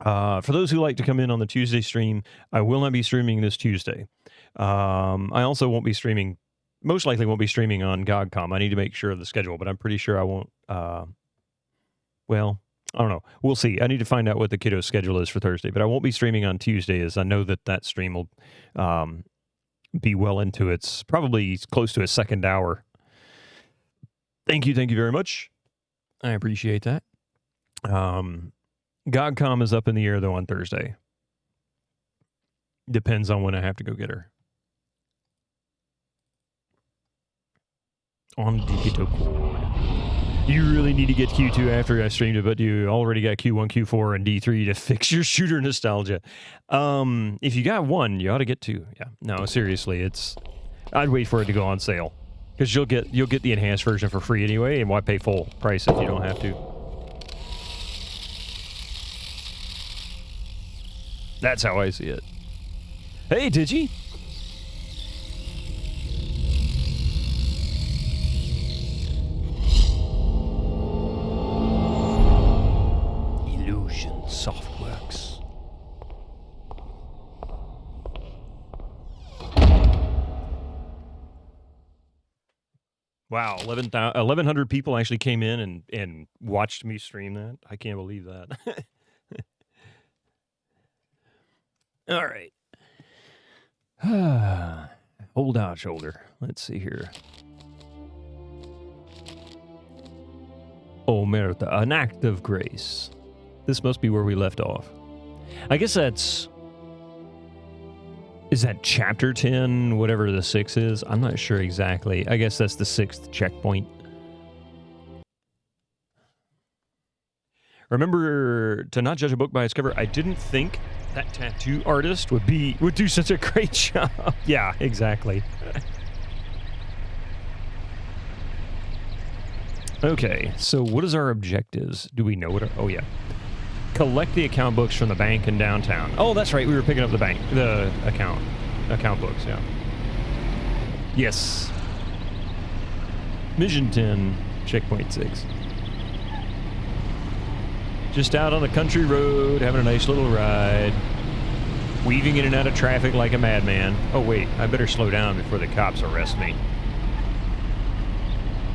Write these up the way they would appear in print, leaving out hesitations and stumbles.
For those who like to come in on the Tuesday stream, I will not be streaming this Tuesday. I also won't be streaming, most likely won't be streaming on GOGCOM. I need to make sure of the schedule, but I'm pretty sure I won't. Well, I don't know. We'll see. I need to find out what the kiddo schedule is for Thursday, but I won't be streaming on Tuesday, as I know that stream will be well into its, probably close to a second hour. Thank you very much. I appreciate that. GOGCOM is up in the air, though, on Thursday. Depends on when I have to go get her. On Digito Cord. You really need to get Q2 after I streamed it, but you already got Q1, Q4, and D3 to fix your shooter nostalgia. If you got 1, you ought to get 2. Yeah. No, seriously, I'd wait for it to go on sale. Because you'll get the enhanced version for free anyway, and why pay full price if you don't have to? That's how I see it. Hey, Digi! Illusion Softworks. Wow, 1,100 people actually came in and watched me stream that. I can't believe that. All right. Hold out shoulder. Let's see here. Omerta, an act of grace. This must be where we left off. I guess that's... Is that chapter 10, whatever the 6 is? I'm not sure exactly. I guess that's the 6th checkpoint. Remember to not judge a book by its cover. I didn't think that tattoo artist would do such a great job. Yeah, exactly. Okay, so what is our objectives? Do we know what oh yeah. Collect the account books from the bank in downtown. Oh, that's right, we were picking up the account books, yeah. Yes. Mission 10, checkpoint 6. Just out on the country road, having a nice little ride. Weaving in and out of traffic like a madman. Oh wait, I better slow down before the cops arrest me.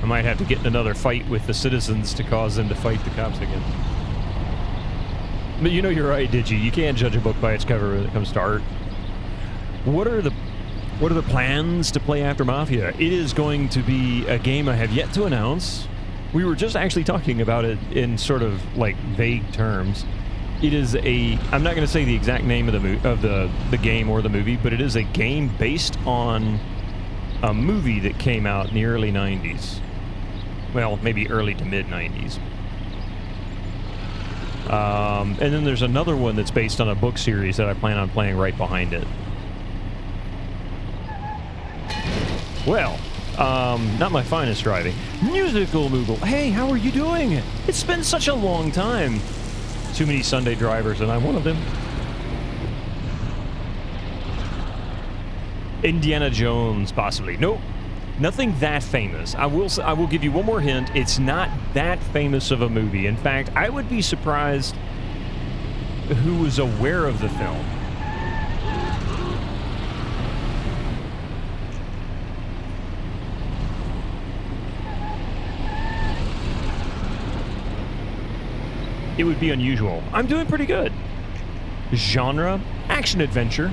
I might have to get in another fight with the citizens to cause them to fight the cops again. But you know you're right, Digi. You can't judge a book by its cover when it comes to art. What are the plans to play after Mafia? It is going to be a game I have yet to announce. We were just actually talking about it in sort of like vague terms. It is I'm not going to say the exact name of the game or the movie, but it is a game based on a movie that came out in the early 90s. Well, maybe early to mid 90s. And then there's another one that's based on a book series that I plan on playing right behind it. Well, not my finest driving. Musical Moogle. Hey, how are you doing? It's been such a long time. Too many Sunday drivers, and I'm one of them. Indiana Jones, possibly. Nope. Nothing that famous. I will give you one more hint. It's not that famous of a movie. In fact, I would be surprised who was aware of the film. It would be unusual. I'm doing pretty good. Genre, action-adventure.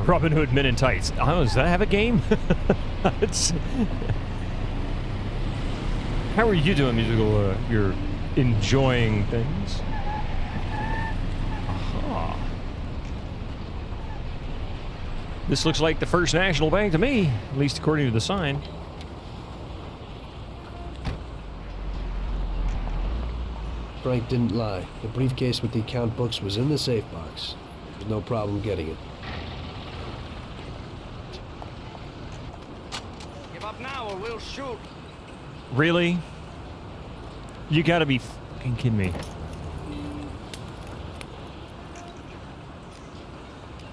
Robin Hood Men in Tights. Oh, does that have a game? How are you doing, musical? You're enjoying things? Aha. This looks like the First National Bank to me, at least according to the sign. Frank didn't lie. The briefcase with the account books was in the safe box. There's no problem getting it. Give up now or we'll shoot. Really? You gotta be fucking kidding me.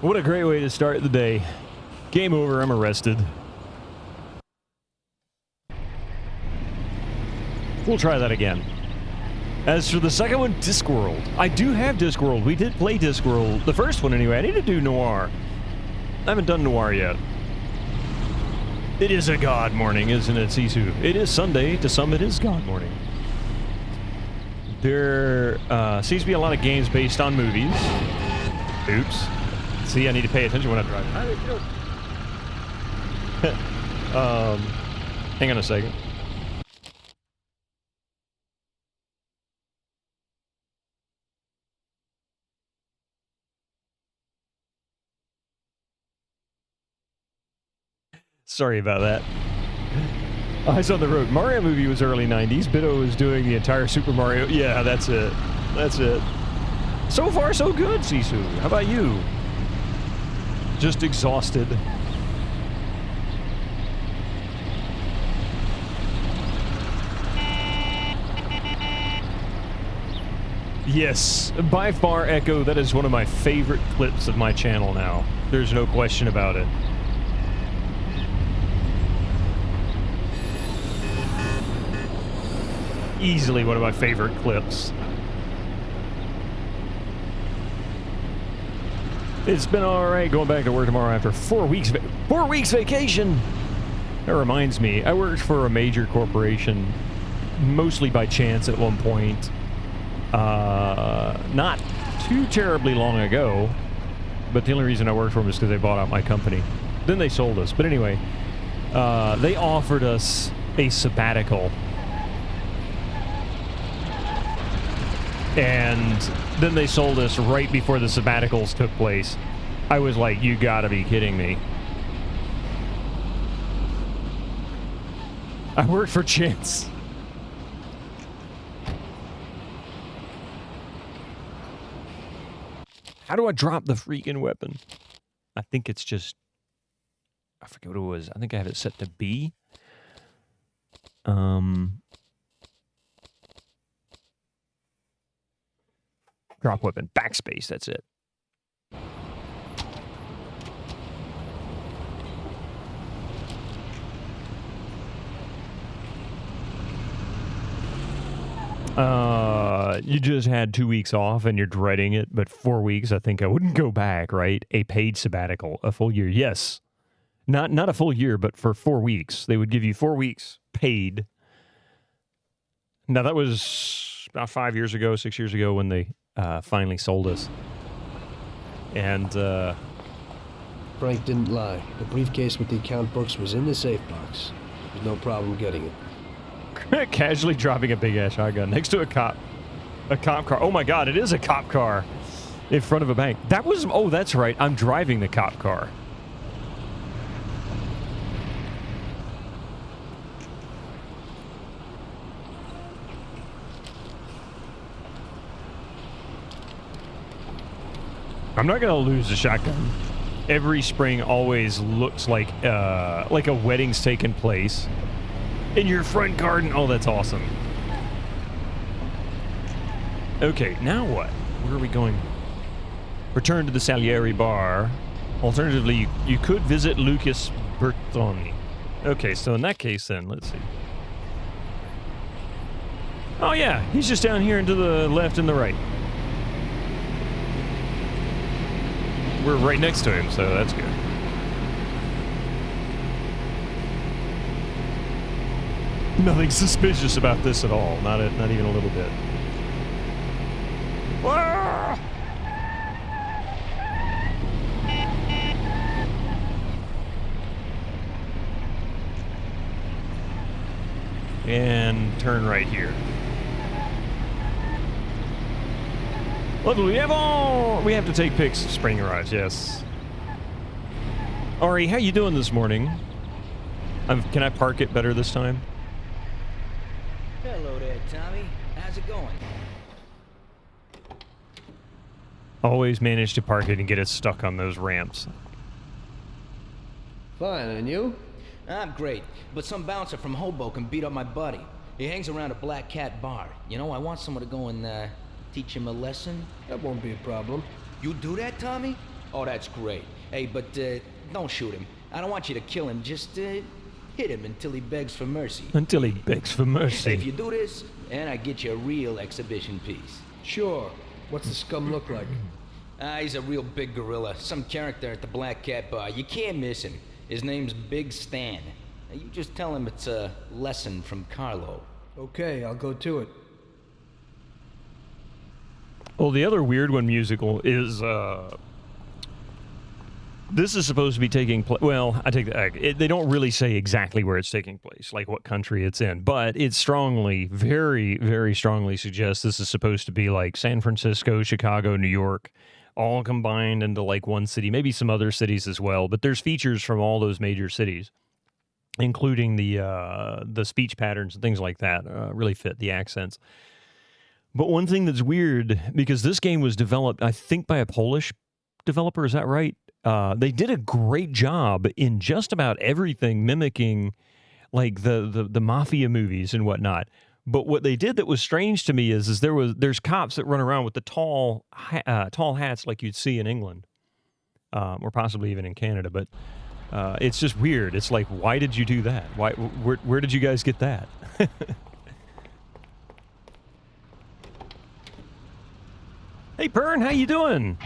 What a great way to start the day. Game over, I'm arrested. We'll try that again. As for the second one, Discworld. I do have Discworld. We did play Discworld. The first one, anyway. I need to do Noir. I haven't done Noir yet. It is a God morning, isn't it, Sisu? It is Sunday. To some, it is God morning. There seems to be a lot of games based on movies. Oops. See, I need to pay attention when I drive. Hang on a second. Sorry about that. Eyes on the road. Mario movie was early 90s. Biddo was doing the entire Super Mario. Yeah, that's it. That's it. So far, so good, Sisu. How about you? Just exhausted. Yes, by far, Echo, that is one of my favorite clips of my channel now. There's no question about it. Easily one of my favorite clips. It's been alright going back to work tomorrow after 4 weeks vacation. That reminds me, I worked for a major corporation, mostly by chance at one point. Not too terribly long ago, but the only reason I worked for them is because they bought out my company. Then they sold us. But anyway, they offered us a sabbatical. And then they sold us right before the sabbaticals took place. I was like, you gotta be kidding me. I worked for Chance. How do I drop the freaking weapon? I think it's just... I forget what it was. I think I have it set to B. Drop weapon. Backspace, that's it. You just had 2 weeks off and you're dreading it, but 4 weeks, I think I wouldn't go back, right? A paid sabbatical, a full year, yes. Not a full year, but for 4 weeks. They would give you 4 weeks paid. Now, that was about 5 years ago, 6 years ago when they finally sold us. And, Frank didn't lie. The briefcase with the account books was in the safe box. There's no problem getting it. Casually dropping a big-ass shotgun next to a cop. A cop car. Oh my god, it is a cop car in front of a bank. That was... Oh, that's right. I'm driving the cop car. I'm not gonna lose the shotgun. Every spring always looks like a wedding's taken place in your front garden. Oh, that's awesome. Okay, now what? Where are we going? Return to the Salieri bar. Alternatively, you could visit Lucas Bertoni. Okay, so in that case then, let's see. Oh yeah, he's just down here and to the left and the right. We're right next to him, so that's good. Nothing suspicious about this at all. Not even a little bit. Ah! And turn right here. What do we have on? We have to take pics. Spring arrives, yes. Ari, how you doing this morning? Can I park it better this time? Hello there, Tommy. How's it going? Always manage to park it and get it stuck on those ramps. Fine, and you? I'm great, but some bouncer from Hoboken beat up my buddy. He hangs around a Black Cat bar. You know, I want someone to go and teach him a lesson. That won't be a problem. You do that, Tommy? Oh, that's great. Hey, but don't shoot him. I don't want you to kill him. Just hit him until he begs for mercy. Until he begs for mercy. Hey, if you do this, and I get you a real exhibition piece. Sure. What's the scum look like? He's a real big gorilla. Some character at the Black Cat Bar. You can't miss him. His name's Big Stan. Now, you just tell him it's a lesson from Carlo. Okay, I'll go to it. Well, the other weird one musical is, this is supposed to be taking place, well, I take that back. They don't really say exactly where it's taking place, like what country it's in, but it strongly, very, very strongly suggests this is supposed to be like San Francisco, Chicago, New York, all combined into like one city, maybe some other cities as well, but there's features from all those major cities, including the speech patterns and things like that, really fit the accents. But one thing that's weird, because this game was developed, I think, by a Polish developer, is that right? They did a great job in just about everything mimicking like the Mafia movies and whatnot. But what they did that was strange to me is there's cops that run around with the tall hats like you'd see in England, or possibly even in Canada. But it's just weird. It's like, why did you do that? Where did you guys get that? Hey, Pern, how you doing?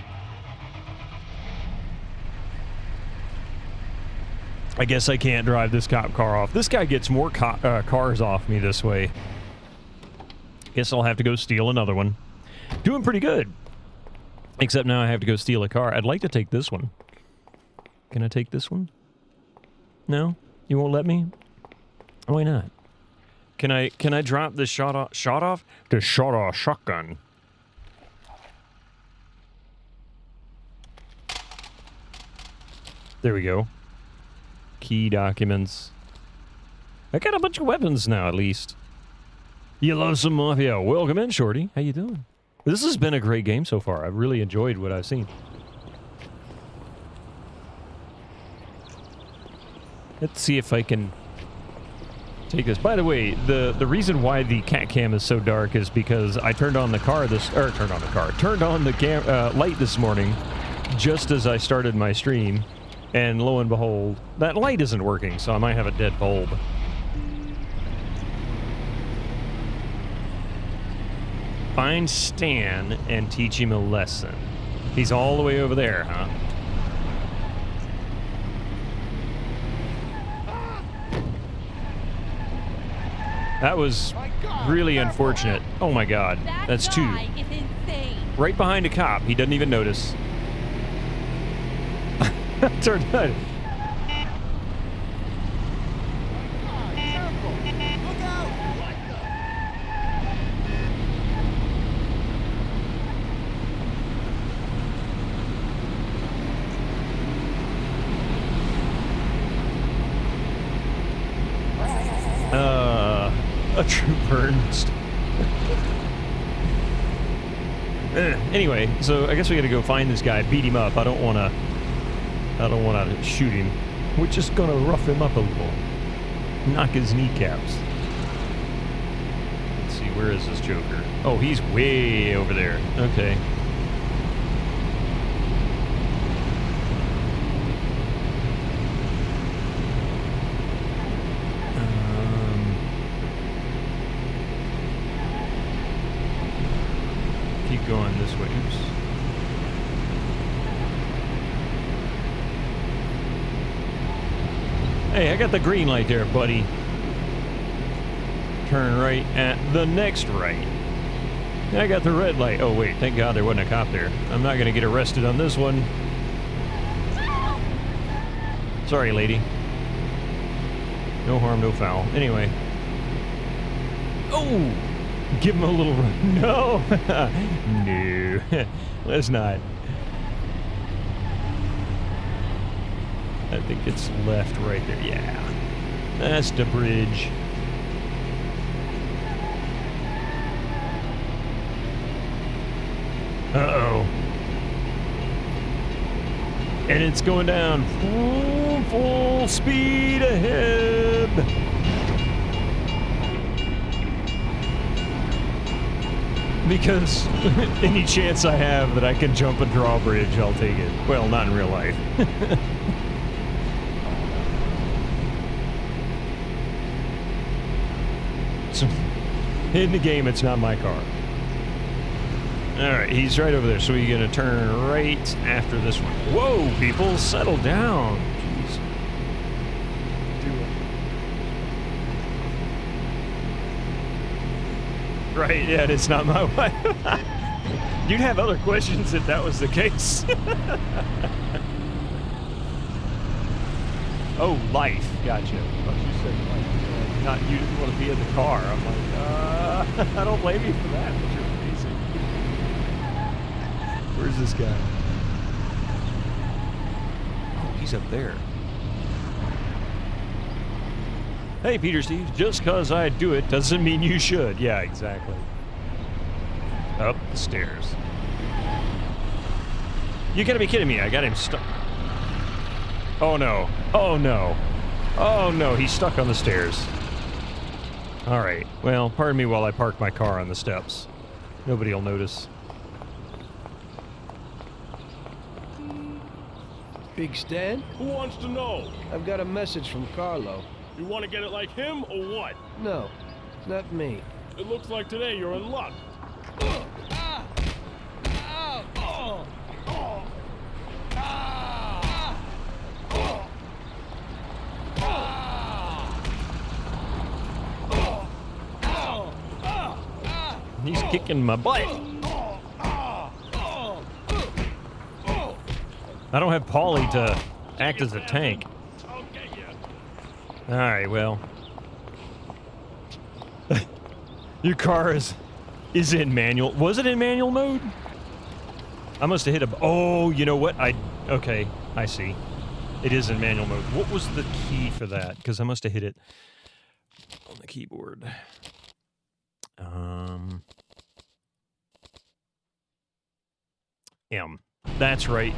I guess I can't drive this cop car off. This guy gets more cars off me this way. Guess I'll have to go steal another one. Doing pretty good. Except now I have to go steal a car. I'd like to take this one. Can I take this one? No? You won't let me? Why not? Can I drop this shot off? The shot-off shotgun. There we go. Key documents. I got a bunch of weapons now, at least. You love some Mafia. Welcome in, Shorty. How you doing? This has been a great game so far. I've really enjoyed what I've seen. Let's see if I can take this. By the way, the reason why the cat cam is so dark is because I turned on the light this morning just as I started my stream. And lo and behold, that light isn't working, so I might have a dead bulb. Find Stan and teach him a lesson. He's all the way over there, huh? That was really unfortunate. Oh my god, that's two. Right behind a cop, he doesn't even notice. Turn that. A trooper. Anyway, so I guess we gotta go find this guy, beat him up. I don't wanna shoot him. We're just gonna rough him up a little. Knock his kneecaps. Let's see, where is this Joker? Oh, he's way over there. Okay. Keep going this way. Oops. Hey, I got the green light there, buddy. Turn right at the next right. I got the red light. Oh, wait, thank God there wasn't a cop there. I'm not going to get arrested on this one. Sorry, lady. No harm, no foul. Anyway. Oh! Give him a little run. No! No. Let's not. I think it's left right there. Yeah. That's the bridge. Uh-oh. And it's going down full speed ahead. Because any chance I have that I can jump a drawbridge, I'll take it. Well, not in real life. In the game, it's not my car. Alright, he's right over there, so we're gonna turn right after this one. Whoa, people, settle down. Jeez. Do it. Right, yeah, it's not my wife. You'd have other questions if that was the case. Oh, life. Gotcha. Oh, you said life. Not you didn't want to be in the car. I'm like, I don't blame you for that, but you're crazy. Where's this guy? Oh, he's up there. Hey, Peter Steve, just because I do it doesn't mean you should. Yeah, exactly. Up the stairs. You gotta be kidding me. I got him stuck. Oh no. Oh no. Oh no, he's stuck on the stairs. Alright, well, pardon me while I park my car on the steps. Nobody'll notice. Big Stan? Who wants to know? I've got a message from Carlo. You want to get it like him or what? No, not me. It looks like today you're in luck. He's kicking my butt. I don't have Paulie to act as a tank. Alright, well. Your car is in manual. Was it in manual mode? I must have hit a... Oh, you know what? Okay, I see. It is in manual mode. What was the key for that? Because I must have hit it on the keyboard. M. That's right.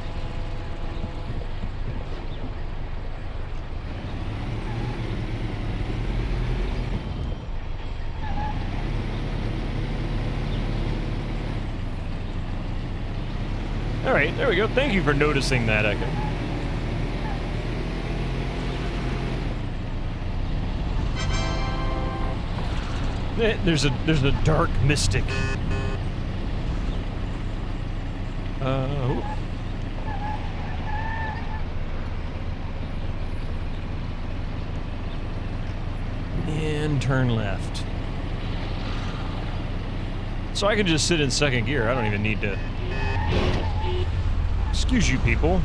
All right, there we go. Thank you for noticing that, Echo. There's a dark mystic. And turn left. So I can just sit in second gear. I don't even need to... Excuse you, people.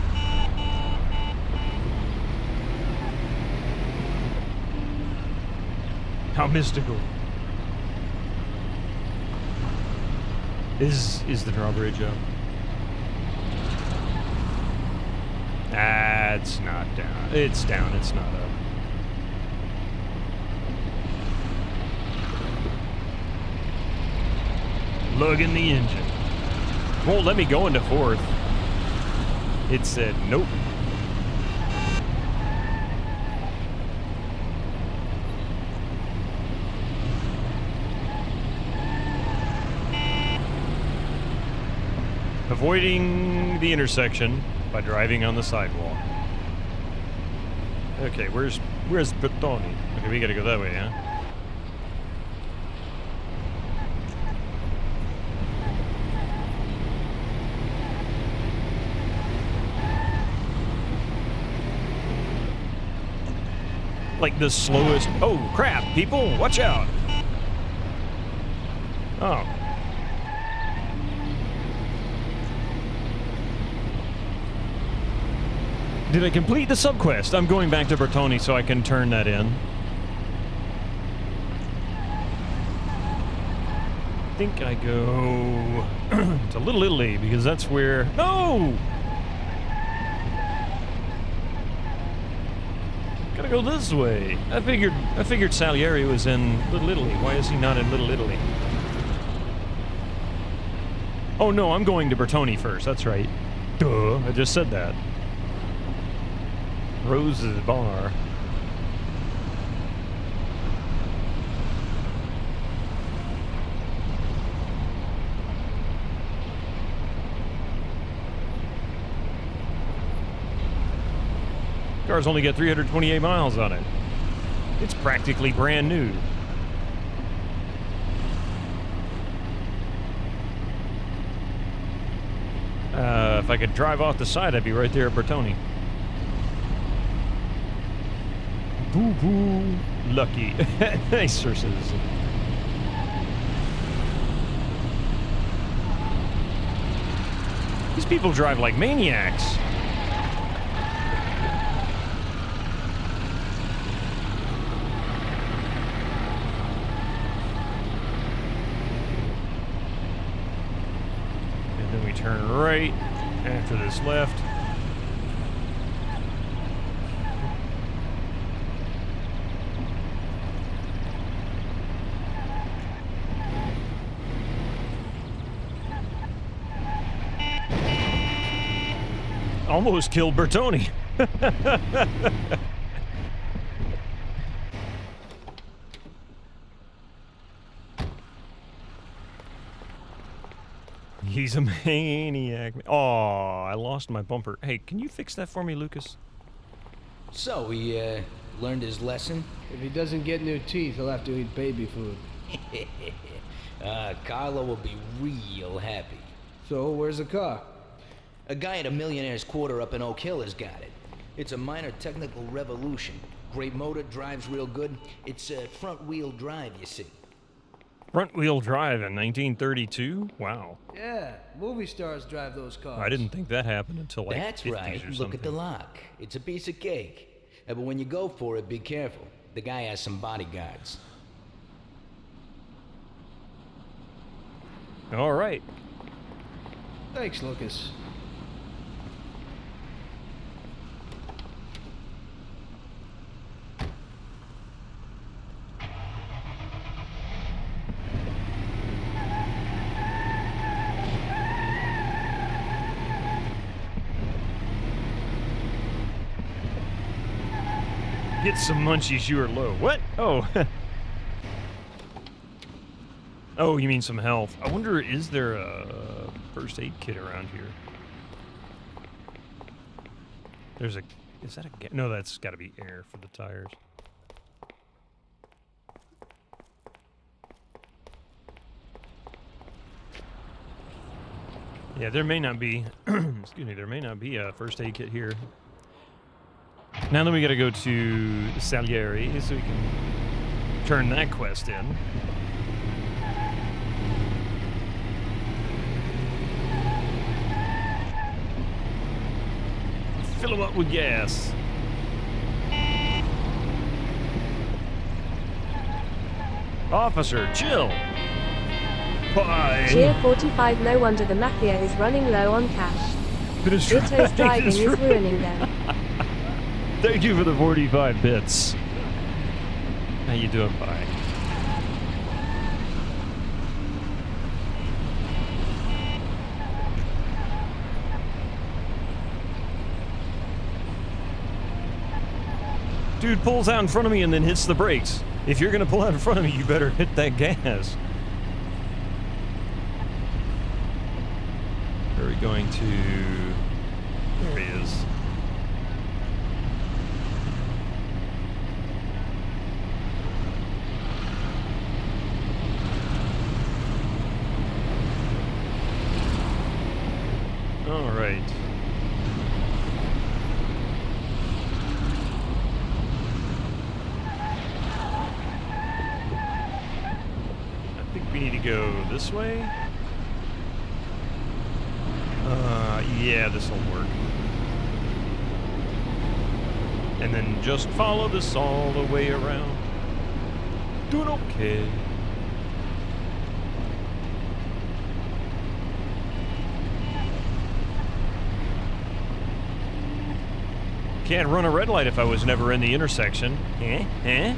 How mystical. Is the drawbridge up? Ah, it's not down. It's down, it's not up. Lugging the engine. Won't let me go into fourth. It said nope. Avoiding the intersection by driving on the sidewalk. Okay, where's Bertoni? Okay, we gotta go that way, huh? Like the slowest... Oh, crap, people, watch out! Oh. Did I complete the subquest? I'm going back to Bertoni so I can turn that in. I think I go to Little Italy because that's where... No! Gotta go this way. I figured Salieri was in Little Italy. Why is he not in Little Italy? Oh no, I'm going to Bertoni first. That's right. Duh, I just said that. Rose's Bar. Car's only got 328 miles on it. It's practically brand new. if I could drive off the side, I'd be right there at Bertoni. Boo boo. Lucky. Nice, Sir Citizen. These people drive like maniacs. And then we turn right after this left. Almost killed Bertoni. He's a maniac. Oh, I lost my bumper. Hey, can you fix that for me, Lucas? So, he, learned his lesson? If he doesn't get new teeth, he'll have to eat baby food. Carlo will be real happy. So, where's the car? A guy at a millionaire's quarter up in Oak Hill has got it. It's a minor technical revolution. Great motor, drives real good. It's front-wheel drive, you see. Front-wheel drive in 1932? Wow. Yeah, movie stars drive those cars. I didn't think that happened until like That's 50s right. or Look something. at the lock. It's a piece of cake. But when you go for it, be careful. The guy has some bodyguards. All right. Thanks, Lucas. Get some munchies, you are low. What? Oh. Oh, you mean some health. I wonder, is there a first aid kit around here? There's a... Is that a... No, that's got to be air for the tires. Yeah, there may not be... excuse me, there may not be a first aid kit here. Now then we gotta go to Salieri so we can turn that quest in. Fill them up with gas. Officer, chill. Bye. Cheer 45. No wonder the Mafia is running low on cash. But it's Vito's right, driving it's is right. ruining them. Thank you for the 45 bits. How you doing, bye? Dude pulls out in front of me and then hits the brakes. If you're gonna pull out in front of me, you better hit that gas. Are we going to... There he is. All right. I think we need to go this way. Yeah, this will work. And then just follow this all the way around. Doing okay. Can't run a red light if I was never in the intersection. Eh? Eh?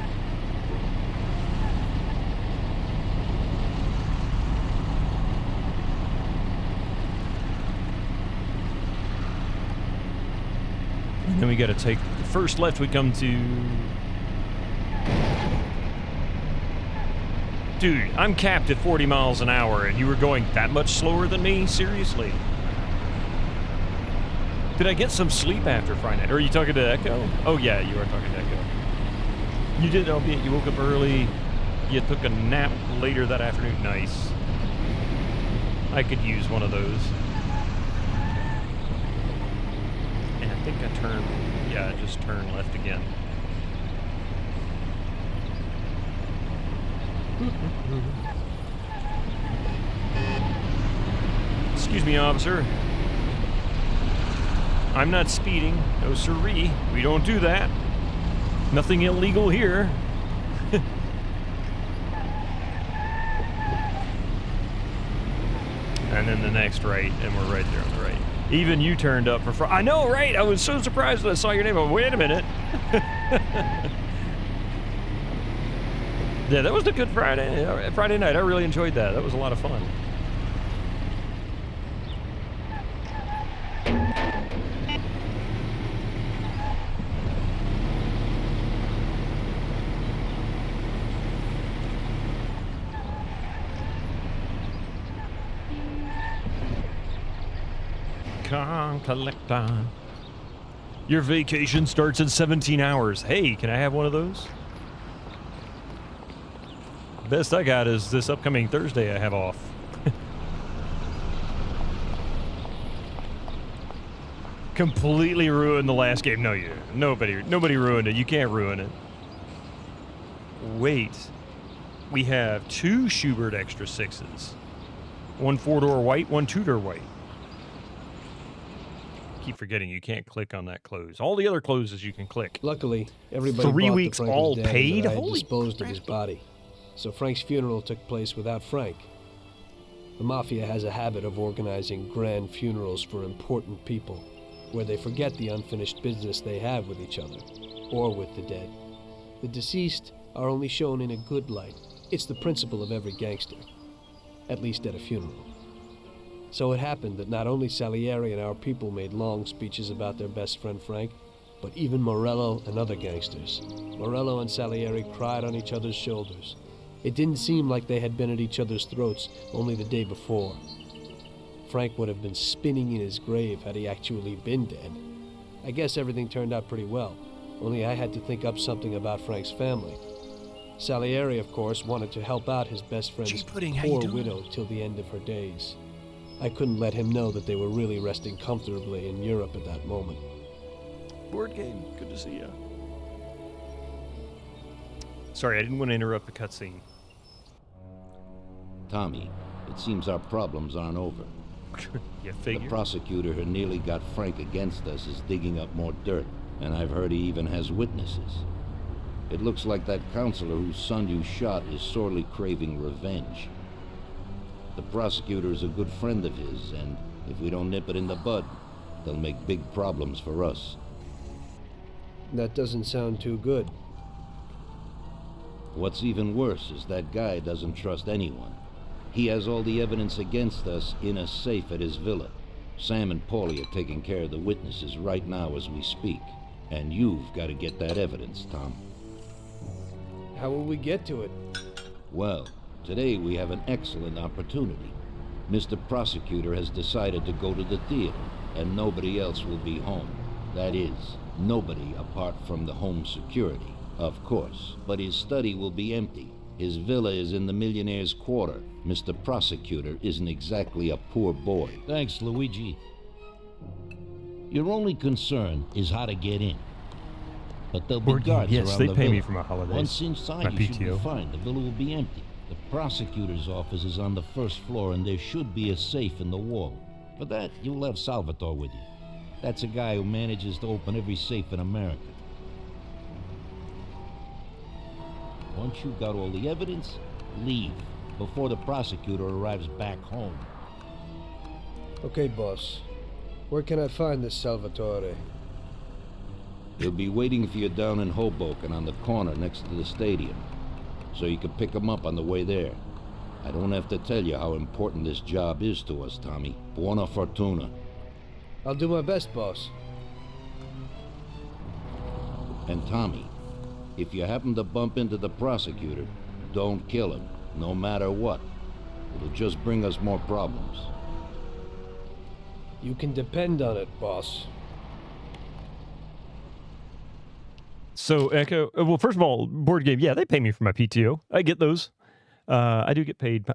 And then we gotta take the first left we come to. Dude, I'm capped at 40 miles an hour and you were going that much slower than me? Seriously? Did I get some sleep after Friday night? Or are you talking to Echo? Oh yeah, you are talking to Echo. You did, albeit you woke up early. You took a nap later that afternoon. Nice. I could use one of those. think I turned... Yeah, I just turned left again. Excuse me, officer. I'm not speeding. No siree. We don't do that. Nothing illegal here. And then the next right, and we're right there on the right. Even you turned up for I know, right? I was so surprised when I saw your name. Wait a minute. Yeah, that was a good Friday night. I really enjoyed that. That was a lot of fun. Collector. Your vacation starts in 17 hours. Hey, can I have one of those? Best I got is this upcoming Thursday I have off. Completely ruined the last game. No, nobody ruined it. You can't ruin it. Wait. We have 2 Schubert extra 6s. 1 4-door white, 1 2-door white. Keep forgetting you can't click on that close. All the other closes you can click. Luckily, everybody 3 bought weeks that Frank all was dead paid? and that I had Holy disposed of crap. his body. So Frank's funeral took place without Frank. The Mafia has a habit of organizing grand funerals for important people, where they forget the unfinished business they have with each other, or with the dead. The deceased are only shown in a good light. It's the principle of every gangster, at least at a funeral. So it happened that not only Salieri and our people made long speeches about their best friend Frank, but even Morello and other gangsters. Morello and Salieri cried on each other's shoulders. It didn't seem like they had been at each other's throats only the day before. Frank would have been spinning in his grave had he actually been dead. I guess everything turned out pretty well, only I had to think up something about Frank's family. Salieri, of course, wanted to help out his best friend's poor widow till the end of her days. I couldn't let him know that they were really resting comfortably in Europe at that moment. Board game. Good to see you. Sorry, I didn't want to interrupt the cutscene. Tommy, it seems our problems aren't over. You The figure. prosecutor who nearly got Frank against us is digging up more dirt, and I've heard he even has witnesses. It looks like that counselor whose son you shot is sorely craving revenge. The prosecutor is a good friend of his, and if we don't nip it in the bud, they'll make big problems for us. That doesn't sound too good. What's even worse is that guy doesn't trust anyone. He has all the evidence against us in a safe at his villa. Sam and Paulie are taking care of the witnesses right now as we speak. And you've got to get that evidence, Tom. How will we get to it? Well, today we have an excellent opportunity. Mr. Prosecutor has decided to go to the theater, and nobody else will be home. That is, nobody apart from the home security, of course. But his study will be empty. His villa is in the millionaire's quarter. Mr. Prosecutor isn't exactly a poor boy. Thanks, Luigi. Your only concern is how to get in. But there'll be Board game, guards yes, around they the pay me villa. for my holidays. Once inside, My you should be PTO. fine. The villa will be empty. The prosecutor's office is on the first floor, and there should be a safe in the wall. For that, you'll have Salvatore with you. That's a guy who manages to open every safe in America. Once you've got all the evidence, leave before the prosecutor arrives back home. Okay, boss. Where can I find this Salvatore? He'll be waiting for you down in Hoboken on the corner next to the stadium, so you can pick him up on the way there. I don't have to tell you how important this job is to us, Tommy. Buona fortuna. I'll do my best, boss. And Tommy, if you happen to bump into the prosecutor, don't kill him, no matter what. It'll just bring us more problems. You can depend on it, boss. So, Echo, well, first of all, board game, yeah, they pay me for my PTO. I get those. I do get paid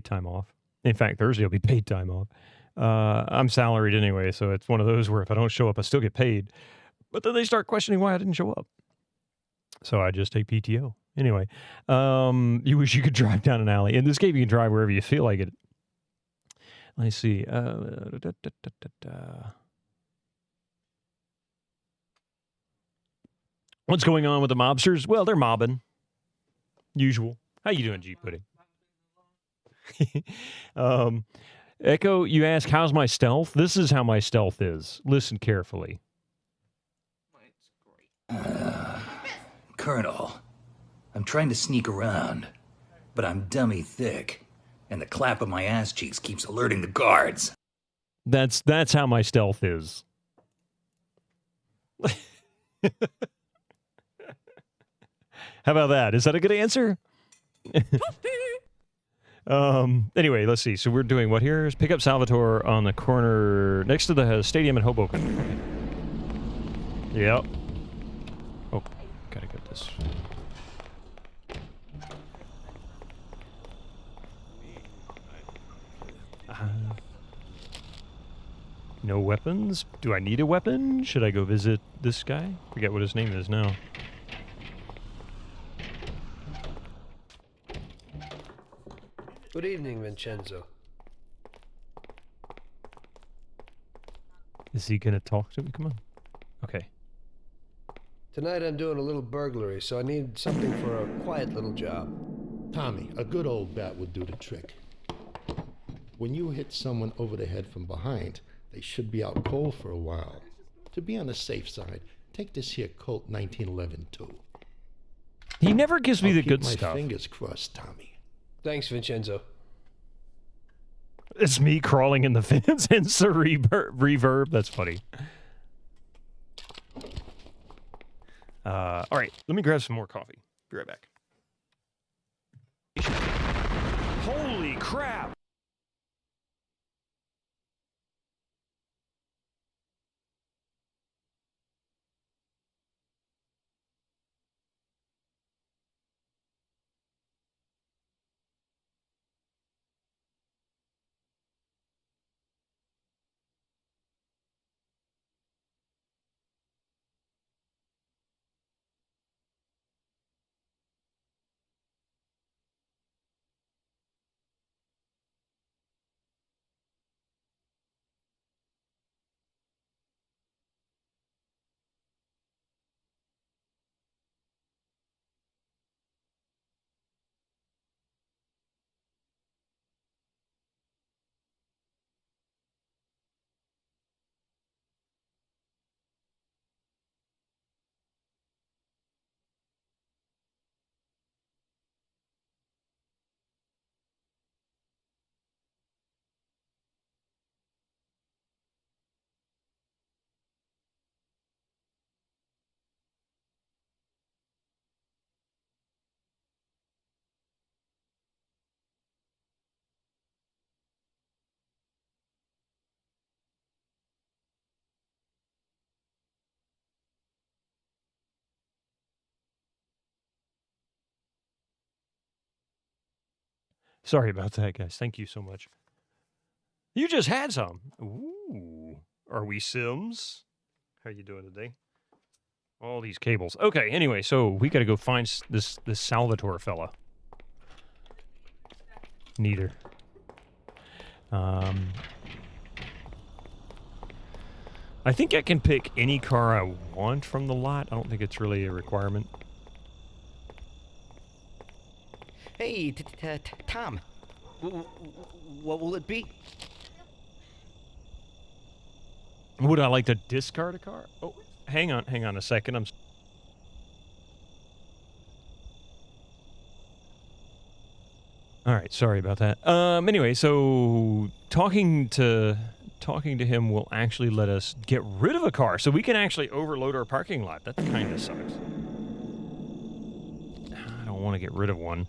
time off. In fact, Thursday will be paid time off. I'm salaried anyway, so it's one of those where if I don't show up, I still get paid. But then they start questioning why I didn't show up. So I just take PTO. Anyway, you wish you could drive down an alley. In this game, you can drive wherever you feel like it. Let's see. What's going on with the mobsters? Well, they're mobbing. Usual. How you doing, G Pudding? Echo, you ask, how's my stealth? This is how my stealth is. Listen carefully. Colonel, I'm trying to sneak around, but I'm dummy thick, and the clap of my ass cheeks keeps alerting the guards. That's how my stealth is. How about that? Is that a good answer? Anyway, let's see. So we're doing what here? Pick up Salvatore on the corner next to the stadium in Hoboken. Okay. Yep. Oh, gotta get this. No weapons? Do I need a weapon? Should I go visit this guy? Forget what his name is now. Good evening, Vincenzo. Is he gonna talk to me? Come on. Okay. Tonight I'm doing a little burglary, so I need something for a quiet little job. Tommy, a good old bat would do the trick. When you hit someone over the head from behind, they should be out cold for a while. To be on the safe side, take this here Colt 1911 too. He never gives me the good my stuff. Fingers crossed, Tommy. Thanks, Vincenzo. It's me crawling in the fence and it's a reverb. That's funny. All right, let me grab some more coffee. Be right back. Holy crap! Sorry about that, guys. Thank you so much. You just had some. Ooh. Are we Sims? How you doing today? All these cables. Okay, anyway, so we gotta go find this Salvatore fella. Neither. I think I can pick any car I want from the lot. I don't think it's really a requirement. Hey, Tom. What will it be? Would I like to discard a car? Oh, hang on a second. All right, sorry about that. Anyway, so talking to him will actually let us get rid of a car, so we can actually overload our parking lot. That kind of sucks. I don't want to get rid of one.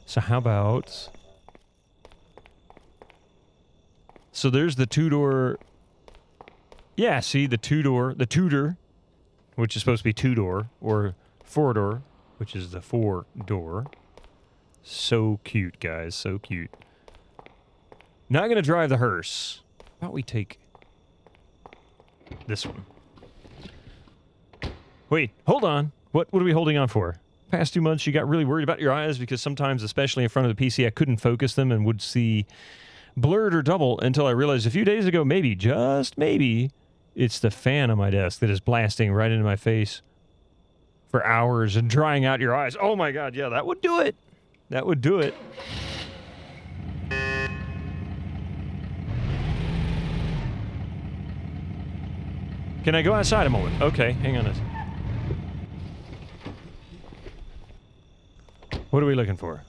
So how about... So there's the two-door... Yeah, see, the Tudor, which is supposed to be two-door, or four-door, which is the four-door. So cute, guys, so cute. Not going to drive the hearse. How about we take this one? Wait, hold on. What are we holding on for? Past 2 months, you got really worried about your eyes because sometimes, especially in front of the PC, I couldn't focus them and would see blurred or double until I realized a few days ago, maybe, just maybe, it's the fan on my desk that is blasting right into my face for hours and drying out your eyes. Oh my God, yeah, that would do it. That would do it. Can I go outside a moment? Okay, hang on a second. What are we looking for?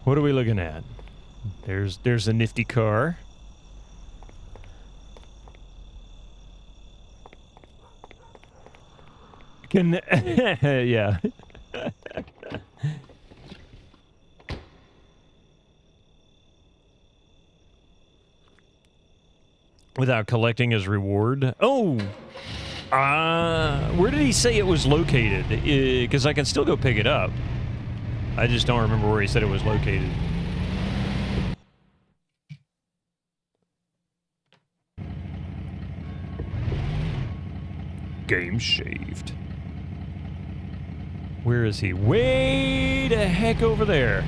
What are we looking at? There's a nifty car. Can yeah. Without collecting his reward. Oh! Where did he say it was located? Because I can still go pick it up. I just don't remember where he said it was located. Game saved. Where is he? Way the heck over there.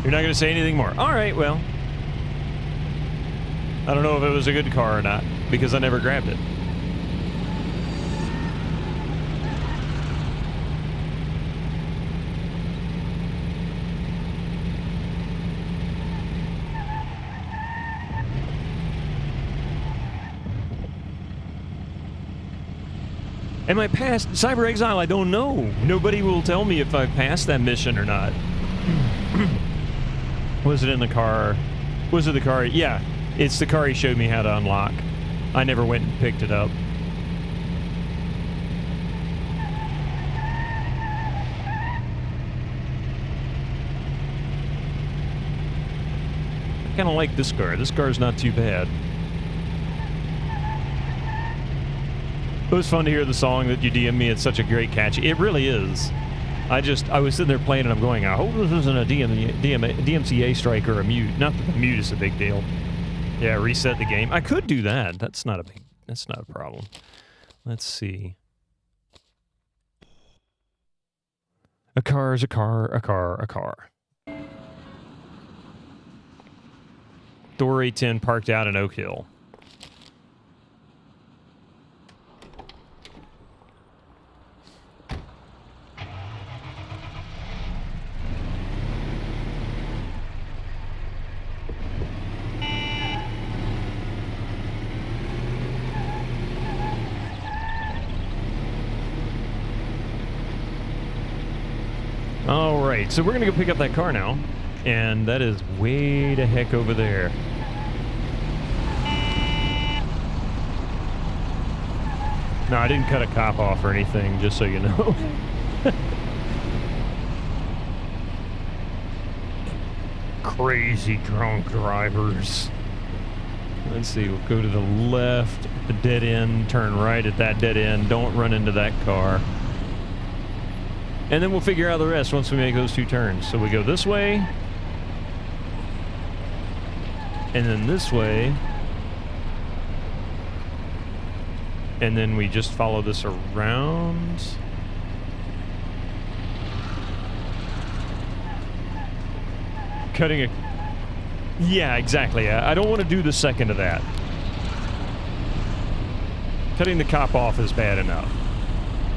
You're not going to say anything more. All right, well. I don't know if it was a good car or not, because I never grabbed it. Am I past Cyber Exile? I don't know. Nobody will tell me if I've passed that mission or not. Was it in the car? Was it the car? Yeah. It's the car he showed me how to unlock. I never went and picked it up. I kind of like this car. This car's not too bad. It was fun to hear the song that you DM'd me. It's such a great catchy. It really is. I was sitting there playing and I'm going, I hope this isn't a DMCA strike or a mute. Not that the mute is a big deal. Yeah, reset the game. I could do that. That's not a problem. Let's see. A car is a car, a car, a car. Door 810 parked out in Oak Hill. Alright, so we're gonna go pick up that car now. And that is way the heck over there. No, I didn't cut a cop off or anything, just so you know. Crazy drunk drivers. Let's see, we'll go to the left at the dead end, turn right at that dead end, don't run into that car. And then we'll figure out the rest once we make those two turns. So we go this way. And then this way. And then we just follow this around. Cutting a... Yeah, exactly. I don't want to do the second of that. Cutting the cop off is bad enough.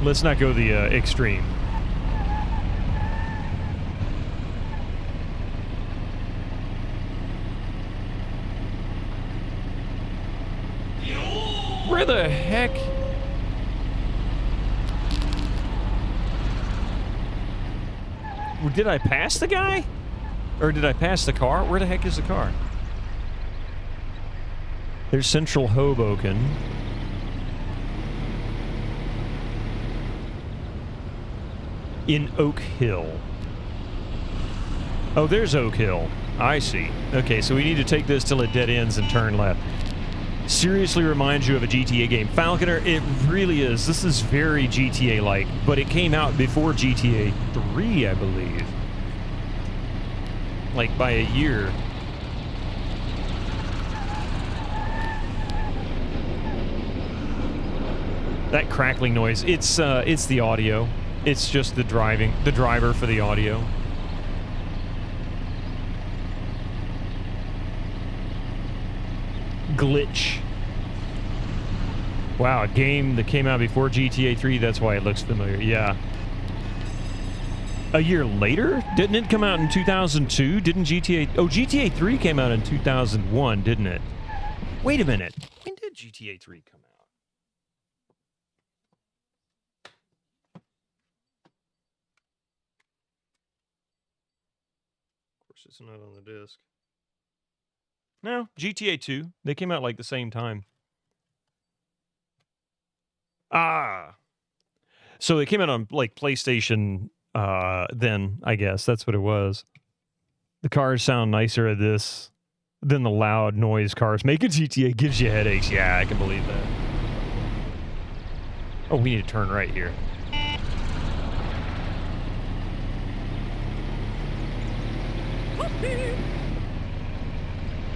Let's not go the extreme. Where the heck? Did I pass the guy? Or did I pass the car? Where the heck is the car? There's Central Hoboken. In Oak Hill. Oh, there's Oak Hill. I see. Okay, so we need to take this till it dead ends and turn left. seriously reminds you of a GTA game. Falconer, it really is. This is very GTA-like, but it came out before GTA 3, I believe. Like, by a year. That crackling noise, it's the audio. It's just the driver for the audio. Glitch. Wow, a game that came out before GTA 3, that's why it looks familiar. Yeah. A year later? Didn't it come out in 2002? Didn't GTA... Oh, GTA 3 came out in 2001, didn't it? Wait a minute. When did GTA 3 come out? Of course, it's not on the disc. No, GTA 2. They came out like the same time. Ah. So it came out on like PlayStation then, I guess. That's what it was. The cars sound nicer at this than the loud noise cars make at GTA. Gives you headaches. Yeah, I can believe that. Oh, we need to turn right here.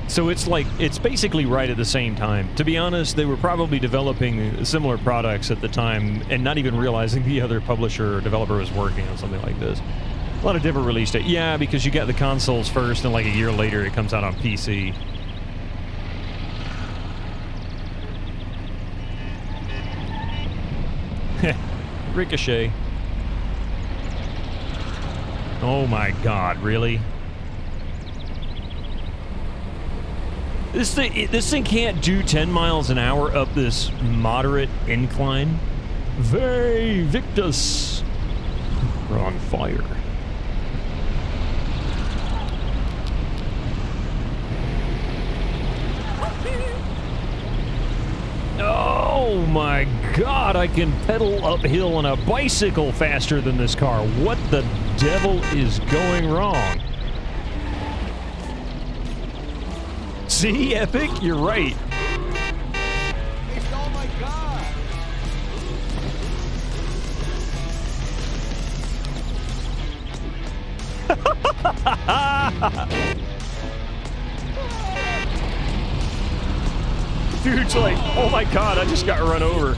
So it's like, it's basically right at the same time. To be honest, they were probably developing similar products at the time and not even realizing the other publisher or developer was working on something like this. A lot of different release date. Yeah, because you got the consoles first and like a year later it comes out on PC. Ricochet. Oh my god, really? This thing can't do 10 miles an hour up this moderate incline. Vey Victus. We're on fire. Oh my god, I can pedal uphill on a bicycle faster than this car. What the devil is going wrong? See, Epic? You're right. Oh my god! Dude's like, oh my god, I just got run over.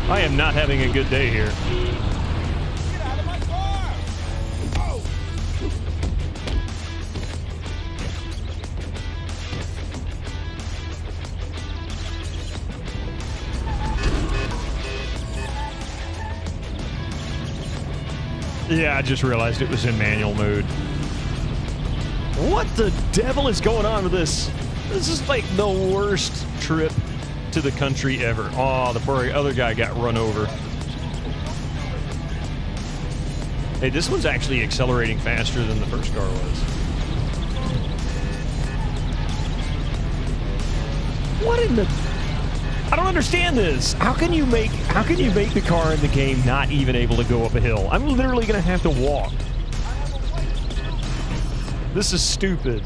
I am not having a good day here. Get out of my car! Oh! Yeah, I just realized it was in manual mode. What the devil is going on with this? This is like the worst trip to the country ever. Oh, the poor other guy got run over. Hey, this one's actually accelerating faster than the first car was. What in the... I don't understand this. How can you make the car in the game not even able to go up a hill? I'm literally gonna have to walk. This is stupid.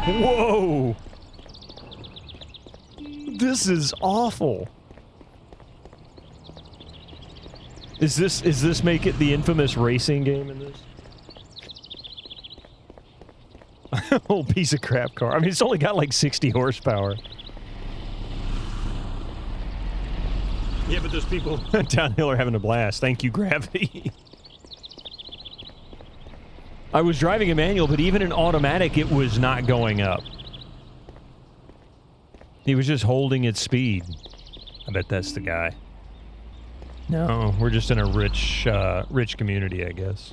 Whoa. This is awful. Is this make it the infamous racing game in this? Old piece of crap car. I mean, it's only got like 60 horsepower. Yeah, but those people downhill are having a blast. Thank you, gravity. I was driving a manual, but even in automatic, it was not going up. He was just holding its speed. I bet that's the guy. No, we're just in a rich community, I guess.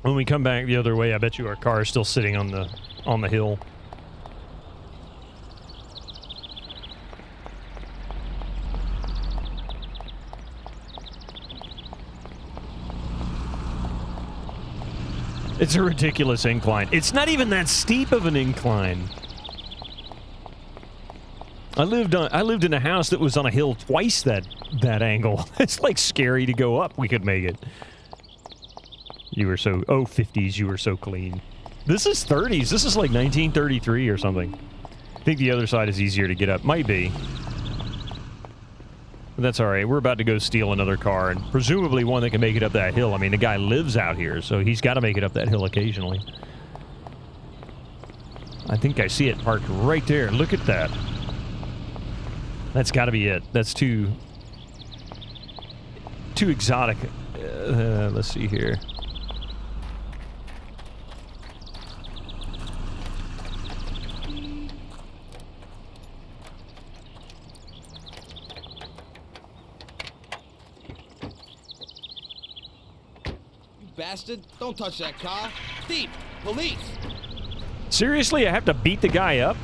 When we come back the other way, I bet you our car is still sitting on the hill. It's a ridiculous incline. It's not even that steep of an incline. I lived in a house that was on a hill twice that angle. It's like scary to go up. We could make it. You were so 50s. You were so clean. This is 30s. This is like 1933 or something. I think the other side is easier to get up. Might be. But that's all right. We're about to go steal another car, and presumably one that can make it up that hill. I mean, the guy lives out here, so he's got to make it up that hill occasionally. I think I see it parked right there. Look at that. That's got to be it. That's too exotic. Let's see here. Bastard, don't touch that car. Thief! Police! Seriously, I have to beat the guy up?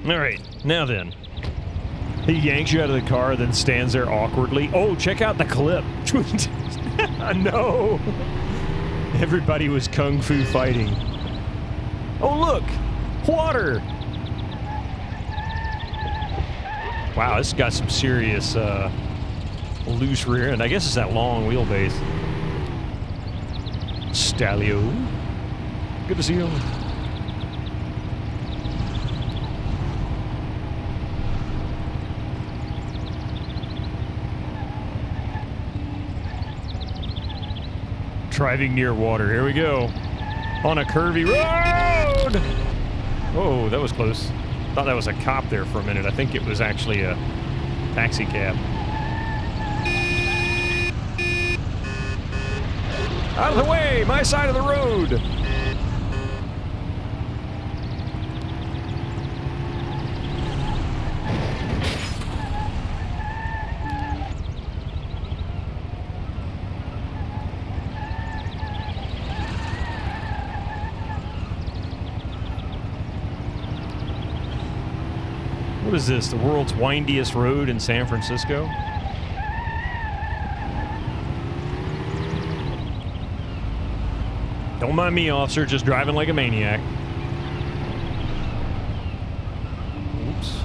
All right, now then. He yanks you out of the car, then stands there awkwardly. Oh, check out the clip. No. Everybody was kung fu fighting. Oh, look. Water. Wow, this has got some serious loose rear end. I guess it's that long wheelbase. Stallion. Good to see you. Driving near water. Here we go. On a curvy road! Whoa, that was close. Thought that was a cop there for a minute. I think it was actually a taxi cab. Out of the way! My side of the road! What is this? The world's windiest road in San Francisco? Don't mind me, officer, just driving like a maniac. Oops.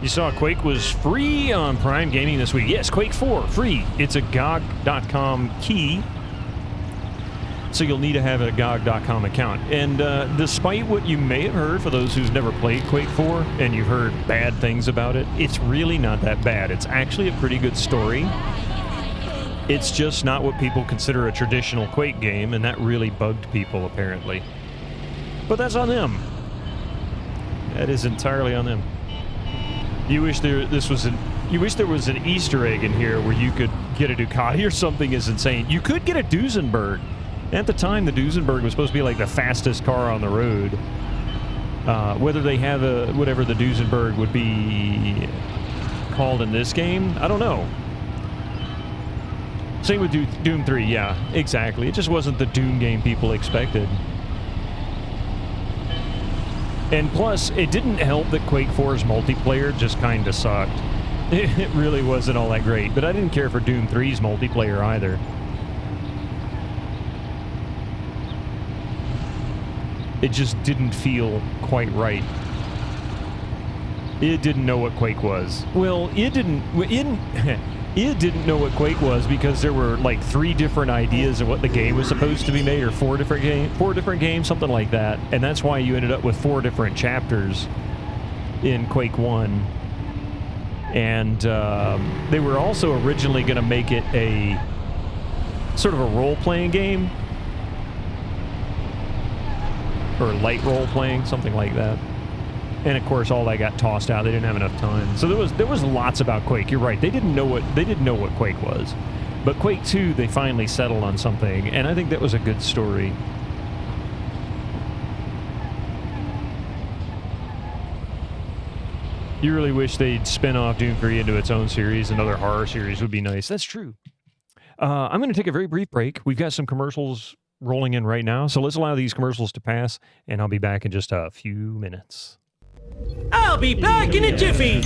You saw Quake was free on Prime Gaming this week. Yes, Quake 4, free. It's a GOG.com key. So you'll need to have a GOG.com account. And despite what you may have heard, for those who've never played Quake 4, and you've heard bad things about it, it's really not that bad. It's actually a pretty good story. It's just not what people consider a traditional Quake game, and that really bugged people, apparently. But that's on them. That is entirely on them. You wish there was an Easter egg in here where you could get a Ducati or something is insane. You could get a Duesenberg. At the time, the Duesenberg was supposed to be like the fastest car on the road. Whether they have whatever the Duesenberg would be called in this game, I don't know. Same with Doom 3, yeah, exactly. It just wasn't the Doom game people expected. And plus, it didn't help that Quake 4's multiplayer just kind of sucked. It really wasn't all that great, but I didn't care for Doom 3's multiplayer either. It just didn't feel quite right. It didn't know what Quake was. Well, it didn't know what Quake was because there were like 3 different ideas of what the game was supposed to be made, or 4 different games, something like that. And that's why you ended up with 4 different chapters in Quake 1. And they were also originally going to make it a sort of a role-playing game. Or light role-playing, something like that. And of course, all that got tossed out. They didn't have enough time. So there was lots about Quake. You're right. They didn't know what Quake was. But Quake 2, they finally settled on something, and I think that was a good story. You really wish they'd spin off Doom 3 into its own series. Another horror series would be nice. That's true. I'm going to take a very brief break. We've got some commercials rolling in right now, so let's allow these commercials to pass, and I'll be back in just a few minutes. I'll be back in a jiffy!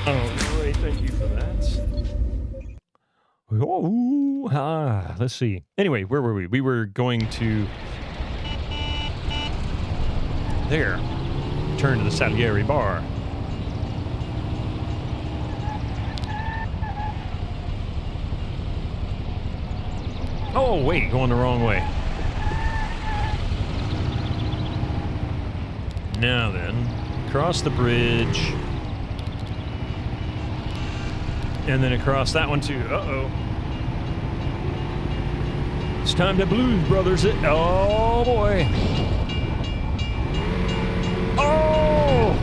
All right, thank you for that. Oh, let's see. Anyway, where were we? We were going to... There. Turn to the Salieri bar. Oh, wait, going the wrong way. Now then, cross the bridge. And then across that one too. Uh-oh. It's time to Blues Brothers it. Oh, boy. Oh!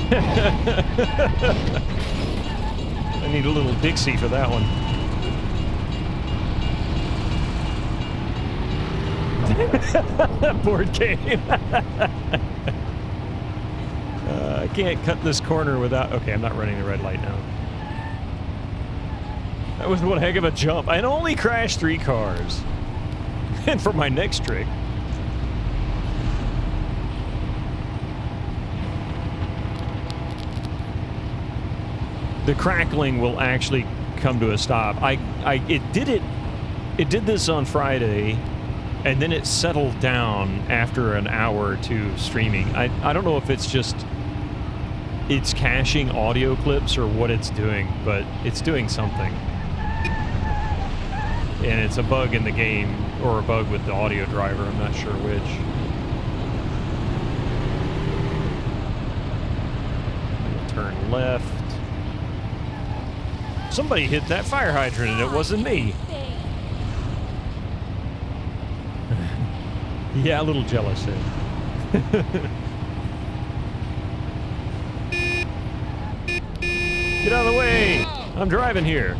I need a little Dixie for that one. Board game. I can't cut this corner without... Okay, I'm not running the red light now. That was one heck of a jump. I only crashed 3 cars. And for my next trick... the crackling will actually come to a stop. It did this on Friday, and then it settled down after an hour or two streaming. I don't know if it's just it's caching audio clips or what it's doing, but it's doing something. And it's a bug in the game, or a bug with the audio driver, I'm not sure which. Turn left. Somebody hit that fire hydrant and it wasn't me. Yeah, a little jealous there. Get out of the way! I'm driving here.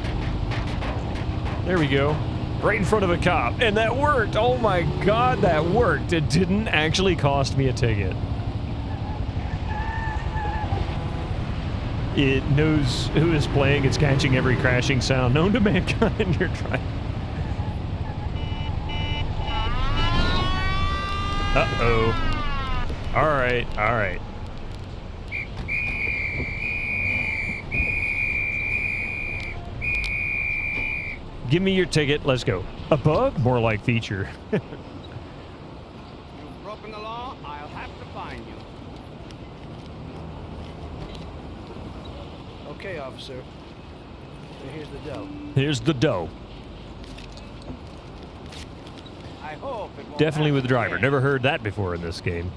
There we go. Right in front of a cop. And that worked! Oh my god, that worked! It didn't actually cost me a ticket. It knows who is playing. It's catching every crashing sound known to mankind. You're trying. Uh-oh. Alright, alright. Give me your ticket. Let's go. A bug? More like feature. You've broken the law, I'll have to fine you. Okay, officer. So here's the dough. Here's the dough. I hope it won't Definitely with the happen driver. again. Never heard that before in this game.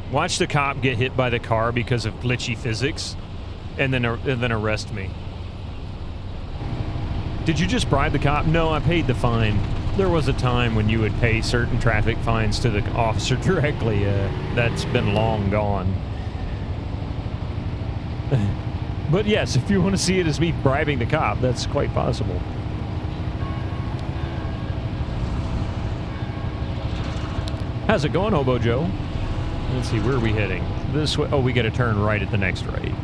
Watch the cop get hit by the car because of glitchy physics, and then arrest me. Did you just bribe the cop? No, I paid the fine. There was a time when you would pay certain traffic fines to the officer directly. That's been long gone. But yes, if you want to see it as me bribing the cop, that's quite possible. How's it going, Hobo Joe? Let's see, where are we heading? This way. Oh, we got to turn right at the next right.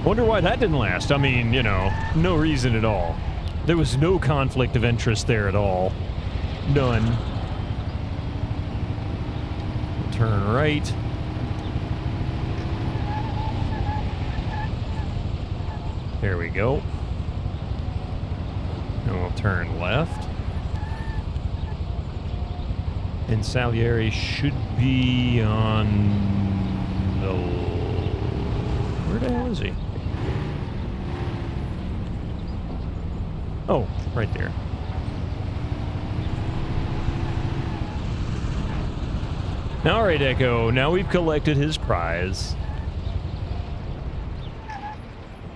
Wonder why that didn't last. I mean, you know, no reason at all. There was no conflict of interest there at all. None. Turn right. There we go. And we'll turn left. And Salieri should be on the... Where the hell is he? Oh, right there. All right, Echo. Now we've collected his prize.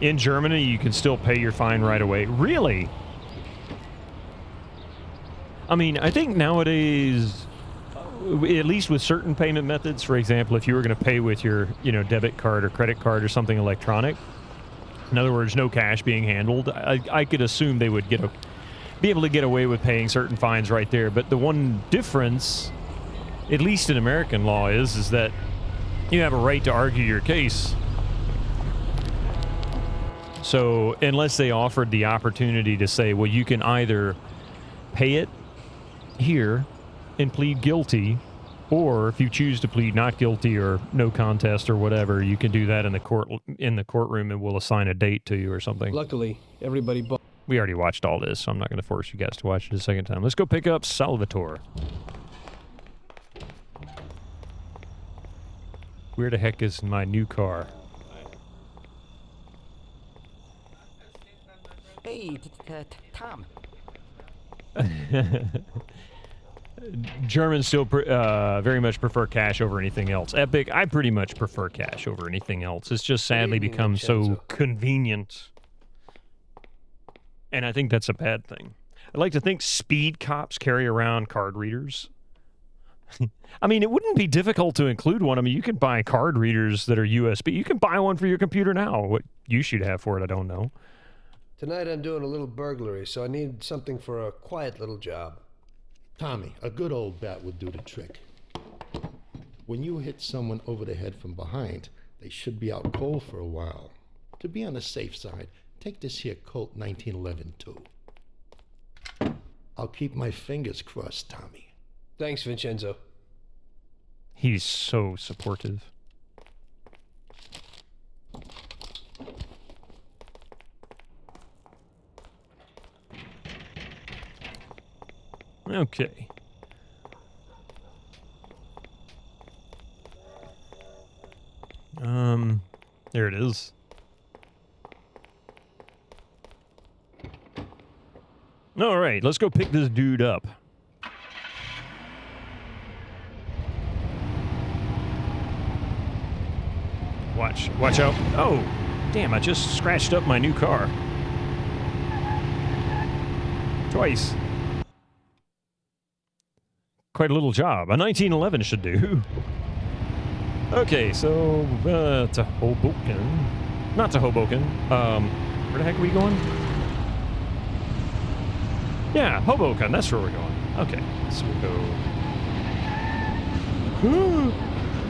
In Germany, you can still pay your fine right away. Really? I mean, I think nowadays, at least with certain payment methods, for example, if you were going to pay with your, debit card or credit card or something electronic, in other words, no cash being handled, I could assume they would be able to get away with paying certain fines right there. But the one difference, at least in American law, is that you have a right to argue your case. So unless they offered the opportunity to say, well, you can either pay it here and plead guilty, or if you choose to plead not guilty or no contest or whatever, you can do that in the courtroom, and we'll assign a date to you or something. Luckily, everybody bought. We already watched all this, so I'm not going to force you guys to watch it a second time. Let's go pick up Salvatore. Where the heck is my new car? Hey, Tom. Germans still very much prefer cash over anything else. Epic, I pretty much prefer cash over anything else. It's just sadly become so convenient. And I think that's a bad thing. I'd like to think speed cops carry around card readers. I mean, it wouldn't be difficult to include one. I mean, you can buy card readers that are USB. You can buy one for your computer now. What you should have for it, I don't know. Tonight I'm doing a little burglary, so I need something for a quiet little job. Tommy, a good old bat would do the trick. When you hit someone over the head from behind, they should be out cold for a while. To be on the safe side, take this here Colt 1911 too. I'll keep my fingers crossed, Tommy. Thanks, Vincenzo. He's so supportive. Okay. There it is. All right, let's go pick this dude up. Watch out. Oh, damn, I just scratched up my new car. twice. Quite a little job. A 1911 should do. Okay, so to Hoboken. Not to Hoboken. Where the heck are we going? Yeah, Hoboken. That's where we're going. Okay, so we'll go.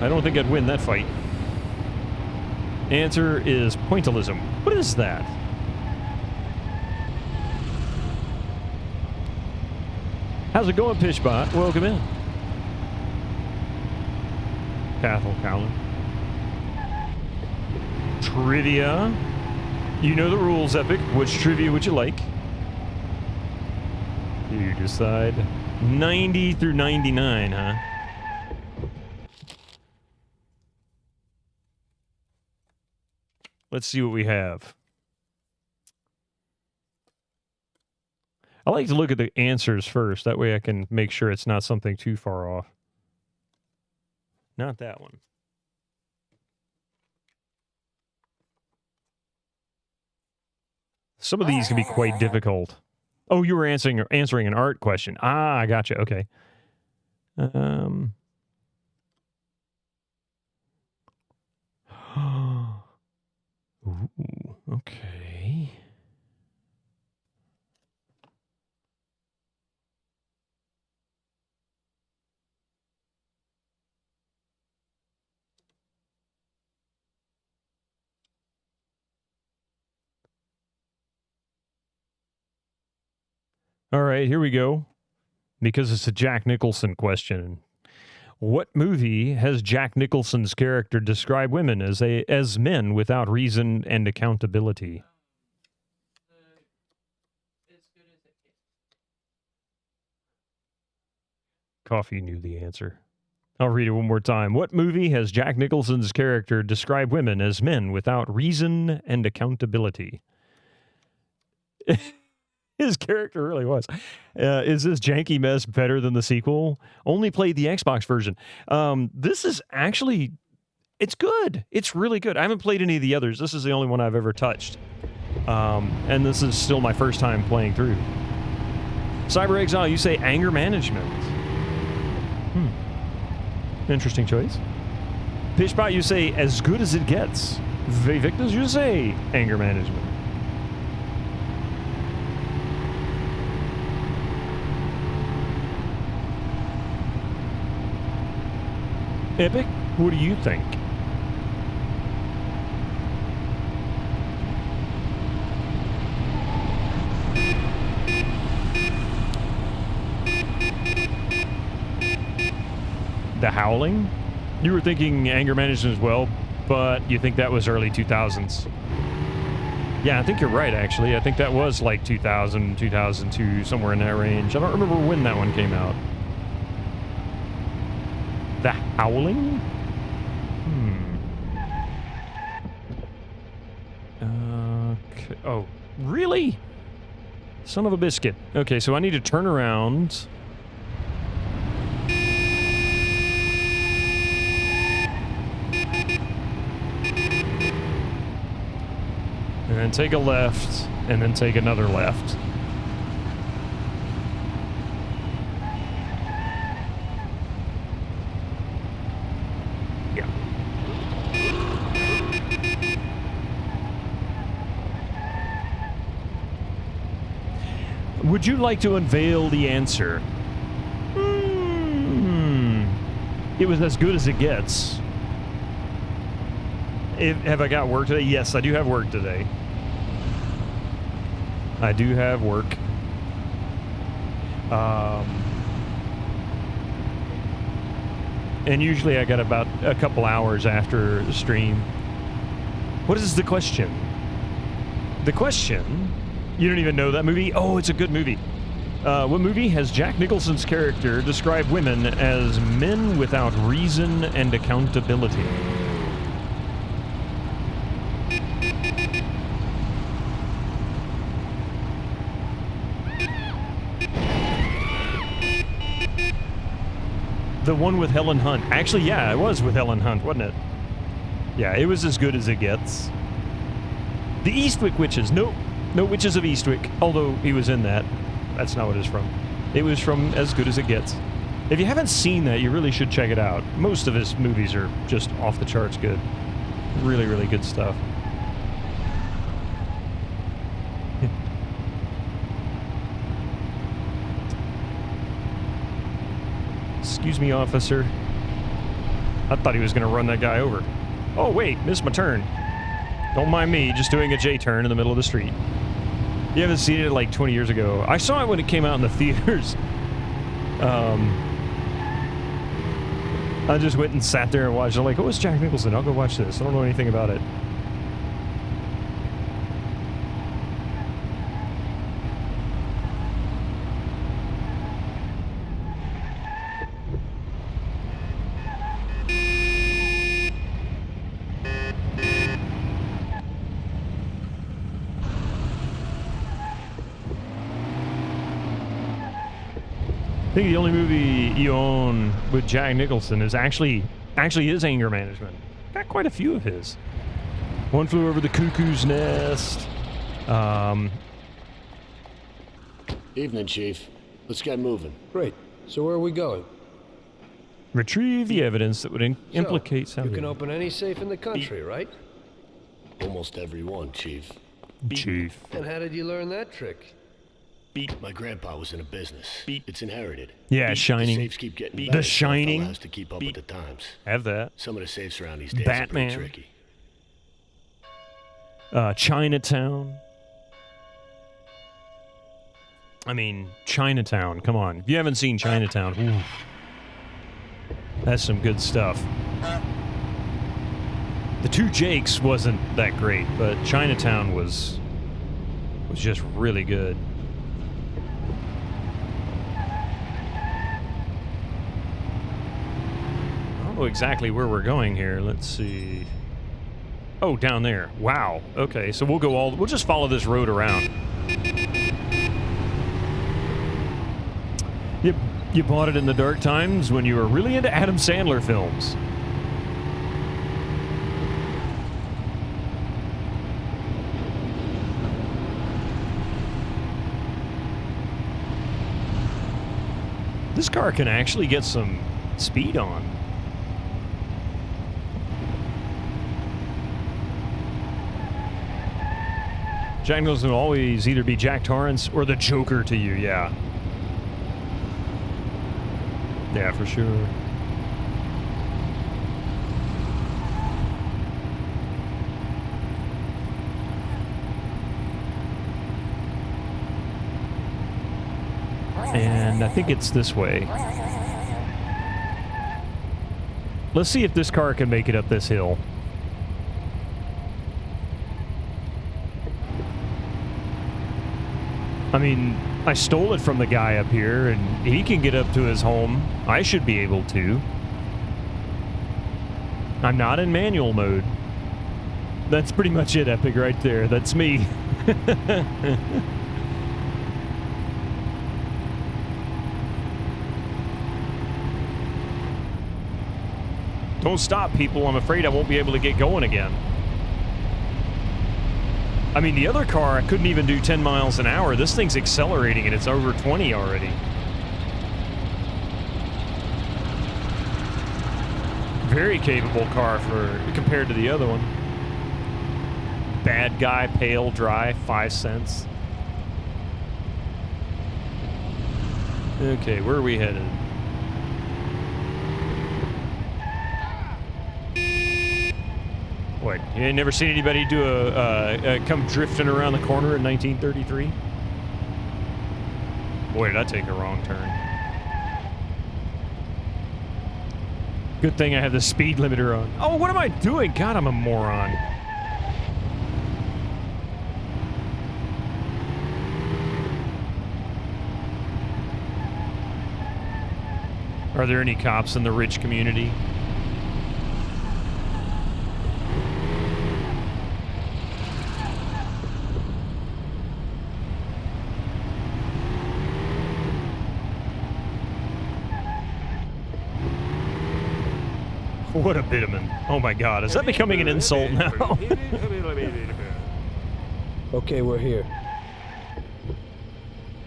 I don't think I'd win that fight. Answer is pointillism. What is that? How's it going, Pishbot? Welcome in. Cathal Cowlin. Trivia. You know the rules, Epic. Which trivia would you like? You decide. 90 through 99, huh? Let's see what we have. I like to look at the answers first. That way I can make sure it's not something too far off. Not that one. Some of these can be quite difficult. Oh, you were answering an art question. Ah, I gotcha. Okay. Ooh, okay. All right, here we go. Because it's a Jack Nicholson question. What movie has Jack Nicholson's character described women as men without reason and accountability? Coffee knew the answer. I'll read it one more time. What movie has Jack Nicholson's character described women as men without reason and accountability? His character really was. Is this janky mess better than the sequel? Only played the Xbox version. This is actually, it's good. It's really good. I haven't played any of the others. This is the only one I've ever touched. And this is still my first time playing through. Cyber Exile, you say anger management. Interesting choice. Pitchbot, you say as good as it gets. Victus, you say anger management. Epic, what do you think? The Howling? You were thinking anger management as well, but you think that was early 2000s. Yeah, I think you're right, actually. I think that was like 2000, 2002, somewhere in that range. I don't remember when that one came out. The Howling? Okay. Oh, really? Son of a biscuit. Okay, so I need to turn around. And then take a left, and then take another left. Yeah. Would you like to unveil the answer? It was as good as it gets. Have I got work today? Yes, I do have work today. I do have work. And usually I got about a couple hours after the stream. What is the question? The question? You don't even know that movie? Oh, it's a good movie. What movie has Jack Nicholson's character described women as men without reason and accountability? The one with Helen Hunt. Actually, yeah, it was with Helen Hunt, wasn't it? Yeah, it was as good as it gets. The Eastwick Witches. No Witches of Eastwick, although he was in that. That's not what it's from. It was from As Good as It Gets. If you haven't seen that, you really should check it out. Most of his movies are just off the charts good. Really, really good stuff. Excuse me, officer. I thought he was going to run that guy over. Oh, wait, missed my turn. Don't mind me, just doing a J-turn in the middle of the street. You haven't seen it like 20 years ago. I saw it when it came out in the theaters. I just went and sat there and watched it. I'm like, oh, it's Jack Nicholson. I'll go watch this. I don't know anything about it. I think the only movie you own with Jack Nicholson is actually is Anger Management. Got quite a few of his. One Flew Over the Cuckoo's Nest. Evening, Chief. Let's get moving. Great. So where are we going? Retrieve the evidence that would implicate You something. can open any safe in the country, right? Almost every one, Chief. Chief. And how did you learn that trick? My grandpa was in a business. It's inherited. Yeah, Shining. The safes keep getting The better. Shining. Has to keep up with the times. Have that. Some of the safes around these days Batman. are pretty tricky. Chinatown. I mean, Chinatown. Come on. If you haven't seen Chinatown, oof, that's some good stuff. The Two Jakes wasn't that great, but Chinatown was just really good. I don't know exactly where we're going here. Let's see. Oh, down there. Wow. Okay, so we'll just follow this road around. You bought it in the dark times when you were really into Adam Sandler films. This car can actually get some speed on. Jack Nicholson will always either be Jack Torrance or the Joker to you, yeah. Yeah, for sure. And I think it's this way. Let's see if this car can make it up this hill. I mean, I stole it from the guy up here, and he can get up to his home. I should be able to. I'm not in manual mode. That's pretty much it, Epic, right there. That's me. Don't stop, people. I'm afraid I won't be able to get going again. I mean, the other car, I couldn't even do 10 miles an hour. This thing's accelerating, and it's over 20 already. Very capable car compared to the other one. Bad guy, pale, dry, 5 cents. Okay, where are we headed? What, you ain't never seen anybody do come drifting around the corner in 1933? Boy, did I take a wrong turn. Good thing I have the speed limiter on. Oh, what am I doing? God, I'm a moron. Are there any cops in the rich community? What a bitumen. Oh my god, is that becoming an insult now? Okay, we're here.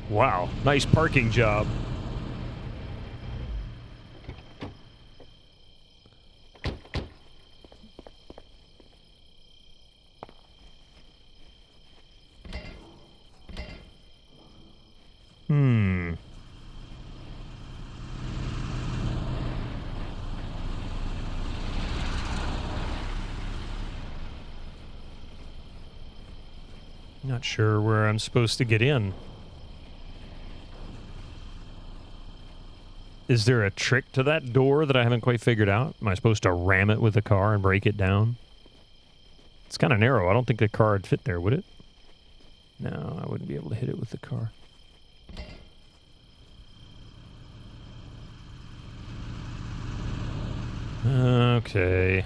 Wow, nice parking job. Not sure where I'm supposed to get in. Is there a trick to that door that I haven't quite figured out? Am I supposed to ram it with the car and break it down? It's kind of narrow. I don't think the car would fit there, would it? No, I wouldn't be able to hit it with the car. Okay.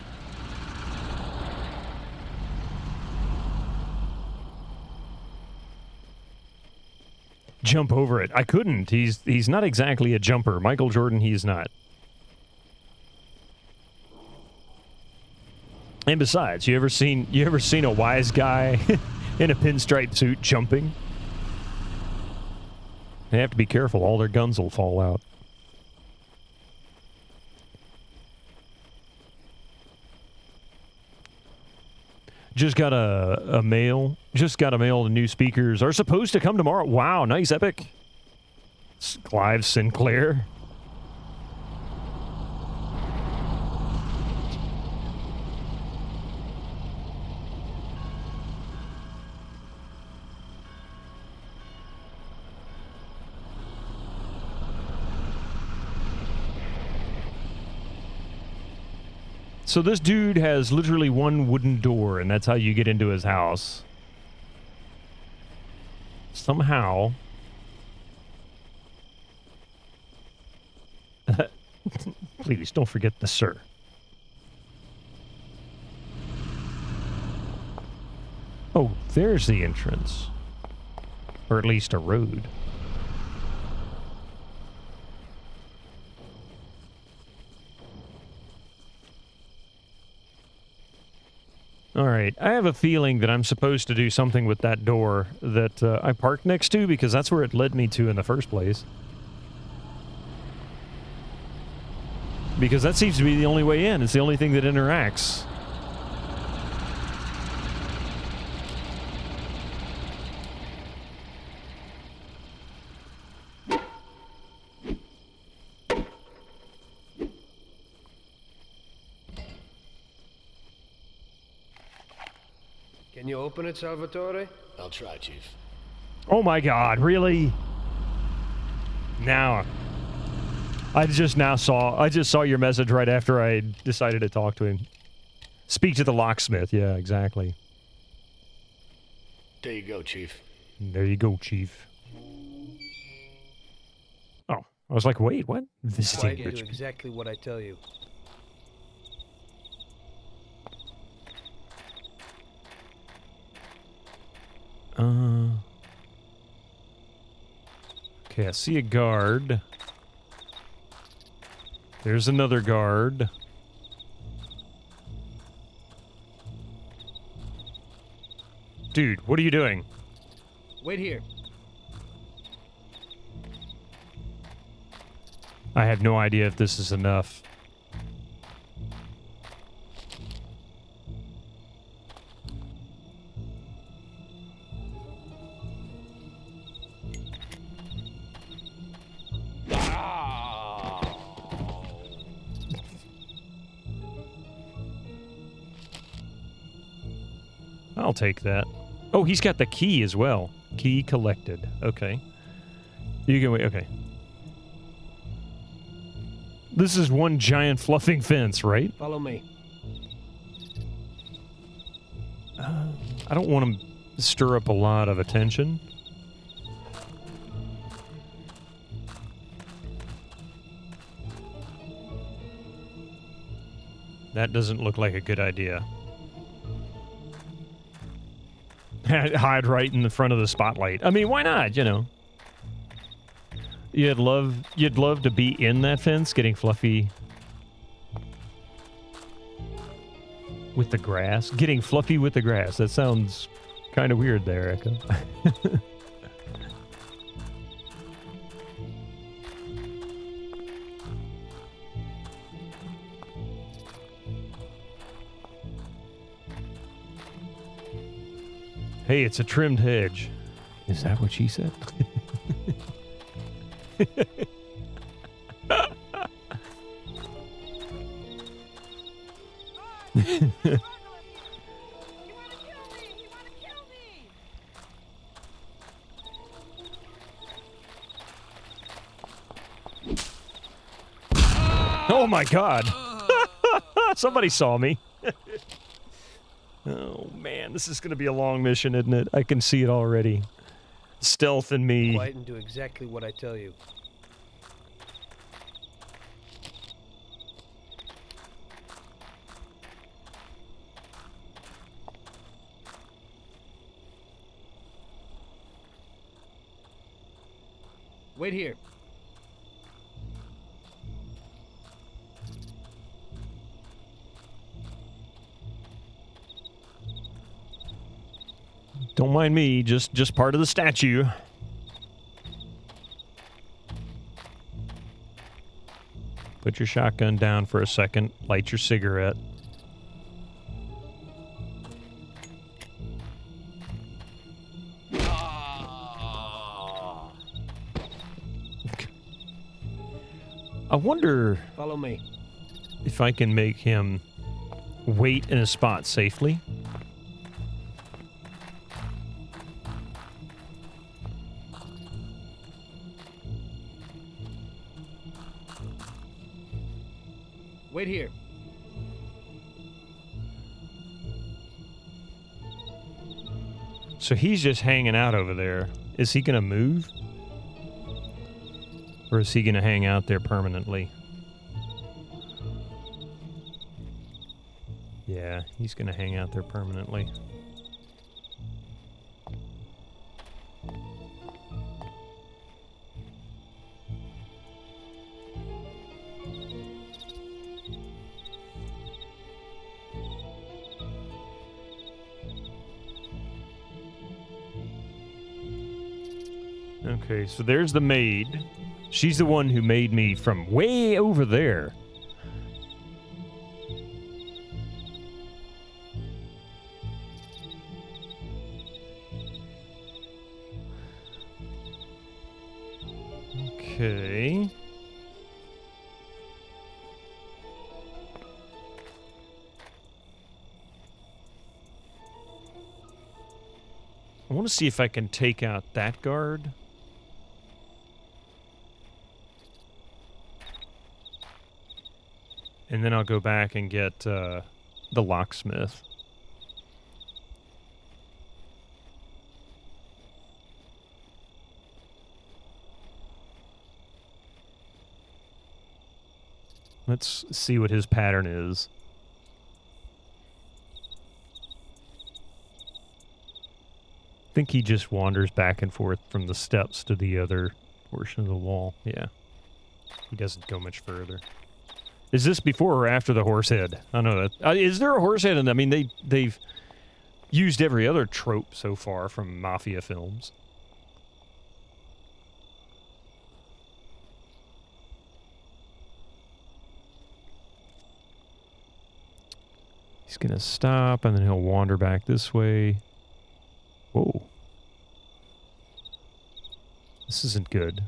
Jump over it. I couldn't. He's not exactly a jumper. Michael Jordan, he's not. And besides, you ever seen a wise guy in a pinstripe suit jumping? They have to be careful. All their guns will fall out. Just got a mail. Just got a mail. The new speakers are supposed to come tomorrow. Wow, nice, epic. Clive Sinclair. So this dude has literally one wooden door, and that's how you get into his house. Somehow. Please, don't forget the sir. Oh, there's the entrance. Or at least a road. All right, I have a feeling that I'm supposed to do something with that door that I parked next to, because that's where it led me to in the first place. Because that seems to be the only way in. It's the only thing that interacts. Can you open it, Salvatore? I'll try, Chief. Oh my God, really? Now, I just saw your message right after I decided to talk to him. Speak to the locksmith. Yeah, exactly. There you go, Chief. There you go, Chief. Oh, I was like, wait, what? Visiting Do exactly what I tell you. Okay, I see a guard. There's another guard. Dude, what are you doing? Wait here. I have no idea if this is enough. I'll take that. Oh, he's got the key as well. Key collected. Okay. You can wait. Okay. This is one giant fluffing fence, right? Follow me. I don't want to stir up a lot of attention. That doesn't look like a good idea. Hide right in the front of the spotlight. I mean, why not, you know? You'd love to be in that fence getting fluffy with the grass. Getting fluffy with the grass. That sounds kind of weird there, Echo. Hey, it's a trimmed hedge. Is that what she said? Oh my God. Somebody saw me. Oh man, this is going to be a long mission, isn't it? I can see it already. Stealth and me. Quiet and do exactly what I tell you. Wait here. Don't mind me, just part of the statue. Put your shotgun down for a second. Light your cigarette. I wonder... Follow me. If I can make him wait in a spot safely. Wait here. So he's just hanging out over there. Is he gonna move? Or is he gonna hang out there permanently? Yeah, he's gonna hang out there permanently. Okay, so there's the maid. She's the one who made me from way over there. Okay. I want to see if I can take out that guard. And then I'll go back and get the locksmith. Let's see what his pattern is. I think he just wanders back and forth from the steps to the other portion of the wall. Yeah. He doesn't go much further. Is this before or after the horse head? I know that. Is there a horse head? I mean, they've used every other trope so far from Mafia films. He's gonna stop and then he'll wander back this way. Whoa. This isn't good.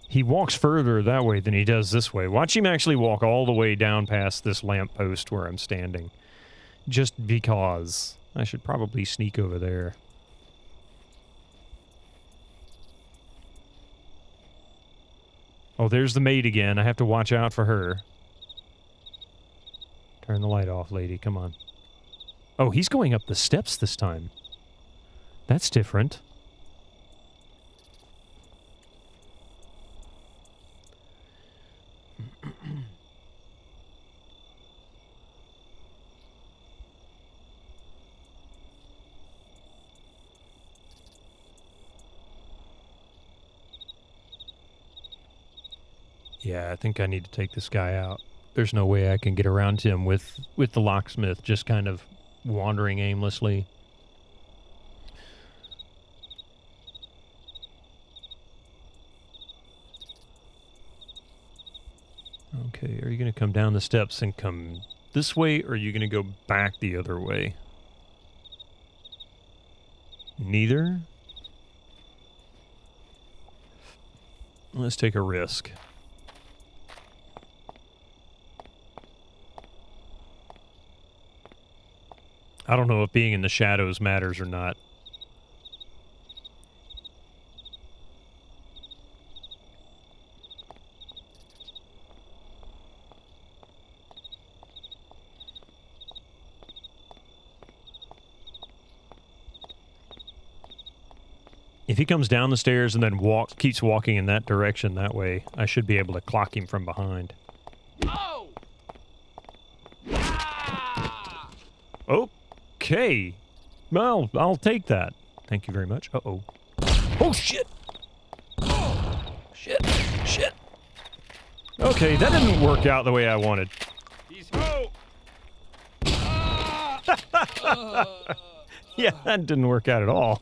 He walks further that way than he does this way. Watch him actually walk all the way down past this lamppost where I'm standing. Just because. I should probably sneak over there. Oh, there's the maid again. I have to watch out for her. Turn the light off, lady. Come on. Oh, he's going up the steps this time. That's different. Yeah, I think I need to take this guy out. There's no way I can get around him with the locksmith just kind of wandering aimlessly. Okay, are you going to come down the steps and come this way, or are you going to go back the other way? Neither? Let's take a risk. I don't know if being in the shadows matters or not. If he comes down the stairs and then keeps walking in that direction that way, I should be able to clock him from behind. Oh! Okay. Well, I'll take that. Thank you very much. Uh-oh. Oh, shit! Shit. Shit. Okay, that didn't work out the way I wanted. Yeah, that didn't work out at all.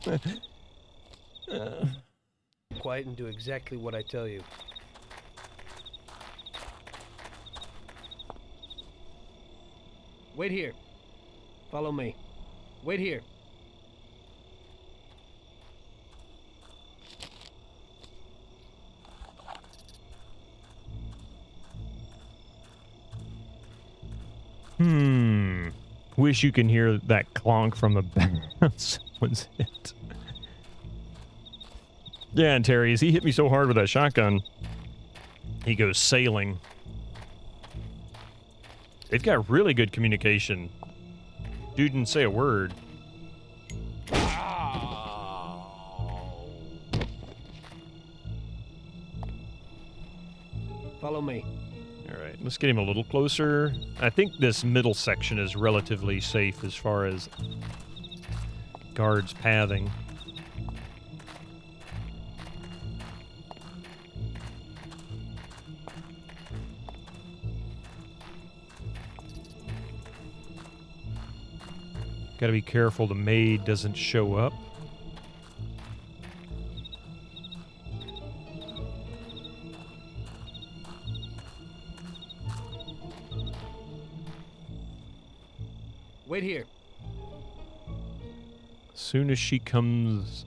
Quiet and do exactly what I tell you. Wait here. Follow me. Wait here. Wish you can hear that clonk from the back. Someone's hit. Yeah, and Terry, as he hit me so hard with that shotgun, he goes sailing. They've got really good communication. Dude didn't say a word. Follow me. Alright, let's get him a little closer. I think this middle section is relatively safe as far as guards pathing. Gotta be careful the maid doesn't show up. Wait here. As soon as she comes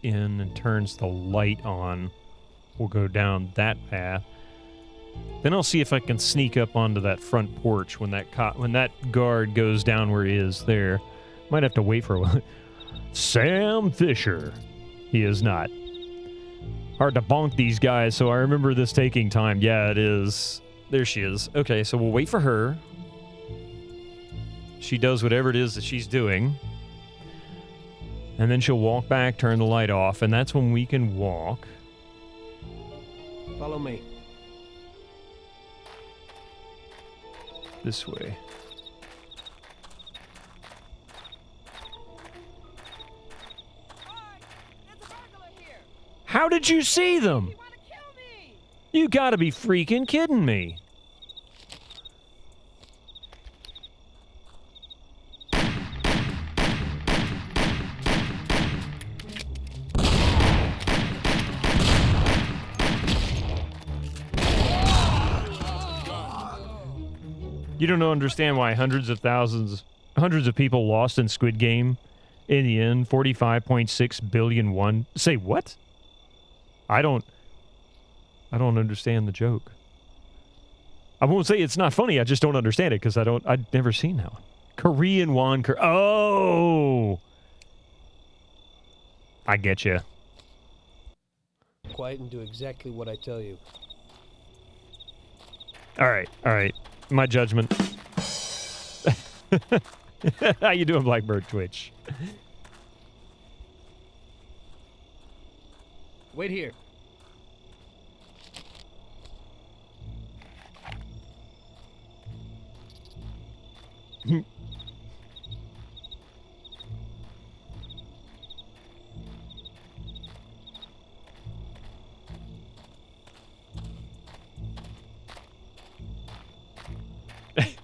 in and turns the light on, we'll go down that path. Then I'll see if I can sneak up onto that front porch when that guard goes down where he is there. Might have to wait for a while. Sam Fisher. He is not. Hard to bonk these guys, so I remember this taking time. Yeah, it is. There she is. Okay, so we'll wait for her. She does whatever it is that she's doing. And then she'll walk back, turn the light off, and that's when we can walk. Follow me. This way. How did you see them? You gotta be freaking kidding me. You don't understand why hundreds of people lost in Squid Game. In the end, 45.6 billion won. Say what? I don't understand the joke. I won't say it's not funny. I just don't understand it because I'd never seen that one. Korean won. Oh, I get you. Quiet and do exactly what I tell you. All right. My judgment. How you doing, Blackbird Twitch? Wait here.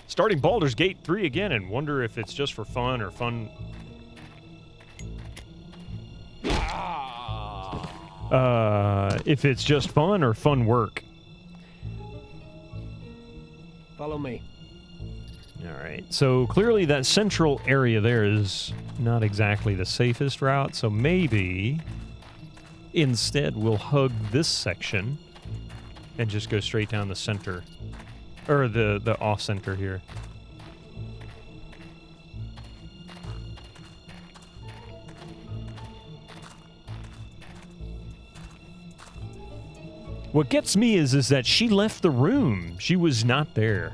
Starting Baldur's Gate 3 again and wonder if it's just for fun or fun. If it's just fun or fun work. Follow me. All right. So clearly that central area there is not exactly the safest route. So maybe instead we'll hug this section and just go straight down the center. Or the off-center here. What gets me is that she left the room. She was not there.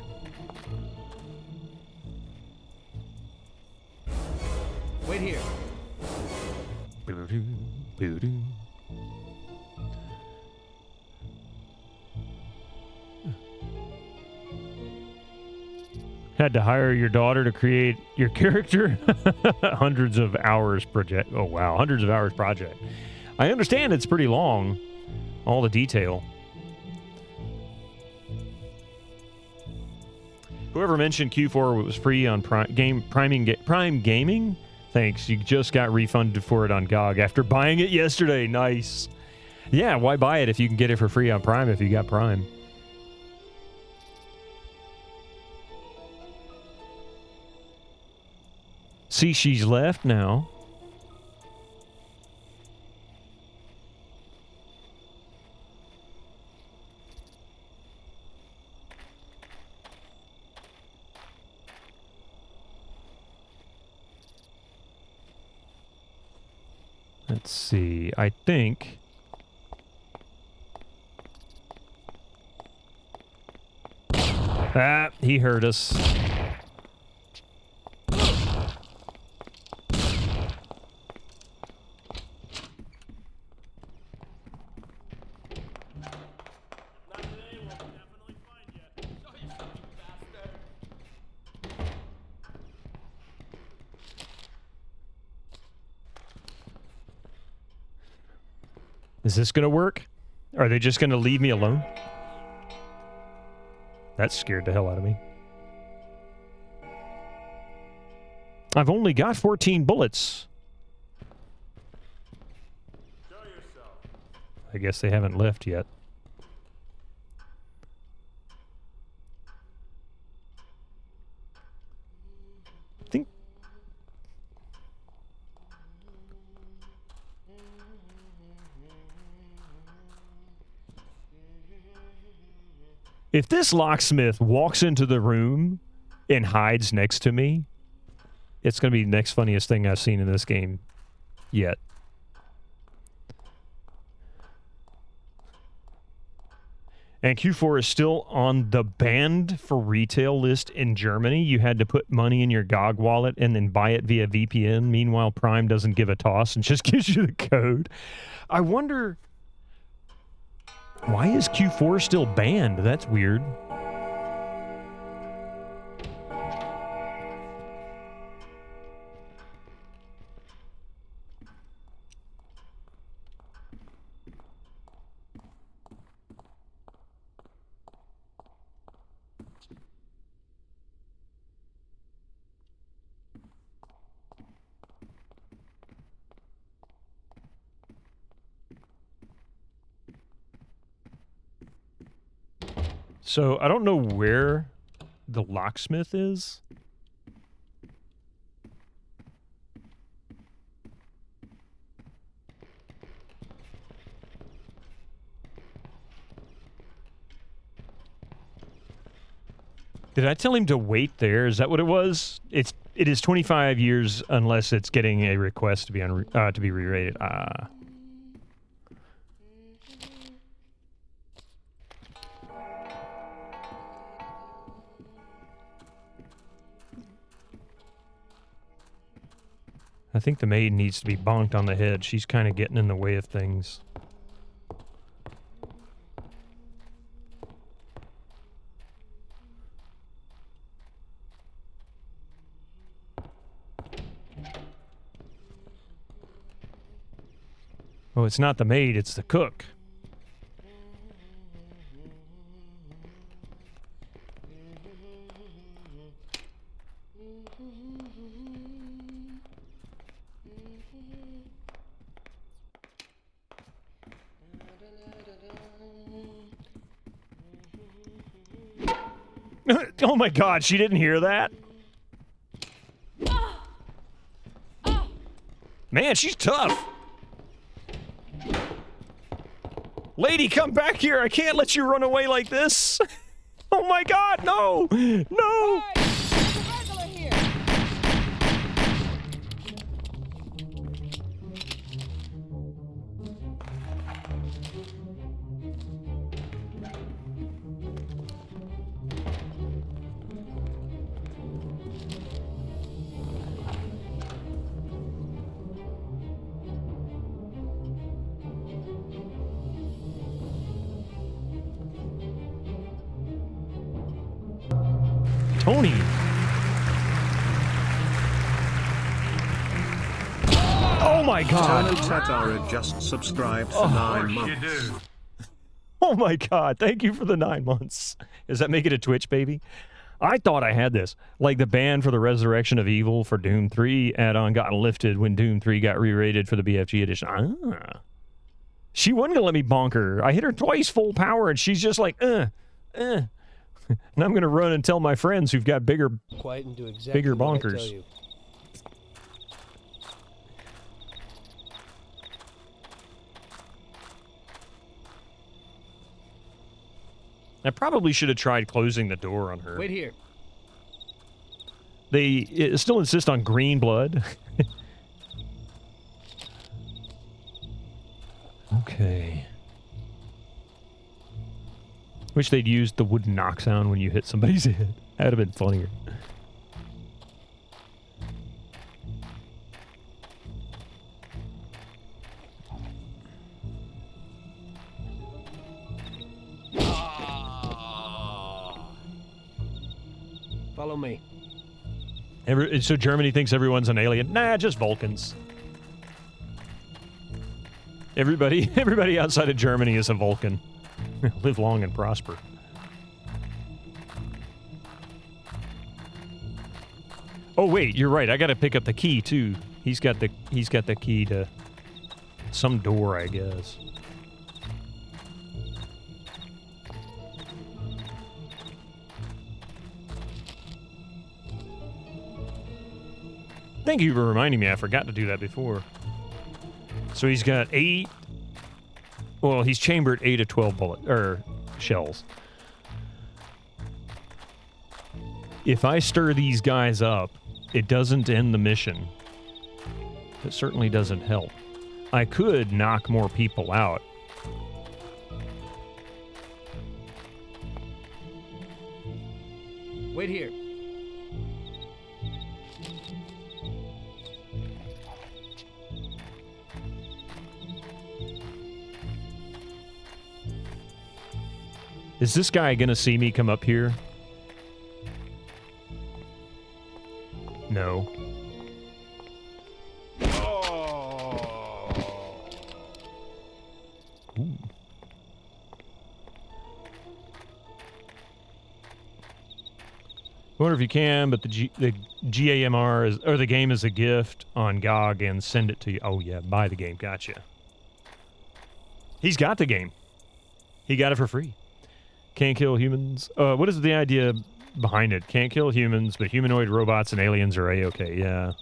Wait here. Boo-doo, boo-doo. Had to hire your daughter to create your character? Hundreds of hours project. Oh, wow. Hundreds of hours project. I understand it's pretty long. All the detail. Whoever mentioned Q4 was free on Prime Gaming? Thanks. You just got refunded for it on GOG after buying it yesterday. Nice. Yeah, why buy it if you can get it for free on Prime if you got Prime? See, she's left now. Let's see. I think... Ah, he heard us. Is this going to work? Are they just going to leave me alone? That scared the hell out of me. I've only got 14 bullets. I guess they haven't left yet. If this locksmith walks into the room and hides next to me, it's going to be the next funniest thing I've seen in this game yet. And Q4 is still on the banned for retail list in Germany. You had to put money in your GOG wallet and then buy it via VPN. Meanwhile, Prime doesn't give a toss and just gives you the code. I wonder... why is Q4 still banned? That's weird. So, I don't know where the locksmith is. Did I tell him to wait there? Is that what it was? It is 25 years unless it's getting a request to be re-rated. Ah. I think the maid needs to be bonked on the head. She's kind of getting in the way of things. Oh, it's not the maid, it's the cook. Oh my God, she didn't hear that? Man, she's tough. Lady, come back here. I can't let you run away like this. Oh my God, no. No. Tony. Oh my God. Eternal Tatara just subscribed for 9 months. Oh my God. Thank you for the 9 months. Does that make it a Twitch, baby? I thought I had this. Like the ban for the Resurrection of Evil for Doom 3 add-on got lifted when Doom 3 got re-rated for the BFG edition. Ah. She wasn't going to let me bonk her. I hit her twice full power and she's just like, And I'm going to run and tell my friends who've got bigger Quiet and do exactly bigger what I bonkers. tell you. I probably should have tried closing the door on her. Wait here. They still insist on green blood. Okay. Wish they'd used the wooden knock sound when you hit somebody's head. That'd have been funnier. Follow me. So Germany thinks everyone's an alien? Nah, just Vulcans. Everybody outside of Germany is a Vulcan. Live long and prosper. Oh wait, you're right. I got to pick up the key too. He's got the key to some door, I guess. Thank you for reminding me. I forgot to do that before. So he's got 8. Well, he's chambered 8 of 12 shells. If I stir these guys up, it doesn't end the mission. It certainly doesn't help. I could knock more people out. Wait here. Is this guy gonna see me come up here? No. Ooh. I wonder if you can, but the GAMR is, or the game is a gift on GOG and send it to you. Oh yeah, buy the game. Gotcha. He's got the game. He got it for free. Can't kill humans. What is the idea behind it? Can't kill humans, but humanoid robots and aliens are A-okay. Yeah.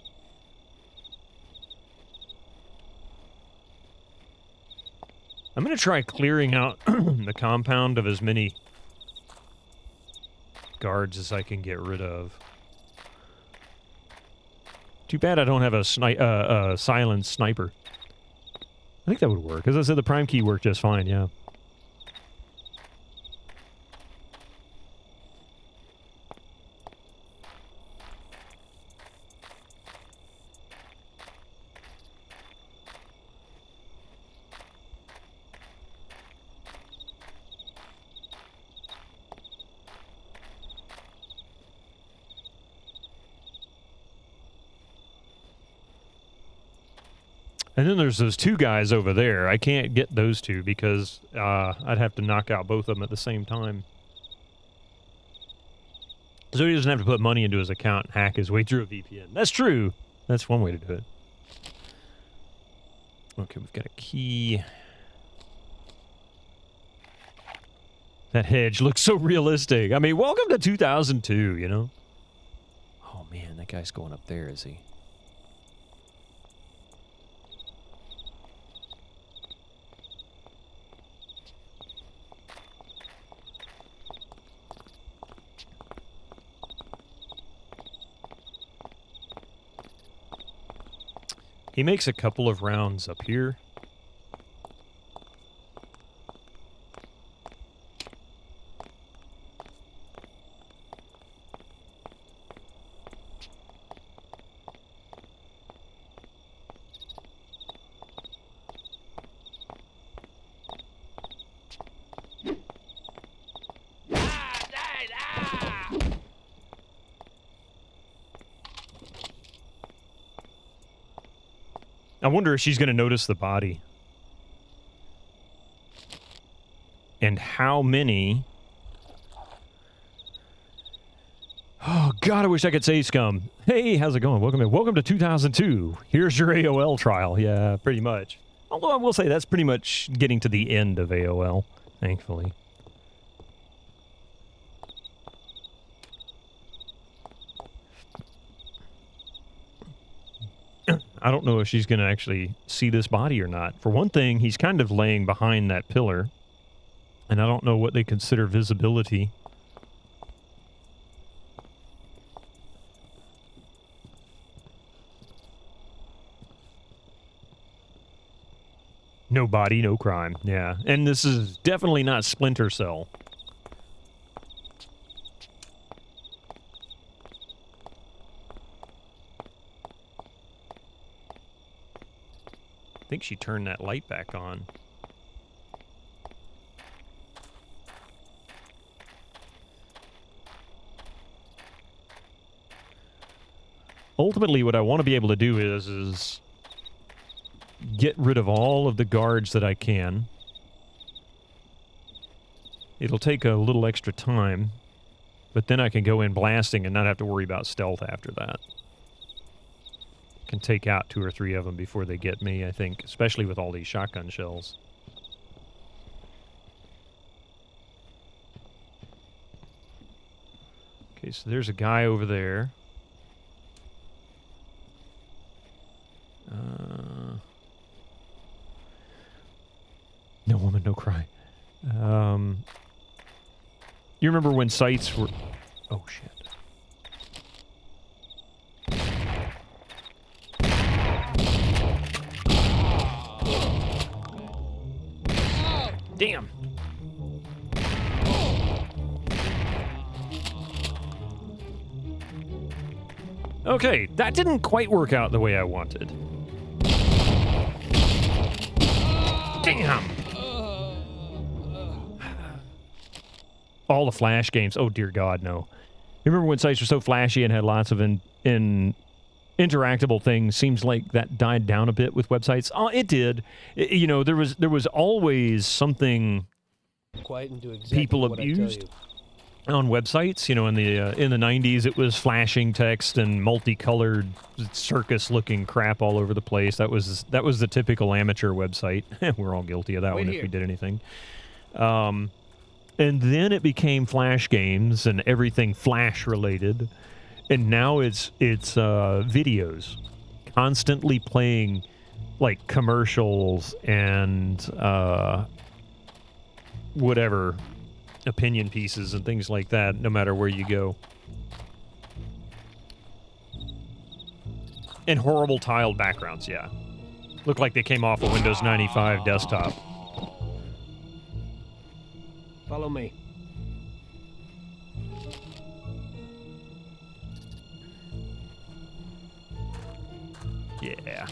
I'm going to try clearing out the compound of as many guards as I can get rid of. Too bad I don't have a silent sniper. I think that would work. As I said, the prime key worked just fine, yeah. And then there's those 2 guys over there. I can't get those 2 because I'd have to knock out both of them at the same time. So he doesn't have to put money into his account and hack his way through a VPN. That's true. That's one way to do it. Okay, we've got a key. That hedge looks so realistic. I mean, welcome to 2002, you know? Oh man, that guy's going up there, is he? He makes a couple of rounds up here. I wonder if she's going to notice the body. And how many... Oh, God, I wish I could say scum. Hey, how's it going? Welcome to 2002. Here's your AOL trial. Yeah, pretty much. Although I will say that's pretty much getting to the end of AOL, thankfully. I don't know if she's going to actually see this body or not. For one thing, he's kind of laying behind that pillar. And I don't know what they consider visibility. No body, no crime. Yeah. And this is definitely not Splinter Cell. I think she turned that light back on. Ultimately, what I want to be able to do is get rid of all of the guards that I can. It'll take a little extra time, but then I can go in blasting and not have to worry about stealth after that. Can take out 2 or 3 of them before they get me, I think, especially with all these shotgun shells. Okay, so there's a guy over there. No woman, no cry. You remember when sites were... Oh, shit. Damn. Okay, that didn't quite work out the way I wanted. Damn. All the Flash games. Oh, dear God, no. You remember when sites were so flashy and had lots of interactable things? Seems like that died down a bit with websites. Oh, it did. You know, there was always something Quiet and do exactly people what abused I tell you. on websites. You know, in the 90s, it was flashing text and multicolored circus-looking crap all over the place. That was the typical amateur website. We're all guilty of that one if we did anything. And then it became Flash games and everything Flash-related. And now it's videos. Constantly playing, like, commercials and whatever, opinion pieces and things like that, no matter where you go. And horrible tiled backgrounds, yeah. Look like they came off a Windows 95 desktop. Follow me. Yeah.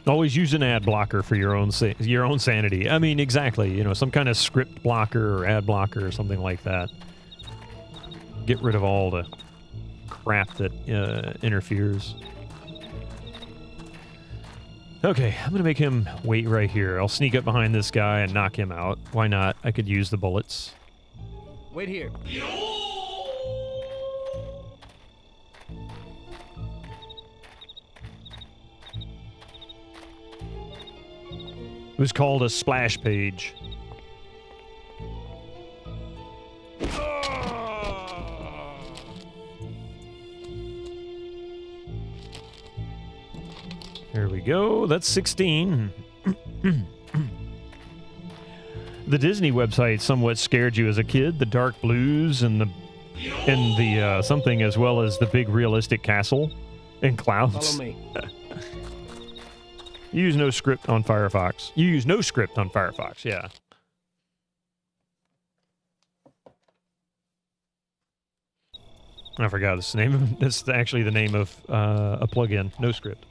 Always use an ad blocker for your own sanity. I mean, exactly. You know, some kind of script blocker or ad blocker or something like that. Get rid of all the crap that interferes. Okay, I'm gonna make him wait right here. I'll sneak up behind this guy and knock him out. Why not? I could use the bullets. Wait here. It was called a splash page. There we go. That's 16. The Disney website somewhat scared you as a kid. The dark blues and the something, as well as the big realistic castle and clouds. Follow me. You use no script on Firefox. You use no script on Firefox, yeah. I forgot its name. That's actually the name of a plugin. No script.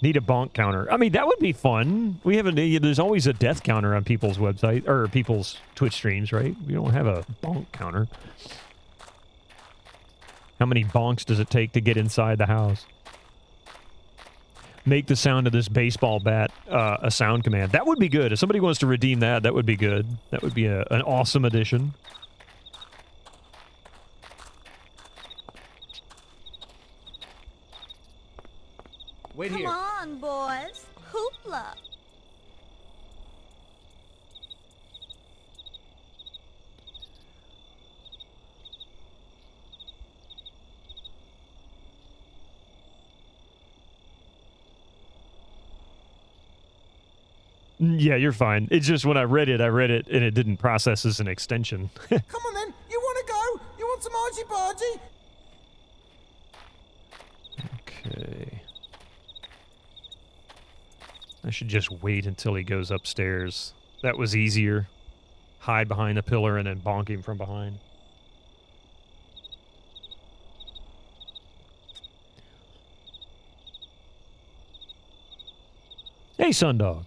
Need a bonk counter. I mean, that would be fun. We have there's always a death counter on people's website or people's Twitch streams, right? We don't have a bonk counter. How many bonks does it take to get inside the house? Make the sound of this baseball bat a sound command. That would be good. If somebody wants to redeem that, that would be good. That would be an awesome addition. Wait here. Come on, boys. Hoopla. Yeah, you're fine. It's just when I read it, and it didn't process as an extension. Come on then. You want to go? You want some argy-bargy? Okay. I should just wait until he goes upstairs. That was easier. Hide behind the pillar and then bonk him from behind. Hey, Sundog.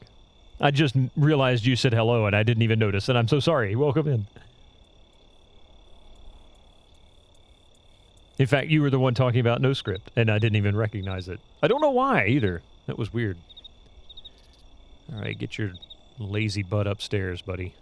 I just realized you said hello and I didn't even notice, and I'm so sorry. Welcome in. In fact, you were the one talking about no script, and I didn't even recognize it. I don't know why, either. That was weird. All right, get your lazy butt upstairs, buddy.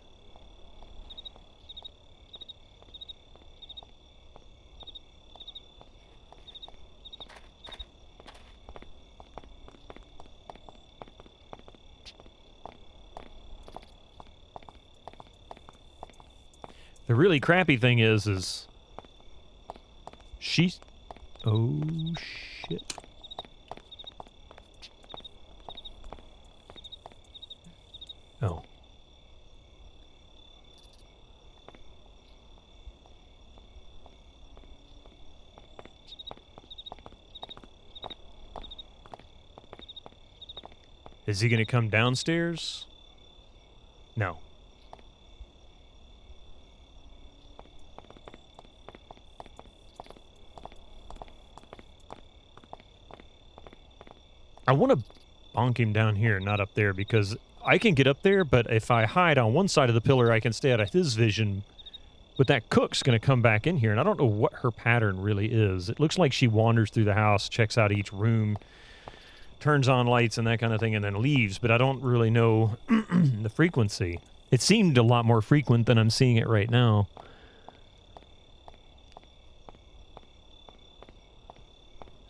The really crappy thing is she's... Oh, shit. Oh. Is he going to come downstairs? No. I want to bonk him down here, not up there, because I can get up there, but if I hide on one side of the pillar, I can stay out of his vision. But that cook's going to come back in here, and I don't know what her pattern really is. It looks like she wanders through the house, checks out each room, turns on lights and that kind of thing, and then leaves, but I don't really know the frequency. It seemed a lot more frequent than I'm seeing it right now.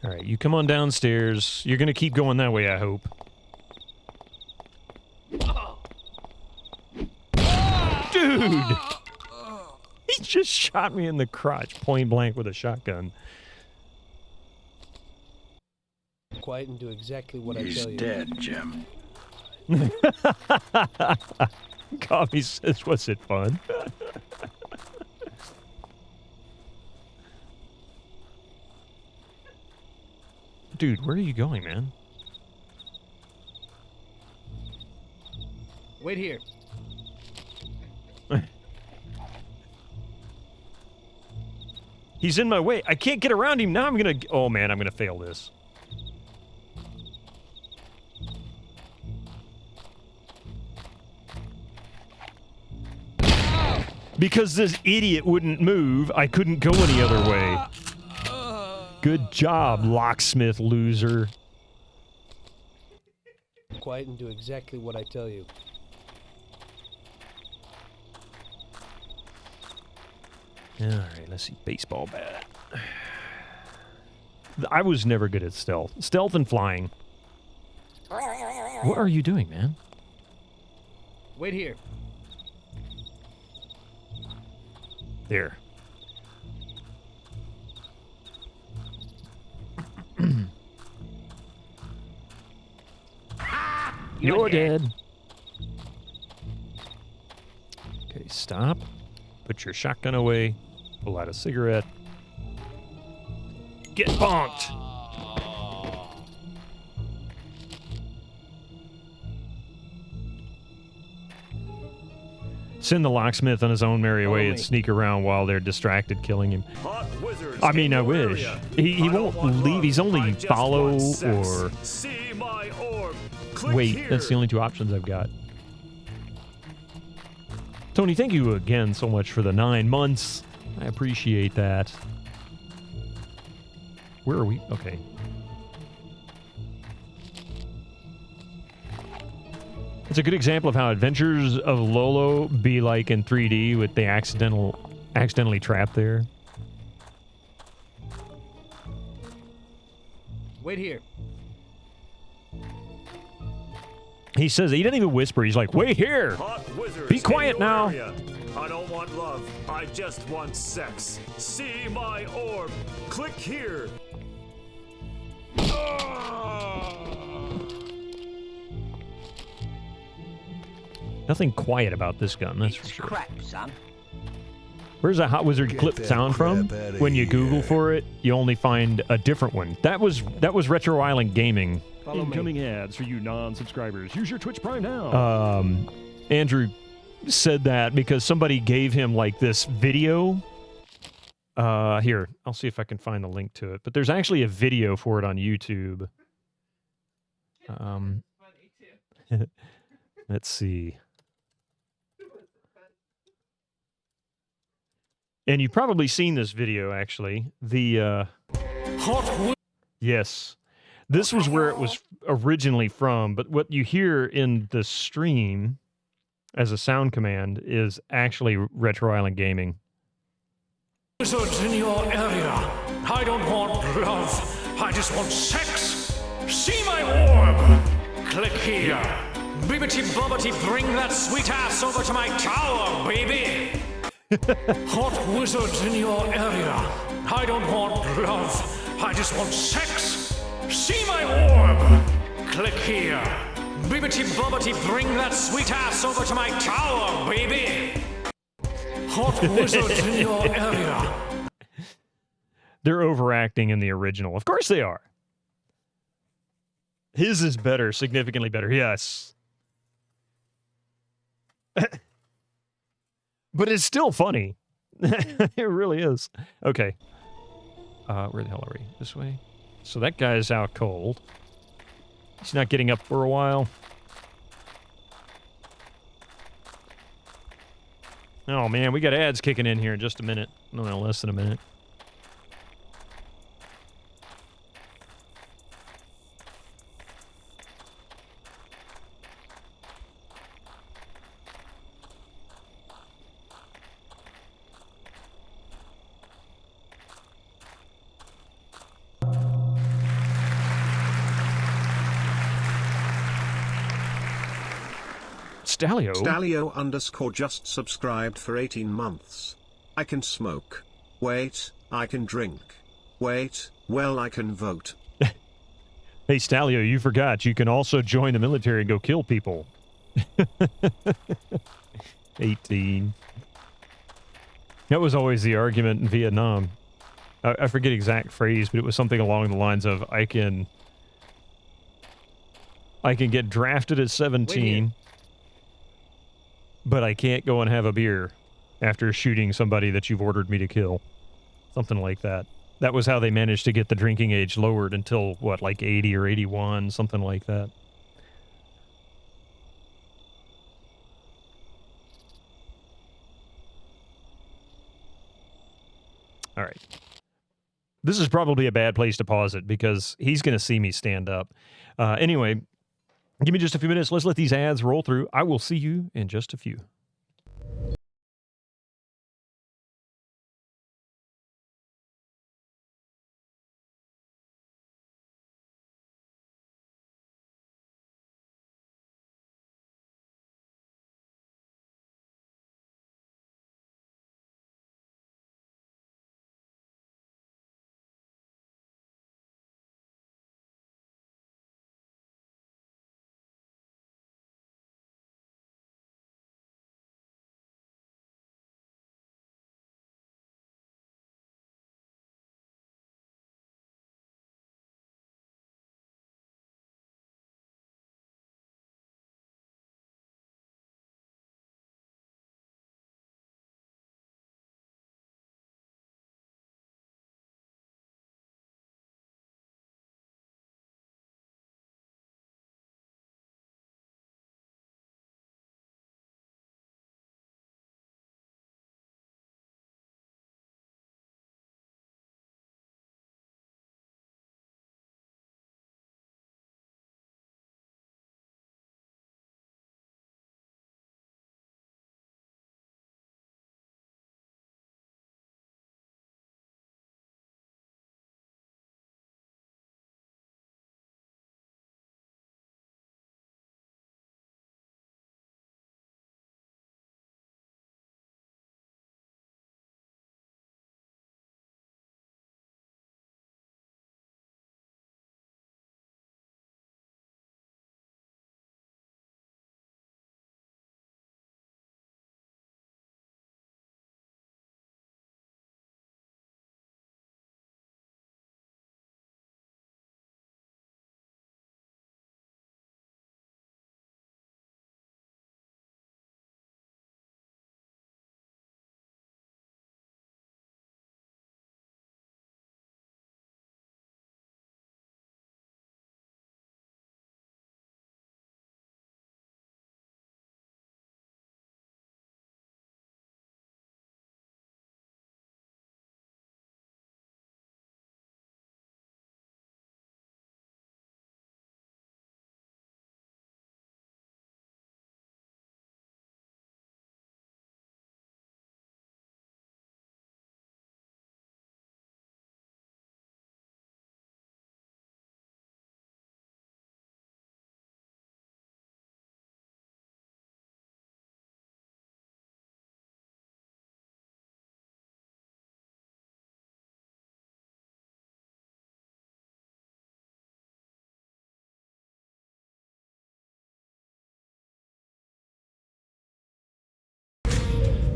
All right, you come on downstairs. You're going to keep going that way, I hope. Dude! He just shot me in the crotch, point blank, with a shotgun. Quiet and do exactly what I tell you. He's dead, Jim. Coffee says, was it fun? Dude, where are you going, man? Wait here. He's in my way. I can't get around him. Now I'm gonna... Oh, man, I'm gonna fail this. Because this idiot wouldn't move, I couldn't go any other way. Good job, locksmith loser. Quiet and do exactly what I tell you. Alright, let's see. Baseball bat. I was never good at stealth. Stealth and flying. What are you doing, man? Wait here. There. You're dead. Okay, stop. Put your shotgun away. Pull out a cigarette. Get bonked! Send the locksmith on his own merry way and sneak around while they're distracted killing him. I mean, I wish. He won't leave. He's only follow or... Wait, that's the only two options I've got. Tony, thank you again so much for the 9 months. I appreciate that. Where are we? Okay. It's a good example of how Adventures of Lolo be like in 3D with the accidentally trapped there. Wait here. He says, he doesn't even whisper. He's like, wait here. Be quiet now. Area. I don't want love. I just want sex. See my orb. Click here. Nothing quiet about this gun, that's for sure. Crap, son. Where's that Hot Wizard clip sound from? When you Google for it, you only find a different one. That was Retro Island Gaming. Incoming ads for you non-subscribers. Use your Twitch Prime now. Andrew said that because somebody gave him like this video. Here, I'll see if I can find the link to it. But there's actually a video for it on YouTube. Let's see. And you've probably seen this video, actually. Yes. This was where it was originally from, but what you hear in the stream as a sound command is actually Retro Island Gaming. Wizards in your area. I don't want love. I just want sex. See my orb. Click here. Bibbity bobbity, bring that sweet ass over to my tower, baby. Hot wizards in your area. I don't want love. I just want sex. See my orb. Click here. Bibbity bobbity, bring that sweet ass over to my tower, baby. Hot wizards in your area. They're overacting in the original. Of course they are. His is better, significantly better, yes. But it's still funny. It really is. Okay. Where the hell are we? This way? So that guy's out cold. He's not getting up for a while. Oh man, we got ads kicking in here in just a minute. No, less than a minute. Stalio _ just subscribed for 18 months. I can smoke. Wait, I can drink. Wait, well, I can vote. Hey, Stalio, you forgot. You can also join the military and go kill people. 18. That was always the argument in Vietnam. I forget exact phrase, but it was something along the lines of, I can get drafted at 17, but I can't go and have a beer after shooting somebody that you've ordered me to kill. Something like that. That was how they managed to get the drinking age lowered until, what, like 80 or 81, something like that. All right. This is probably a bad place to pause it because he's going to see me stand up. Anyway, give me just a few minutes. Let's let these ads roll through. I will see you in just a few.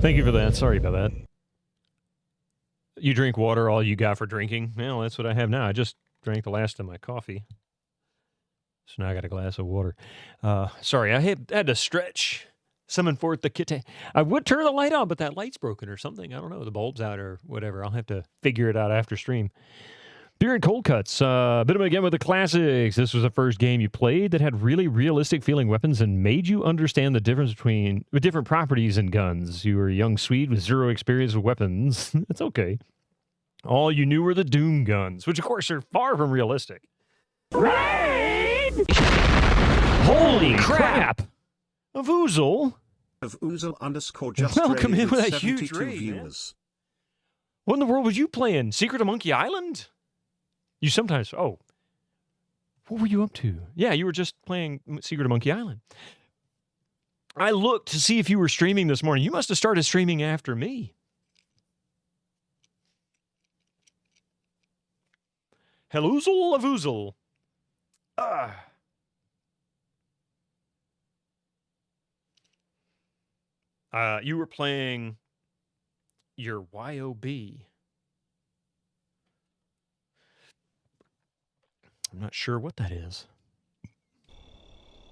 Thank you for that. Sorry about that. You drink water, all you got for drinking? Well, that's what I have now. I just drank the last of my coffee. So now I got a glass of water. Sorry, I had to stretch. Summon forth the kit. I would turn the light on, but that light's broken or something. I don't know. The bulb's out or whatever. I'll have to figure it out after stream. Beer and Cold Cuts. Bit of them again with the classics. This was the first game you played that had really realistic feeling weapons and made you understand the difference between the different properties in guns. You were a young Swede with zero experience with weapons. That's okay. All you knew were the Doom guns, which of course are far from realistic. Holy crap! Of Oozle. Of Oozle _ just Welcome in with a 72 huge raid, viewers. What in the world was you playing? Secret of Monkey Island? You sometimes... Oh. What were you up to? Yeah, you were just playing Secret of Monkey Island. I looked to see if you were streaming this morning. You must have started streaming after me. Helloozle of Oozle. You were playing your YOB. I'm not sure what that is.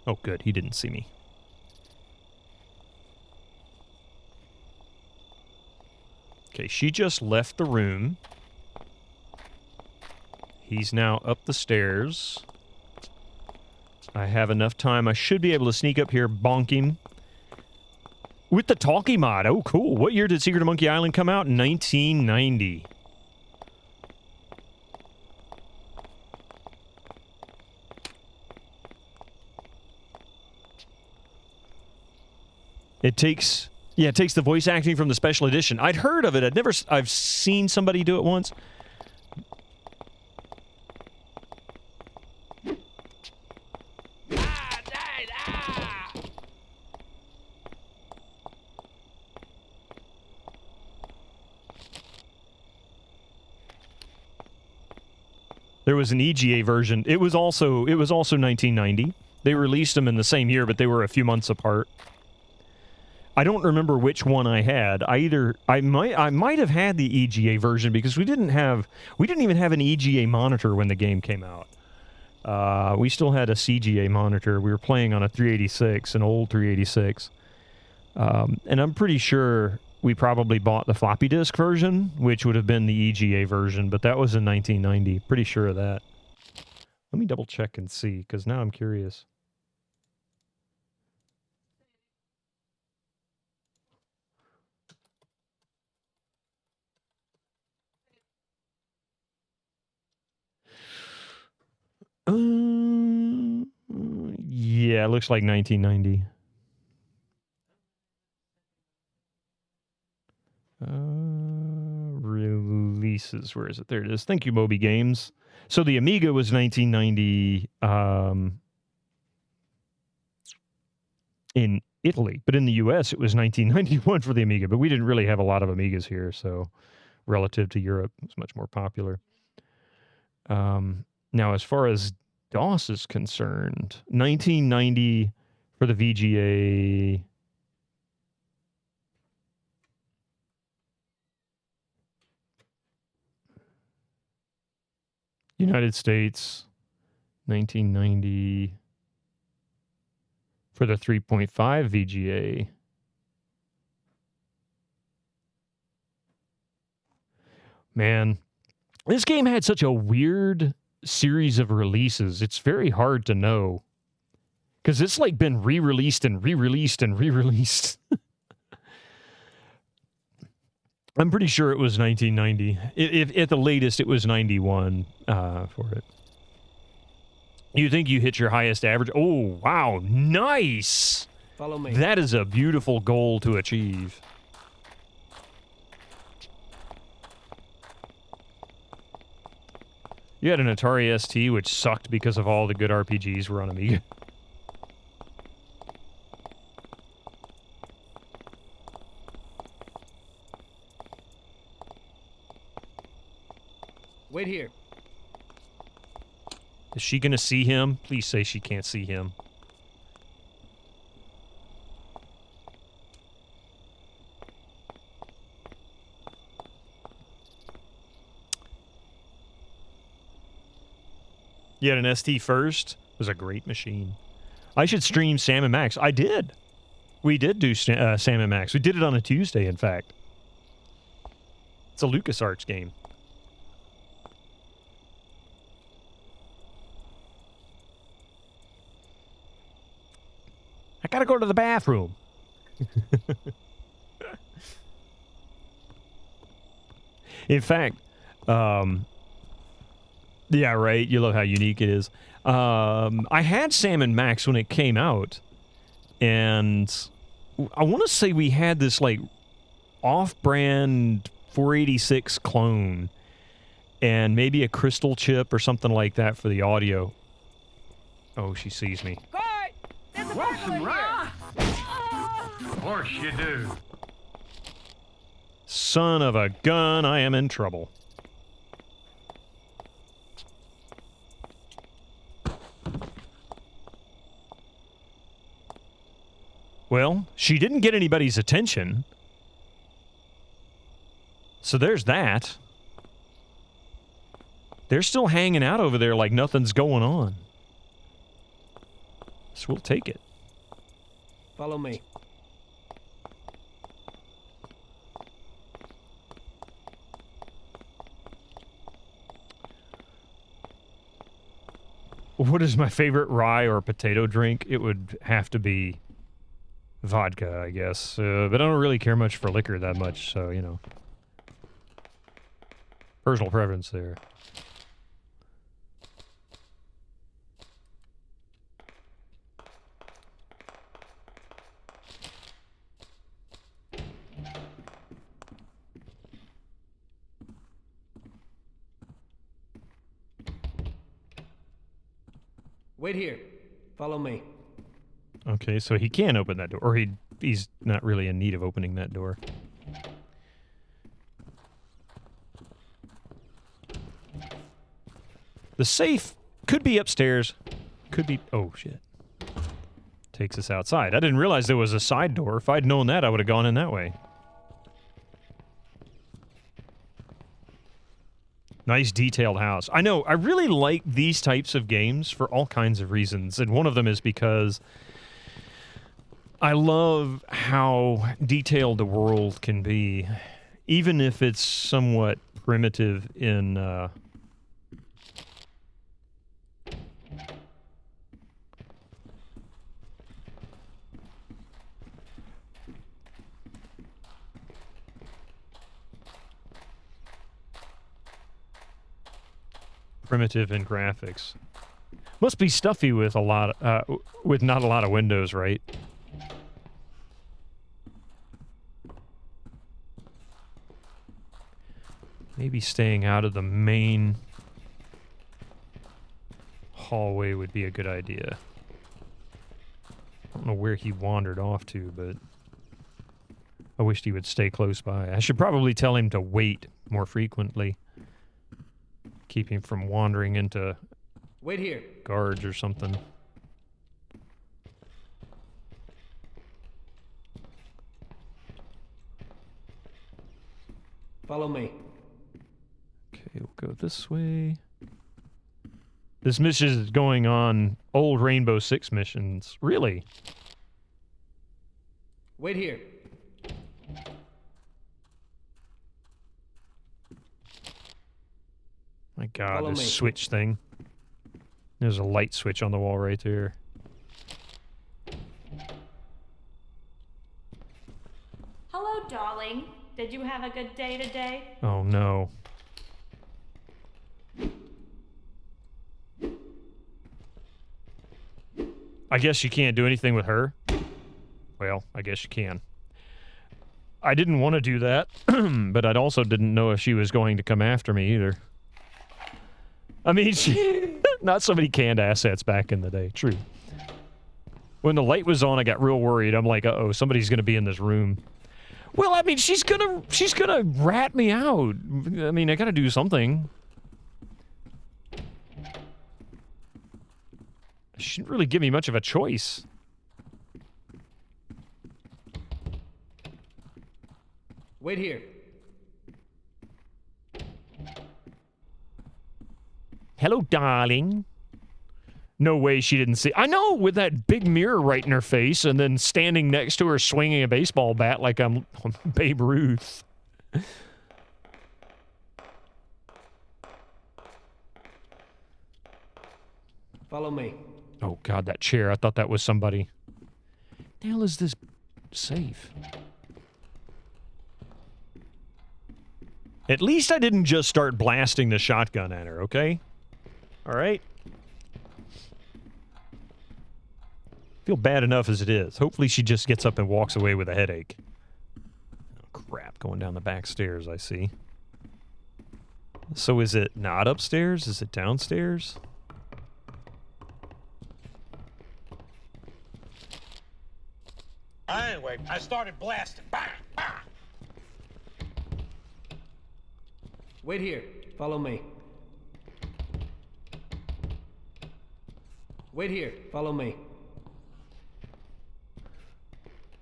Oh, good. He didn't see me. Okay, she just left the room. He's now up the stairs. I have enough time. I should be able to sneak up here, bonk him. With the talkie mod. Oh, cool. What year did Secret of Monkey Island come out? 1990. It takes the voice acting from the special edition. I'd heard of it. I've seen somebody do it once. There was an EGA version. It was also 1990. They released them in the same year, but they were a few months apart. I don't remember which one I had. I might have had the EGA version because we didn't even have an EGA monitor when the game came out. We still had a CGA monitor. We were playing on a 386, an old 386. And I'm pretty sure we probably bought the floppy disk version, which would have been the EGA version, but that was in 1990. Pretty sure of that. Let me double check and see, because now I'm curious. Yeah, it looks like 1990. Releases, where is it? There it is. Thank you, Moby Games. So the Amiga was 1990 in Italy, but in the US it was 1991 for the Amiga, but we didn't really have a lot of Amigas here, so relative to Europe, it was much more popular. Now, as far as DOS is concerned, 1990 for the VGA... United States, 1990 for the 3.5 VGA. Man, this game had such a weird series of releases. It's very hard to know. Because it's like been re-released and re-released and re-released. I'm pretty sure it was 1990. If at the latest, it was 91 for it. You think you hit your highest average? Oh, wow. Nice! Follow me. That is a beautiful goal to achieve. You had an Atari ST, which sucked because of all the good RPGs were on Amiga. Wait here. Is she going to see him? Please say she can't see him. You had an ST first? It was a great machine. I should stream Sam and Max. I did. We did do Sam and Max. We did it on a Tuesday, in fact. It's a LucasArts game. I gotta go to the bathroom. In fact, yeah, right. You love how unique it is. I had Sam and Max when it came out, and I want to say we had this like off-brand 486 clone, and maybe a crystal chip or something like that for the audio. Oh, she sees me. Want some rye? Of course you do. Son of a gun, I am in trouble. Well, she didn't get anybody's attention. So there's that. They're still hanging out over there like nothing's going on. So we'll take it. Follow me. What is my favorite rye or potato drink? It would have to be vodka, I guess. But I don't really care much for liquor that much, so, you know. Personal preference there. Wait here. Follow me. Okay, so he can open that door, or he's not really in need of opening that door. The safe could be upstairs. Could be... Oh, shit. Takes us outside. I didn't realize there was a side door. If I'd known that, I would have gone in that way. Nice detailed house. I know, I really like these types of games for all kinds of reasons, and one of them is because I love how detailed the world can be, even if it's somewhat primitive in... primitive in graphics. Must be stuffy with a lot, with not a lot of windows, right? Maybe staying out of the main hallway would be a good idea. I don't know where he wandered off to, but I wished he would stay close by. I should probably tell him to wait more frequently. Keep him from wandering into Wait here. guards or something. Follow me. Okay, we'll go this way. This mission is going on old Rainbow Six missions. Really? Wait here. My God, Follow this me. switch thing. There's a light switch on the wall right there. Hello, darling. Did you have a good day today? Oh no. I guess you can't do anything with her? Well, I guess you can. I didn't want to do that, but I also didn't know if she was going to come after me either. I mean, not so many canned assets back in the day. True. When the light was on, I got real worried. I'm like, uh-oh, somebody's going to be in this room. Well, I mean, she's gonna rat me out. I mean, I got to do something. She didn't really give me much of a choice. Wait here. Hello, darling. No way she didn't see. I know, with that big mirror right in her face and then standing next to her swinging a baseball bat like I'm Babe Ruth. Follow me. Oh, God, that chair. I thought that was somebody. The hell is this safe? At least I didn't just start blasting the shotgun at her, okay? All right? Feel bad enough as it is. Hopefully she just gets up and walks away with a headache. Oh, crap. Going down the back stairs, I see. So is it not upstairs? Is it downstairs? Anyway, I started blasting. Bah, bah. Wait here. Follow me. Wait here. Follow me.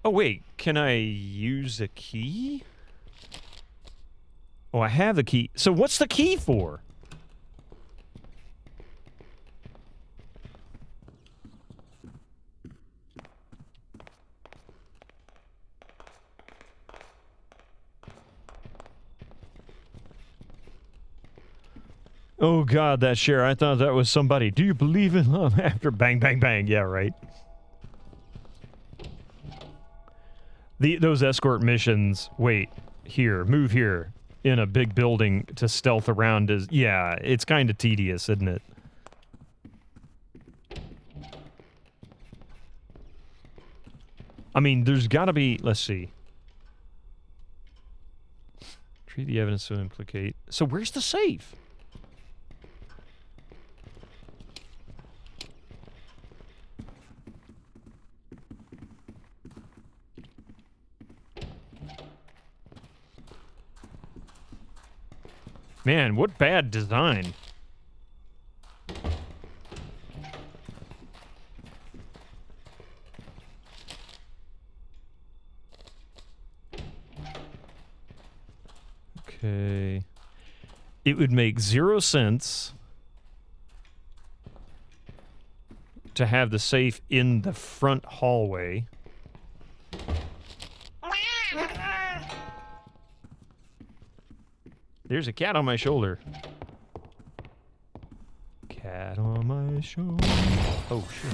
Oh, wait. Can I use a key? Oh, I have the key. So what's the key for? Oh, God, that share. I thought that was somebody. Do you believe in love after bang, bang, bang? Yeah, right. Those escort missions, wait, here, move here, in a big building to stealth around is, yeah, it's kind of tedious, isn't it? I mean, there's got to be, let's see. Treat the evidence to implicate. So where's the safe? Man, what bad design. Okay. It would make 0 sense to have the safe in the front hallway. There's a cat on my shoulder. Cat on my shoulder. Oh, shit.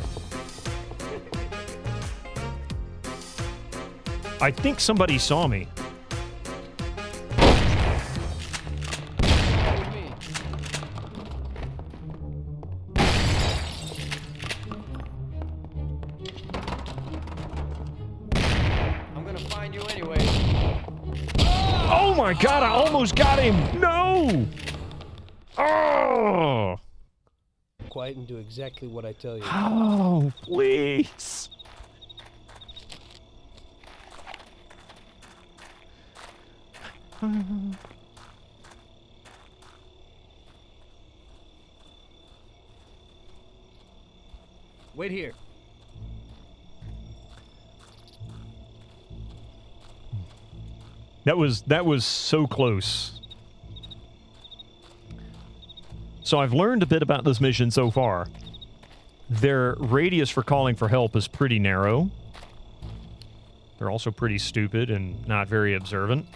I think somebody saw me. I'm gonna find you anyway. Oh my God, I almost got him! No! Oh! Quiet and do exactly what I tell you. Oh, please. Wait here. That was so close. So I've learned a bit about this mission so far. Their radius for calling for help is pretty narrow. They're also pretty stupid and not very observant.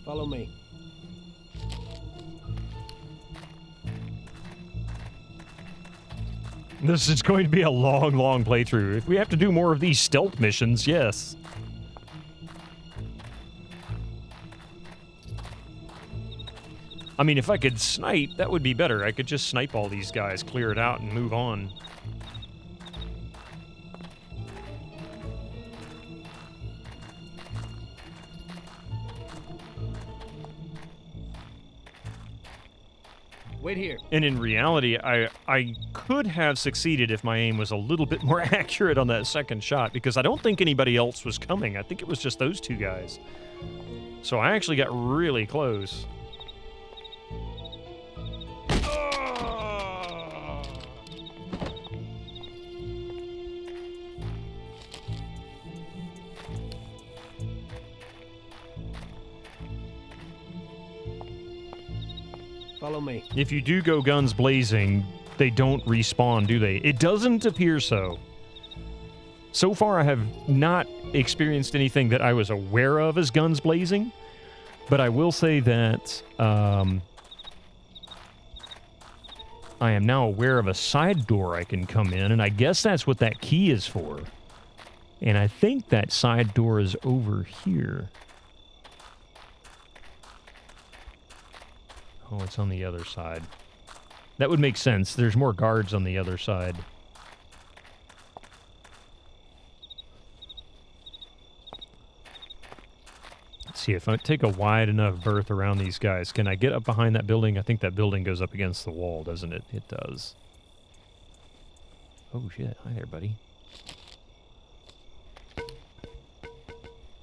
Follow me. This is going to be a long, long playthrough. If we have to do more of these stealth missions, yes. I mean, if I could snipe, that would be better. I could just snipe all these guys, clear it out, and move on. Wait here. And in reality, I could have succeeded if my aim was a little bit more accurate on that second shot, because I don't think anybody else was coming. I think it was just those two guys. So I actually got really close. Follow me. If you do go guns blazing, they don't respawn, do they? It doesn't appear so. So far, I have not experienced anything that I was aware of as guns blazing, but I will say that I am now aware of a side door I can come in, and I guess that's what that key is for. And I think that side door is over here. Oh, it's on the other side. That would make sense. There's more guards on the other side. Let's see, if I take a wide enough berth around these guys, can I get up behind that building? I think that building goes up against the wall, doesn't it? It does. Oh, shit. Hi there, buddy.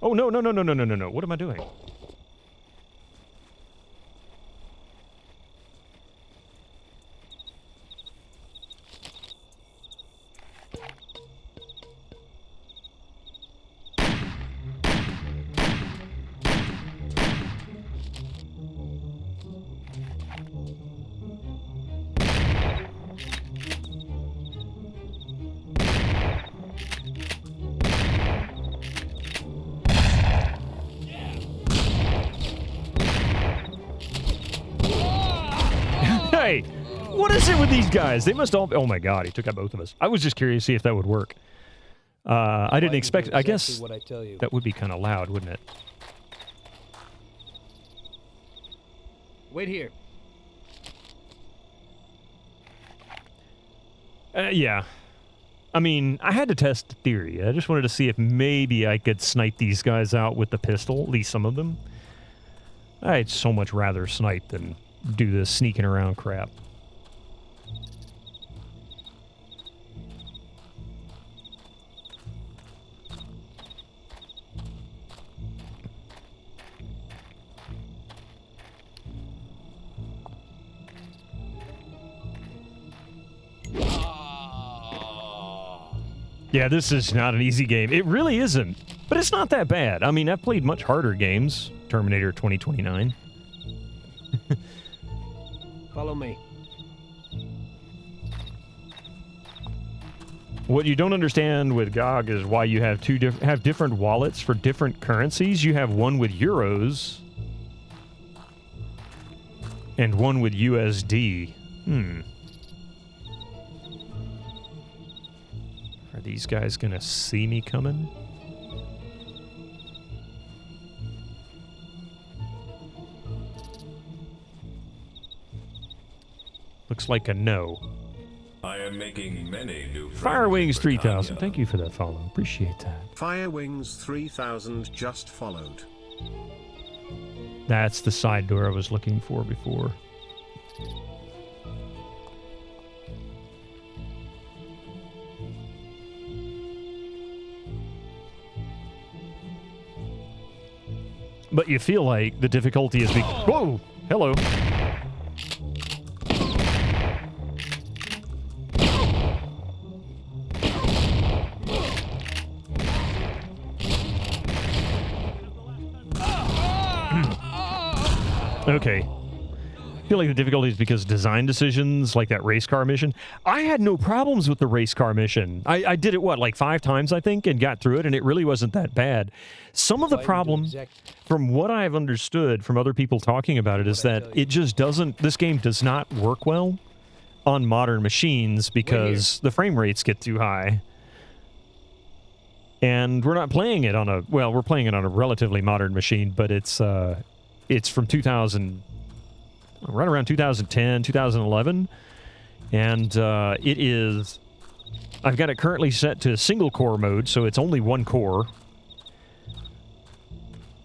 Oh, no, no, no, no, no, no, no, no. What am I doing? Hey, what is it with these guys? They must all... Oh my god, he took out both of us. I was just curious to see if that would work. I didn't expect... I guess what I tell you. that would be kind of loud, wouldn't it? Wait here. Yeah. I mean, I had to test the theory. I just wanted to see if maybe I could snipe these guys out with the pistol, at least some of them. I'd so much rather snipe than do this sneaking around crap. Yeah, this is not an easy game. It really isn't. But it's not that bad. I mean, I've played much harder games. Terminator 2029. Follow me. What you don't understand with GOG is why you have different wallets for different currencies. You have one with euros and one with USD. Are these guys gonna see me coming? Looks like a no. I am making many new Firewings 3000, thank you for that follow. Appreciate that. Firewings 3000 just followed. That's the side door I was looking for before. But you feel like the difficulty is whoa! Hello. Okay. I feel like the difficulty is because design decisions, like that race car mission. I had no problems with the race car mission. I did it, what, like 5 times, I think, and got through it, and it really wasn't that bad. Some of the problem, from what I've understood from other people talking about it, is that it just doesn't, this game does not work well on modern machines because the frame rates get too high. And we're not playing it on a, well, we're playing it on a relatively modern machine, but it's from 2000, right around 2010, 2011, and it is, I've got it currently set to single core mode, so it's only one core,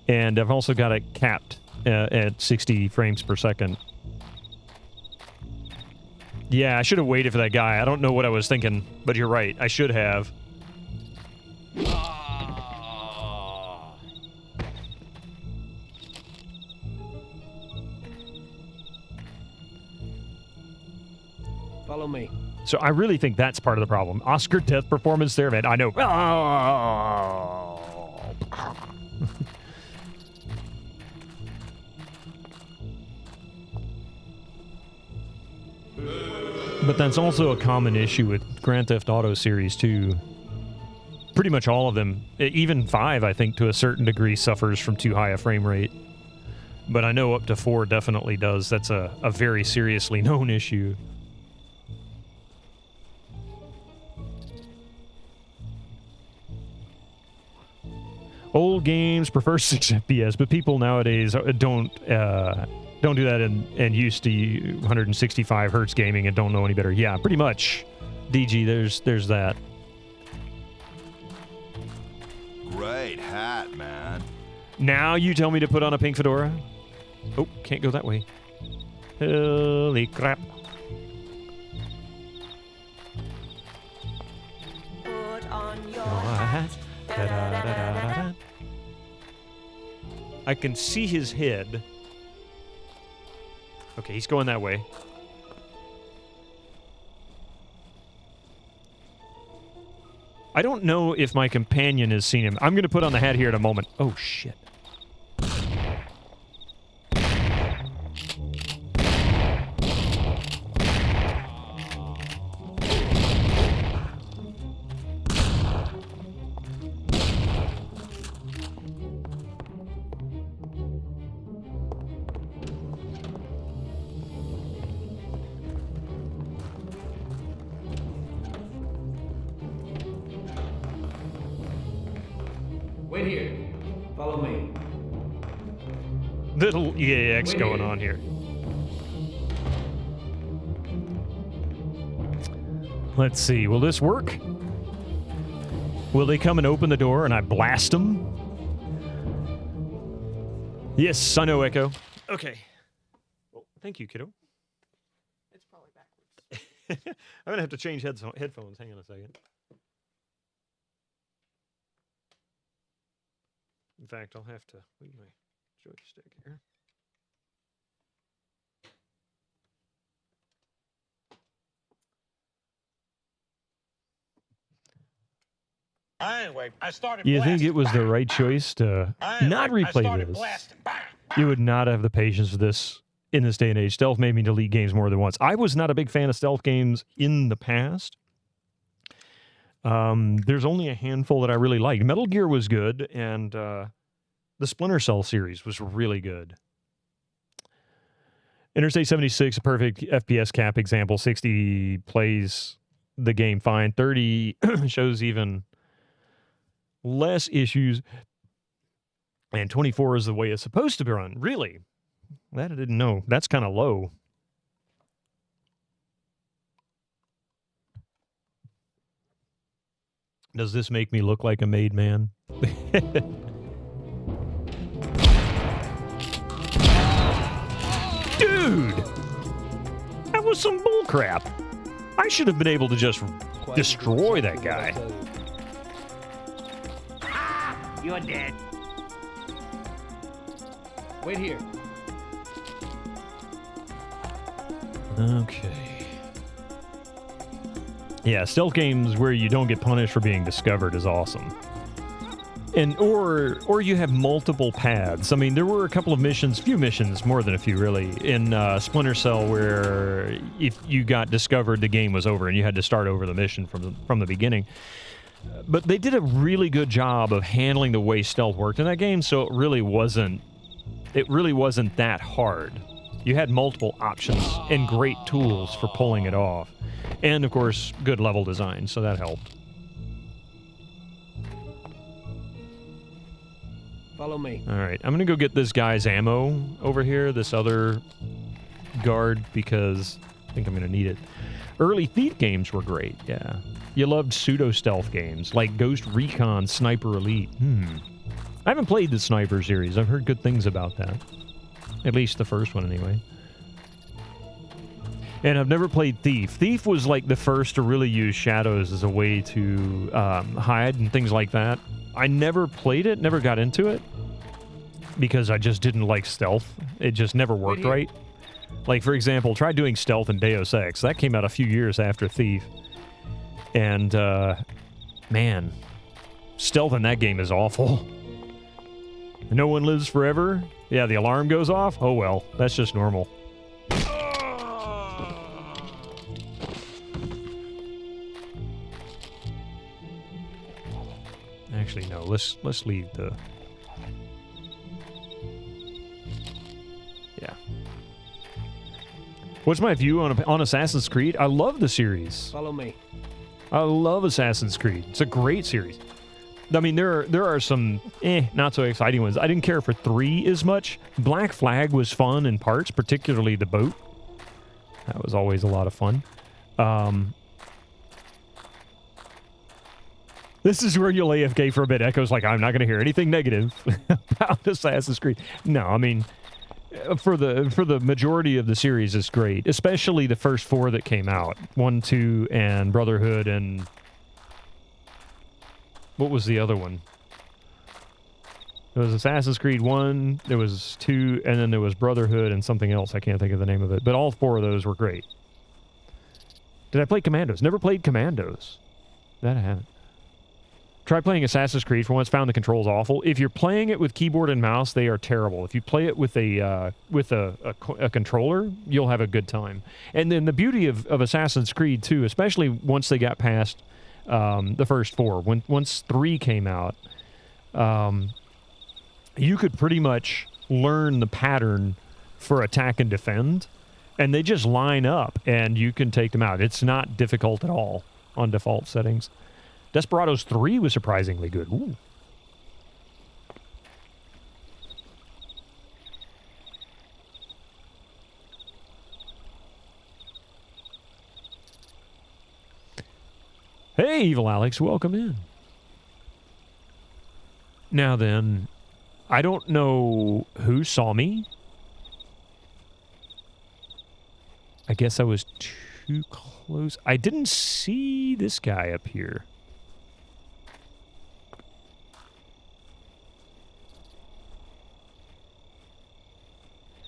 and I've also got it capped at 60 frames per second. Yeah, I should have waited for that guy. I don't know what I was thinking, but you're right, I should have. Follow me. So I really think that's part of the problem. Oscar death performance there, man. I know. But that's also a common issue with Grand Theft Auto series too. Pretty much all of them, even 5, I think, to a certain degree, suffers from too high a frame rate. But I know up to 4 definitely does. That's a very seriously known issue. Old games prefer 6 FPS, but people nowadays don't do that and used to 165 hertz gaming and don't know any better. Yeah, pretty much. DG, there's that. Great hat, man. Now you tell me to put on a pink fedora? Oh, can't go that way. Holy crap. Put on your hat. Da-da-da-da-da-da. I can see his head. Okay, he's going that way. I don't know if my companion has seen him. I'm going to put on the hat here in a moment. Oh, shit. Wait here. Follow me. Little EAX going on here. Let's see. Will this work? Will they come and open the door and I blast them? Yes, I know, Echo. Okay. Well, thank you, kiddo. It's probably backwards. I'm going to have to change headphones. Hang on a second. In fact, I'll have to move my joystick here. Anyway, I started You think it was the right choice to not replay this? You would not have the patience for this in this day and age. Stealth made me delete games more than once. I was not a big fan of stealth games in the past. There's only a handful that I really liked. Metal Gear was good, and the Splinter Cell series was really good. Interstate 76, a perfect FPS cap example. 60 plays the game fine. 30 shows even less issues. And 24 is the way it's supposed to be run. Really? That I didn't know. That's kind of low. Does this make me look like a made man? Dude! That was some bullcrap. I should have been able to just destroy that guy. You're dead. Wait here. Okay. Yeah, stealth games where you don't get punished for being discovered is awesome. And or you have multiple paths. I mean, there were a couple of missions, few missions, more than a few really, in Splinter Cell where if you got discovered, the game was over and you had to start over the mission from the beginning. But they did a really good job of handling the way stealth worked in that game, so it really wasn't that hard. You had multiple options and great tools for pulling it off. And, of course, good level design, so that helped. Follow me. All right, I'm going to go get this guy's ammo over here, this other guard, because I think I'm going to need it. Early Thief games were great, yeah. You loved pseudo-stealth games, like Ghost Recon Sniper Elite. I haven't played the Sniper series. I've heard good things about that. At least the first one, anyway. And I've never played Thief. Thief was like the first to really use shadows as a way to hide and things like that. I never played it, never got into it, because I just didn't like stealth. It just never worked right. Like, for example, try doing stealth in Deus Ex. That came out a few years after Thief. And, man, stealth in that game is awful. No one lives forever. Yeah, the alarm goes off. Oh, well, that's just normal. Actually, no. Let's leave the... Yeah. What's my view on Assassin's Creed? I love the series. Follow me. I love Assassin's Creed. It's a great series. I mean, there are some not so exciting ones. I didn't care for 3 as much. Black Flag was fun in parts, particularly the boat. That was always a lot of fun. This is where you'll AFK for a bit. Echo's like, I'm not going to hear anything negative about Assassin's Creed. No, I mean, for the majority of the series, it's great. Especially the first 4 that came out. 1, 2, and Brotherhood, and... What was the other one? There was Assassin's Creed 1, there was 2, and then there was Brotherhood and something else. I can't think of the name of it. But all 4 of those were great. Did I play Commandos? Never played Commandos. That I haven't. Tried playing Assassin's Creed for once, found the controls awful. If you're playing it with keyboard and mouse, they are terrible. If you play it with a controller, you'll have a good time. And then the beauty of Assassin's Creed, too, especially once they got past the first 4, once 3 came out, you could pretty much learn the pattern for attack and defend, and they just line up, and you can take them out. It's not difficult at all on default settings. Desperados 3 was surprisingly good. Ooh. Hey, Evil Alex, welcome in. Now then, I don't know who saw me. I guess I was too close. I didn't see this guy up here.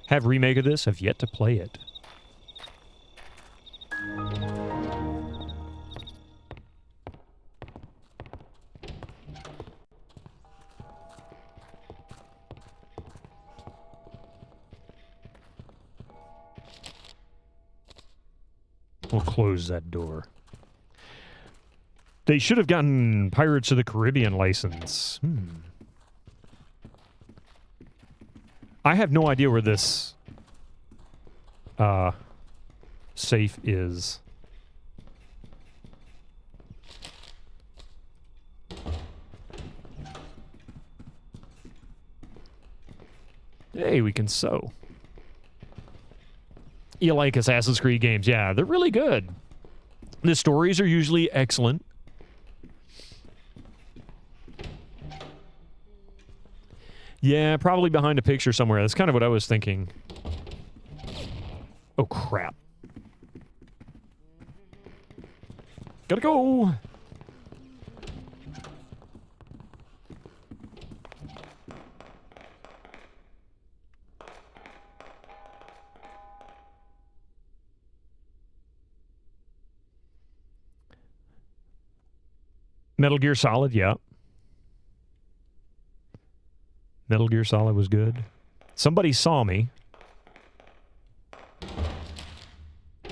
Have remake of this? Have yet to play it. We'll close that door. They should have gotten Pirates of the Caribbean license. I have no idea where this safe is. Hey, we can sew. You like Assassin's Creed games? Yeah, they're really good. The stories are usually excellent. Yeah, probably behind a picture somewhere. That's kind of what I was thinking. Oh, crap. Gotta go! Metal Gear Solid, yeah. Metal Gear Solid was good. Somebody saw me. I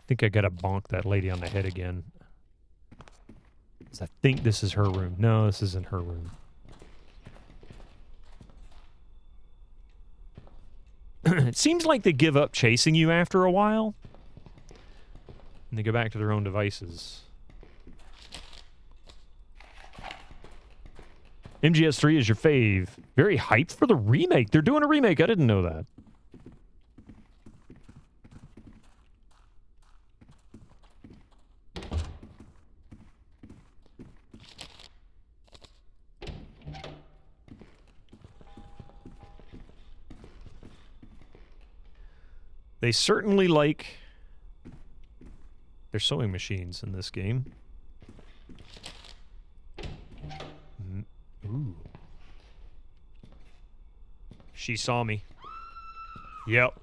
think I gotta bonk that lady on the head again. I think this is her room. No, this isn't her room. It seems like they give up chasing you after a while. And they go back to their own devices. MGS3 is your fave. Very hyped for the remake. They're doing a remake. I didn't know that. They certainly like their sewing machines in this game. Ooh. She saw me. Yep.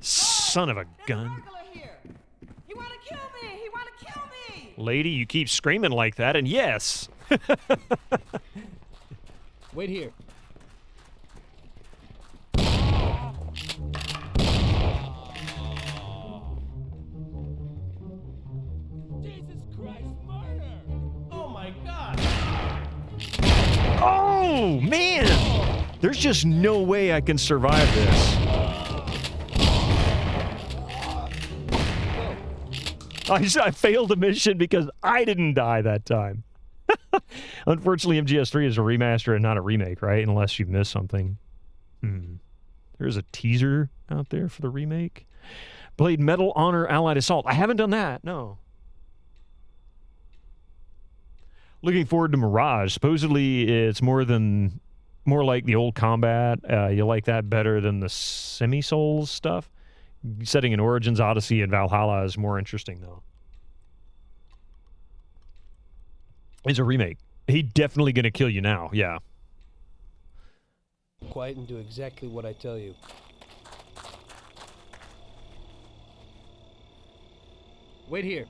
Son of a gun. He wanna kill me! He wanna kill me! Lady, you keep screaming like that, and yes. Wait here. Oh, man! There's just no way I can survive this. I failed a mission because I didn't die that time. Unfortunately, MGS3 is a remaster and not a remake, right? Unless you've missed something. There's a teaser out there for the remake. Played Medal Honor Allied Assault. I haven't done that, no. Looking forward to Mirage. Supposedly, it's more like the old combat. You like that better than the Semi-Souls stuff. Setting in Origins, Odyssey, and Valhalla is more interesting, though. It's a remake. He definitely gonna kill you now, yeah. Quiet and do exactly what I tell you. Wait here.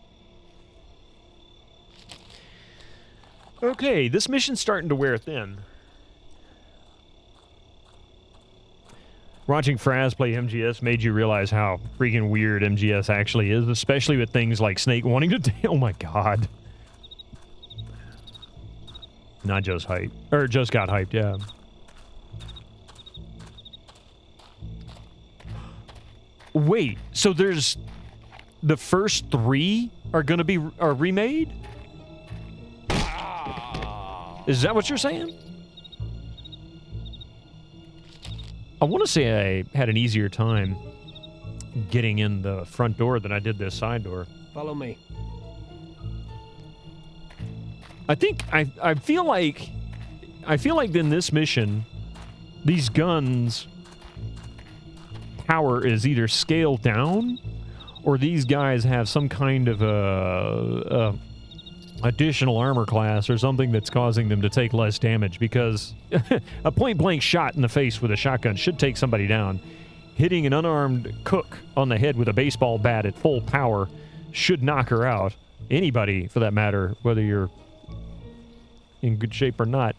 Okay, this mission's starting to wear thin. Watching Fraz play MGS made you realize how freaking weird MGS actually is, especially with things like Snake wanting to... Oh my god. Not just hyped. Or just got hyped, yeah. Wait, so there's... The first 3 are gonna be remade? Is that what you're saying? I want to say I had an easier time getting in the front door than I did this side door. Follow me. I think I feel like in this mission, these guns power is either scaled down, or these guys have some kind of a additional armor class or something that's causing them to take less damage, because a point-blank shot in the face with a shotgun should take somebody down. Hitting an unarmed cook on the head with a baseball bat at full power should knock her out. Anybody, for that matter, whether you're in good shape or not.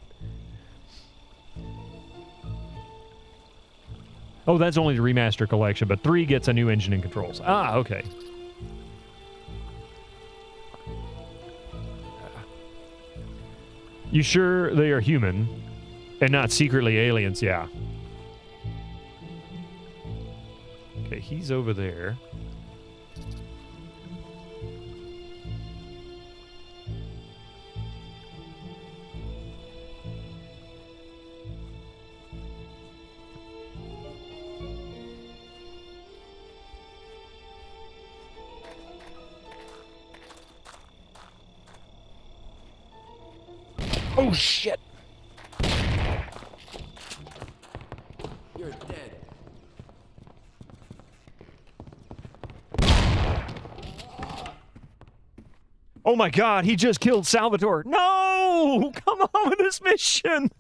Oh, that's only the remaster collection, but 3 gets a new engine and controls. Ah, okay. You sure they are human and not secretly aliens? Yeah. Okay, he's over there. Oh, shit. You're dead. Oh my god, he just killed Salvatore. No! Come on with this mission.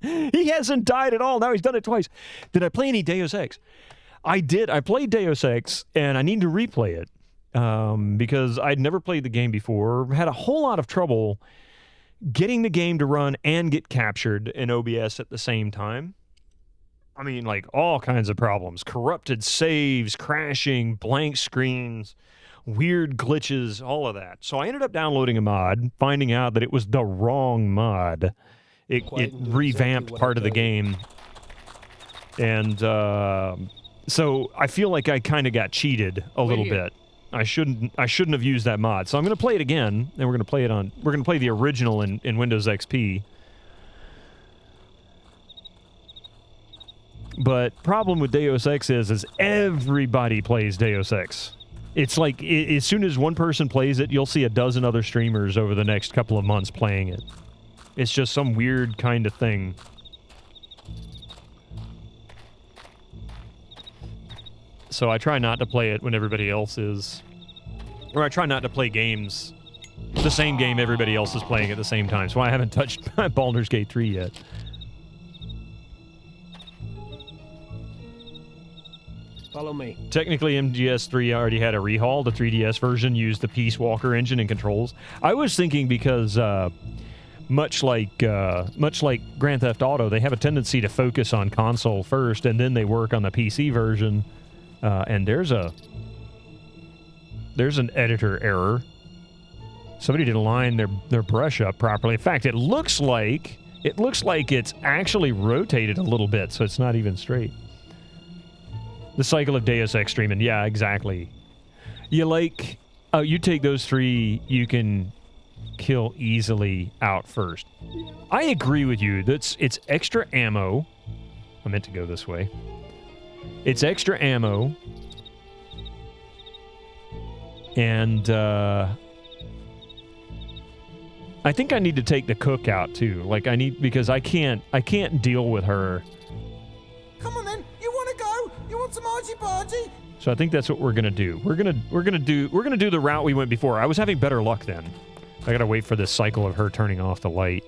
He hasn't died at all. Now he's done it twice. Did I play any Deus Ex? I did. I played Deus Ex, and I need to replay it because I'd never played the game before. Had a whole lot of trouble getting the game to run and get captured in OBS at the same time. I mean, like, all kinds of problems. Corrupted saves, crashing, blank screens, weird glitches, all of that. So I ended up downloading a mod, finding out that it was the wrong mod. It revamped part of the game. And so I feel like I kind of got cheated a little bit. I shouldn't have used that mod. So I'm going to play it again, and we're going to play the original in Windows XP. But problem with Deus Ex is everybody plays Deus Ex. It's like as soon as one person plays it, you'll see a dozen other streamers over the next couple of months playing it. It's just some weird kind of thing. So I try not to play it when everybody else is. Or I try not to play games, the same game everybody else is playing at the same time. So I haven't touched Baldur's Gate 3 yet. Follow me. Technically, MGS3 already had a rehaul. The 3DS version used the Peace Walker engine and controls. I was thinking because much like Grand Theft Auto, they have a tendency to focus on console first, and then they work on the PC version. And there's an editor error. Somebody didn't line their brush up properly. In fact, it looks like It looks like it's actually rotated a little bit, so it's not even straight. The cycle of Deus Ex streaming. Yeah, exactly. You like... Oh, you take those 3, you can kill easily out first. I agree with you. It's extra ammo. I meant to go this way. It's extra ammo. And, I think I need to take the cook out, too. Like, because I can't deal with her. Come on then, you want to go? You want some argy-bargy? So I think that's what we're gonna do. We're gonna do the route we went before. I was having better luck then. I gotta wait for this cycle of her turning off the light.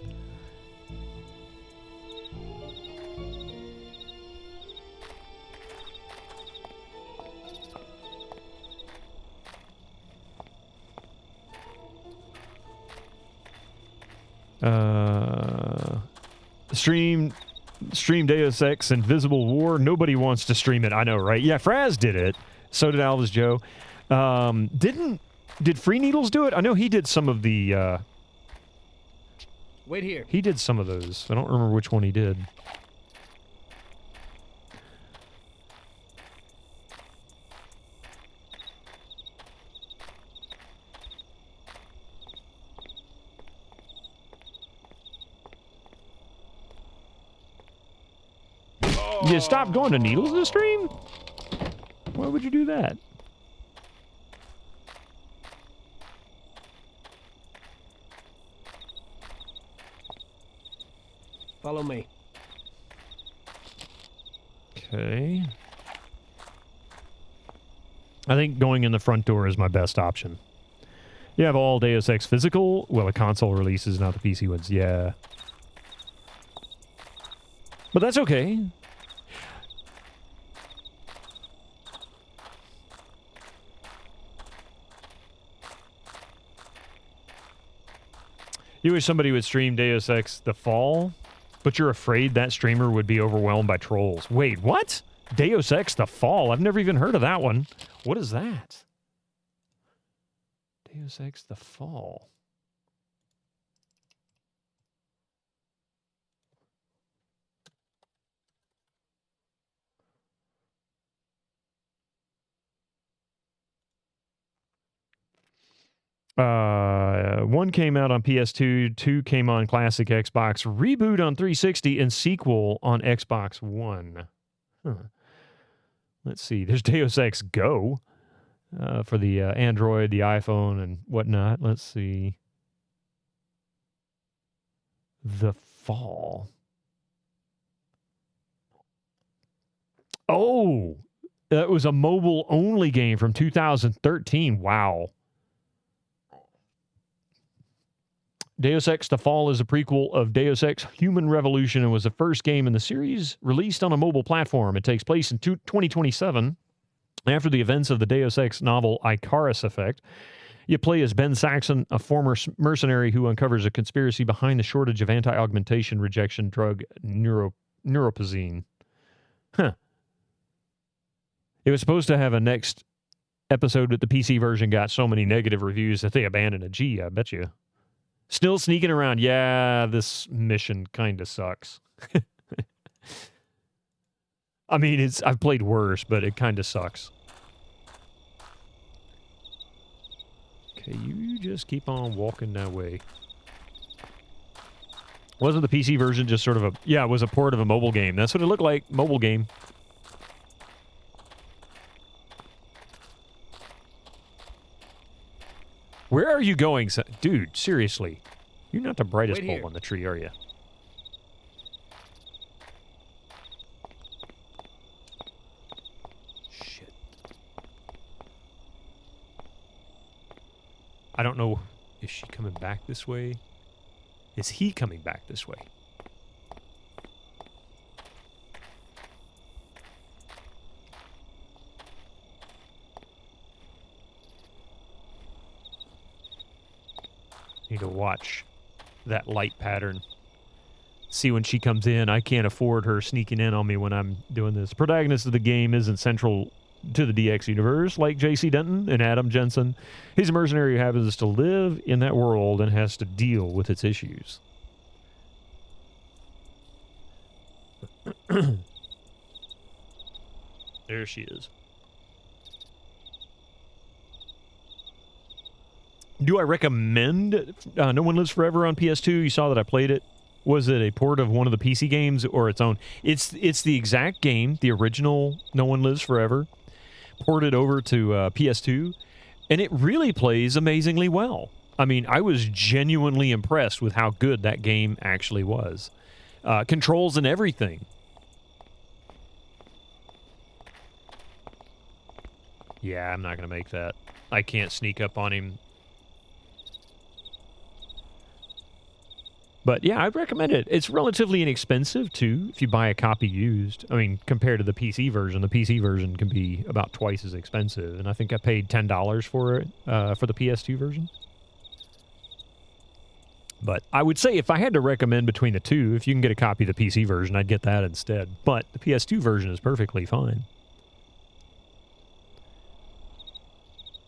Stream Deus Ex Invisible War. Nobody wants to stream it. I know, right? Yeah, Fraz did it. So did Alvis Joe. Did Free Needles do it? I know he did some of the, Wait here. He did some of those. I don't remember which one he did. You stopped going to Needles in the stream? Why would you do that? Follow me. Okay. I think going in the front door is my best option. You have all Deus Ex physical? Well, the console releases, not the PC ones. Yeah. But that's okay. You wish somebody would stream Deus Ex The Fall, but you're afraid that streamer would be overwhelmed by trolls. Wait, what? Deus Ex The Fall? I've never even heard of that one. What is that? Deus Ex The Fall. One came out on PS2, 2 came on classic Xbox, reboot on 360, and sequel on Xbox One. Huh. Let's see. There's Deus Ex Go for the Android, the iPhone, and whatnot. Let's see. The Fall. Oh, that was a mobile-only game from 2013. Wow. Deus Ex The Fall is a prequel of Deus Ex Human Revolution and was the first game in the series released on a mobile platform. It takes place in 2027 after the events of the Deus Ex novel Icarus Effect. You play as Ben Saxon, a former mercenary who uncovers a conspiracy behind the shortage of anti-augmentation rejection drug neuropazine. Huh. It was supposed to have a next episode, but the PC version got so many negative reviews that they abandoned it. Gee, I bet you. Still sneaking around. Yeah, this mission kind of sucks. I mean, I've played worse, but it kind of sucks. Okay, you just keep on walking that way. Wasn't the PC version just sort of a... Yeah, it was a port of a mobile game. That's what it looked like. Mobile game. Where are you going? Dude, seriously. You're not the brightest bulb on the tree, are you? Shit. I don't know. Is she coming back this way? Is he coming back this way? Need to watch that light pattern. See when she comes in. I can't afford her sneaking in on me when I'm doing this. Protagonist of the game isn't central to the DX universe like J.C. Denton and Adam Jensen. He's a mercenary who happens to live in that world and has to deal with its issues. There she is. Do I recommend No One Lives Forever on PS2? You saw that I played it. Was it a port of one of the PC games or its own? It's the exact game, the original No One Lives Forever, ported over to PS2, and it really plays amazingly well. I mean, I was genuinely impressed with how good that game actually was. Controls and everything. Yeah, I'm not going to make that. I can't sneak up on him. But yeah, I'd recommend it. It's relatively inexpensive, too, if you buy a copy used. I mean, compared to the PC version. The PC version can be about twice as expensive. And I think I paid $10 for it, for the PS2 version. But I would say if I had to recommend between the two, if you can get a copy of the PC version, I'd get that instead. But the PS2 version is perfectly fine.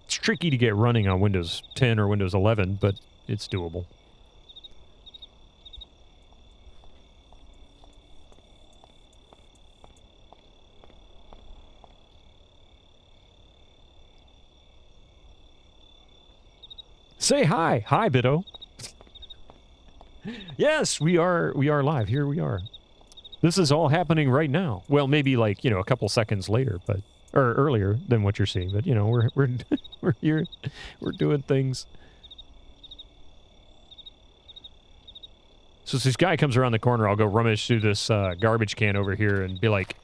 It's tricky to get running on Windows 10 or Windows 11, but it's doable. Say hi. Hi, Biddo. Yes, we are live. Here we are. This is all happening right now. Well, maybe like, a couple seconds later, but or earlier than what you're seeing, but we're we're here. We're doing things. So as this guy comes around the corner, I'll go rummage through this garbage can over here and be like,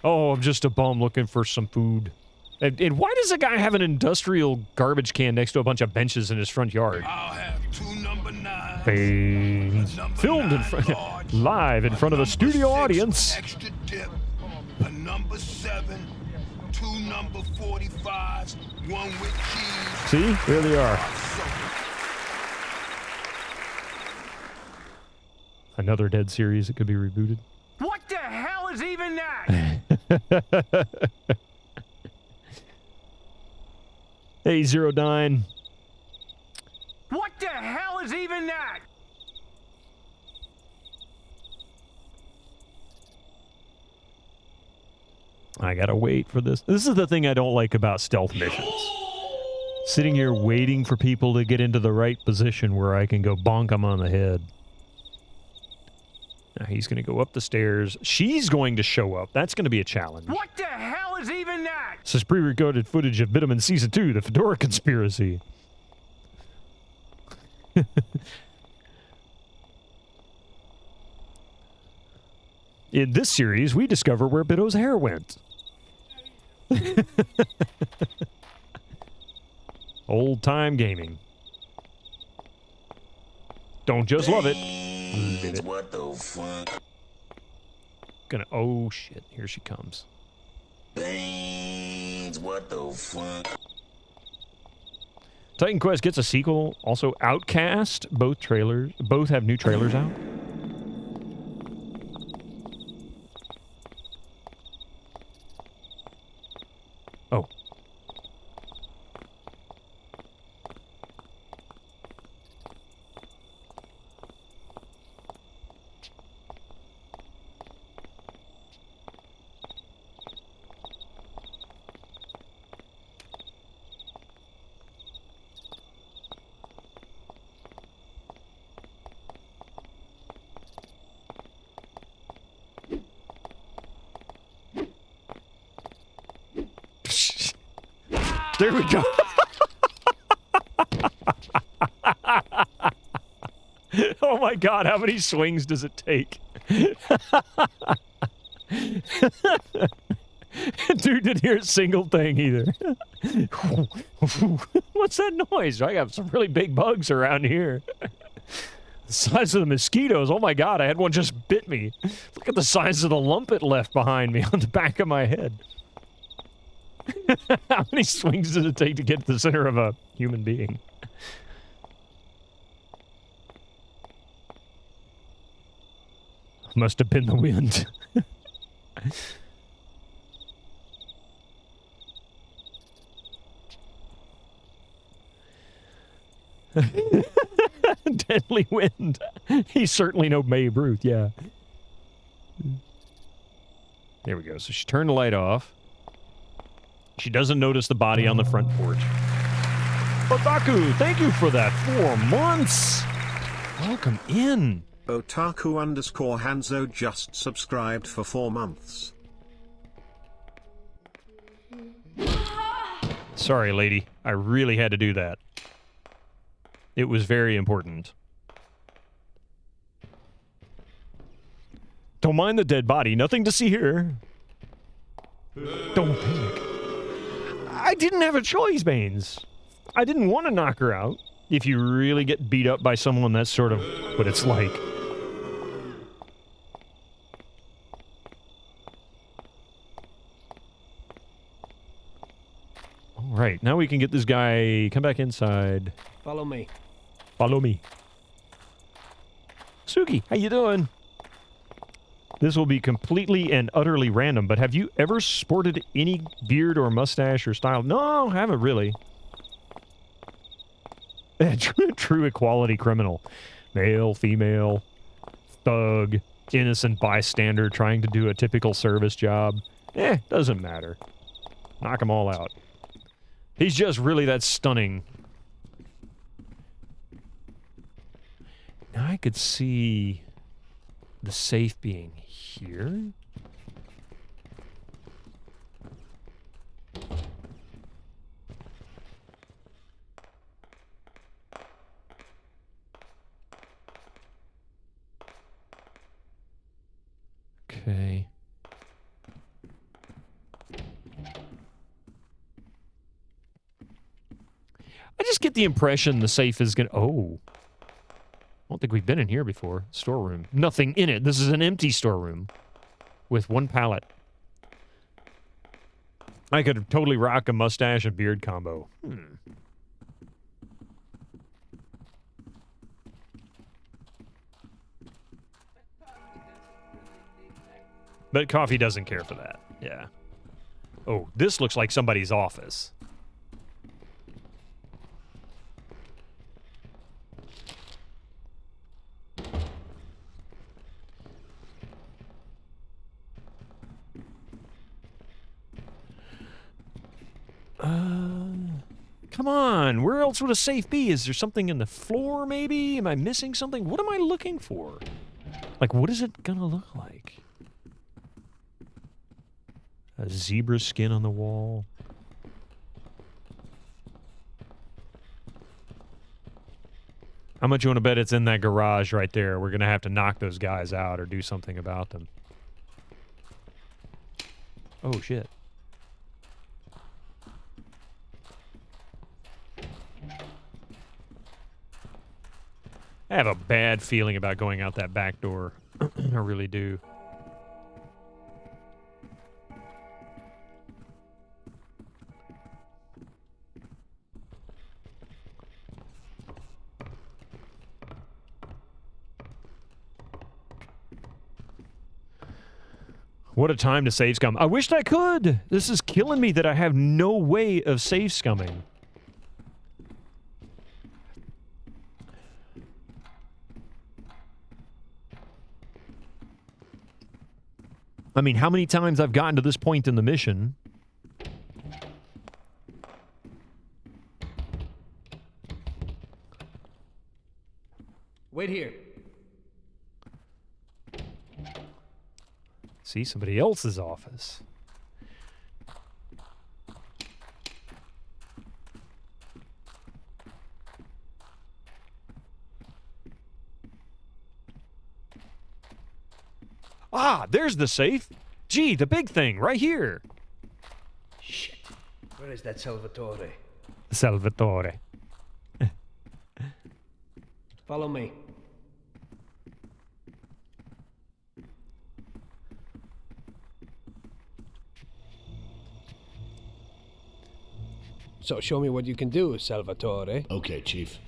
"Oh, I'm just a bum looking for some food." And why does a guy have an industrial garbage can next to a bunch of benches in his front yard? I'll have two number 9s. Things. Filmed live in front of a studio audience. Extra dip, a number 7, 2 number 45s, 1 with cheese. See? There they are. Another dead series that could be rebooted. What the hell is even that? Hey, 09. What the hell is even that? I gotta wait for this. This is the thing I don't like about stealth missions. Sitting here waiting for people to get into the right position where I can go bonk them on the head. Now he's gonna go up the stairs. She's going to show up. That's gonna be a challenge. What the hell is even that? This is pre-recorded footage of Bitterman Season 2, The Fedora Conspiracy. In this series, we discover where Biddo's hair went. Old-time gaming. Don't just love it. Live it. What the fuck? Oh, shit. Here she comes. Beans, what the fuck? Titan Quest gets a sequel. Also, Outcast. Both have new trailers out. Oh. There we go. Oh my god, how many swings does it take? Dude didn't hear a single thing either. What's that noise? I got some really big bugs around here. The size of the mosquitoes. Oh my god, I had one just bit me. Look at the size of the lump it left behind me on the back of my head. How many swings does it take to get to the center of a human being? Must have been the wind. Deadly wind. He's certainly no Babe Ruth, yeah. There we go. So she turned the light off. She doesn't notice the body on the front porch. Otaku, thank you for that. 4 months. Welcome in. Otaku_Hanzo just subscribed for 4 months. Sorry, lady. I really had to do that. It was very important. Don't mind the dead body. Nothing to see here. Don't panic. I didn't have a choice, Baines. I didn't want to knock her out. If you really get beat up by someone, that's sort of what it's like. All right, now we can get this guy. Come back inside. Follow me. Follow me. Suki, how you doing? This will be completely and utterly random, but have you ever sported any beard or mustache or style? No, haven't really. True equality criminal. Male, female, thug, innocent bystander trying to do a typical service job. Doesn't matter. Knock them all out. He's just really that stunning. Now I could see the safe being here. Okay. I just get the impression the safe is gonna... Oh. I don't think we've been in here before. Storeroom. Nothing in it. This is an empty storeroom. With one pallet. I could totally rock a mustache and beard combo. But Coffee doesn't care for that. Yeah. Oh, this looks like somebody's office. Come on. Where else would a safe be? Is there something in the floor, maybe? Am I missing something? What am I looking for? Like, what is it gonna look like? A zebra skin on the wall. How much you want to bet it's in that garage right there? We're gonna have to knock those guys out or do something about them. Oh, shit. I have a bad feeling about going out that back door. I really do. What a time to save scum. I wished I could. This is killing me that I have no way of save scumming. I mean, how many times I've gotten to this point in the mission? Wait here. See, somebody else's office. Ah, there's the safe. Gee, the big thing, right here. Shit. Where is that Salvatore? Salvatore. Follow me. So show me what you can do, Salvatore. Okay, Chief.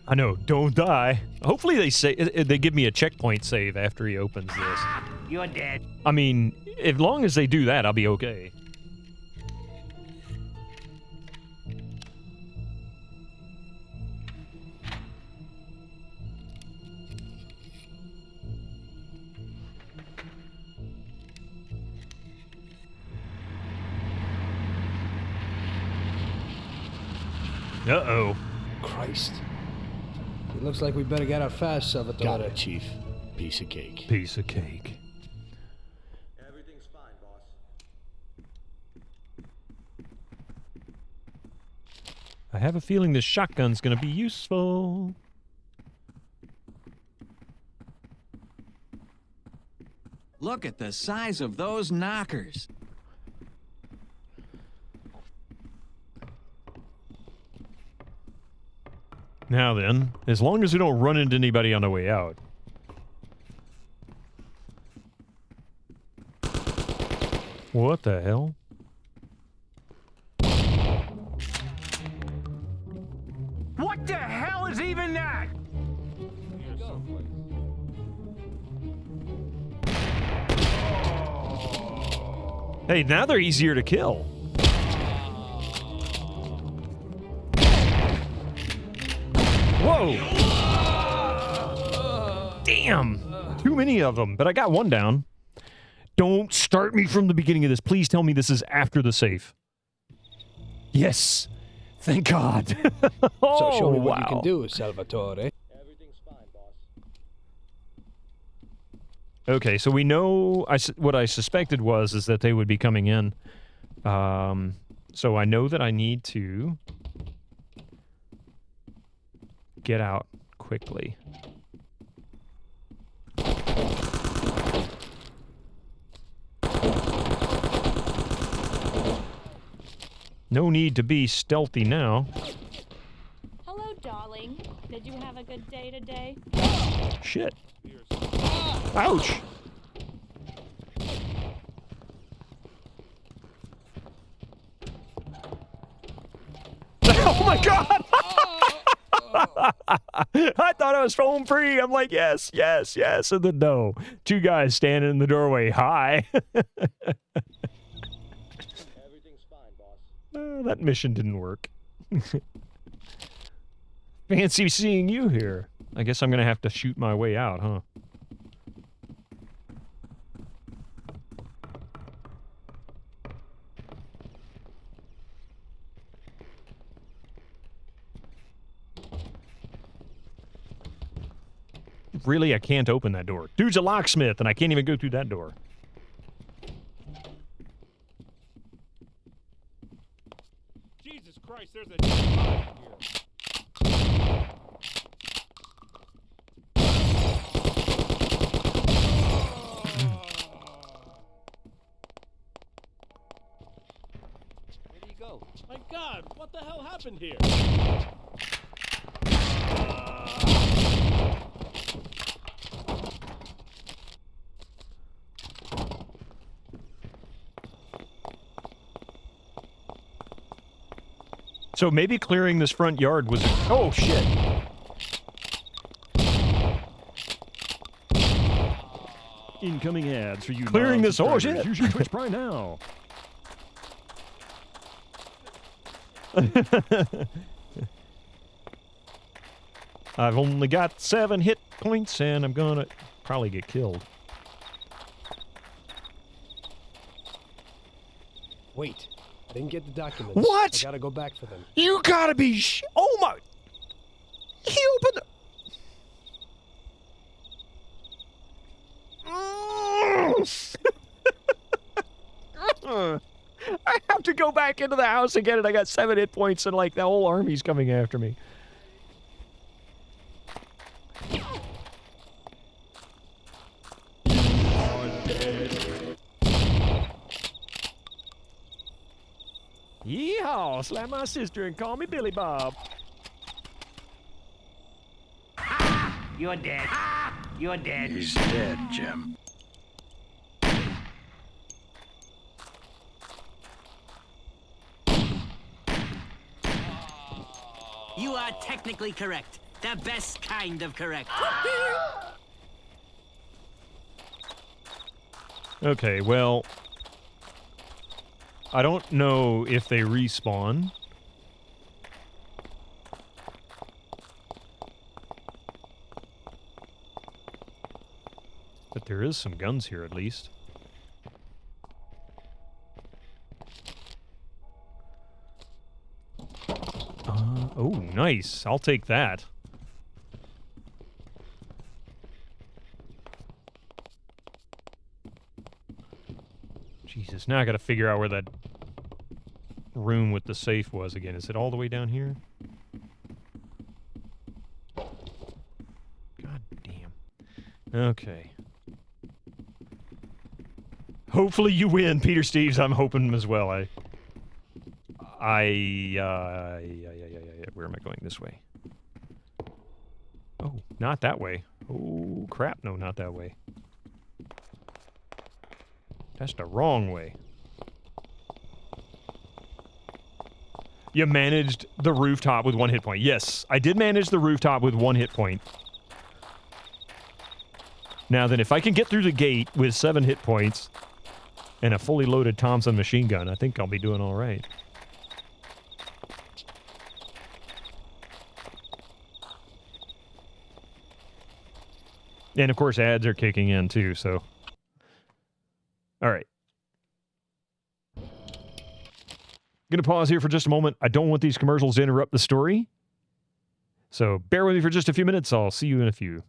I know, don't die. Hopefully they say they give me a checkpoint save after he opens this. You're dead. I mean, as long as they do that, I'll be okay. Uh-oh. Christ. It looks like we better get out fast, Salvatore. Got it, Chief. Piece of cake. Piece of cake. Everything's fine, boss. I have a feeling this shotgun's gonna be useful. Look at the size of those knockers. Now then, as long as we don't run into anybody on the way out. What the hell? What the hell is even that? Hey, now they're easier to kill. Whoa! Damn! Too many of them, but I got one down. Don't start me from the beginning of this. Please tell me this is after the safe. Yes! Thank God! Oh, so show me what wow. you can do, Salvatore. Okay, so we know what I suspected is that they would be coming in. So I know that I need to get out quickly. No need to be stealthy now. Hello, darling. Did you have a good day today? Shit. Ouch! Oh my God! I thought I was home free. I'm like, yes, yes, yes, and then no. Two guys standing in the doorway. Hi. That mission didn't work. Fancy seeing you here. I guess I'm gonna have to shoot my way out, huh? Really, I can't open that door. Dude's a locksmith, and I can't even go through that door. Jesus Christ, there's a here. Where do you go? My God, what the hell happened here? So maybe clearing this front yard was... Oh, shit. Incoming ads for you. Clearing this... Oh, shit. Use your Twitch Prime now. I've only got 7 hit points, and I'm gonna probably get killed. Wait. I didn't get the documents. What? I gotta go back for them. You gotta be oh my... He opened the... I have to go back into the house again, and I got 7 hit points, and like the whole army's coming after me. Yeehaw! Slap my sister and call me Billy Bob. You're dead. You're dead. He's dead, Jim. You are technically correct. The best kind of correct. Okay, well, I don't know if they respawn. But there is some guns here, at least. Oh, nice. I'll take that. Jesus, now I gotta figure out where that room with the safe was again. Is it all the way down here? God damn. Okay. Hopefully you win, Peter Steves. I'm hoping as well. Where am I going? This way. Oh, not that way. Oh, crap. No, not that way. That's the wrong way. You managed the rooftop with 1 hit point. Yes, I did manage the rooftop with 1 hit point. Now then, if I can get through the gate with 7 hit points and a fully loaded Thompson machine gun, I think I'll be doing all right. And of course, ads are kicking in too, so. All right. Gonna pause here for just a moment. I don't want these commercials to interrupt the story. So bear with me for just a few minutes. I'll see you in a few.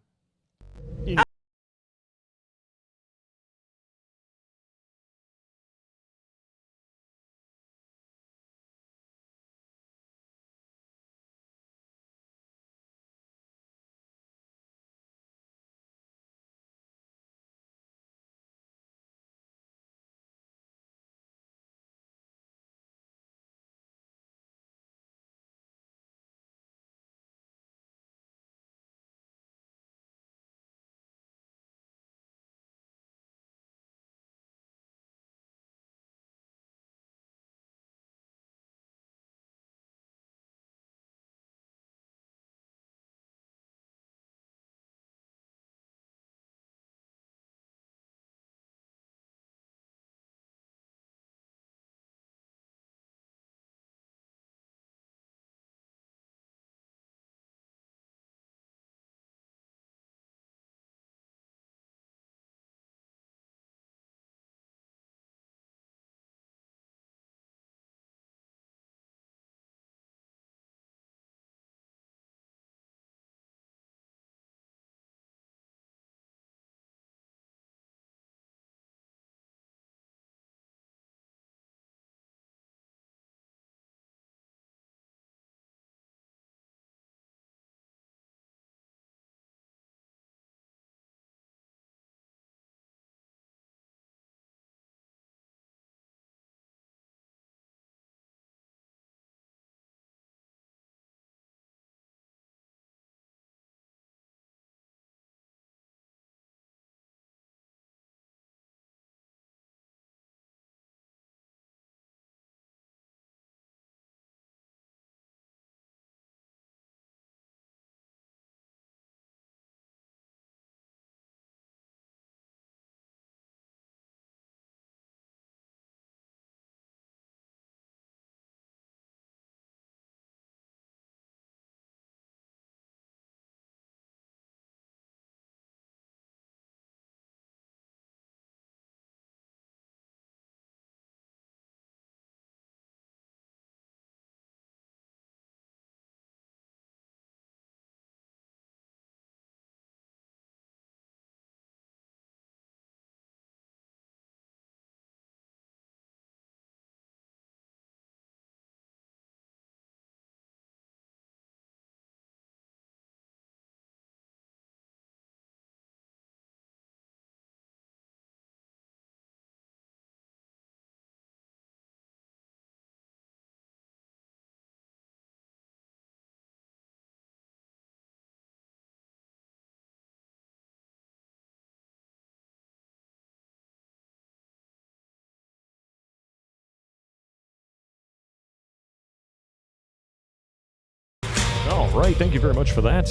All right, thank you very much for that.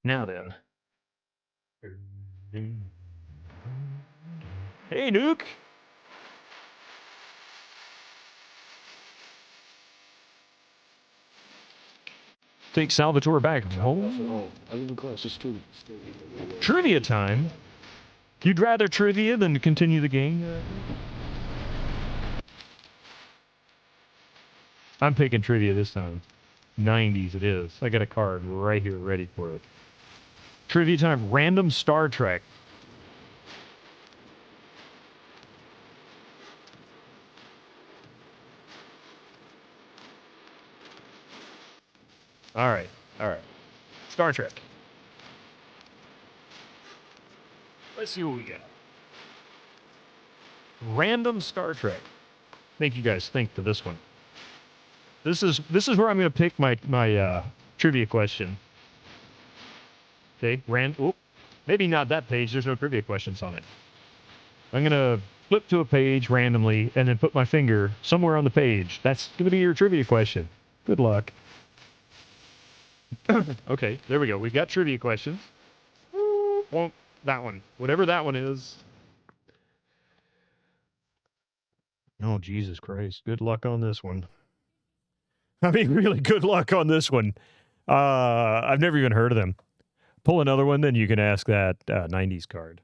Now then. Hey, Nuke. Take Salvatore back home. Trivia time. You'd rather trivia than to continue the game? I'm picking trivia this time. 90s it is. I got a card right here ready for it. Trivia time. Random Star Trek. All right. Star Trek. Let's see what we got. Random Star Trek. Make you guys think to this one. This is where I'm going to pick my trivia question. Okay, maybe not that page. There's no trivia questions on it. I'm going to flip to a page randomly and then put my finger somewhere on the page. That's going to be your trivia question. Good luck. Okay, there we go. We got trivia questions. Well, that one. Whatever that one is. Oh, Jesus Christ. Good luck on this one. I mean, really good luck on this one. I've never even heard of them. Pull another one, then you can ask that 90s card.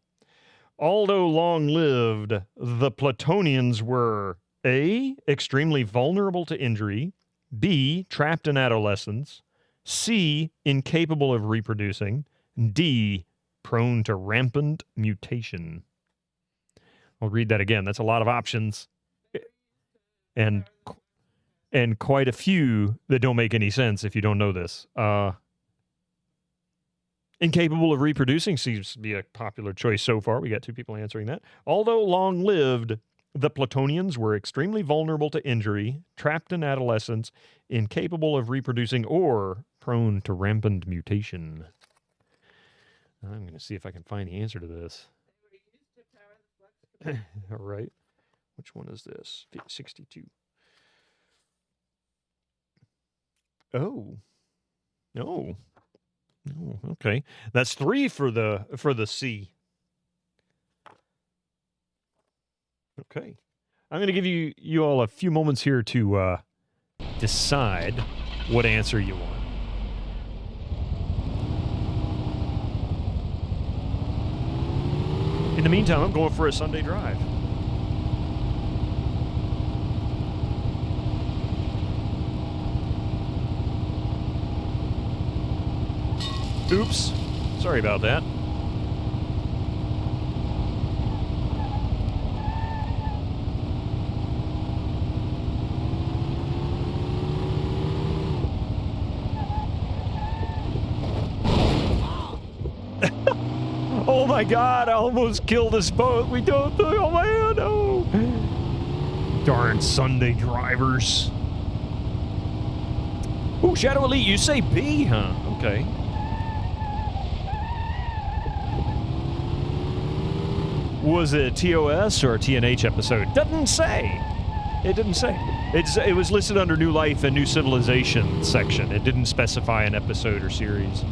Although long-lived, the Platonians were A, extremely vulnerable to injury, B, trapped in adolescence, C, incapable of reproducing, D, prone to rampant mutation. I'll read that again. That's a lot of options. And quite a few that don't make any sense if you don't know this. Incapable of reproducing seems to be a popular choice so far. We got 2 people answering that. Although long-lived, the Platonians were extremely vulnerable to injury, trapped in adolescence, incapable of reproducing, or prone to rampant mutation. I'm going to see if I can find the answer to this. All right. Which one is this? 62. Oh. No. Oh, okay. That's 3 for the C. Okay. I'm going to give you all a few moments here to decide what answer you want. In the meantime, I'm going for a Sunday drive. Oops. Sorry about that. Oh my God, I almost killed us both. We don't. Oh my God, no. Darn Sunday drivers. Ooh, Shadow Elite, you say B, huh? Okay. Was it a TOS or a TNH episode? Doesn't say. It didn't say. It was listed under New Life and New Civilization section. It didn't specify an episode or series.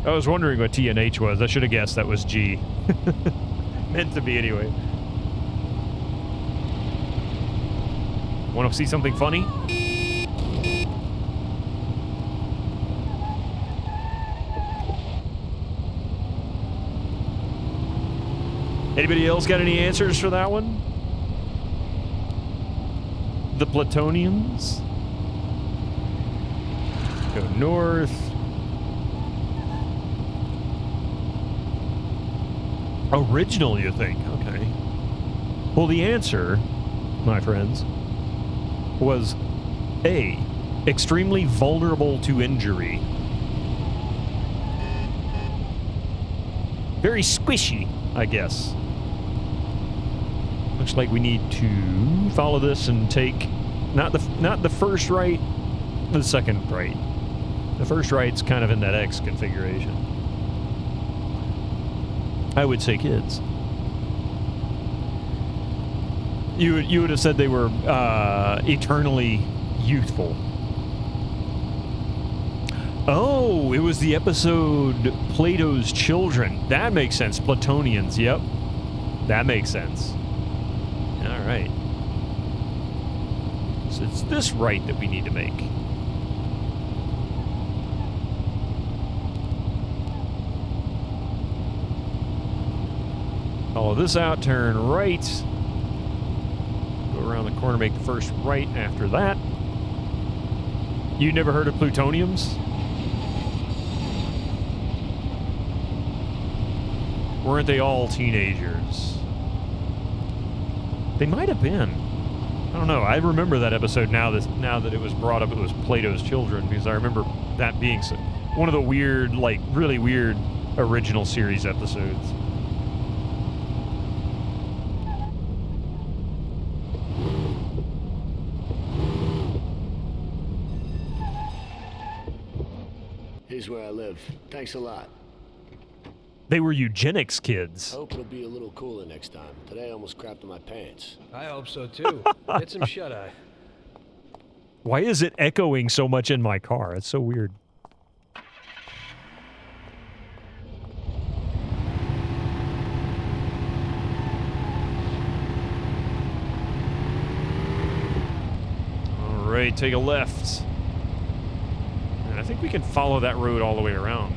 I was wondering what TNH was. I should have guessed that was G. Meant to be anyway. Want to see something funny? Anybody else got any answers for that one? The Platonians? Go north. Original, you think? Okay. Well, the answer, my friends, was A, extremely vulnerable to injury. Very squishy, I guess. Looks like we need to follow this and take not the first right, the second right. The first right's kind of in that X configuration. I would say kids. You would have said they were eternally youthful. Oh, it was the episode Plato's Children. That makes sense. Platonians, yep. That makes sense. All right. So it's this right that we need to make. Follow this out, turn right. Go around the corner, make the first right after that. You never heard of plutoniums? Weren't they all teenagers? They might have been. I don't know. I remember that episode now that it was brought up. It was Plato's Children, because I remember that being one of the weird, like really weird original series episodes. Here's where I live. Thanks a lot. They were eugenics kids. Hope it'll be a little cooler next time. Today I almost crapped on my pants. I hope so too. Get some shut-eye. Why is it echoing so much in my car? It's so weird. All right, take a left. And I think we can follow that road all the way around.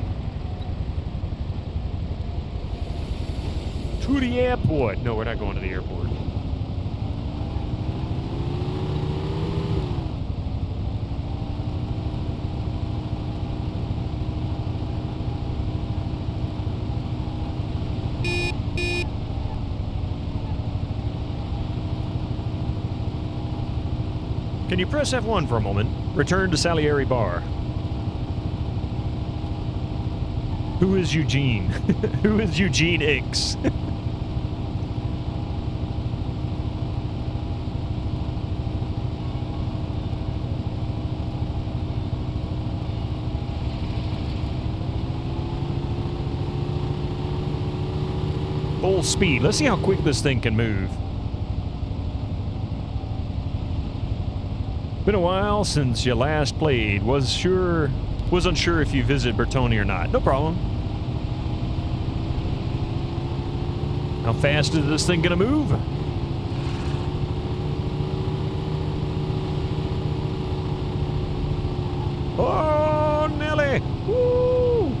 To the airport. No, we're not going to the airport. Can you press F1 for a moment? Return to Salieri Bar. Who is Eugene? Who is Eugene X? Full speed. Let's see how quick this thing can move. Been a while since you last played. Was unsure if you visit Bertoni or not. No problem. How fast is this thing gonna move? Oh, Nelly! Woo!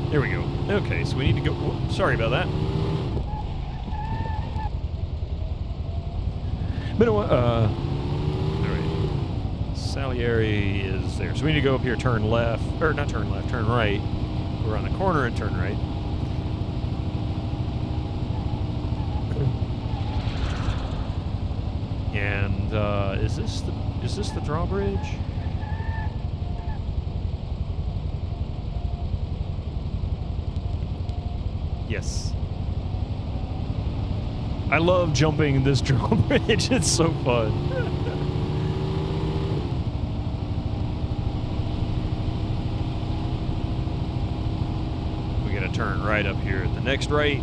There we go. Okay, so we need to go... Whoop, sorry about that. Been a while... Alright. Salieri is there. So we need to go up here, turn left. Or not turn left, turn right. Go around the corner and turn right. And, is this the drawbridge? Yes. I love jumping this drawbridge. It's so fun. We gotta turn right up here at the next right.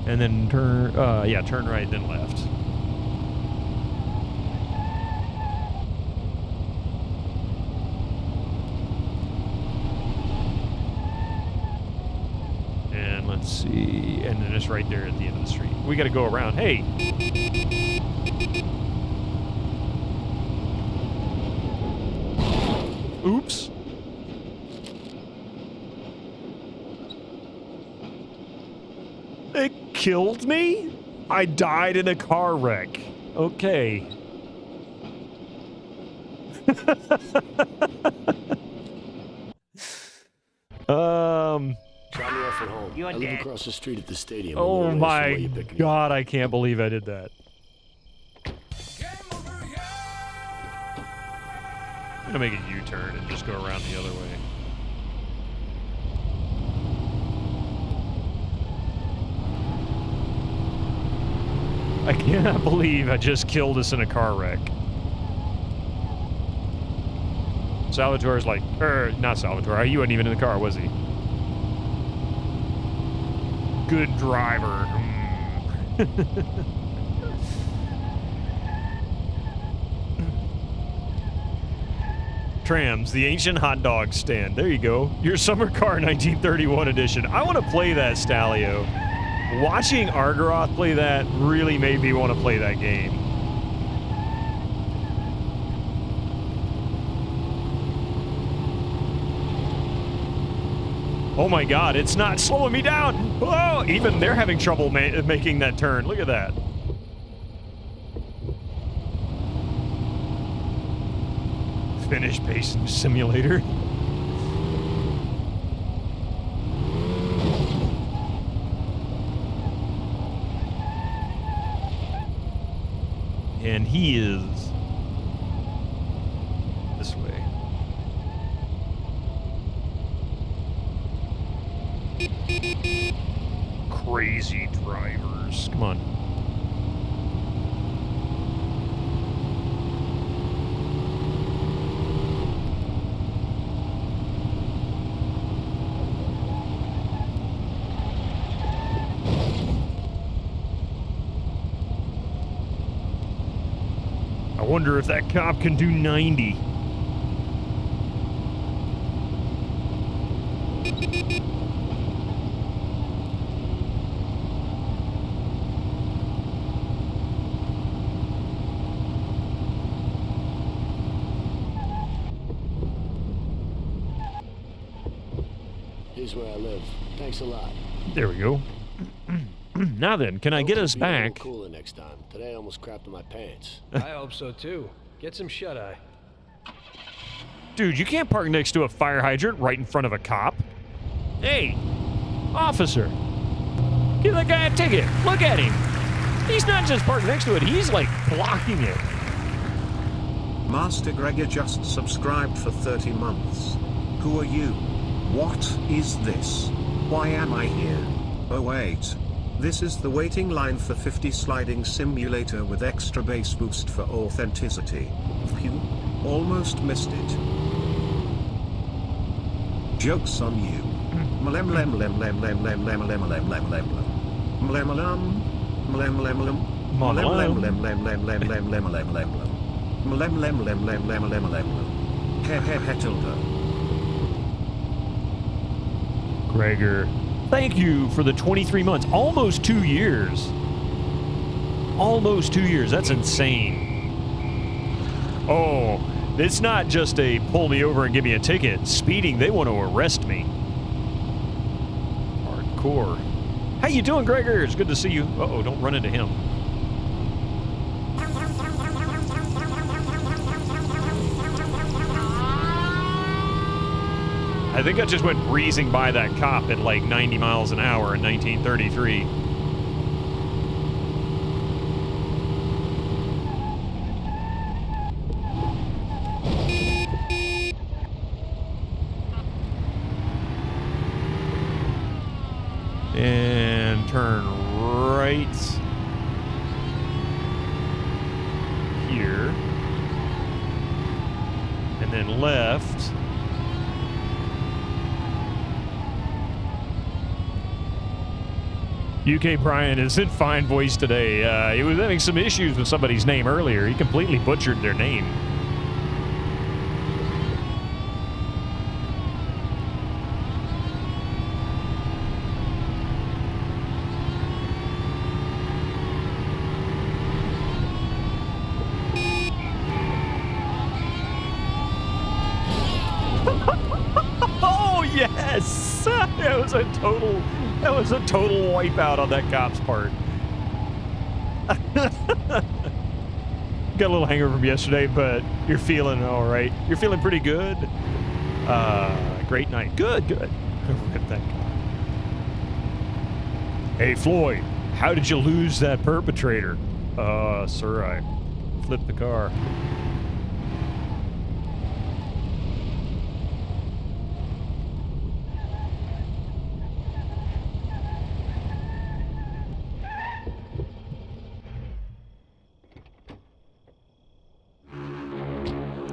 And then turn right, then left. And let's see, and then it's right there at the end of the street. We gotta go around. Hey! Oops. It killed me? I died in a car wreck. Okay. Drop me off at home. You're I live dead. across the street at the stadium. Oh my God, I can't believe I did that. I'm gonna make a U-turn and just go around the other way. I cannot believe I just killed us in a car wreck. Salvatore's like, not Salvatore. He wasn't even in the car, was he? Good driver. Trams, the ancient hot dog stand. There you go. Your summer car 1931 edition. I want to play that, Stalio. Watching Argaroth play that really made me want to play that game. Oh my god, it's not slowing me down! Oh, even they're having trouble making that turn. Look at that. Finish Pacing Simulator. And he is this way. Crazy drivers. Come on. I wonder if that cop can do 90. Here's where I live. Thanks a lot. There we go. Now then, can I get us back? Cooler next time. Today I almost crapped in my pants. I hope so too. Get some shut-eye. Dude, you can't park next to a fire hydrant right in front of a cop. Hey, officer. Give that guy a ticket. Look at him. He's not just parked next to it, he's like blocking it. Master Gregor just subscribed for 30 months. Who are you? What is this? Why am I here? Oh wait. This is the waiting line for 50 sliding simulator with extra bass boost for authenticity. Phew. Almost missed it. Joke's on you. Mlem lem lem lem lem lem lem lem lem lem lem mlem lem mlem lem lem mlem lem lem lem lem lem lem lem lem lem mlem lem lem lem lem lem lem he he he tilde. Gregor, thank you for the 23 months. Almost 2 years. Almost 2 years. That's insane. Oh, it's not just a pull me over and give me a ticket. Speeding, they want to arrest me. Hardcore. How you doing, Gregor? It's good to see you. Uh-oh, don't run into him. I think I just went breezing by that cop at like 90 miles an hour in 1933. And turn right here. And then left. UK Brian is in fine voice today. He was having some issues with somebody's name earlier. He completely butchered their name. Oh yes, that was a total wipeout on that cop's part. Got a little hangover from yesterday, but you're feeling all right. You're feeling pretty good. Great night. Good. Rip that guy. Hey Floyd, how did you lose that perpetrator? Sir, I flipped the car.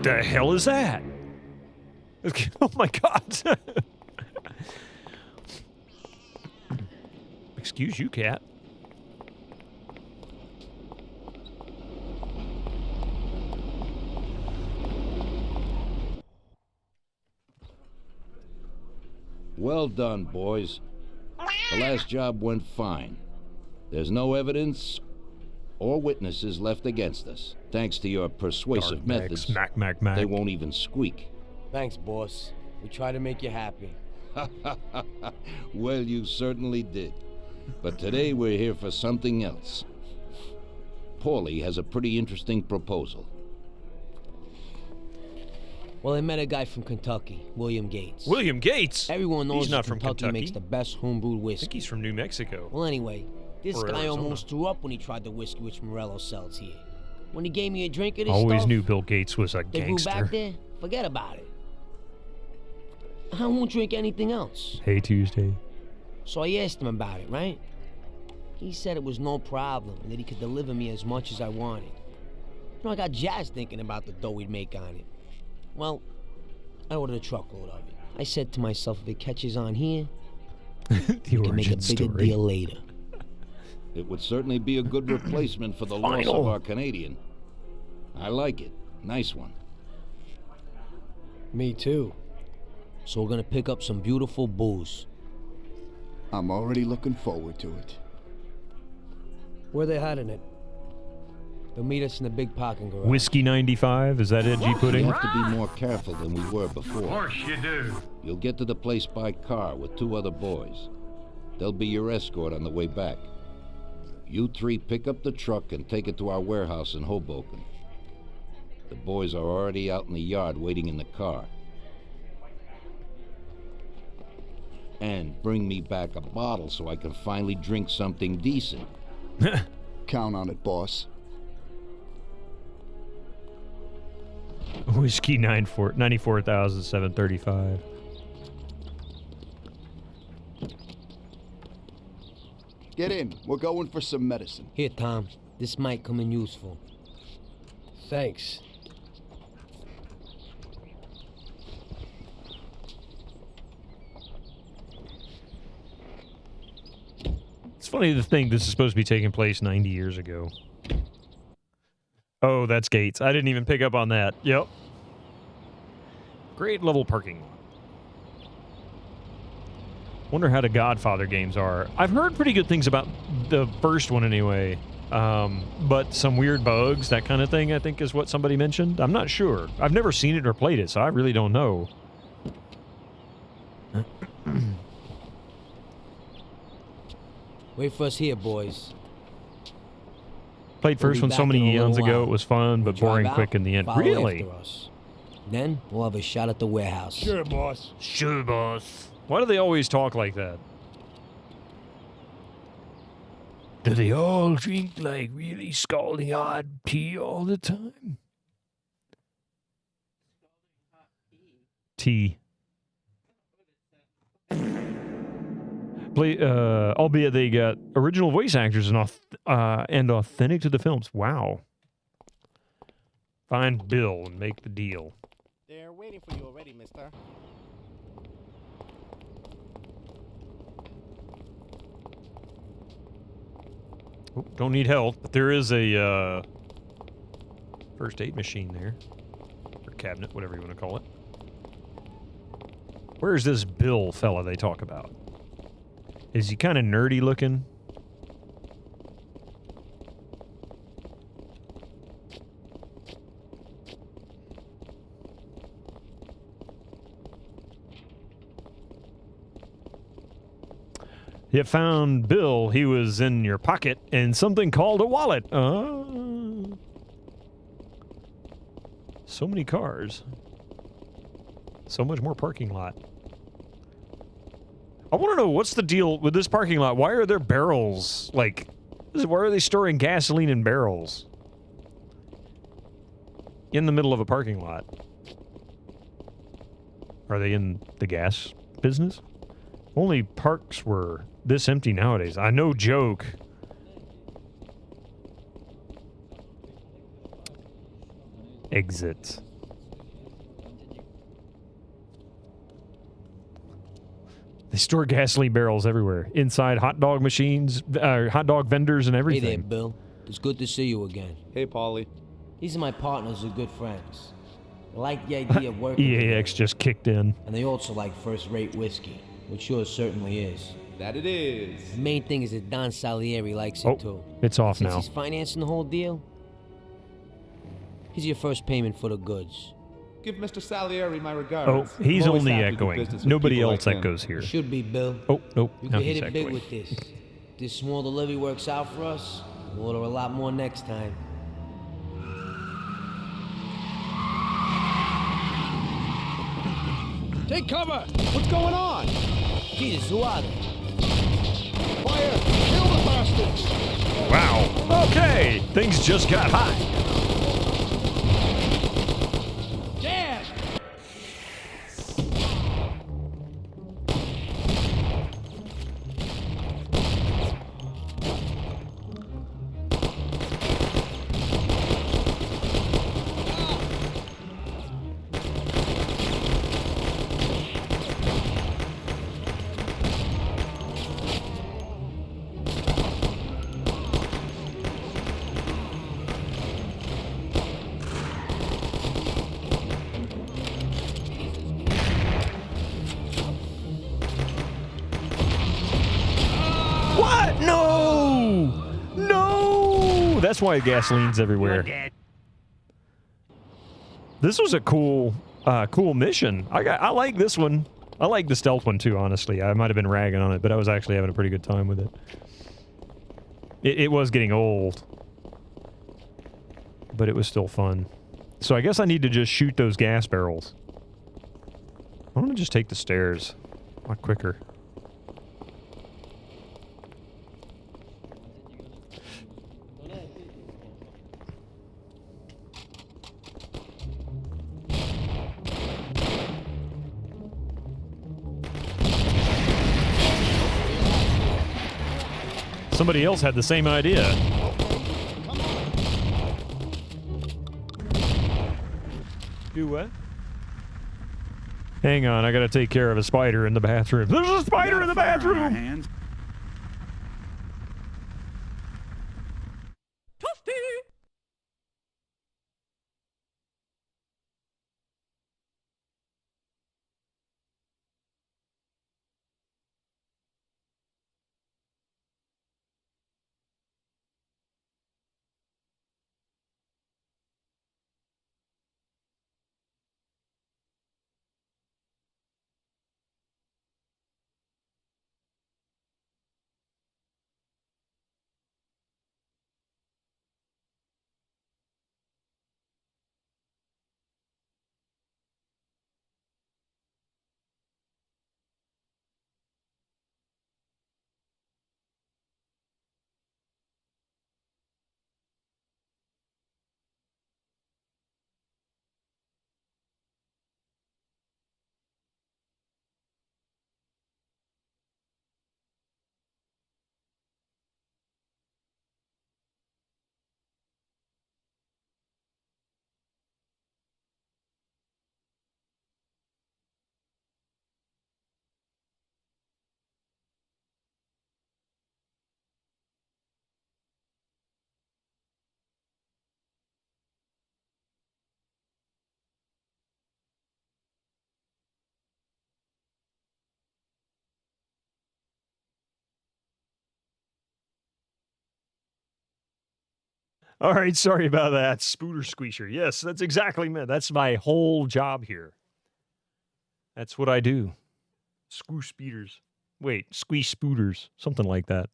What the hell is that? Oh my god. Excuse you, cat. Well done, boys. The last job went fine. There's no evidence or witnesses left against us. Thanks to your persuasive methods, they won't even squeak. Thanks, boss. We try to make you happy. Well, you certainly did. But today we're here for something else. Paulie has a pretty interesting proposal. Well, I met a guy from Kentucky, William Gates. William Gates? Everyone knows He's not that from Kentucky Kentucky. makes the best homebrewed whiskey. I think he's from New Mexico. Well, anyway, this Or guy Arizona. almost threw up when he tried the whiskey which Morello sells here. When he gave me a drink of this Always stuff, knew Bill Gates was a they grew gangster. back there, forget about it. I won't drink anything else. Hey, Tuesday. So I asked him about it, right? He said it was no problem and that he could deliver me as much as I wanted. You know, I got jazzed thinking about the dough we'd make on it. Well, I ordered a truckload of it. I said to myself, if it catches on here, we can make a bigger deal later. It would certainly be a good replacement for the loss of our Canadian. I like it. Nice one. Me too. So we're gonna pick up some beautiful booze. I'm already looking forward to it. Where they hiding it? They'll meet us in the big parking garage. Whiskey 95, is that it, G Pudding? We have to be more careful than we were before. Of course you do. You'll get to the place by car with 2 other boys. They'll be your escort on the way back. You 3 pick up the truck and take it to our warehouse in Hoboken. The boys are already out in the yard waiting in the car. And bring me back a bottle so I can finally drink something decent. Count on it, boss. Whiskey 94,735. Get in. We're going for some medicine. Here, Tom. This might come in useful. Thanks. It's funny to think this is supposed to be taking place 90 years ago. Oh, that's Gates. I didn't even pick up on that. Yep. Great level parking. Wonder how the Godfather games are. I've heard pretty good things about the first one anyway. But some weird bugs, that kind of thing, I think is what somebody mentioned. I'm not sure. I've never seen it or played it, so I really don't know. Wait for us here, boys. Played We'll first be one so back in many a eons little ago. while. It was fun, but Drive boring out, quick in the end. follow Really? after us. Then we'll have a shot at the warehouse. Sure, boss. Sure, boss. Why do they always talk like that? Do they all drink like really scalding hot tea all the time? Tea. Albeit they got original voice actors and authentic to the films. Wow. Find Bill and make the deal. They're waiting for you already, mister. Oh, don't need help, but there is a first aid machine there. Or cabinet, whatever you want to call it. Where's this Bill fella they talk about? Is he kind of nerdy looking? You found Bill. He was in your pocket and something called a wallet. So many cars. So much more parking lot. I want to know, what's the deal with this parking lot? Why are there barrels? Like, why are they storing gasoline in barrels? In the middle of a parking lot. Are they in the gas business? Only parks were this empty nowadays. I no joke. Exit. They store gasoline barrels everywhere. Inside hot dog machines, hot dog vendors and everything. Hey there, Bill. It's good to see you again. Hey, Paulie. These are my partners who are good friends. They like the idea of working EAX just kicked in. and they also like first-rate whiskey, which yours certainly is. That it is. The main thing is that Don Salieri likes it too. It's off Since now. he's financing the whole deal, here's your first payment for the goods. Give Mr. Salieri my regards. Oh, he's I'm always only happy to do echoing. business with Nobody people else like him. echoes here. Should be, Bill. Oh, nope. You Now can hit he's it big echoing. with this. This small delivery works out for us. We'll order a lot more next time. Take cover! What's going on? Jesus, who are they? Fire! Kill the bastards! Wow. Okay. Things just got hot. Damn! What? No! No! That's why gasoline's everywhere. This was a cool mission. I like this one. I like the stealth one too, honestly. I might have been ragging on it, but I was actually having a pretty good time with it. It was getting old. But it was still fun. So I guess I need to just shoot those gas barrels. I'm gonna just take the stairs. A lot quicker. Somebody else had the same idea. Do what? Hang on, I gotta take care of a spider in the bathroom. There's a spider in the bathroom! All right, sorry about that. Spooter squeesher. Yes, that's exactly me. That's my whole job here. That's what I do. Screw speeders. Wait, squeeze spooters. Something like that.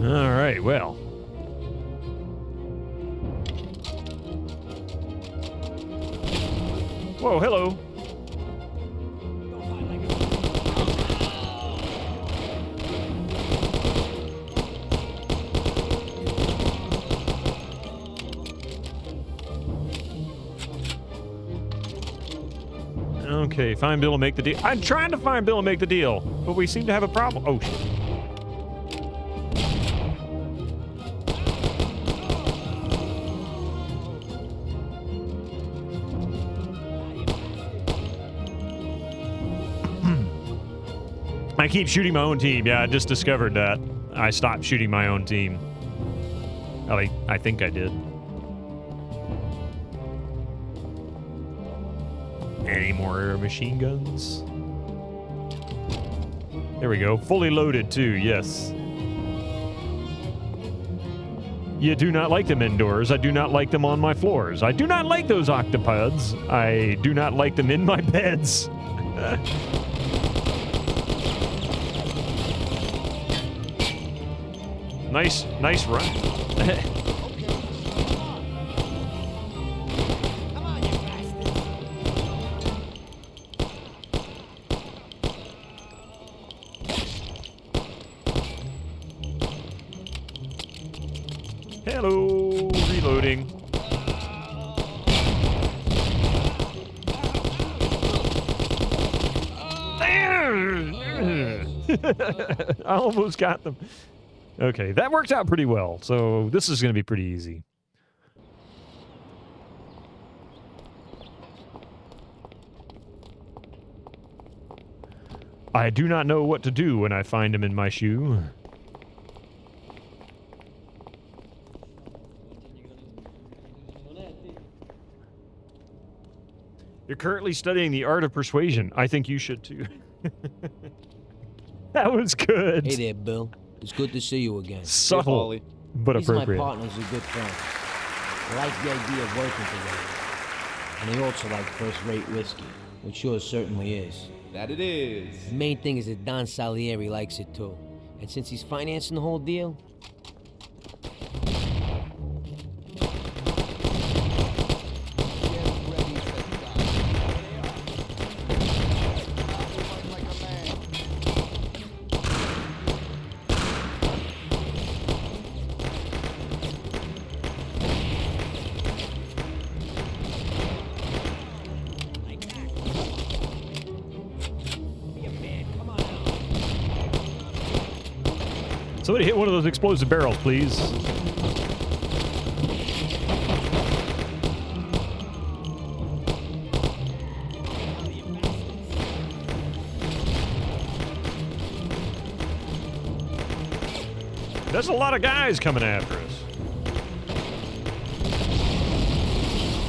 All right, well. Whoa, hello. Okay, find Bill and make the deal. I'm trying to find Bill and make the deal, but we seem to have a problem. Oh, shit. I keep shooting my own team. Yeah, I just discovered that. I stopped shooting my own team. I think I did. Any more machine guns? There we go. Fully loaded, too. Yes. You do not like them indoors. I do not like them on my floors. I do not like those octopods. I do not like them in my beds. Nice run. Hello, reloading. I almost got them. Okay, that worked out pretty well, so this is going to be pretty easy. I do not know what to do when I find him in my shoe. You're currently studying the art of persuasion. I think you should too. That was good. Hey there, Bill. It's good to see you again. Subtle, but appropriate. He's my partner's a good friend. I like the idea of working together. And they also like first-rate whiskey, which yours certainly is. That it is. The main thing is that Don Salieri likes it too. And since he's financing the whole deal, somebody hit one of those explosive barrels, please. There's a lot of guys coming after us.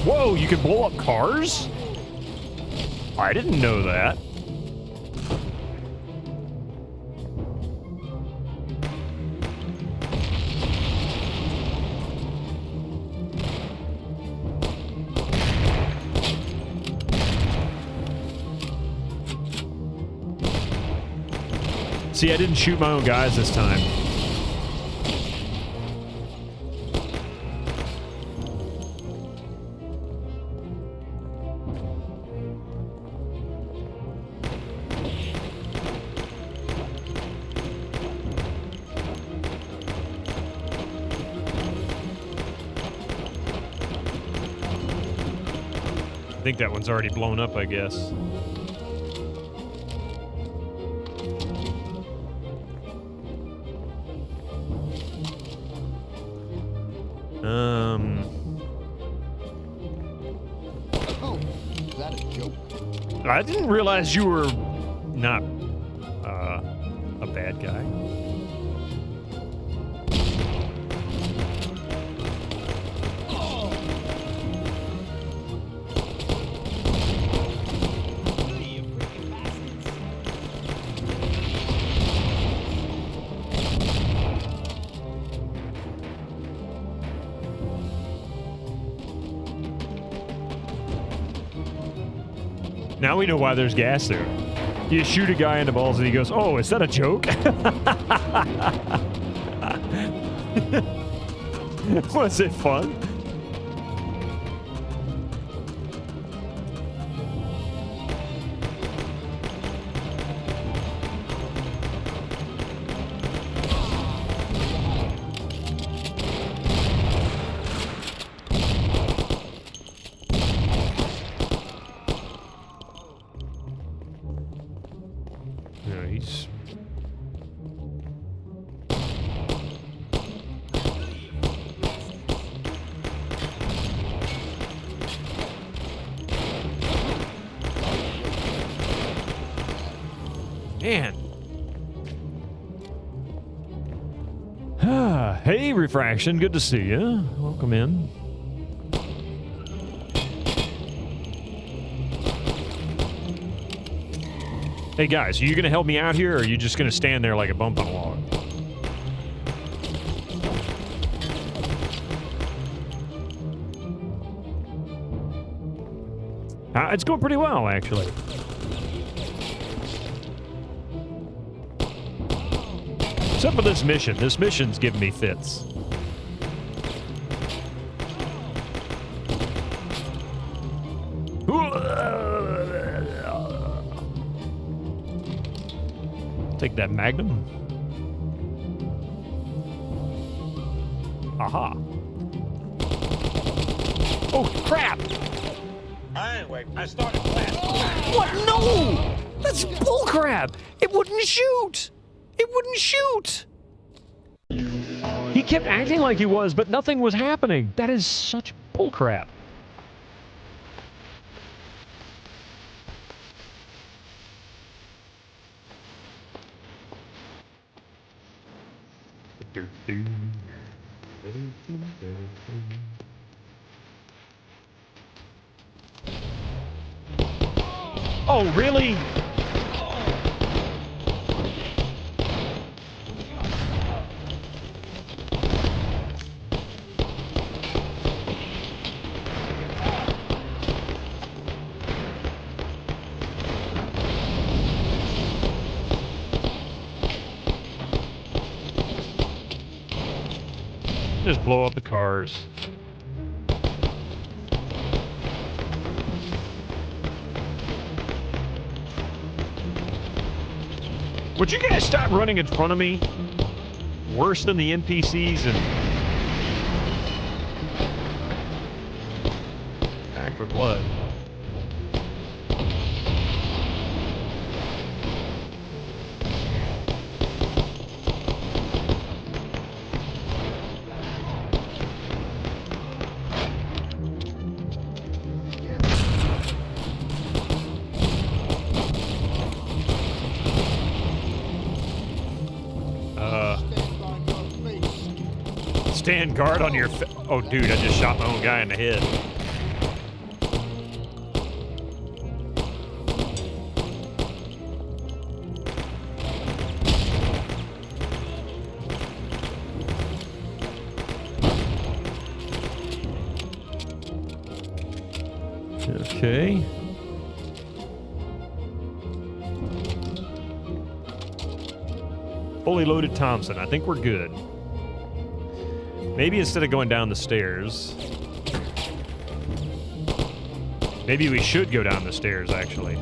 Whoa, you can blow up cars? I didn't know that. See, I didn't shoot my own guys this time. I think that one's already blown up, I guess. Oh, is that a joke? I didn't realize you were not a bad guy. Now we know why there's gas there. You shoot a guy in the balls and he goes, "Oh, is that a joke?" Was it fun? Nice. Man. Hey, Refraction. Good to see you. Welcome in. Hey, guys, are you going to help me out here, or are you just going to stand there like a bump on a log? It's going pretty well, actually. Except for this mission. This mission's giving me fits. Take that Magnum. Aha. Oh, crap! Anyway, I started class. What? No! That's bullcrap! It wouldn't shoot! It wouldn't shoot! He kept acting like he was, but nothing was happening. That is such bullcrap. Oh, really? Just blow up the cars. Would you guys stop running in front of me? Worse than the NPCs and Back for Blood. Stand guard on your oh, dude, I just shot my own guy in the head. Okay. Fully loaded Thompson. I think we're good. Maybe instead of going down the stairs, maybe we should go down the stairs, actually.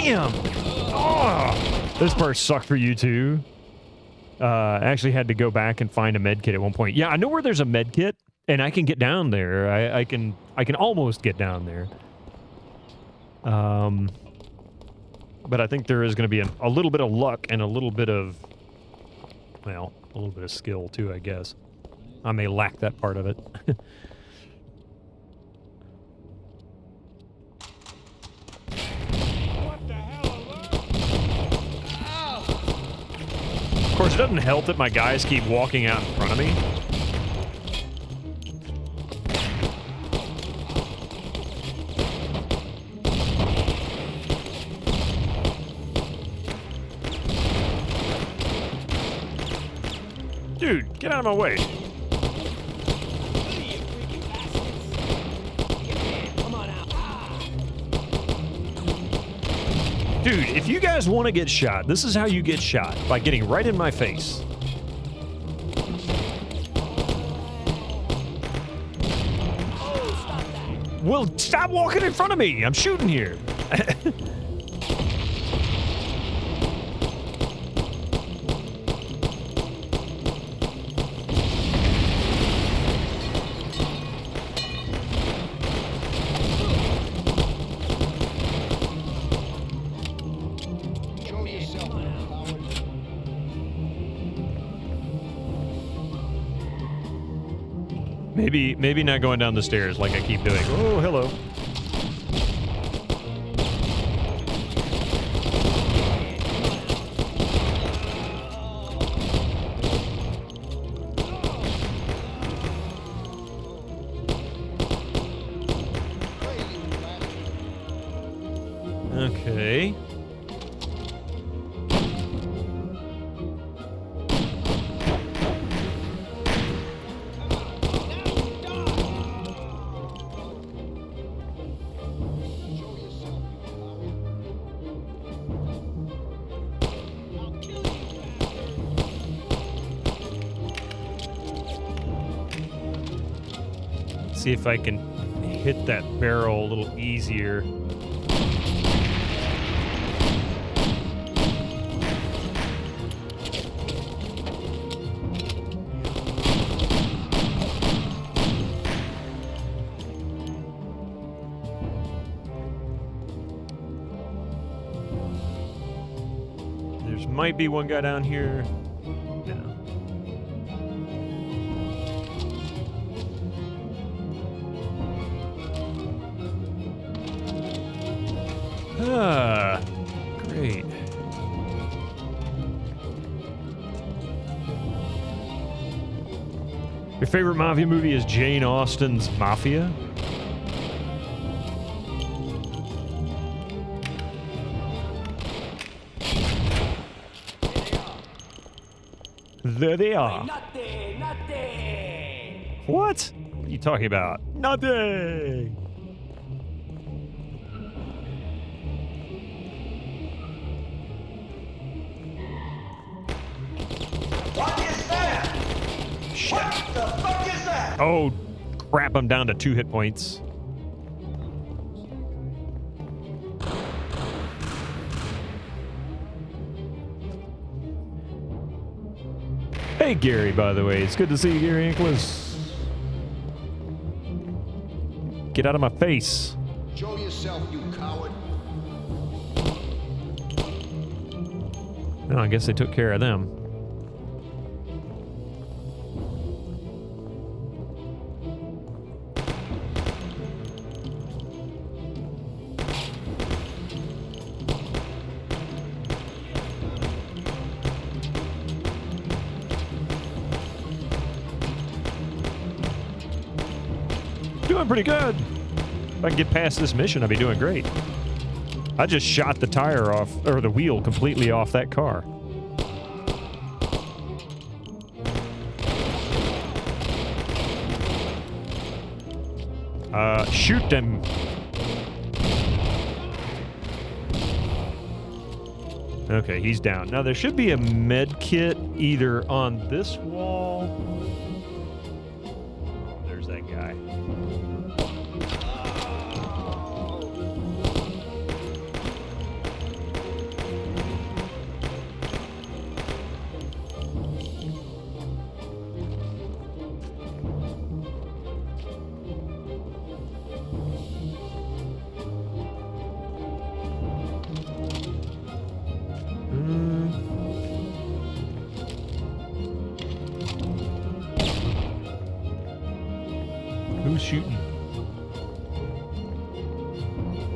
Damn! Oh, this part sucked for you too. I actually had to go back and find a med kit at one point. Yeah, I know where there's a med kit, and I can get down there. I can almost get down there. But I think there is going to be a little bit of luck and a little bit of, well, a little bit of skill too, I guess. I may lack that part of it. it doesn't help that my guys keep walking out in front of me. Dude, get out of my way. Dude, if you guys want to get shot, this is how you get shot. By getting right in my face. Well, stop walking in front of me. I'm shooting here. Maybe not going down the stairs like I keep doing. Oh, hello. Okay. See if I can hit that barrel a little easier. There's might be one guy down here. Ah, great. Your favorite Mafia movie is Jane Austen's Mafia? There they are. Nothing, nothing. What? What are you talking about? Nothing. What is that? Shit. What the fuck is that? Oh, crap, I'm down to 2 hit points. Hey, Gary, by the way. It's good to see you, Gary Nicholas. Get out of my face. Show yourself, you coward. Oh, I guess they took care of them. Doing pretty good. If I can get past this mission, I'll be doing great. I just shot the tire off, or the wheel completely off that car. Shoot them. Okay, he's down. Now there should be a med kit either on this wall. There's that guy. Who's shooting?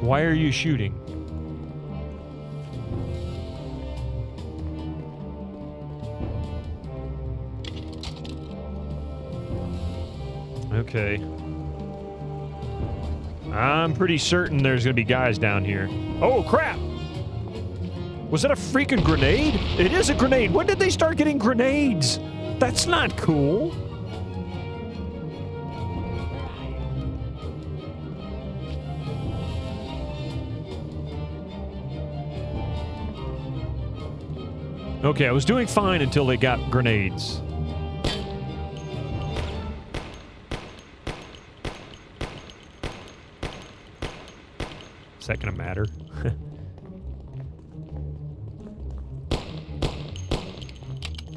Why are you shooting? Okay. I'm pretty certain there's gonna be guys down here. Oh, crap! Was that a freaking grenade? It is a grenade! When did they start getting grenades? That's not cool. Okay, I was doing fine until they got grenades. Is that gonna matter?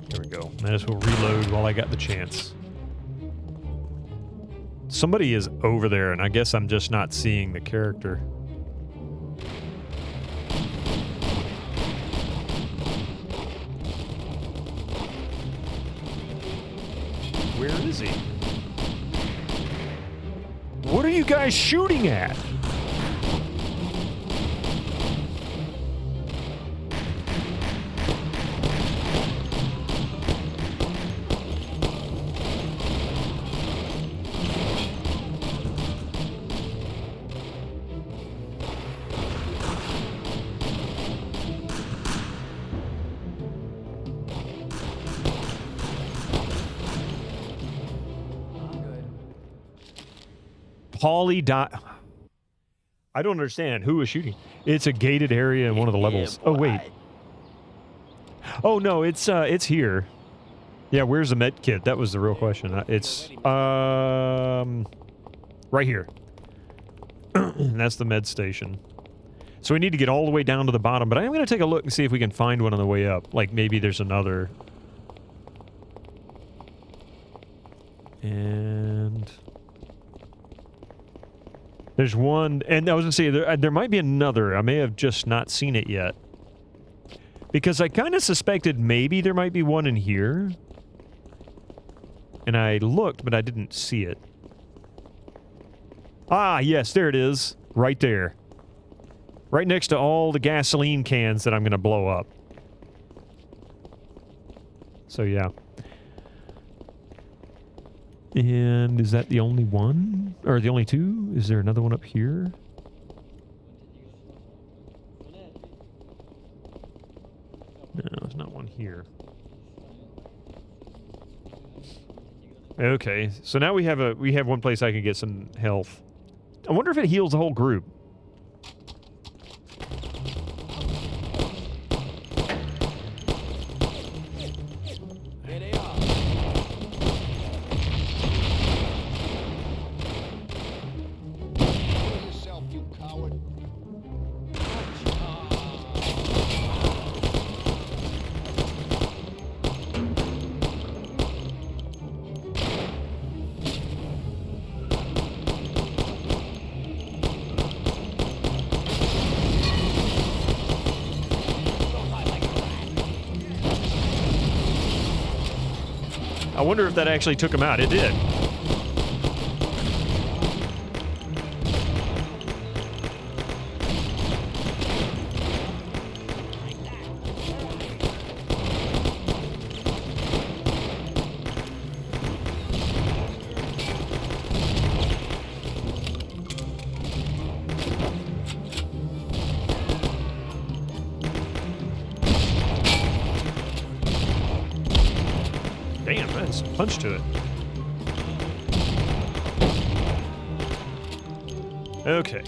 There we go. Might as well reload while I got the chance. Somebody is over there, and I guess I'm just not seeing the character. Where is he? What are you guys shooting at? I don't understand. Who is shooting? It's a gated area in one of the levels. Oh, wait. Oh, no, it's here. Yeah, where's the med kit? That was the real question. It's, right here. That's the med station. So we need to get all the way down to the bottom, but I'm going to take a look and see if we can find one on the way up. Like, maybe there's another. And... there's one, and I was going to say, there might be another. I may have just not seen it yet. Because I kind of suspected maybe there might be one in here. And I looked, but I didn't see it. Ah, yes, there it is. Right there. Right next to all the gasoline cans that I'm going to blow up. So, yeah. And is that the only one? Or the only two? Is there another one up here? No, there's not one here. Okay, so now we have one place I can get some health. I wonder if it heals the whole group. I wonder if that actually took him out. It did. Damn, that's a punch to it. Okay.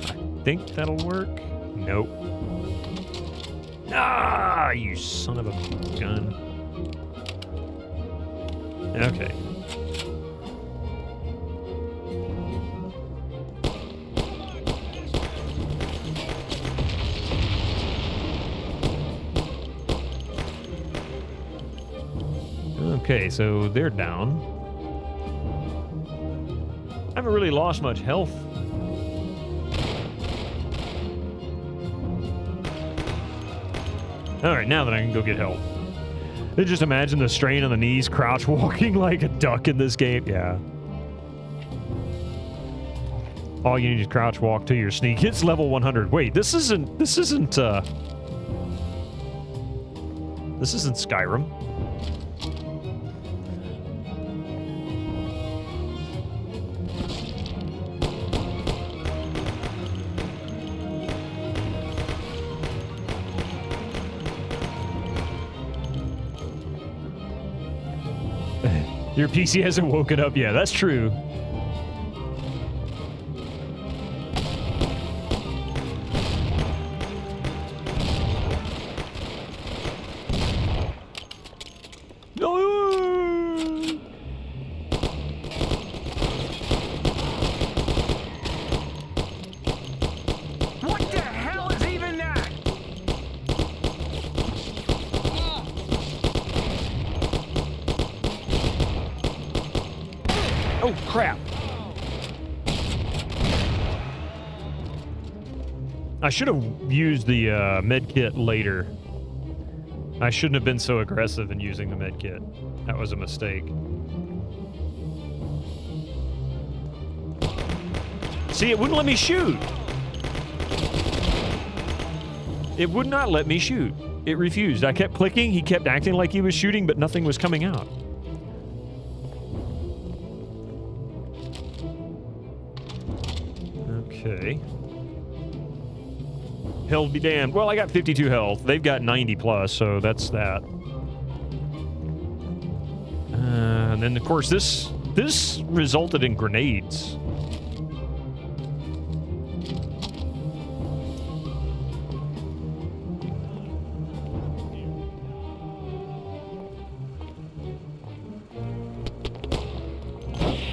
I think that'll work. Nope. Ah, you son of a gun. Okay. Okay, so they're down. I haven't really lost much health. Alright, now that I can go get help. Just imagine the strain on the knees, crouch walking like a duck in this game. Yeah. All you need is crouch walk to your sneak. It's level 100. Wait, this isn't Skyrim. Your PC hasn't woken up yet. That's true. What the hell is even that? Oh, crap. I should have used the med kit later. I shouldn't have been so aggressive in using the med kit. That was a mistake. See, it wouldn't let me shoot. It would not let me shoot. It refused. I kept clicking. He kept acting like he was shooting, but nothing was coming out. Okay. Health be damned. Well, I got 52 health. They've got 90 plus, so that's that. And then, of course, this resulted in grenades.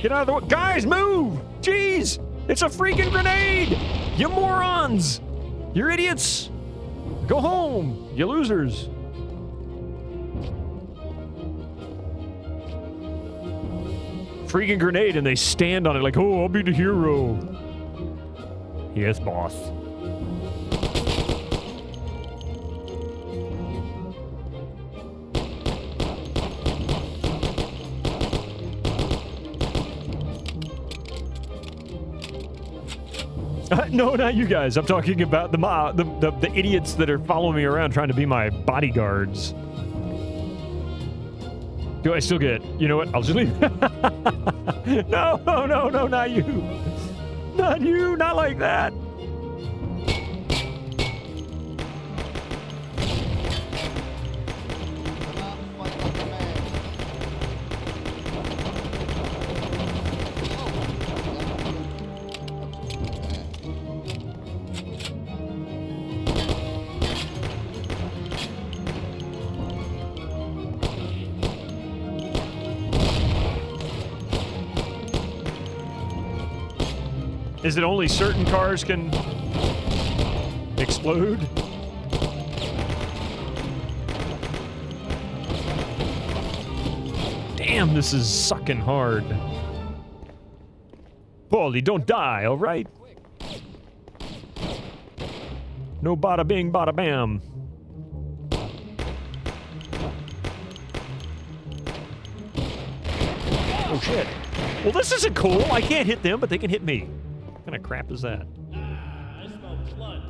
Get out of the way. Guys, move! Jeez! It's a freaking grenade! You morons! You're idiots! Go home, you losers! Freaking grenade, and they stand on it like, oh, I'll be the hero. Yes, boss. No, not you guys. I'm talking about the idiots that are following me around trying to be my bodyguards. Do I still get... You know what? I'll just leave. No, not you. Not you. Not like that. Is it only certain cars can explode? Damn, this is sucking hard. Paulie, don't die, all right? No bada bing, bada bam. Oh, shit. Well, this isn't cool. I can't hit them, but they can hit me. What kind of crap is that? I smell blood.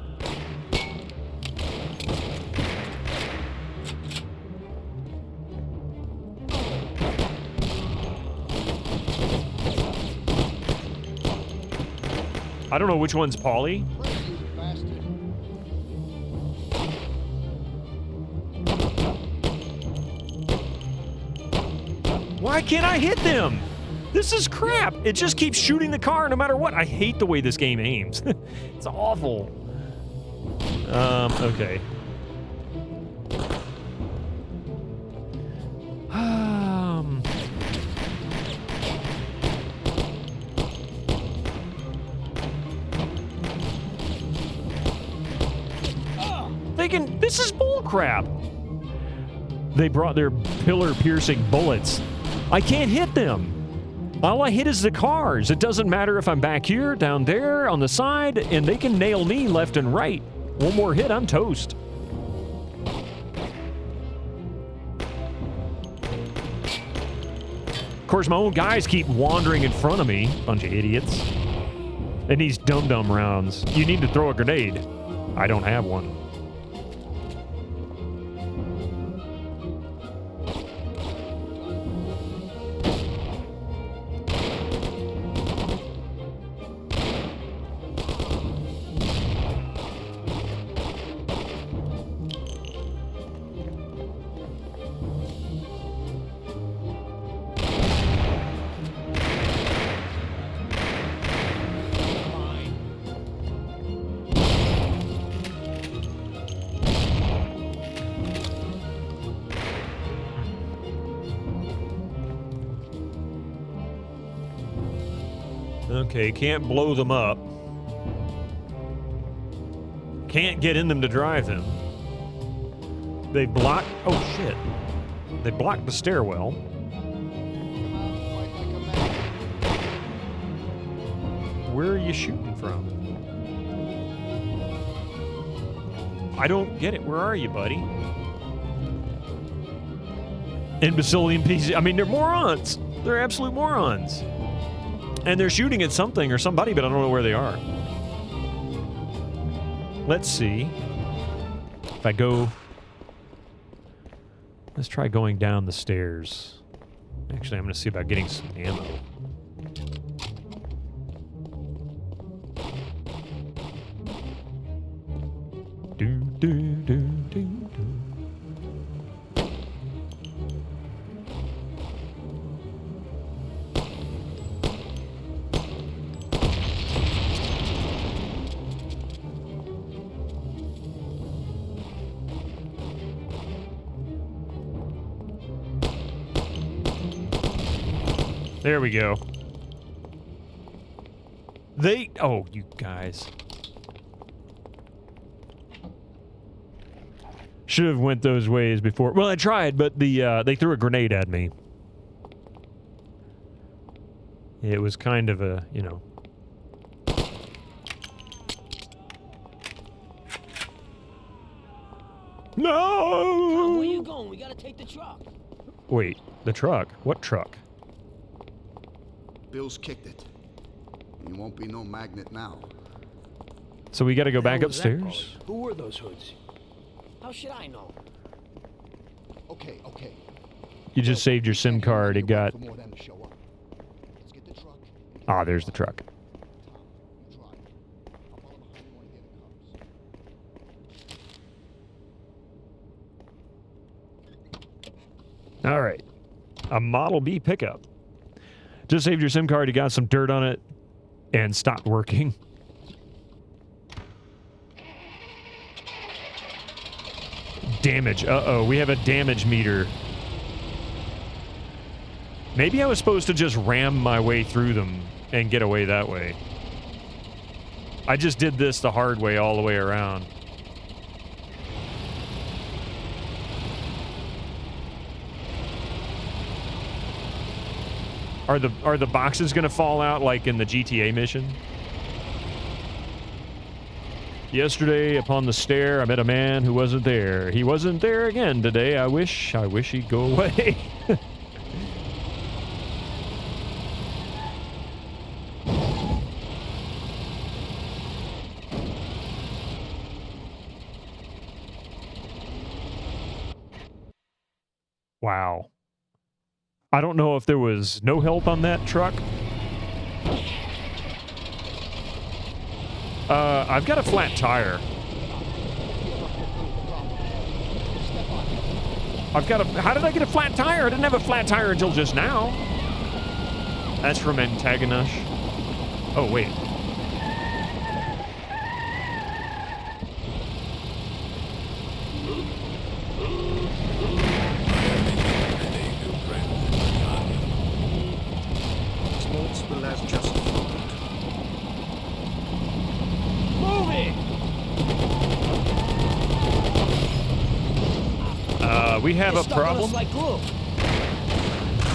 I don't know which one's Paulie. Why can't I hit them? This is crap. It just keeps shooting the car no matter what. I hate the way this game aims. It's awful. Okay. This is bull crap. They brought their pillar-piercing bullets. I can't hit them. All I hit is the cars. It doesn't matter if I'm back here, down there, on the side, and they can nail me left and right. One more hit, I'm toast. Of course, my own guys keep wandering in front of me. Bunch of idiots. It needs dum-dum rounds. You need to throw a grenade. I don't have one. Okay, can't blow them up. Can't get in them to drive them. They block... Oh, shit. They blocked the stairwell. Where are you shooting from? I don't get it. Where are you, buddy? Imbecilian pieces. I mean, they're morons. They're absolute morons. And they're shooting at something or somebody, but I don't know where they are. Let's see. If I go... Let's try going down the stairs. Actually, I'm going to see about getting some ammo. There we go. Oh, you guys. Should have went those ways before. Well, I tried, but they threw a grenade at me. It was kind of a, you know. No! Tom, where you going? We gotta take the truck. Wait, the truck? What truck? Bill's kicked it. He won't be no magnet now. So we gotta go back upstairs? Who were those hoods? How should I know? Okay, okay. You just saved your SIM card. It got... Ah, there's the truck. All right. A Model B pickup. Just saved your SIM card. You got some dirt on it and stopped working. Damage. Uh-oh, we have a damage meter. Maybe I was supposed to just ram my way through them and get away that way. I just did this the hard way all the way around. Are the boxes gonna fall out like in the GTA mission? Yesterday, upon the stair, I met a man who wasn't there. He wasn't there again today. I wish he'd go away. Wow. I don't know if there was no help on that truck. I've got a flat tire. How did I get a flat tire? I didn't have a flat tire until just now. That's from Antagonush. Oh, wait. We have a problem.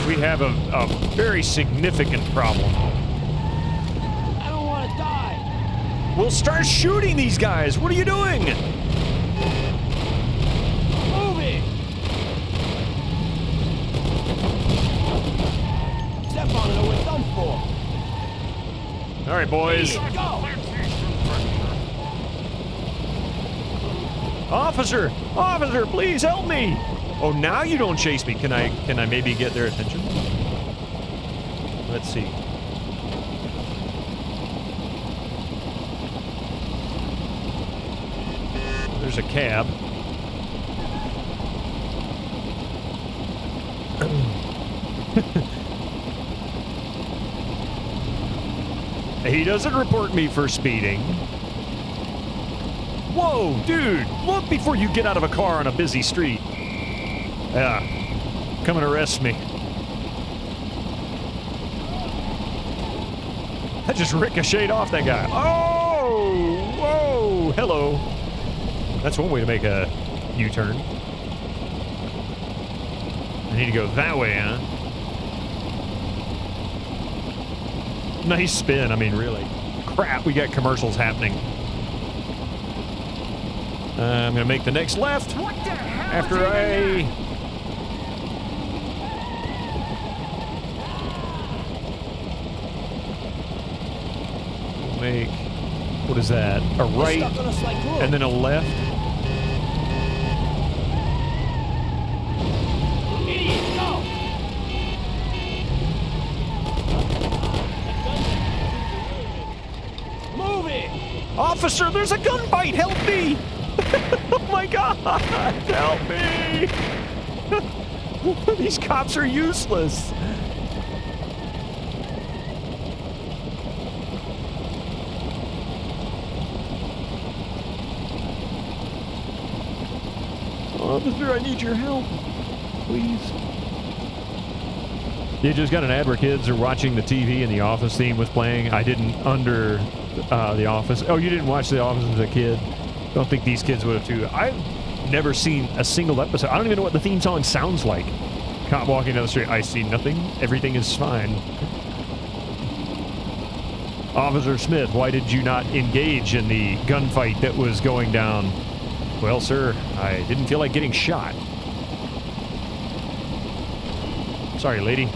We have a very significant problem. I don't want to die. We'll start shooting these guys. What are you doing? Move it. Step on it or we're done for. All right, boys. Officer! Officer, please help me! Oh, now you don't chase me. Can I maybe get their attention? Let's see. There's a cab. He doesn't report me for speeding. Whoa, dude, look before you get out of a car on a busy street. Yeah, come and arrest me. I just ricocheted off that guy. Oh, whoa, hello. That's one way to make a U-turn. I need to go that way, huh? Nice spin, I mean, really. Crap, we got commercials happening. I'm gonna make the next left after I... Make, what is that? A right and then a left. Officer, there's a gunfight! Help me! Oh my God! Help me! These cops are useless. Officer, I need your help. Please. You just got an ad where kids are watching the TV and the Office theme was playing. I didn't under The Office. Oh, you didn't watch The Office as a kid? Don't think these kids would have too. I've never seen a single episode. I don't even know what the theme song sounds like. Cop walking down the street. I see nothing. Everything is fine. Officer Smith, why did you not engage in the gunfight that was going down? Well, sir, I didn't feel like getting shot. Sorry, lady.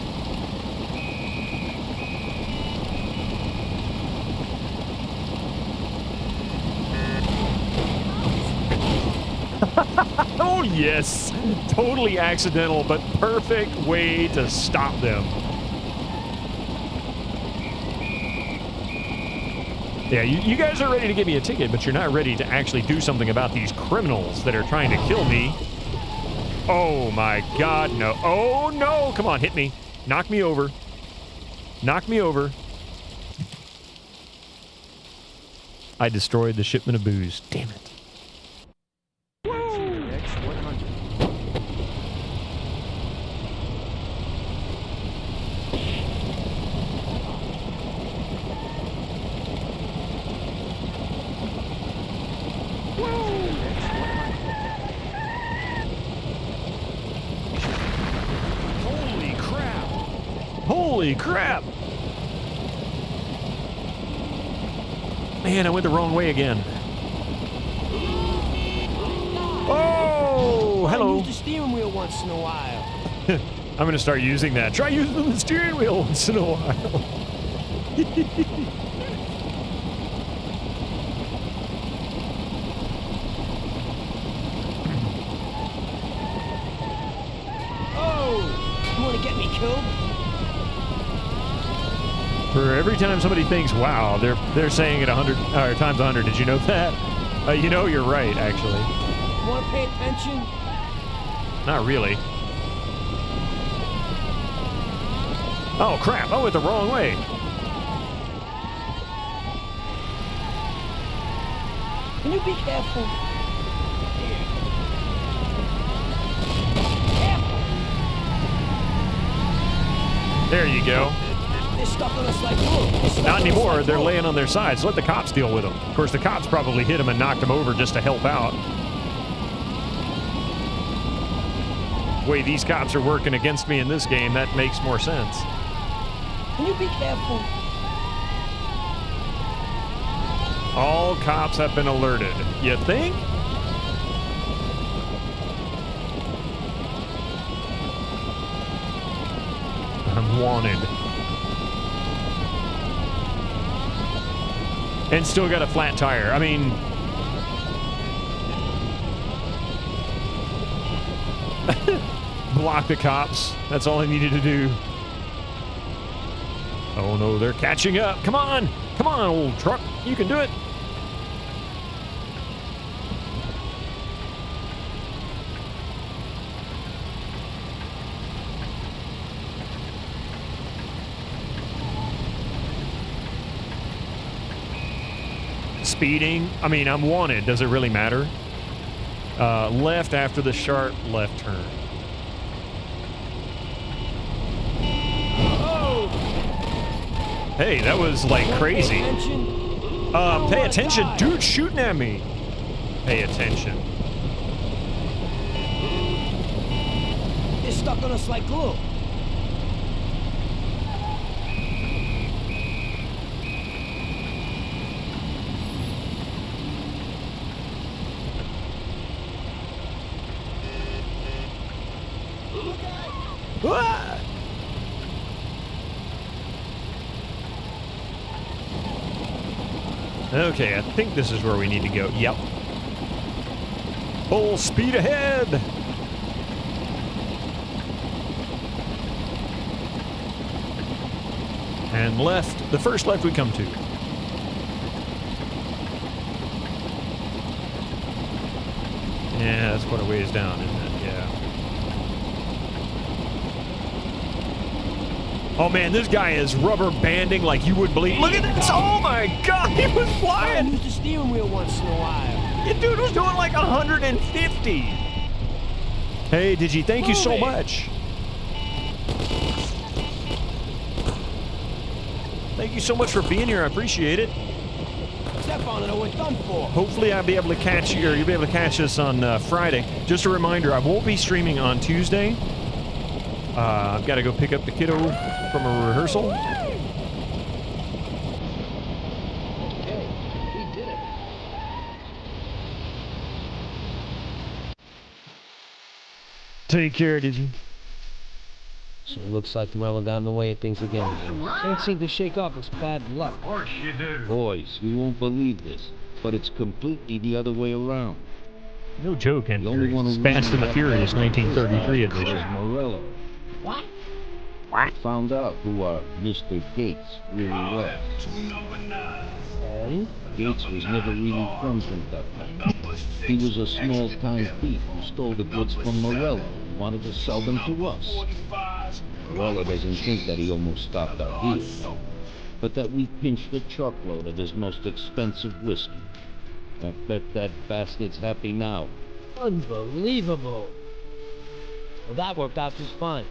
Oh, yes. Totally accidental, but perfect way to stop them. Yeah, you guys are ready to give me a ticket, but you're not ready to actually do something about these criminals that are trying to kill me. Oh, my God, no. Oh, no. Come on, hit me. Knock me over. Knock me over. I destroyed the shipment of booze. Damn it. Holy crap! Man, I went the wrong way again. Oh, hello. Use the steering wheel once in a while. I'm gonna start using that. Try using the steering wheel once in a while. Oh, you want to get me killed? For every time somebody thinks, wow, they're saying it 100 times 100. Did you know that? You know, you're right, actually. You want to pay attention? Not really. Oh, crap. I went the wrong way. Can you be careful? There you go. They're stuck on us like wood. Not anymore. They're laying on their sides. Let the cops deal with them. Of course, the cops probably hit them and knocked them over just to help out. The way these cops are working against me in this game, that makes more sense. Can you be careful? All cops have been alerted. You think? I'm wanted. And still got a flat tire. I mean... block the cops. That's all I needed to do. Oh no, they're catching up. Come on! Come on, old truck. You can do it. Speeding. I mean, I'm wanted. Does it really matter? Left after the sharp left turn. Hey, that was like crazy. Pay attention. Dude shooting at me. Pay attention. It's stuck on us like glue. Ah! Okay, I think this is where we need to go. Yep. Full speed ahead! And left, the first left we come to. Yeah, that's quite a ways down, isn't it? Yeah. Oh man, this guy is rubber banding like you wouldn't believe. Look at this! Oh my god, he was flying! I use the steering wheel once in a while. The dude was doing like 150. Hey, Digi, thank you so much. Thank you so much for being here. I appreciate it. Step on it or we're done for. Hopefully I'll be able to catch you, or you'll be able to catch us on Friday. Just a reminder, I won't be streaming on Tuesday. I've got to go pick up the kiddo from a rehearsal. Okay, we did it. Take care, did you? So it looks like we're down the way of things again. Can't seem to shake off its bad luck. Of course you do. Boys, you won't believe this, but it's completely the other way around. No joke, and The only one who Fast and the really Furious got 1933 was edition. Morello. What? Found out who Mr. Gates really was. And? Gates was never really from Kentucky. He was a small-time thief who stole the goods from Morello and wanted to sell them to us. Morello doesn't think that he almost stopped our heels, but that we pinched a truckload of his most expensive whiskey. I bet that bastard's happy now. Unbelievable. Well, that worked out just fine.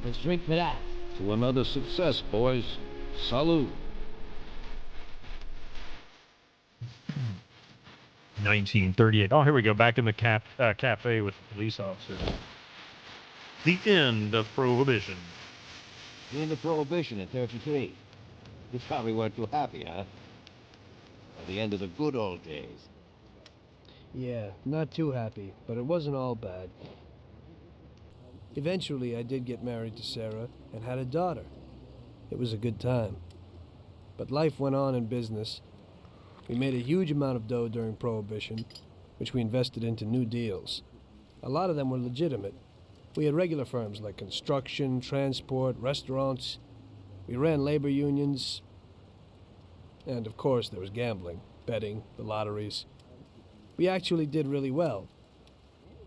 Let's drink for that. To another success, boys. Salute. 1938. Oh, here we go. Back in the cafe with the police officer. The end of Prohibition. The end of Prohibition in 33. You probably weren't too happy, huh? At the end of the good old days. Yeah, not too happy, but it wasn't all bad. Eventually, I did get married to Sarah and had a daughter. It was a good time. But life went on in business. We made a huge amount of dough during Prohibition, which we invested into new deals. A lot of them were legitimate. We had regular firms like construction, transport, restaurants. We ran labor unions. And of course, there was gambling, betting, the lotteries. We actually did really well.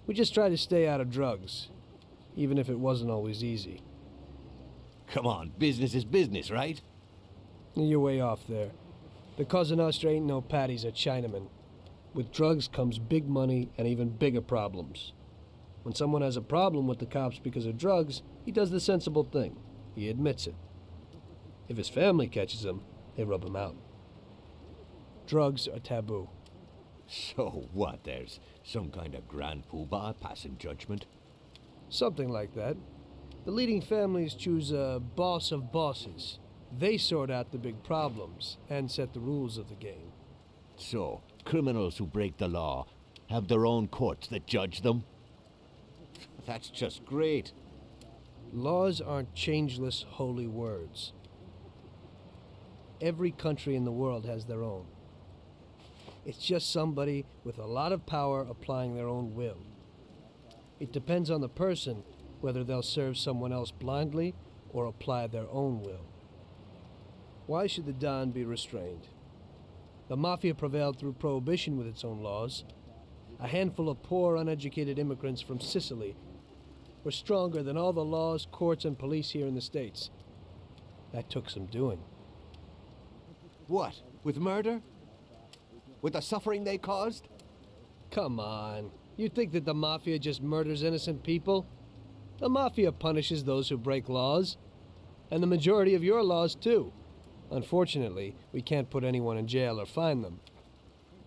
We just tried to stay out of drugs, even if it wasn't always easy. Come on, business is business, right? You're way off there. The Cosa Nostra ain't no patties or Chinamen. With drugs comes big money and even bigger problems. When someone has a problem with the cops because of drugs, he does the sensible thing. He admits it. If his family catches him, they rub him out. Drugs are taboo. So what, there's some kind of grand poobah passing judgment? Something like that. The leading families choose a boss of bosses. They sort out the big problems and set the rules of the game. So, criminals who break the law have their own courts that judge them? That's just great. Laws aren't changeless holy words. Every country in the world has their own. It's just somebody with a lot of power applying their own will. It depends on the person whether they'll serve someone else blindly or apply their own will. Why should the Don be restrained? The Mafia prevailed through prohibition with its own laws. A handful of poor, uneducated immigrants from Sicily were stronger than all the laws, courts, and police here in the States. That took some doing. What? With murder? With the suffering they caused? Come on. You think that the Mafia just murders innocent people? The Mafia punishes those who break laws. And the majority of your laws, too. Unfortunately, we can't put anyone in jail or fine them.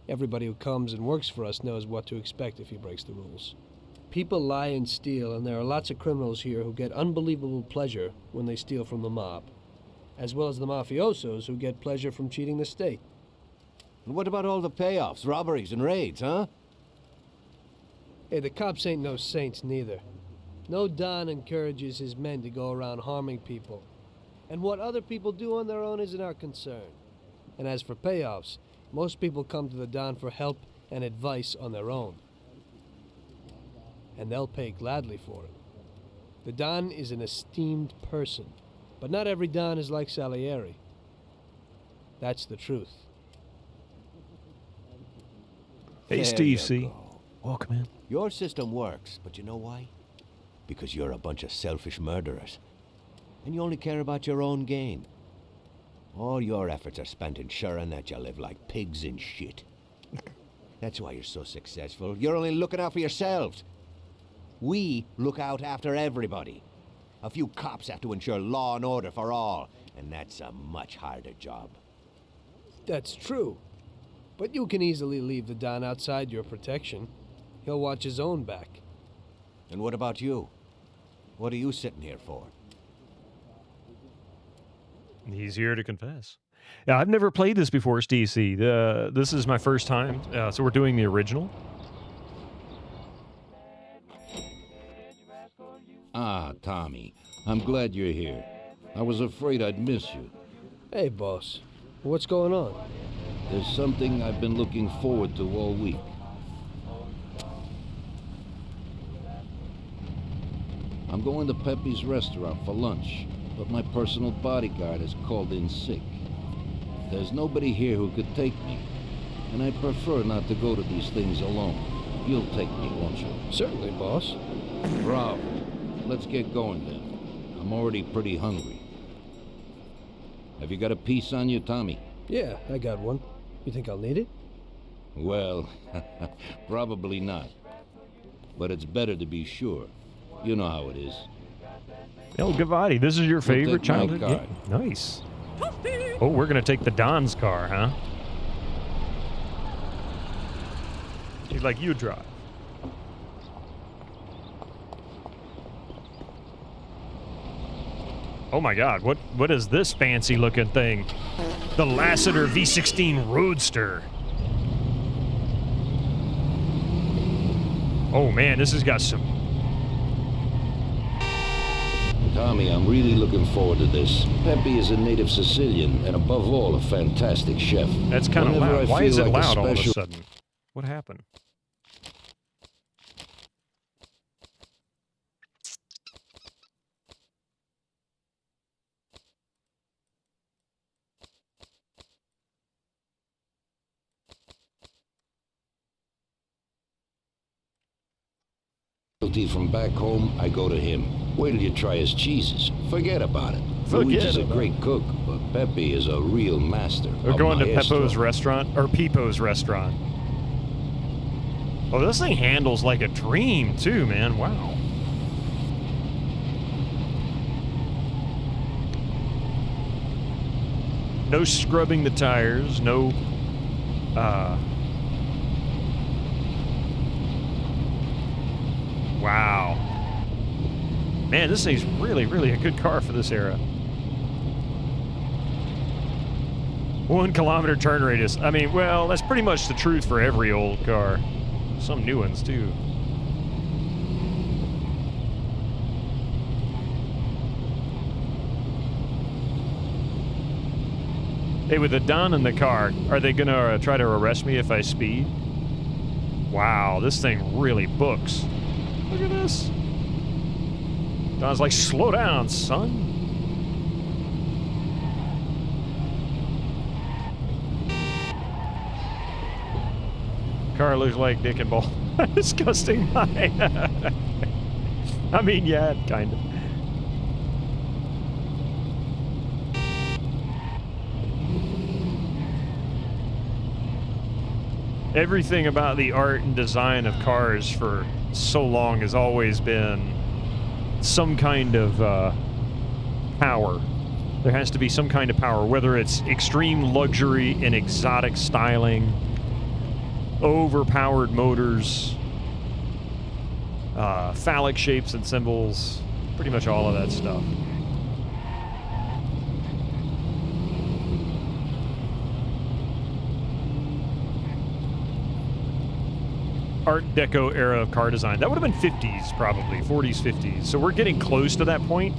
Everybody who comes and works for us knows what to expect if he breaks the rules. People lie and steal, and there are lots of criminals here who get unbelievable pleasure when they steal from the mob, as well as the mafiosos who get pleasure from cheating the state. And what about all the payoffs, robberies, and raids, huh? Hey, the cops ain't no saints neither. No Don encourages his men to go around harming people. And what other people do on their own isn't our concern. And as for payoffs, most people come to the Don for help and advice on their own. And they'll pay gladly for it. The Don is an esteemed person, but not every Don is like Salieri. That's the truth. Hey, Steve C. Welcome in. Your system works, but you know why? Because you're a bunch of selfish murderers. And you only care about your own gain. All your efforts are spent ensuring that you live like pigs in shit. That's why you're so successful. You're only looking out for yourselves. We look out after everybody. A few cops have to ensure law and order for all, and that's a much harder job. That's true. But you can easily leave the Don outside your protection. He'll watch his own back. And what about you? What are you sitting here for? He's here to confess. Yeah, I've never played this before, Steve C. This is my first time, so we're doing the original. Ah, Tommy, I'm glad you're here. I was afraid I'd miss you. Hey, boss. What's going on? There's something I've been looking forward to all week. I'm going to Pepe's restaurant for lunch, but my personal bodyguard has called in sick. There's nobody here who could take me, and I prefer not to go to these things alone. You'll take me, won't you? Certainly, boss. Bravo. Let's get going then. I'm already pretty hungry. Have you got a piece on you, Tommy? Yeah, I got one. You think I'll need it? Well, probably not. But it's better to be sure. You know how it is. El Gavati, this is your favorite childhood game. Nice. Oh, we're going to take the Don's car, huh? She's like, you drive. Oh my God, what is this fancy looking thing? The Lassiter V16 Roadster. Oh man, this has got some... Tommy, I'm really looking forward to this. Pepe is a native Sicilian, and above all, a fantastic chef. That's kind of loud. Why is it loud all of a sudden? What happened? From back home, I go to him. Wait till you try his cheeses. Forget about it. Luigi's a great cook, but Pepe is a real master. We're going to Peppo's restaurant, or Peepo's restaurant. Oh, this thing handles like a dream, too, man. Wow. No scrubbing the tires, no... Wow. Man, this thing's really, really a good car for this era. 1 kilometer turn radius. I mean, well, that's pretty much the truth for every old car. Some new ones, too. Hey, with the Don in the car, are they gonna try to arrest me if I speed? Wow, this thing really books. Look at this. Don's like, slow down, son. Car looks like dick and ball. Disgusting. I mean, yeah, kind of. Everything about the art and design of cars for so long has always been some kind of power. There has to be some kind of power, whether it's extreme luxury and exotic styling, overpowered motors, phallic shapes and symbols, pretty much all of that stuff. Art Deco era of car design. That would have been 50s, probably. 40s, 50s. So we're getting close to that point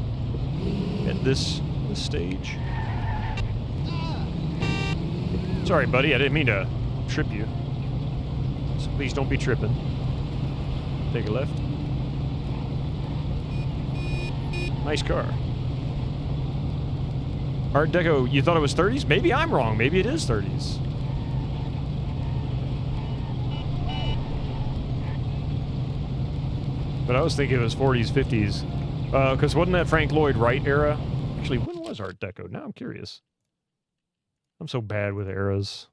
at this stage. Sorry, buddy. I didn't mean to trip you. So please don't be tripping. Take a left. Nice car. Art Deco, you thought it was 30s? Maybe I'm wrong. Maybe it is 30s. But I was thinking it was 40s, 50s. Because wasn't that Frank Lloyd Wright era? Actually, when was Art Deco? Now I'm curious. I'm so bad with eras.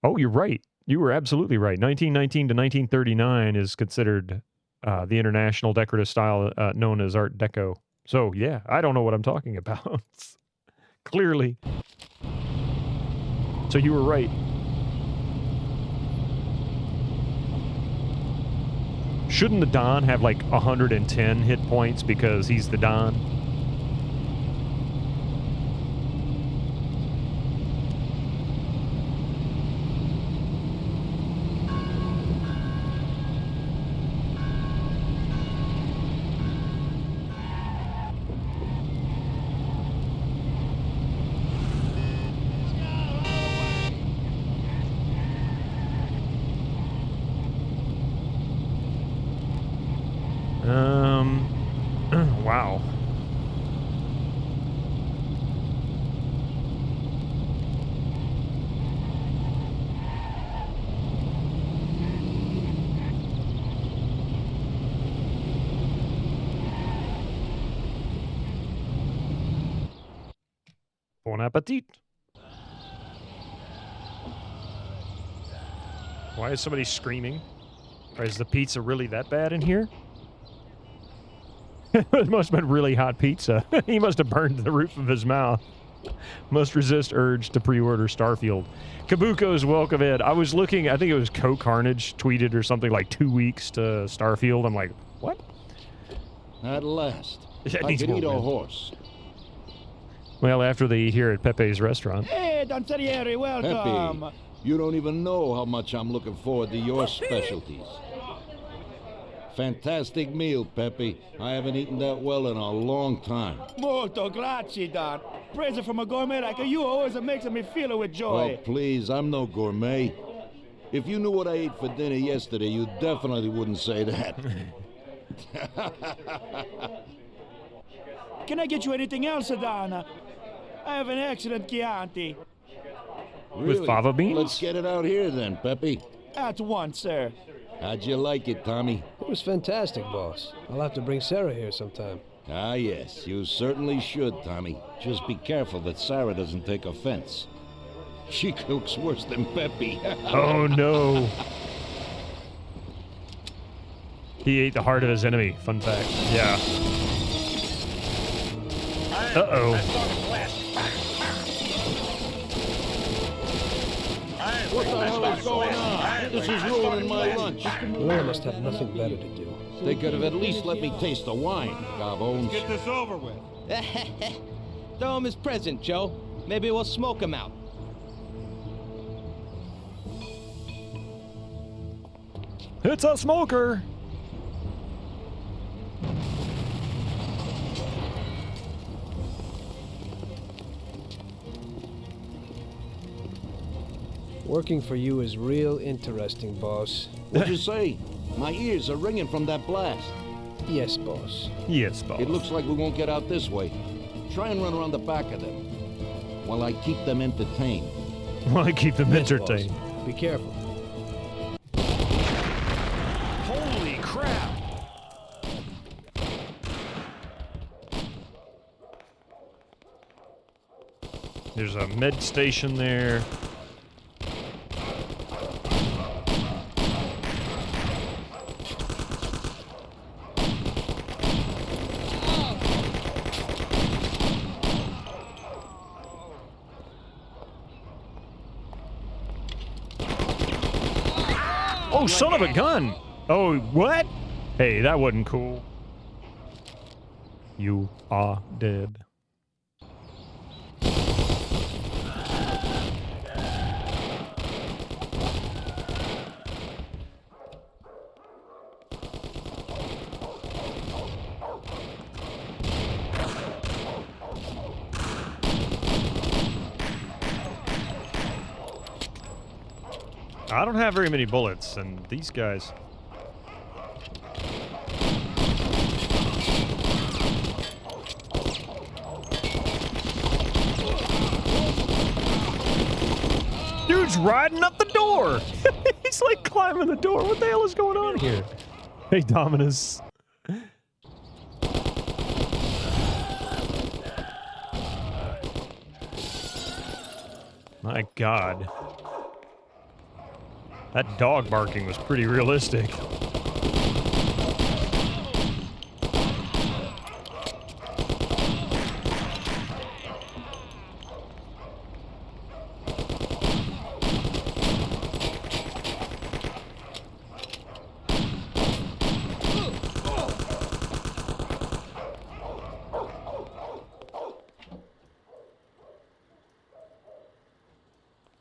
Oh, you're right. You were absolutely right. 1919 to 1939 is considered the international decorative style known as Art Deco. So, yeah, I don't know what I'm talking about. Clearly. So you were right. Shouldn't the Don have like 110 hit points because he's the Don? Wow. Bon appetit. Why is somebody screaming? Or is the pizza really that bad in here? It must have been really hot pizza. He must have burned the roof of his mouth. Must resist urge to pre-order Starfield. Kabuko's welcome in. I was looking, I think it was Co Carnage tweeted or something like 2 weeks to Starfield. I'm like, what? At last. That I needs could more eat a wind. horse. Well, after they eat here at Pepe's restaurant. Hey, Danzarieri, welcome. Pepe, you don't even know how much I'm looking forward to your specialties. Fantastic meal, Pepe. I haven't eaten that well in a long time. Molto grazie, Don. Praise from a gourmet like you always makes me feel with joy. Oh, please, I'm no gourmet. If you knew what I ate for dinner yesterday, you definitely wouldn't say that. Can I get you anything else, Don? I have an excellent Chianti. Really? With fava beans? Let's get it out here then, Pepe. At once, sir. How'd you like it, Tommy? It was fantastic, boss. I'll have to bring Sarah here sometime. Ah, yes, you certainly should, Tommy. Just be careful that Sarah doesn't take offense. She cooks worse than Pepe. Oh, no. He ate the heart of his enemy. Fun fact. Yeah. Uh-oh. What the hell is going on? This is ruining my lunch. Laura must have nothing better to do. They could have at least let me taste the wine, Gobbones. Get this over with. Throw him his present, Joe. Maybe we'll smoke him out. It's a smoker. Working for you is real interesting, boss. What'd you say? My ears are ringing from that blast. Yes, boss. Yes, boss. It looks like we won't get out this way. Try and run around the back of them while I keep them entertained. While I keep them entertained. Be careful. Holy crap! There's a med station there. Oh, son of a gun! Oh, what? Hey, that wasn't cool. You are dead. I don't have very many bullets, and these guys... Dude's riding up the door! He's like climbing the door. What the hell is going on here? Hey, Dominus. My God. That dog barking was pretty realistic.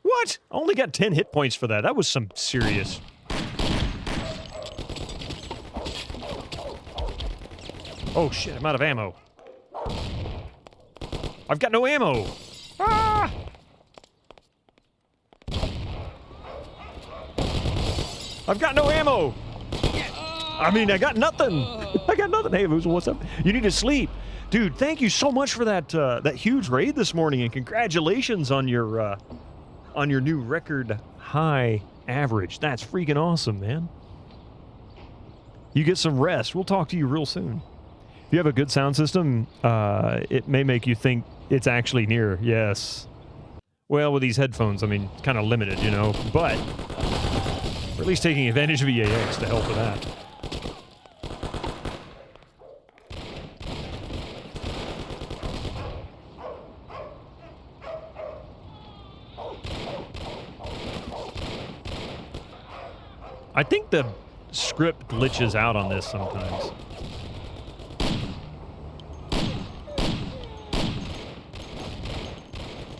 What? I only got 10 hit points for that. That was some serious... Oh shit, I'm out of ammo. I've got no ammo! Ah! I've got no ammo! I mean, I got nothing! I got nothing. Hey, what's up? You need to sleep. Dude, thank you so much for that, that huge raid this morning, and congratulations on your new record high average. That's freaking awesome, man. You get some rest. We'll talk to you real soon. If you have a good sound system, it may make you think it's actually near. Yes. Well, with these headphones, I mean, kind of limited, you know, but we're at least taking advantage of EAX to help with that. I think the script glitches out on this sometimes.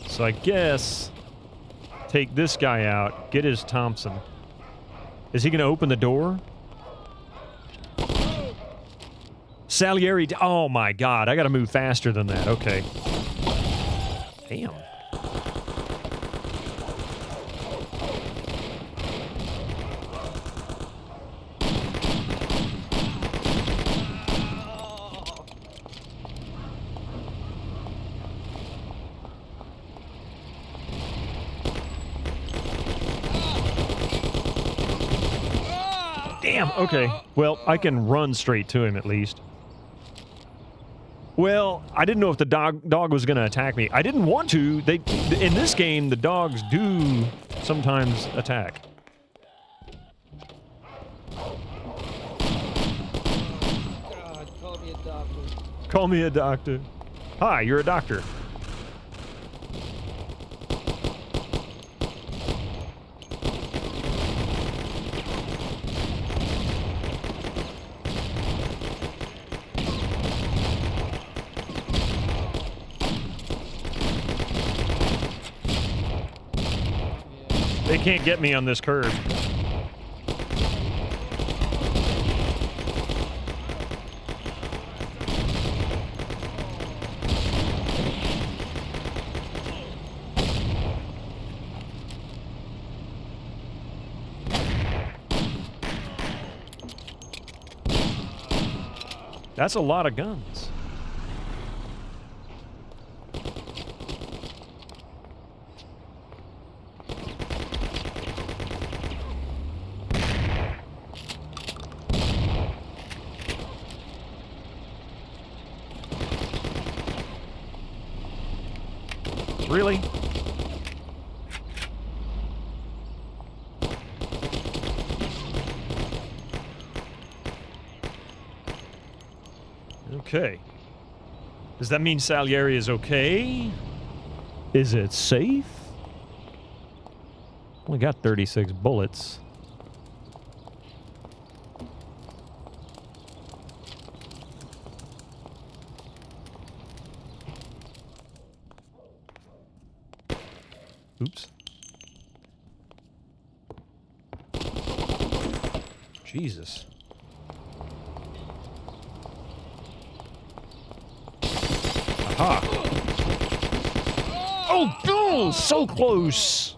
So I guess take this guy out, get his Thompson. Is he going to open the door? Salieri, oh my God, I got to move faster than that. Okay. Damn. Damn, okay. Well, I can run straight to him at least. Well, I didn't know if the dog was going to attack me. I didn't want to. In this game, the dogs do sometimes attack. God, call me a doctor. Call me a doctor. Hi, you're a doctor. They can't get me on this curve. That's a lot of guns. Really? Okay. Does that mean Salieri is okay? Is it safe? Only got 36 bullets. Oops. Jesus. Aha. Oh, so close.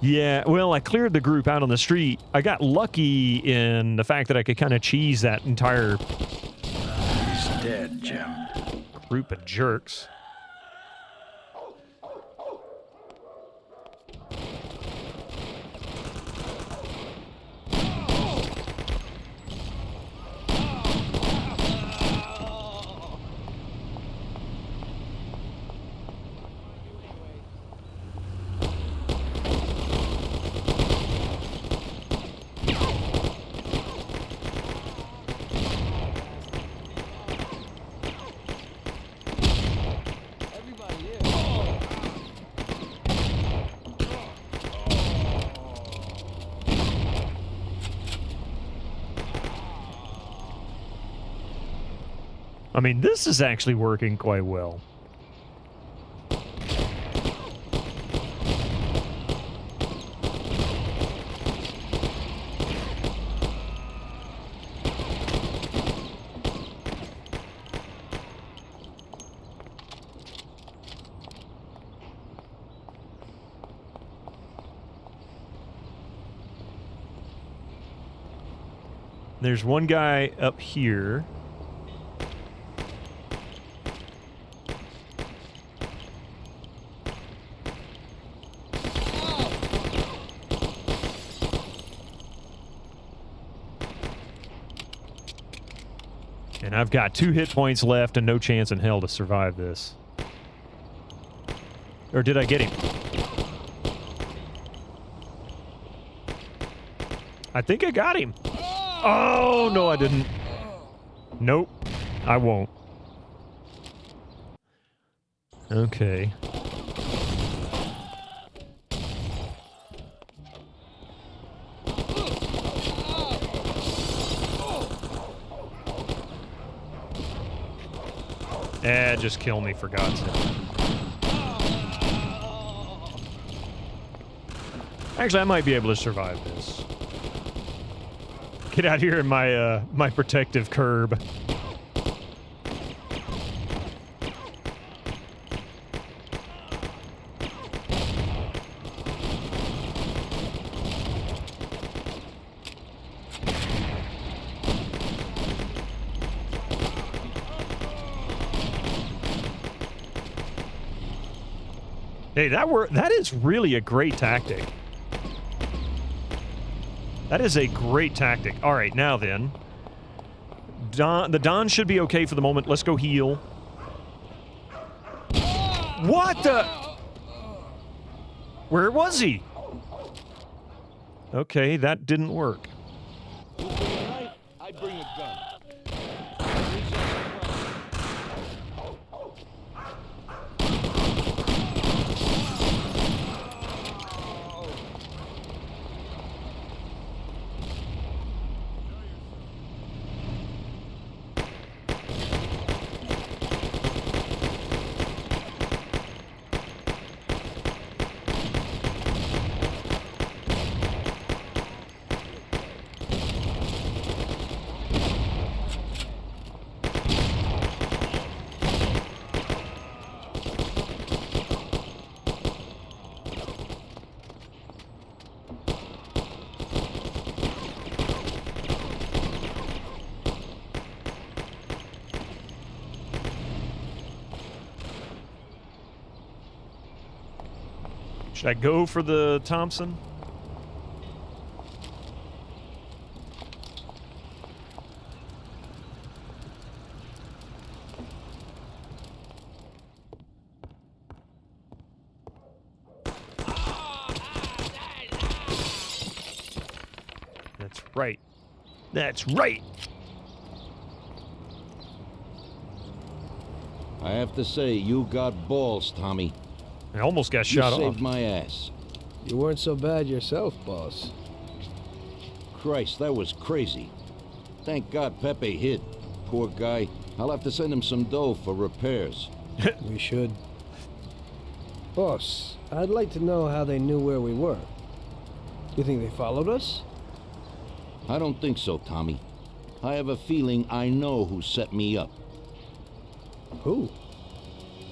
Yeah, well, I cleared the group out on the street. I got lucky in the fact that I could kind of cheese that entire He's dead, Jim. group of jerks. I mean, this is actually working quite well. There's one guy up here. And I've got 2 hit points left and no chance in hell to survive this. Or did I get him? I think I got him. Oh, no, I didn't. Nope, I won't. Okay. Just kill me, for God's sake. Actually, I might be able to survive this. Get out here in my my protective curb. Hey, that is really a great tactic. That is a great tactic. All right, now then. The Don should be okay for the moment. Let's go heal. What the? Where was he? Okay, that didn't work. I bring a gun. Should I go for the Thompson? That's right. That's right. I have to say, you got balls, Tommy. I almost got shot off. You saved my ass. You weren't so bad yourself, boss. Christ, that was crazy. Thank God Pepe hid. Poor guy. I'll have to send him some dough for repairs. We should. Boss, I'd like to know how they knew where we were. You think they followed us? I don't think so, Tommy. I have a feeling I know who set me up. Who?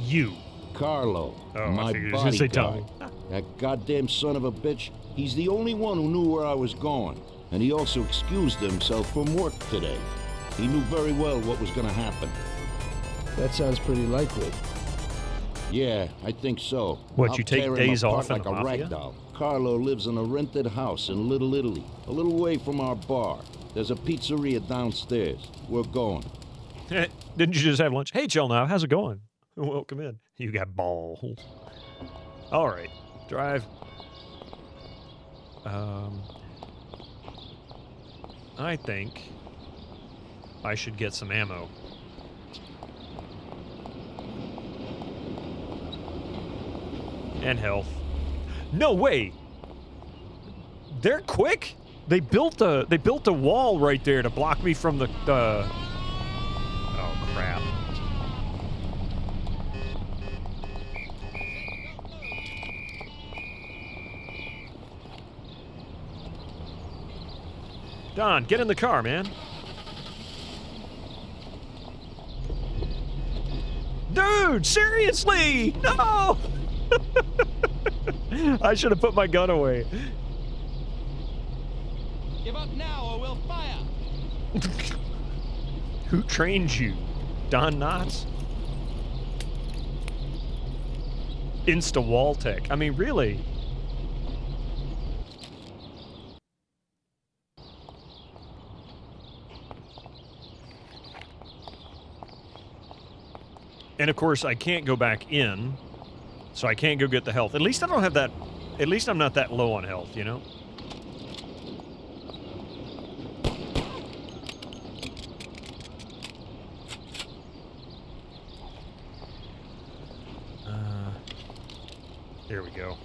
You. Carlo, Oh, my I figured you were gonna say bodyguard. Tommy. That goddamn son of a bitch, he's the only one who knew where I was going. And he also excused himself from work today. He knew very well what was gonna happen. That sounds pretty likely. Yeah, I think so. What, I'll you take tear him days apart off in like the a Mafia? rag doll. Carlo lives in a rented house in Little Italy, a little way from our bar. There's a pizzeria downstairs. We're going. Didn't you just have lunch? Hey, chill now. How's it going? Welcome in. You got balls. All right. Drive. I think I should get some ammo. And health. No way. They're quick. They built a wall right there to block me from the oh crap. Don, get in the car, man. Dude, seriously! No! I should have put my gun away. Give up now or we'll fire. Who trained you? Don Knotts? Insta-wall tech. I mean, really? And of course, I can't go back in, so I can't go get the health. At least I don't have that. At least I'm not that low on health, you know? There we go.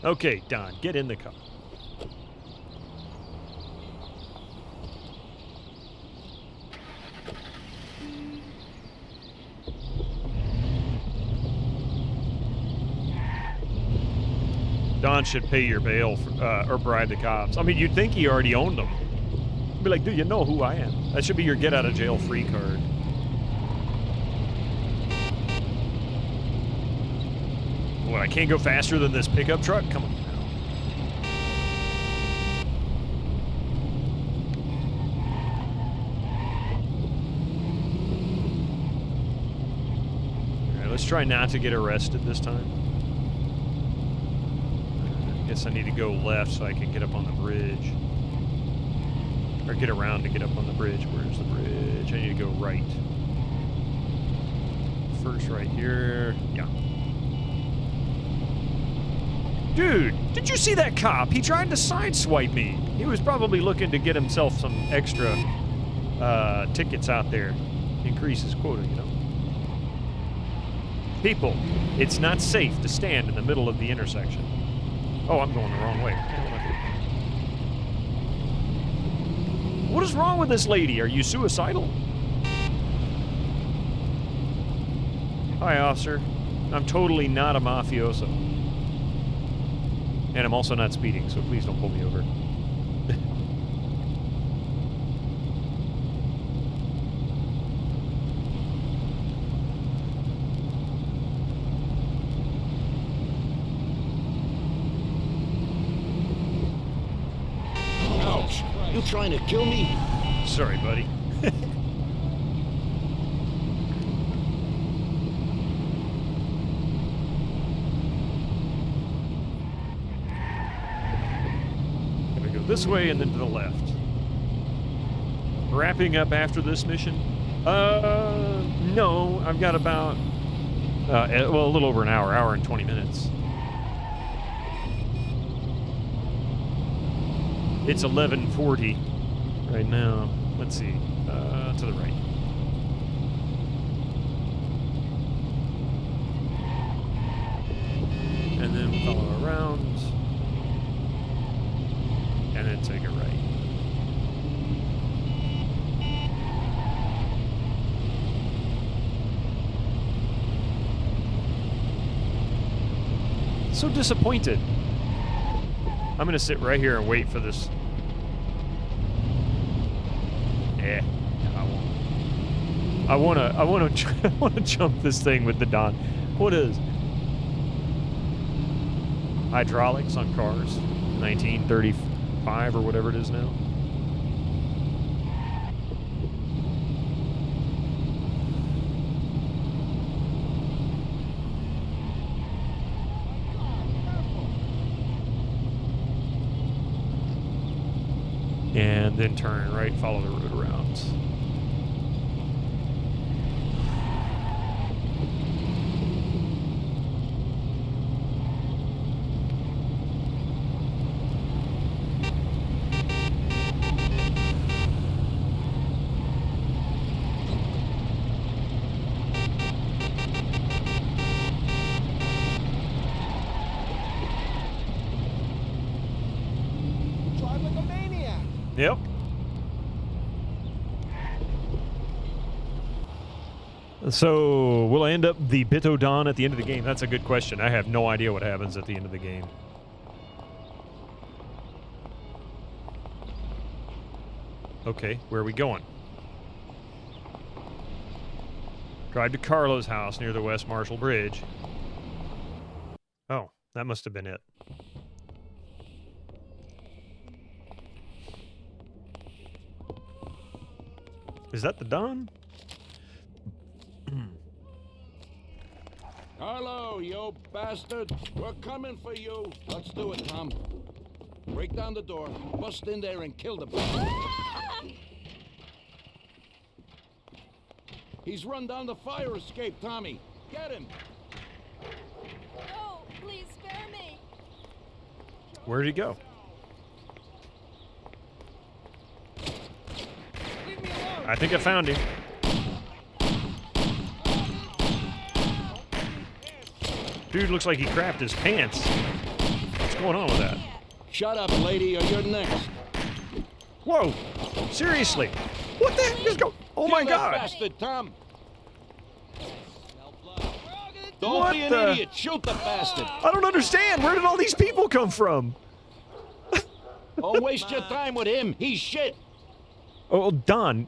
Okay, Don, get in the car. Don should pay your bail for, or bribe the cops. I mean, you'd think he already owned them. Be like, do you know who I am? That should be your get out of jail free card. What, I can't go faster than this pickup truck? Come on now. All right, let's try not to get arrested this time. Guess I need to go left so I can get up on the bridge. Or get around to get up on the bridge. Where's the bridge? I need to go right. First right here. Yeah. Dude, did you see that cop? He tried to sideswipe me. He was probably looking to get himself some extra tickets out there. Increase his quota, you know? People, it's not safe to stand in the middle of the intersection. Oh, I'm going the wrong way. What is wrong with this lady? Are you suicidal? Hi, officer. I'm totally not a mafioso. And I'm also not speeding, so please don't pull me over. Ouch! You trying to kill me? Sorry, buddy. this way and then to the left. Wrapping up after this mission? No. I've got about, well, a little over an hour and 20 minutes. It's 11:40 right now. Let's see. To the right. And then follow around. And then take a right. So disappointed. I'm gonna sit right here and wait for this. Yeah, I wanna jump this thing with the Don. What is? Hydraulics on cars, 1935 or whatever it is now. And then turn right, follow the road around. Drive like a maniac. Yep. So, will I end up the Bito Don at the end of the game? That's a good question. I have no idea what happens at the end of the game. Okay, where are we going? Drive to Carlo's house near the West Marshall Bridge. Oh, that must have been it. Is that the Don? Carlo, you bastard. We're coming for you. Let's do it, Tom. Break down the door, bust in there, and kill the bastard. He's run down the fire escape, Tommy. Get him. No, please spare me. Where did he go? I think I found him. Dude looks like he crapped his pants. What's going on with that? Shut up, lady, or you're next. Whoa! Seriously? What the heck is going? Oh my God! Bastard, Tom. Don't What be an the- idiot. Shoot the bastard. I don't understand. Where did all these people come from? Don't waste your time with him. He's shit. Oh, Don,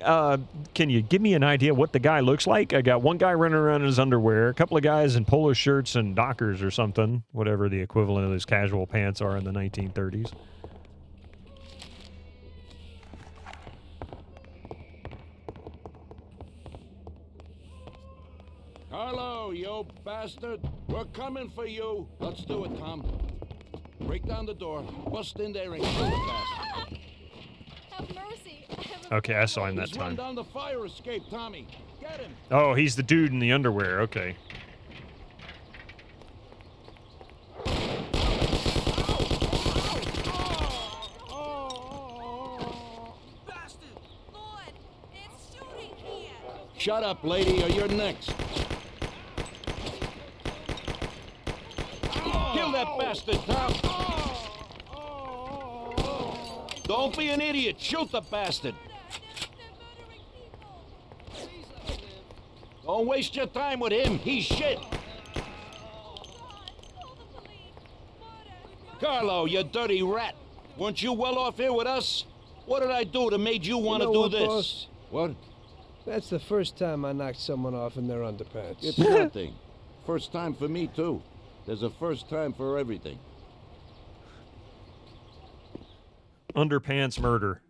can you give me an idea what the guy looks like? I got one guy running around in his underwear, a couple of guys in polo shirts and Dockers or something, whatever the equivalent of his casual pants are in the 1930s. Carlo, you bastard. We're coming for you. Let's do it, Tom. Break down the door, bust in there, and kill the bastard. Have mercy. Okay, I saw him that He's run time. down the fire escape, Tommy. Get him. Oh, he's the dude in the underwear. Okay. Shut up, lady, or you're next. Kill that bastard, Tom. Don't be an idiot. Shoot the bastard. Don't waste your time with him. He's shit. Carlo, you dirty rat. Weren't you well off here with us? What did I do that made you want to do what, this? Boss? What? That's the first time I knocked someone off in their underpants. It's nothing. First time for me, too. There's a first time for everything. Underpants murder,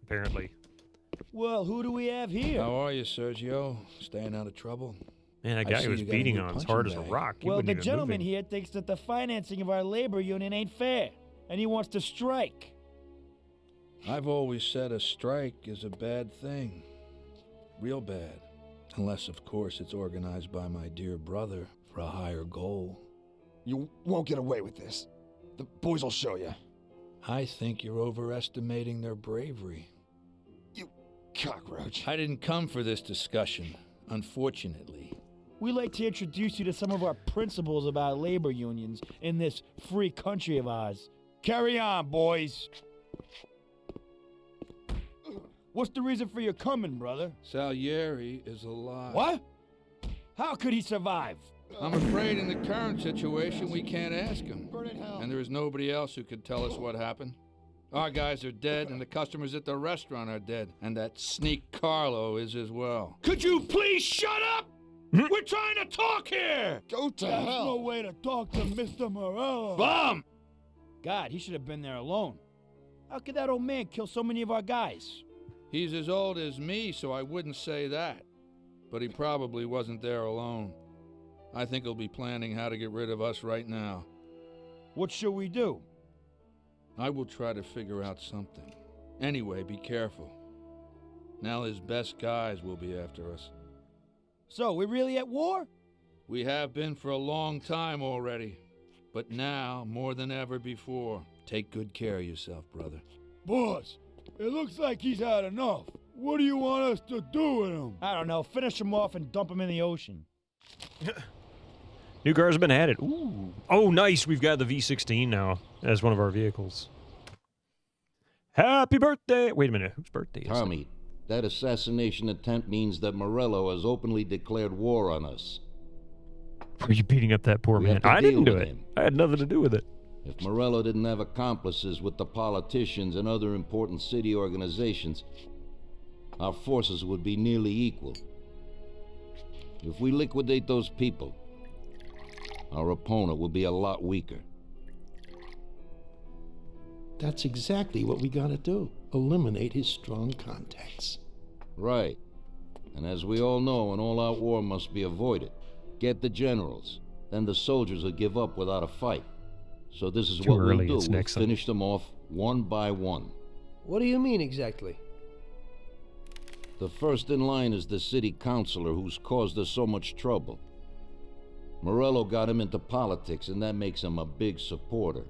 apparently. Well, who do we have here? How are you, Sergio? Staying out of trouble? Man, that I guy see was you got a beating new on as punching hard as a bag. rock. He Well, wasn't the even gentleman moving. here thinks that the financing of our labor union ain't fair, and he wants to strike. I've always said a strike is a bad thing. Real bad. Unless, of course, it's organized by my dear brother for a higher goal. You won't get away with this. The boys will show you. I think you're overestimating their bravery. You cockroach. I didn't come for this discussion, unfortunately. We like to introduce you to some of our principles about labor unions in this free country of ours. Carry on, boys. What's the reason for your coming, brother? Salieri is alive. What? How could he survive? I'm afraid in the current situation we can't ask him. And there is nobody else who could tell us what happened. Our guys are dead, and the customers at the restaurant are dead. And that sneak Carlo is as well. Could you please shut up? We're trying to talk here! Go to That's hell. no way to talk to Mr. Morello. Bum! God, he should have been there alone. How could that old man kill so many of our guys? He's as old as me, so I wouldn't say that. But he probably wasn't there alone. I think he'll be planning how to get rid of us right now. What should we do? I will try to figure out something. Anyway, be careful. Now his best guys will be after us. So, we're really at war? We have been for a long time already. But now, more than ever before, take good care of yourself, brother. Boss, it looks like he's had enough. What do you want us to do with him? I don't know. Finish him off and dump him in the ocean. New cars have been added. Ooh. Oh, nice. We've got the V16 now as one of our vehicles. Happy birthday. Wait a minute. Whose birthday is it? Tommy, that assassination attempt means that Morello has openly declared war on us. Are you beating up that poor man? I didn't do it. I had nothing to do with it. If Morello didn't have accomplices with the politicians and other important city organizations, our forces would be nearly equal. If we liquidate those people, our opponent will be a lot weaker. That's exactly what we gotta do. Eliminate his strong contacts. Right. And as we all know, an all-out war must be avoided. Get the generals. Then the soldiers will give up without a fight. So this is what we'll do. We'll finish them off one by one. What do you mean exactly? The first in line is the city councilor who's caused us so much trouble. Morello got him into politics, and that makes him a big supporter.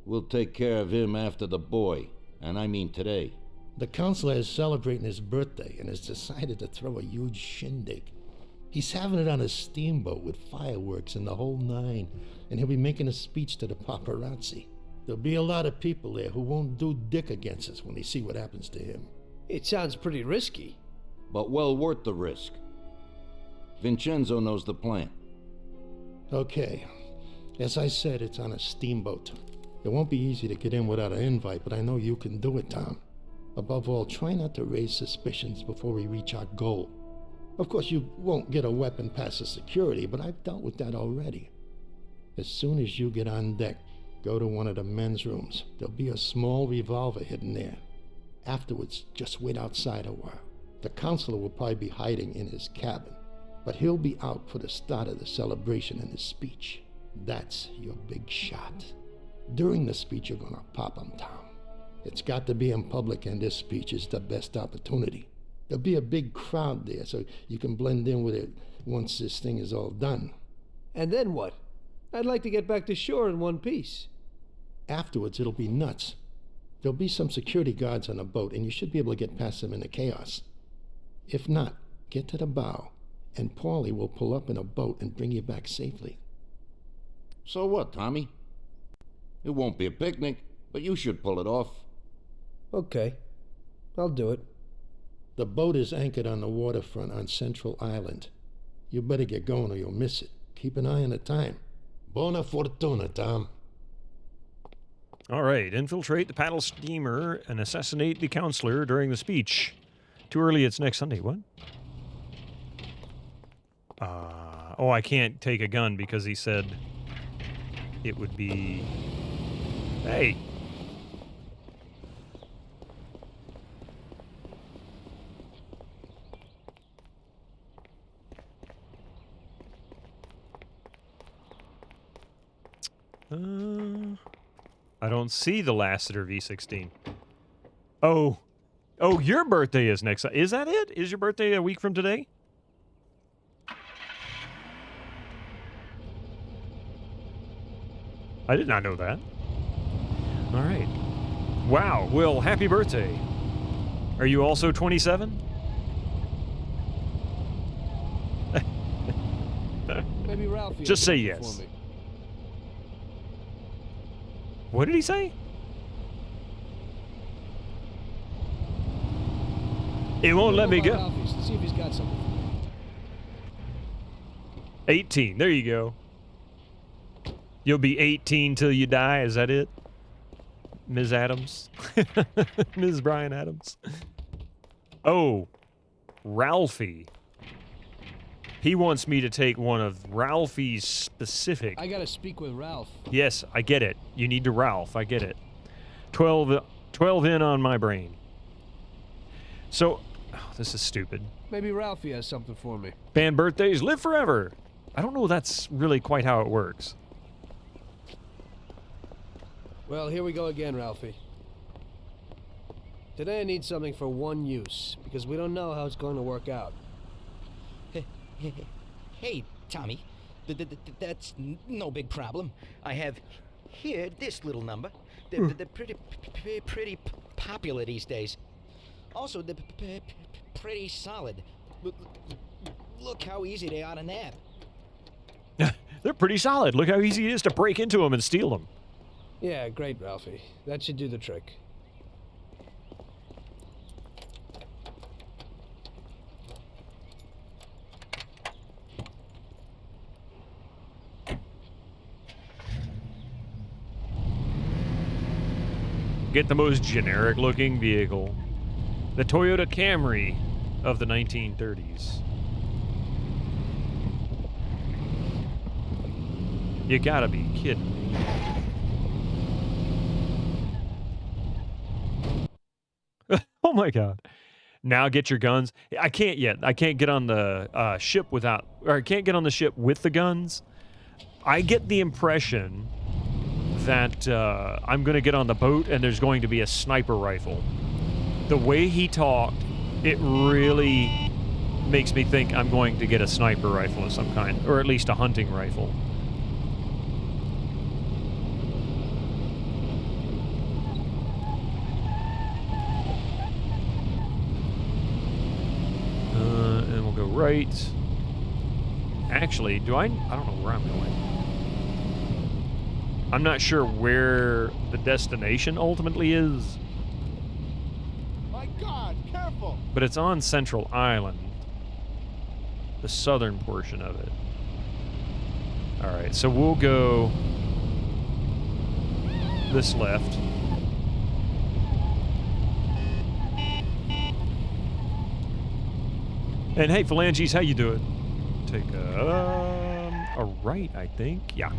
We'll take care of him after the boy, and I mean today. The councilor is celebrating his birthday and has decided to throw a huge shindig. He's having it on a steamboat with fireworks and the whole nine, and he'll be making a speech to the paparazzi. There'll be a lot of people there who won't do dick against us when they see what happens to him. It sounds pretty risky. But well worth the risk. Vincenzo knows the plan. Okay. As I said, it's on a steamboat. It won't be easy to get in without an invite, but I know you can do it, Tom. Above all, try not to raise suspicions before we reach our goal. Of course, you won't get a weapon past the security, but I've dealt with that already. As soon as you get on deck, go to one of the men's rooms. There'll be a small revolver hidden there. Afterwards, just wait outside a while. The counselor will probably be hiding in his cabin, but he'll be out for the start of the celebration and his speech. That's your big shot. During the speech, you're gonna pop him, Tom. It's got to be in public, and this speech is the best opportunity. There'll be a big crowd there, so you can blend in with it once this thing is all done. And then what? I'd like to get back to shore in one piece. Afterwards, it'll be nuts. There'll be some security guards on the boat, and you should be able to get past them in the chaos. If not, get to the bow, and Paulie will pull up in a boat and bring you back safely. So what, Tommy? It won't be a picnic, but you should pull it off. Okay, I'll do it. The boat is anchored on the waterfront on Central Island. You better get going or you'll miss it. Keep an eye on the time. Buona fortuna, Tom. All right, infiltrate the paddle steamer and assassinate the counselor during the speech. Too early, it's next Sunday. What? Oh, I can't take a gun because he said it would be... Hey! I don't see the Lassiter V16. Oh, your birthday is next. Is that it? Is your birthday a week from today? I did not know that. All right. Wow. Well, happy birthday. Are you also 27? Maybe Ralphie. Just say has something yes. for me. What did he say? It won't let me go. Ralphie's. Let's see if he's got something for me. 18. There you go. You'll be 18 till you die. Is that it? Ms. Adams? Ms. Brian Adams? Oh, Ralphie. He wants me to take one of Ralphie's specific... I gotta speak with Ralph. Yes, I get it. You need to Ralph. I get it. 12 in on my brain. So, this is stupid. Maybe Ralphie has something for me. Band birthdays live forever. I don't know if that's really quite how it works. Well, here we go again, Ralphie. Today I need something for one use, because we don't know how it's going to work out. Hey, Tommy. That's no big problem. I have here this little number. They're pretty popular these days. Also, they're pretty solid. Look how easy they are to nab. They're pretty solid. Look how easy it is to break into them and steal them. Yeah, great, Ralphie. That should do the trick. Get the most generic looking vehicle. The Toyota Camry of the 1930s. You gotta be kidding me. Oh my god. Now get your guns. I can't yet. I can't get on the ship without... Or I can't get on the ship with the guns. I get the impression that I'm going to get on the boat and there's going to be a sniper rifle. The way he talked, it really makes me think I'm going to get a sniper rifle of some kind, or at least a hunting rifle. And we'll go right. Actually, I don't know where I'm going. I'm not sure where the destination ultimately is. My God, careful! But it's on Central Island. The southern portion of it. Alright, so we'll go this left. And hey, Phalanges, how you doing? Take a right, I think. Yeah.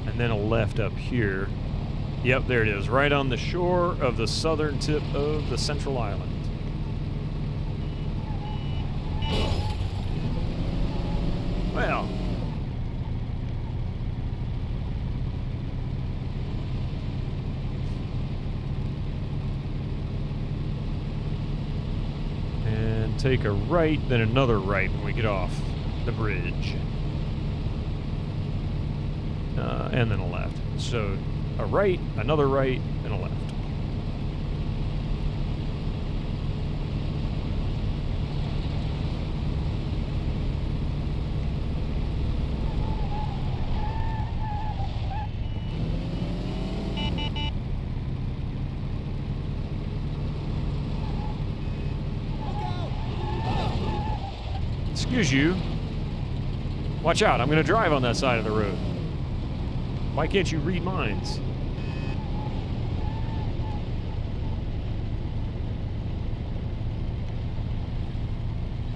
And then a left up here. Yep, there it is. Right on the shore of the southern tip of the Central Island. Well. And take a right, then another right when we get off the bridge. And then a left. So a right, another right, and a left. Excuse you. Watch out, I'm going to drive on that side of the road. Why can't you read minds?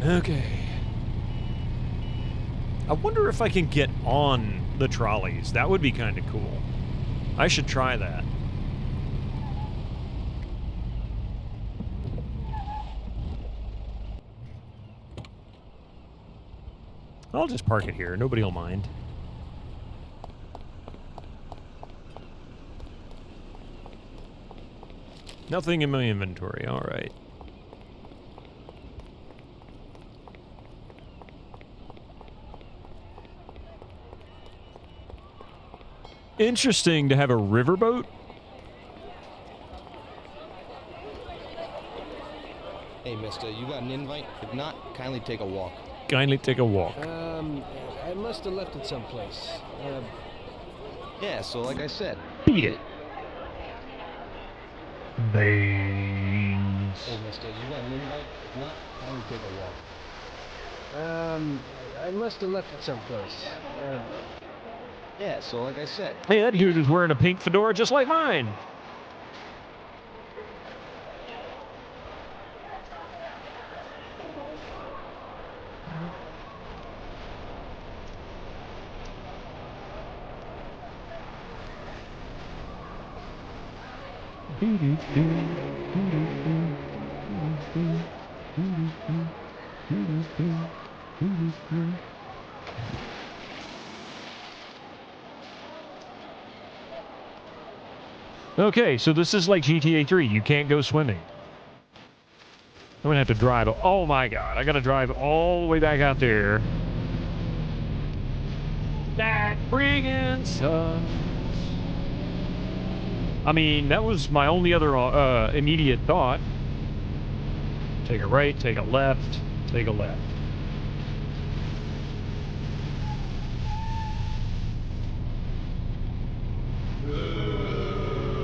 Okay. I wonder if I can get on the trolleys. That would be kind of cool. I should try that. I'll just park it here. Nobody will mind. Nothing in my inventory. All right. Interesting to have a riverboat. Hey, mister, you got an invite? If not, kindly take a walk. Kindly take a walk. I must have left it someplace. Yeah, so like I said. Beat it. Veins. Hey, mister, you got an invite? If not, kindly take a walk. I must have left it someplace. Yeah, so like I said. Hey, that dude is wearing a pink fedora just like mine. Okay, so this is like GTA 3. You can't go swimming. I'm gonna have to drive. Oh my god, I gotta drive all the way back out there. That friggin' sucks. I mean, that was my only other immediate thought. Take a right, take a left, take a left.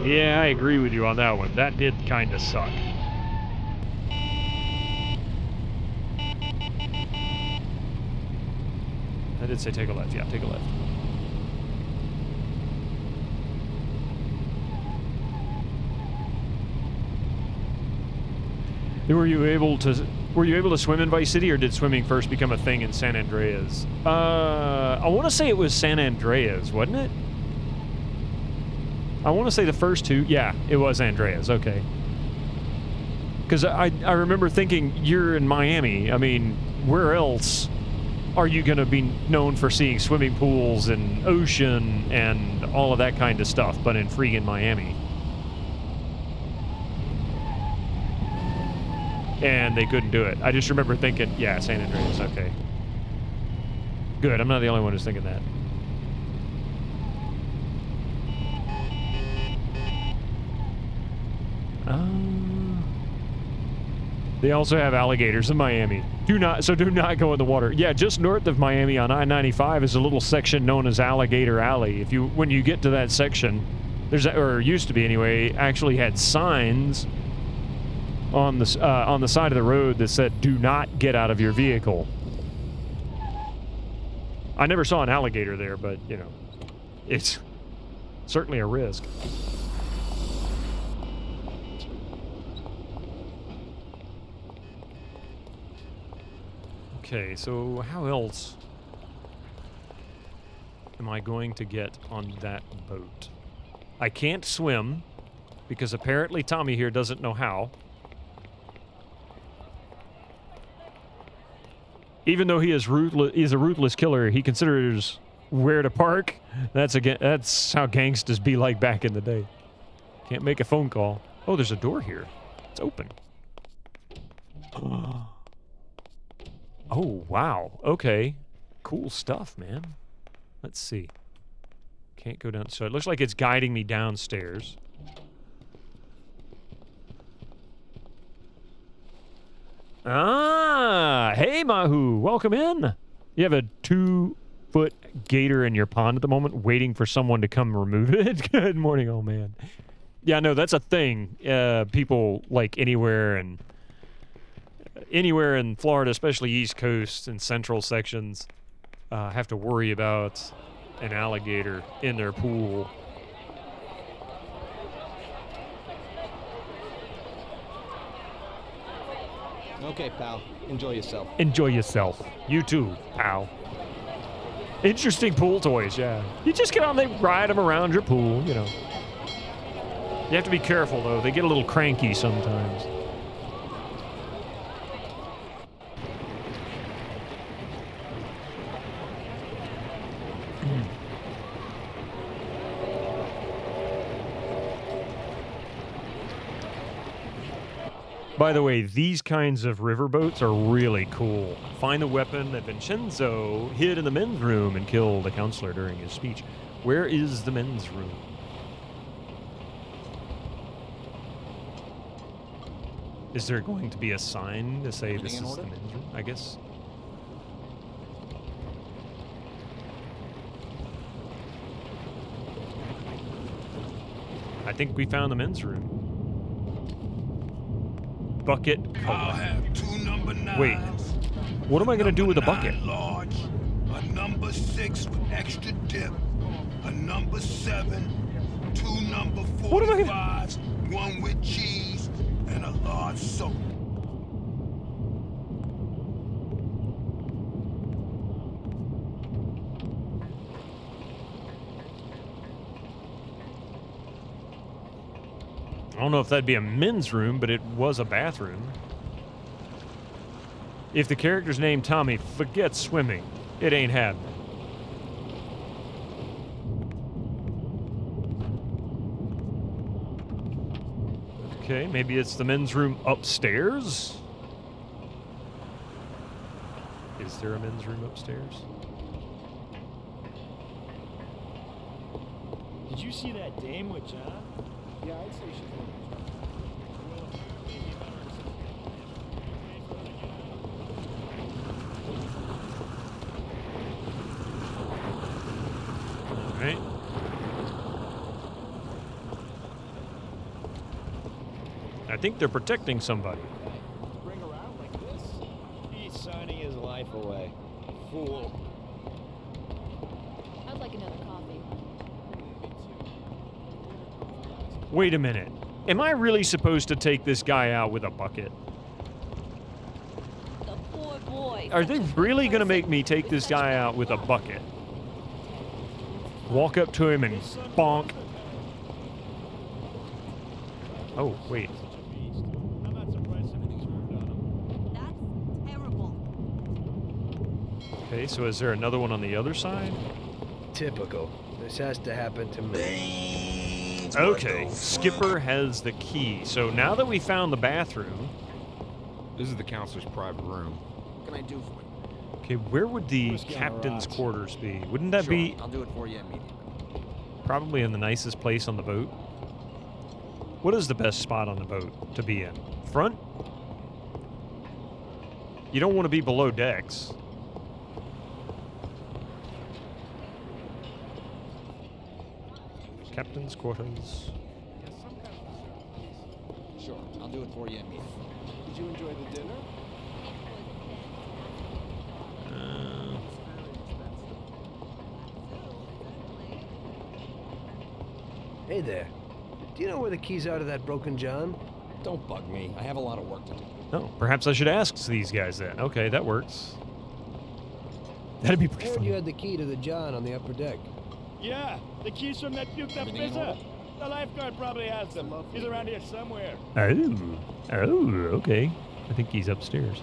Yeah, I agree with you on that one. That did kind of suck. I did say take a left. Yeah, take a left. Were you able to swim in Vice City, or did swimming first become a thing in San Andreas? I want to say it was San Andreas, wasn't it? I want to say the first two. Yeah, it was Andreas. Okay. Because I remember thinking, you're in Miami. I mean, where else are you going to be known for seeing swimming pools and ocean and all of that kind of stuff, but in freaking Miami? And they couldn't do it. I just remember thinking, yeah, San Andreas, okay. Good, I'm not the only one who's thinking that. They also have alligators in Miami. Do not go in the water. Yeah, just north of Miami on I-95 is a little section known as Alligator Alley. When you get to that section, or used to be anyway, actually had signs on the side of the road that said, "Do not get out of your vehicle." I never saw an alligator there, but you know, it's certainly a risk. Okay, so how else am I going to get on that boat? I can't swim because apparently Tommy here doesn't know how. Even though he's a ruthless killer, he considers where to park. That's how gangsters be like back in the day. Can't make a phone call. Oh, there's a door here. It's open. Oh, wow. Okay. Cool stuff, man. Let's see. Can't go down. So it looks like it's guiding me downstairs. Ah, hey, Mahu. Welcome in. You have a 2-foot gator in your pond at the moment, waiting for someone to come remove it. Good morning, old man. Yeah, no, that's a thing. People, like, anywhere in Florida, especially East Coast and central sections, have to worry about an alligator in their pool. Okay, pal. Enjoy yourself. Enjoy yourself. You too, pal. Interesting pool toys, yeah. You just get on, they ride them around your pool, you know. You have to be careful, though. They get a little cranky sometimes. By the way, these kinds of riverboats are really cool. Find a weapon that Vincenzo hid in the men's room and killed a counselor during his speech. Where is the men's room? Is there going to be a sign to say this is the men's room? I guess. I think we found the men's room. Bucket color. Wait, what am I going to do with the bucket? Large, a number 6 with extra dip, a number 7, 2 number 45s, 1 with cheese, and a large soap. I don't know if that'd be a men's room, but it was a bathroom. If the character's named Tommy, forget swimming. It ain't happening. Okay, maybe it's the men's room upstairs? Is there a men's room upstairs? Did you see that dame with John? Yeah, I'd say she's Right. I think they're protecting somebody. bring around like this. He's signing his life away. Fool. I'd like another coffee. Wait a minute. Am I really supposed to take this guy out with a bucket? The poor boy. Are they really going to make me take this guy out with a bucket? Walk up to him and bonk. Oh, wait. Okay, so is there another one on the other side? Typical. This has to happen to me. Okay, Skipper has the key. So now that we found the bathroom... This is the counselor's private room. What can I do for you? Okay, where would the captain's quarters be? Wouldn't that be... I'll do it for you immediately. Probably in the nicest place on the boat. What is the best spot on the boat to be in? Front? You don't want to be below decks. Captain's quarters. Sure, I'll do it for you immediately. Did you enjoy the dinner? Hey there. Do you know where the keys are to that broken John? Don't bug me. I have a lot of work to do. Oh, perhaps I should ask these guys then. Okay, that works. That'd be pretty I heard fun. you had the key to the John on the upper deck. Yeah, the keys from that puked up pizza. The lifeguard probably has them. He's around here somewhere. Oh, okay. I think he's upstairs.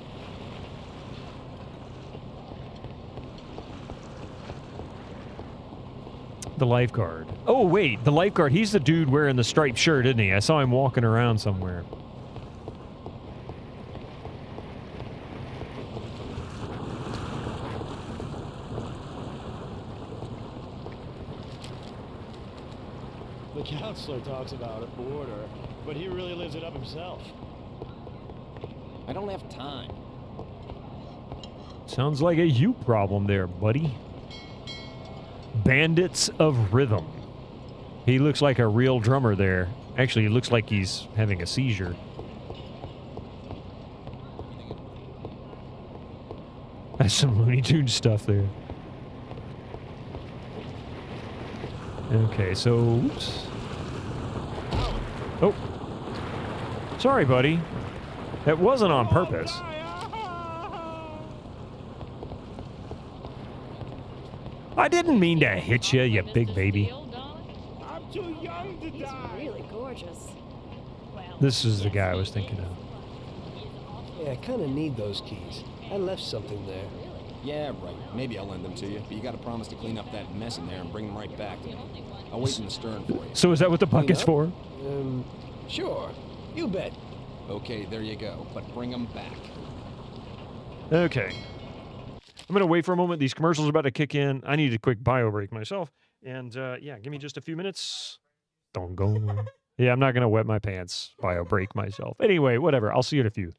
The lifeguard. Oh, wait, the lifeguard. He's the dude wearing the striped shirt, isn't he? I saw him walking around somewhere. The counselor talks about order, but he really lives it up himself. I don't have time. Sounds like a you problem there, buddy. Bandits of Rhythm. He looks like a real drummer there. Actually, he looks like he's having a seizure. That's some Looney Tunes stuff there. Okay, so... Oops. Oh. Sorry, buddy. That wasn't on purpose. I didn't mean to hit you, you big baby. I'm too young to He's really gorgeous. This is the guy I was thinking of. Yeah, I kind of need those keys. I left something there. Yeah, right. Maybe I'll lend them to you, but you got to promise to clean up that mess in there and bring them right back to me. I'll wait in the stern for you. So is that what the bucket's for? Sure. You bet. Okay, there you go. But bring them back. Okay. I'm going to wait for a moment. These commercials are about to kick in. I need a quick bio break myself. And yeah, give me just a few minutes. Don't go. Yeah, I'm not going to wet my pants. Bio break myself. Anyway, whatever. I'll see you in a few.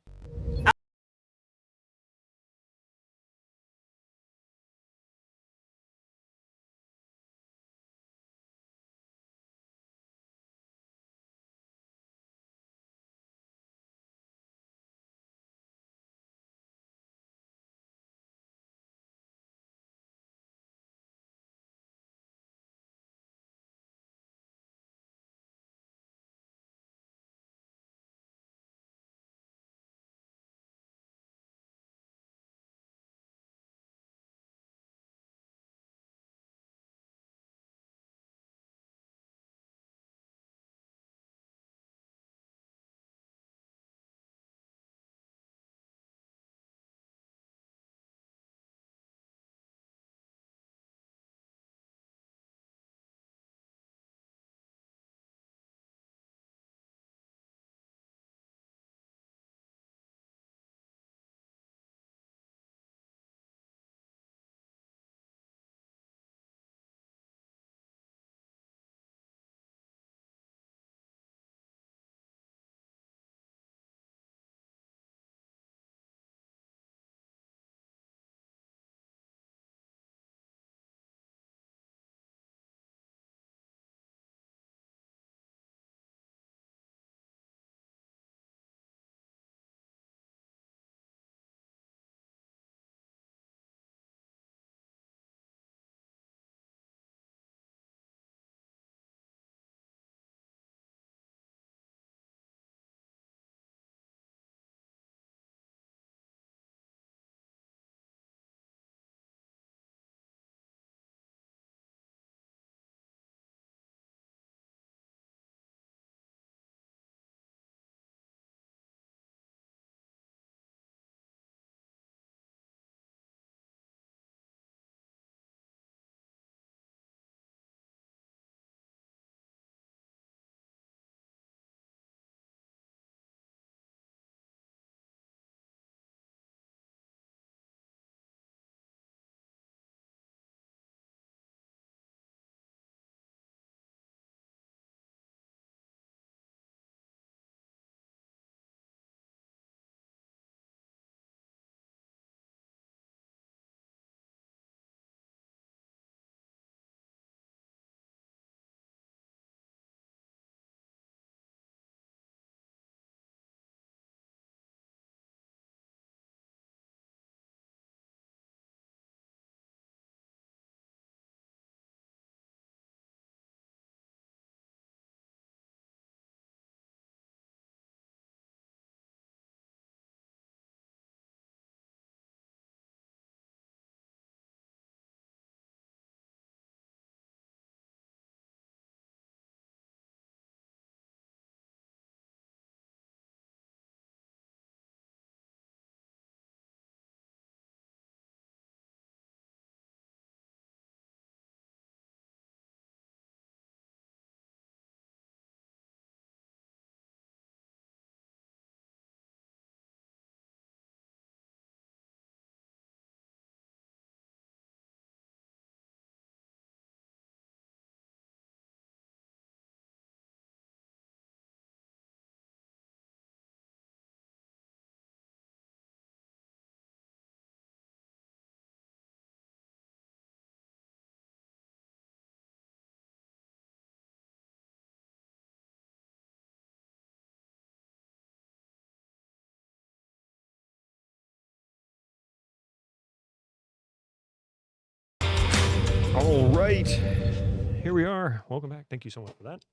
All right. Here we are. Welcome back. Thank you so much for that.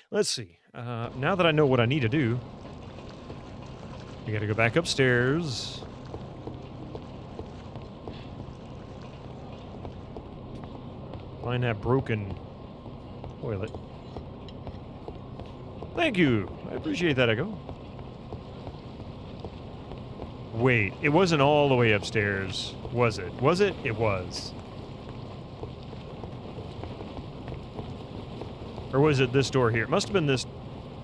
Let's see. Now that I know what I need to do, we got to go back upstairs. Find that broken toilet. Thank you. I appreciate that, Echo. Wait, it wasn't all the way upstairs, was it? Was it? It was. Or was it this door here? It must have been this...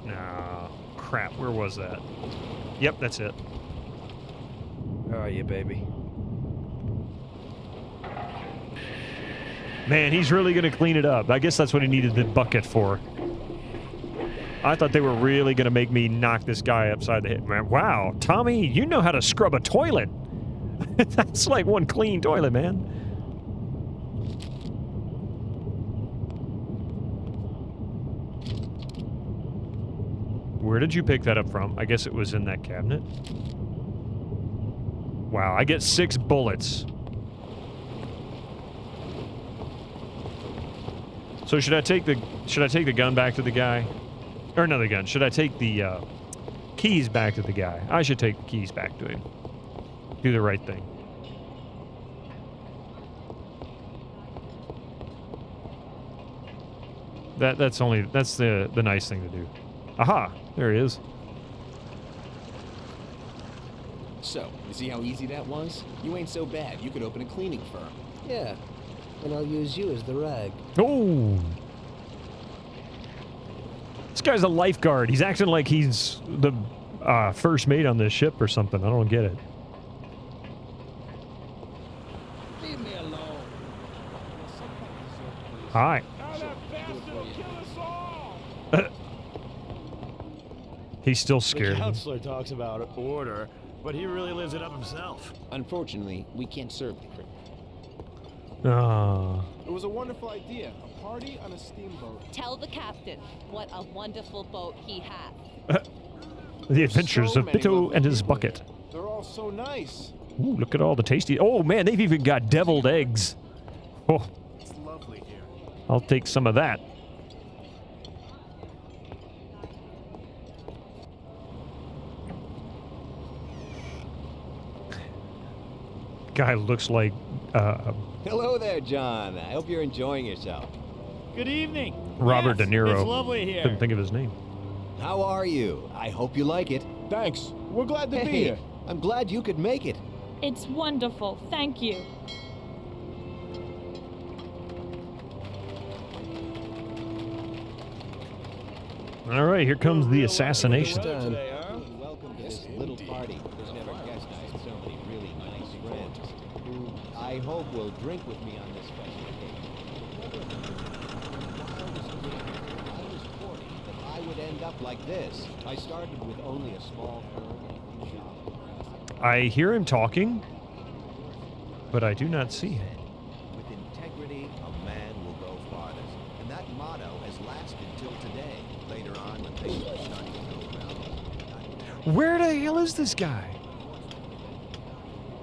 Nah, crap. Where was that? Yep, that's it. Where are you, baby? Man, he's really going to clean it up. I guess that's what he needed the bucket for. I thought they were really going to make me knock this guy upside the head. Man, wow, Tommy, you know how to scrub a toilet. That's like one clean toilet, man. Where did you pick that up from? I guess it was in that cabinet. Wow, I get 6 bullets. So should I take the gun back to the guy? Or another gun. Should I take the keys back to the guy? I should take the keys back to him. Do the right thing. That's the nice thing to do. Aha! There he is. So, you see how easy that was? You ain't so bad. You could open a cleaning firm. Yeah, and I'll use you as the rag. Oh! This guy's a lifeguard. He's acting like he's the first mate on this ship or something. I don't get it. Leave me alone. Hi. He's still scared. The counselor talks about order, but he really lives it up himself. Unfortunately, we can't serve the crew. It was a wonderful idea. A party on a steamboat. Tell the captain what a wonderful boat he has. The adventures of Bito and his bucket. They're all so nice. Ooh, look at all the tasty... Oh, man, they've even got deviled eggs. Oh, It's lovely here. I'll take some of that. Guy looks like... Hello there, John. I hope you're enjoying yourself. Good evening. Robert De Niro. It's lovely here. Couldn't think of his name. How are you? I hope you like it. Thanks. We're glad to be Hey, here. I'm glad you could make it. It's wonderful. Thank you. All right, here comes the assassination. Welcome to this little party. Who's never guessed I had so many really nice friends who I hope will drink with me on this special occasion. I was 40 that I would end up like this. I started with only a small firm shop. I hear him talking, but I do not see him. With integrity, a man will go farthest. And that motto has lasted till today. Later on, when things were starting to go around. Where the hell is this guy?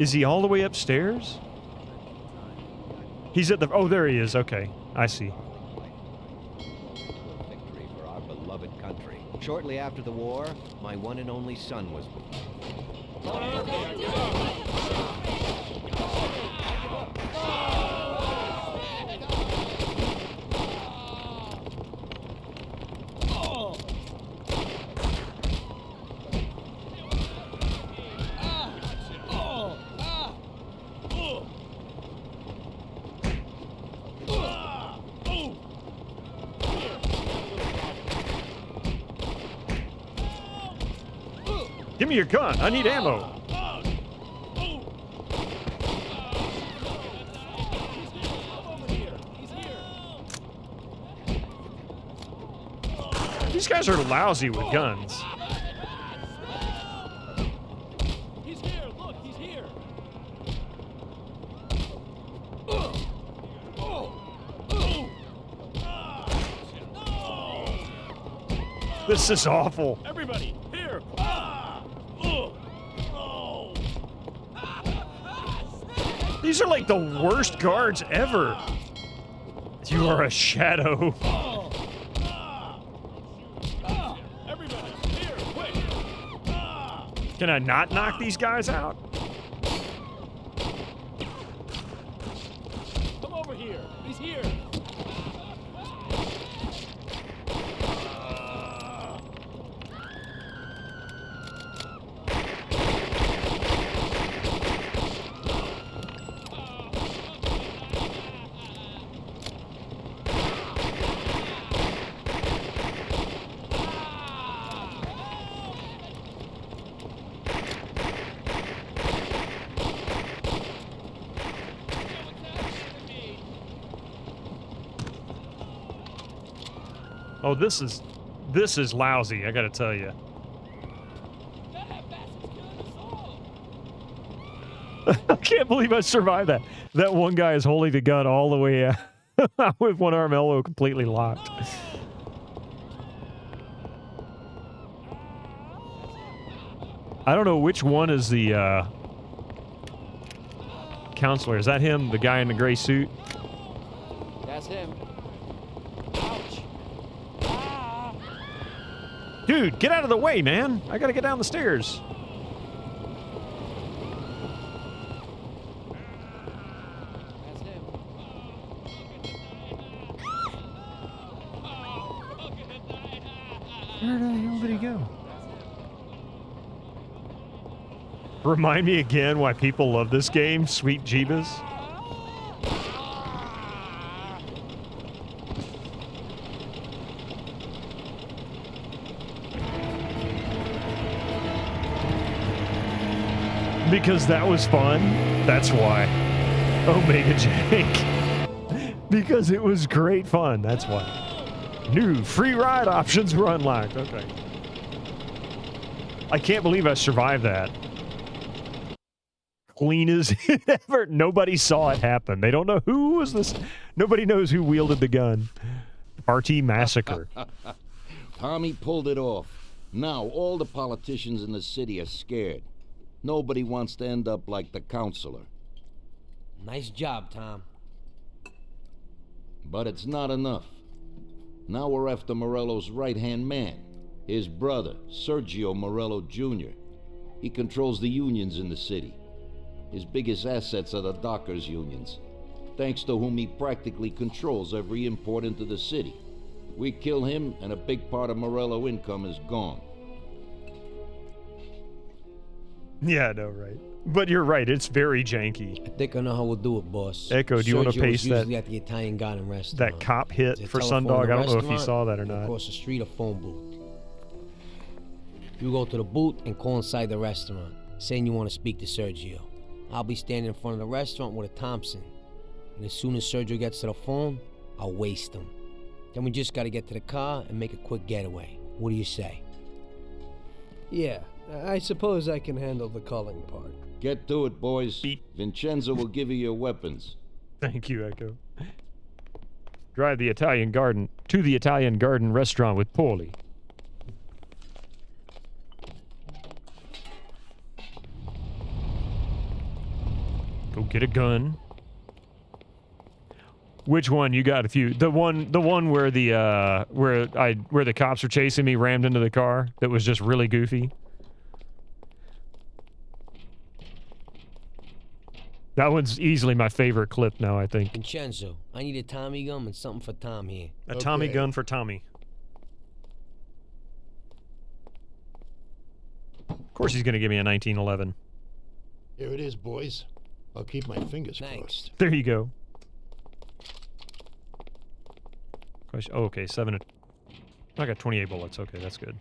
Is he all the way upstairs? He's at the... Oh, there he is. Okay, I see. Victory for our beloved country. Shortly after the war, my one and only son was born. Give me your gun. I need ammo. These guys are lousy with guns. He's here. Look, he's here. This is awful. Everybody, here. These are like the worst guards ever. You are a shadow. Everybody, here, quick. Can I not knock these guys out? Come over here. He's here. Oh, this is lousy, I gotta tell you. I can't believe I survived that. That one guy is holding the gun all the way out with one arm elbow completely locked. I don't know which one is the counselor. Is that him, the guy in the gray suit? That's him. Dude, get out of the way, man. I gotta get down the stairs. Where the hell did he go? Remind me again why people love this game, sweet Jeebus. Because that was fun. That's why. Omega Jank. Because it was great fun. That's why. New free ride options were unlocked. Okay. I can't believe I survived that. Clean as ever. Nobody saw it happen. They don't know who was this. Nobody knows who wielded the gun. RT Massacre. Tommy pulled it off. Now all the politicians in the city are scared. Nobody wants to end up like the counselor. Nice job, Tom. But it's not enough. Now we're after Morello's right-hand man, his brother, Sergio Morello Jr. He controls the unions in the city. His biggest assets are the dockers' unions, thanks to whom he practically controls every import into the city. We kill him, and a big part of Morello income is gone. Yeah, I know, right? But you're right, it's very janky. I think I know how we'll do it, boss. Echo, do you want to paste usually at the Italian Garden restaurant. that cop hit There's a for telephone Sundog? in the I don't know if you restaurant, saw that or and not. across the street, a phone booth. You go to the booth and call inside the restaurant, saying you want to speak to Sergio. I'll be standing in front of the restaurant with a Thompson. And as soon as Sergio gets to the phone, I'll waste him. Then we just gotta get to the car and make a quick getaway. What do you say? Yeah, I suppose I can handle the calling part. Get to it, boys. Vincenzo will give you your weapons. Thank you, Echo. Drive the Italian Garden to the Italian Garden restaurant with Paulie. Go get a gun. Which one? You got a few. The one where the where the cops were chasing me, rammed into the car. That was just really goofy. That one's easily my favorite clip now, I think. Vincenzo, I need a Tommy gun and something for Tom here. A Tommy gun for Tommy. Of course he's going to give me a 1911. Here it is, boys. I'll keep my fingers crossed. There you go. Oh, okay, 7. I got 28 bullets. Okay, that's good.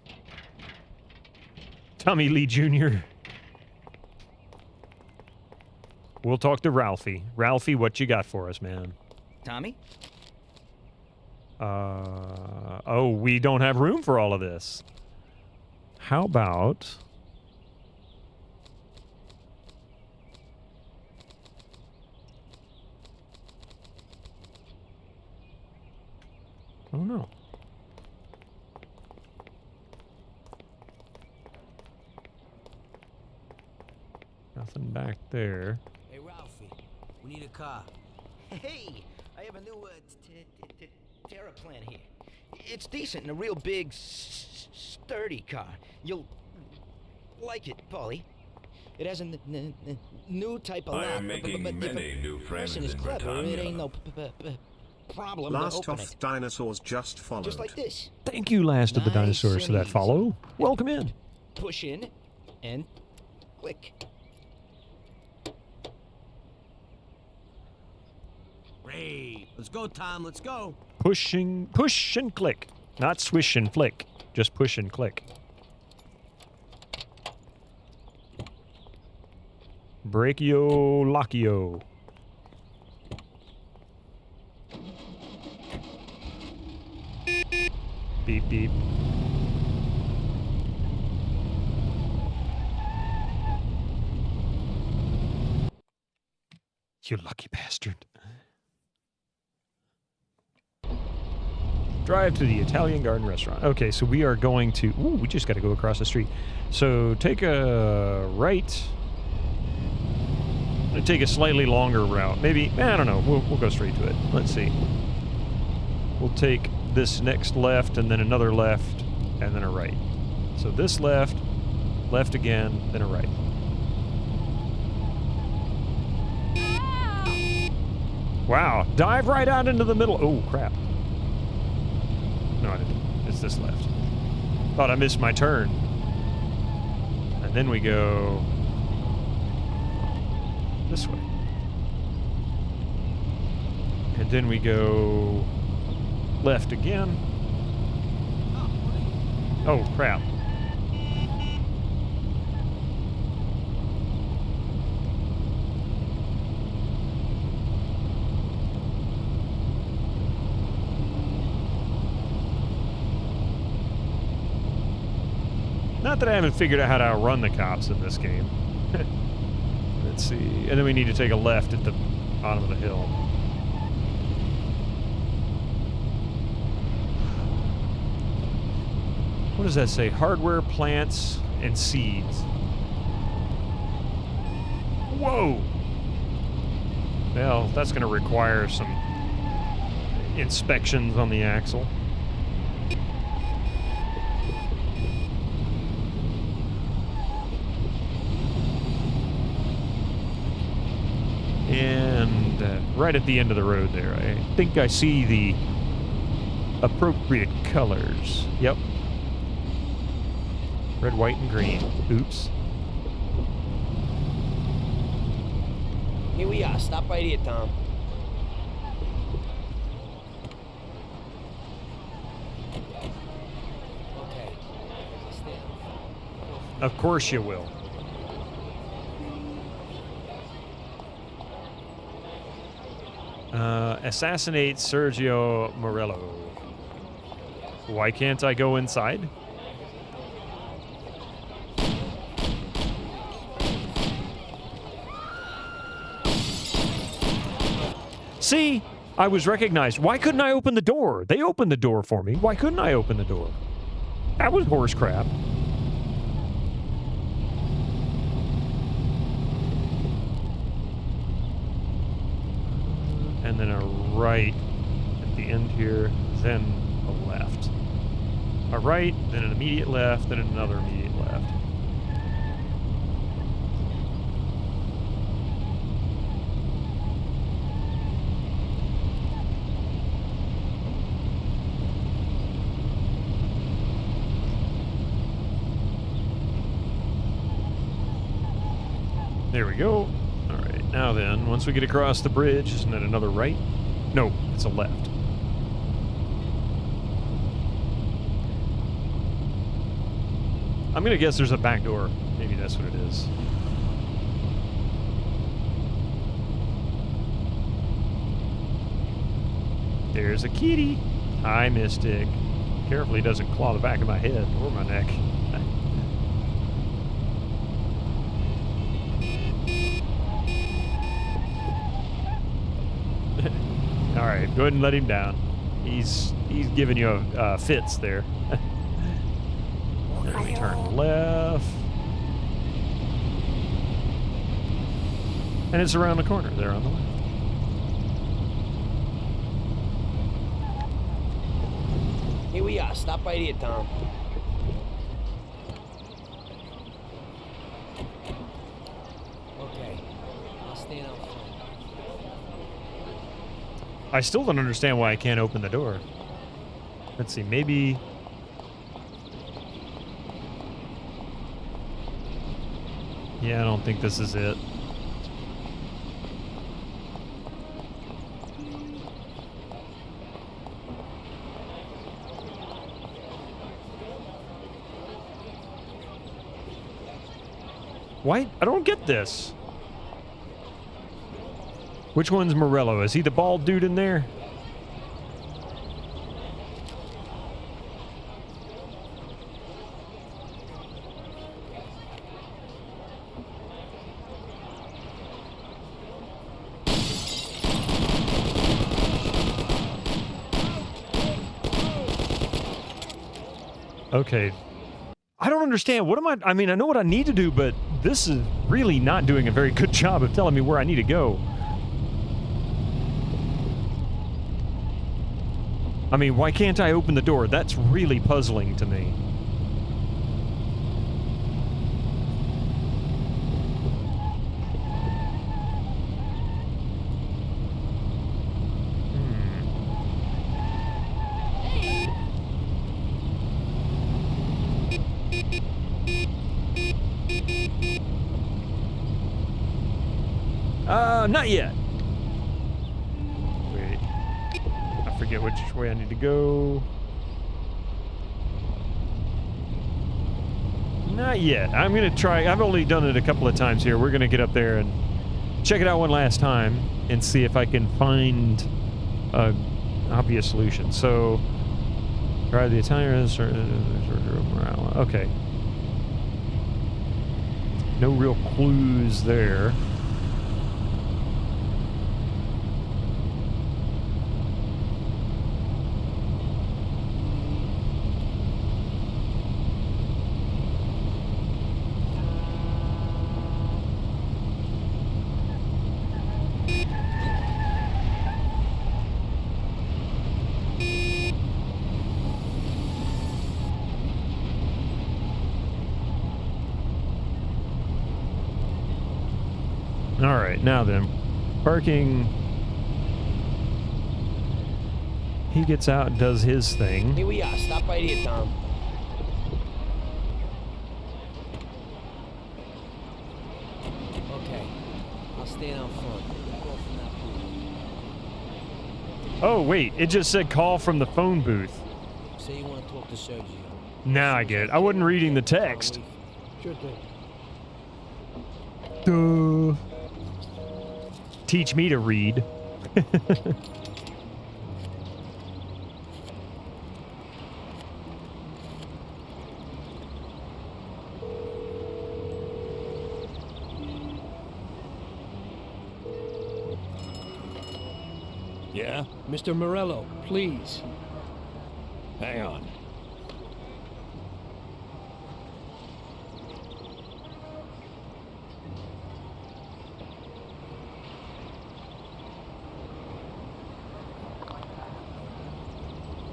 Tommy Lee Jr. We'll talk to Ralphie. Ralphie, what you got for us, man? Tommy? Oh, we don't have room for all of this. How about... Oh, no. Nothing back there. Hey, Ralphie, we need a car. Hey, I have a new Terraplan here. It's decent and a real big, sturdy car. You'll like it, Paulie. It has a new type of lock. I am making but many new friends person is in clever. It ain't Britannia. no problem Last to open of it. dinosaurs just followed. Just like this. Thank you, Last of the Dinosaurs, for that follow. Welcome in. Push in and click. Great. Let's go, Tom. Let's go. Push and click. Not swish and flick. Just push and click. Brachio Lockio. Beep, beep. You lucky bastard. Drive to the Italian Garden Restaurant. Okay, so we are going to... Ooh, we just got to go across the street. So take a right. I'm going to take a slightly longer route. Maybe, I don't know. We'll go straight to it. Let's see. We'll take this next left, and then another left, and then a right. So this left, left again, then a right. Wow, dive right out into the middle. Oh, crap. No, I didn't. It's this left. Thought I missed my turn. And then we go this way. And then we go left again. Oh, crap. Not that I haven't figured out how to outrun the cops in this game. Let's see. And then we need to take a left at the bottom of the hill. What does that say? Hardware, plants, and seeds. Whoa! Well, that's going to require some inspections on the axle. And right at the end of the road there, I think I see the appropriate colors. Yep. Red, white, and green. Oops. Here we are. Stop right here, Tom. Okay. Of course you will. Assassinate Sergio Morello. Why can't I go inside? See? I was recognized. Why couldn't I open the door? They opened the door for me. Why couldn't I open the door? That was horse crap. And then a right at the end here, then a left. A right, then an immediate left, then another immediate left. There we go. All right, now then, once we get across the bridge, isn't it another right? No, it's a left. I'm gonna guess there's a back door. Maybe that's what it is. There's a kitty. Hi, Mystic. Carefully doesn't claw the back of my head or my neck. All right, go ahead and let him down. He's giving you fits there. Then we turn left, and it's around the corner there on the left. Here we are. Stop right here, Tom. Okay. I'll stand out front. I still don't understand why I can't open the door. Let's see, maybe... Yeah, I don't think this is it. Why? I don't get this. Which one's Morello? Is he the bald dude in there? Okay. I don't understand. What am I mean, I know what I need to do, but this is really not doing a very good job of telling me where I need to go. I mean, why can't I open the door? That's really puzzling to me. Not yet. Wait. I forget which way I need to go. Not yet. I'm going to try. I've only done it a couple of times here. We're going to get up there and check it out one last time and see if I can find an obvious solution. So, try the Italian. Okay. No real clues there. All right, now then, parking. He gets out and does his thing. Here we are. Stop right here, Tom. Okay, I'll stand out front. Call from that booth. Oh, wait, it just said call from the phone booth. Say you want to talk to Sergio. Now I get it. I wasn't reading the text. Sure thing. Duh. Teach me to read. Yeah? Mr. Morello, please. Hang on.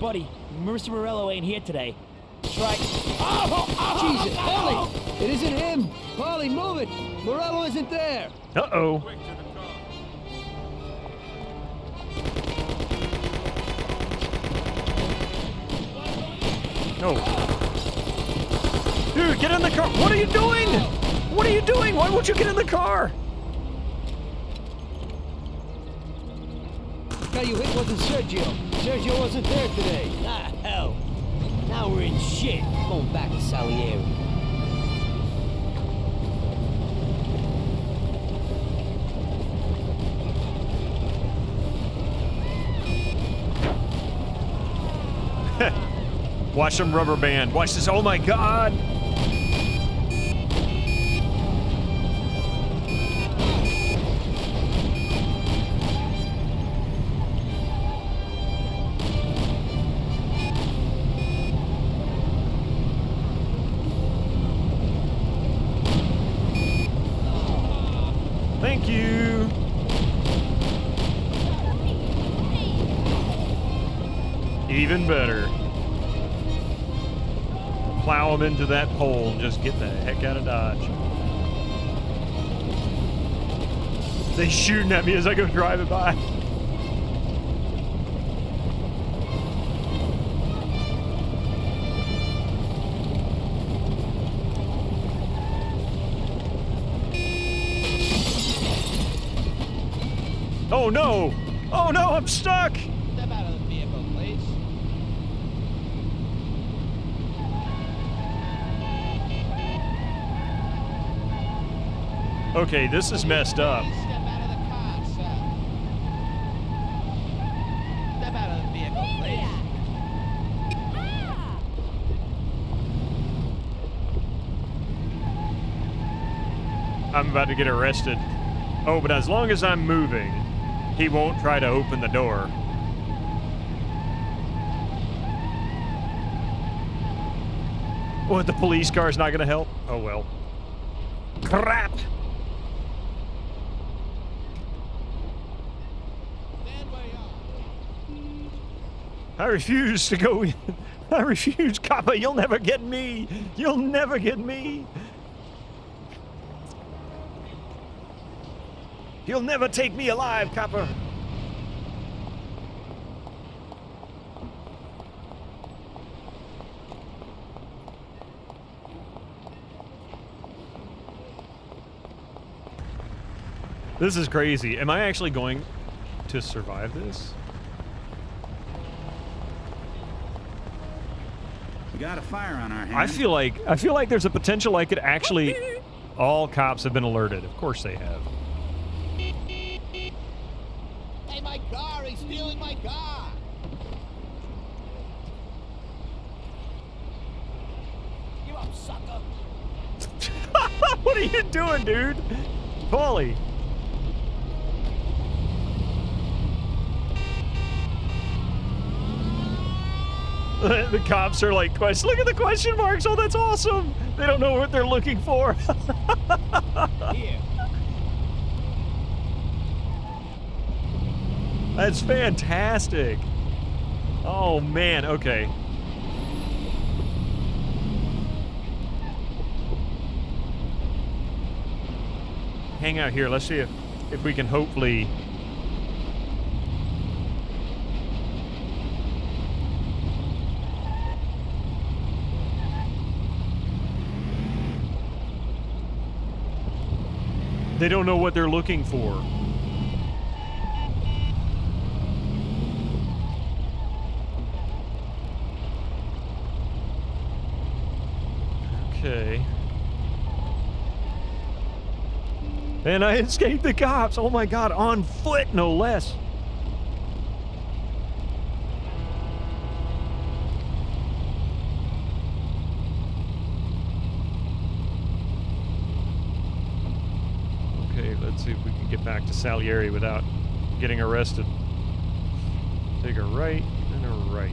Buddy, Mr. Morello ain't here today. Try. Jesus, Polly! It isn't him! Polly, move it! Morello isn't there! Uh-oh. No. Dude, get in the car! What are you doing? What are you doing? Why won't you get in the car? The guy you hit wasn't Sergio. Sergio wasn't there today. Ah, hell. Now we're in shit. Going back to Salieri. Watch them rubber band. Watch this. Oh my God. Thank you. Even better. Plow them into that pole and just get the heck out of Dodge. They shooting at me as I go driving by. Oh no! Oh no, I'm stuck! Step out of the vehicle, please. Okay, this is messed up. Step out of the car, sir. Step out of the vehicle, please. I'm about to get arrested. Oh, but as long as I'm moving, he won't try to open the door. What, the police car's not gonna help? Oh well. Crap! I refuse to go in. I refuse, copper. You'll never get me. You'll never get me. You'll never take me alive, copper. This is crazy. Am I actually going to survive this? We got a fire on our hands. I feel like there's a potential I could actually. All cops have been alerted. Of course they have. Hey, my car! He's stealing my car! You up, sucker! What are you doing, dude? Paulie. The cops are like, look at the question marks. Oh, that's awesome. They don't know what they're looking for. Here. That's fantastic. Oh, man. Okay. Hang out here. Let's see if we can hopefully... They don't know what they're looking for. Okay. And I escaped the cops. Oh my God, on foot, no less. Let's see if we can get back to Salieri without getting arrested. Take a right and a right.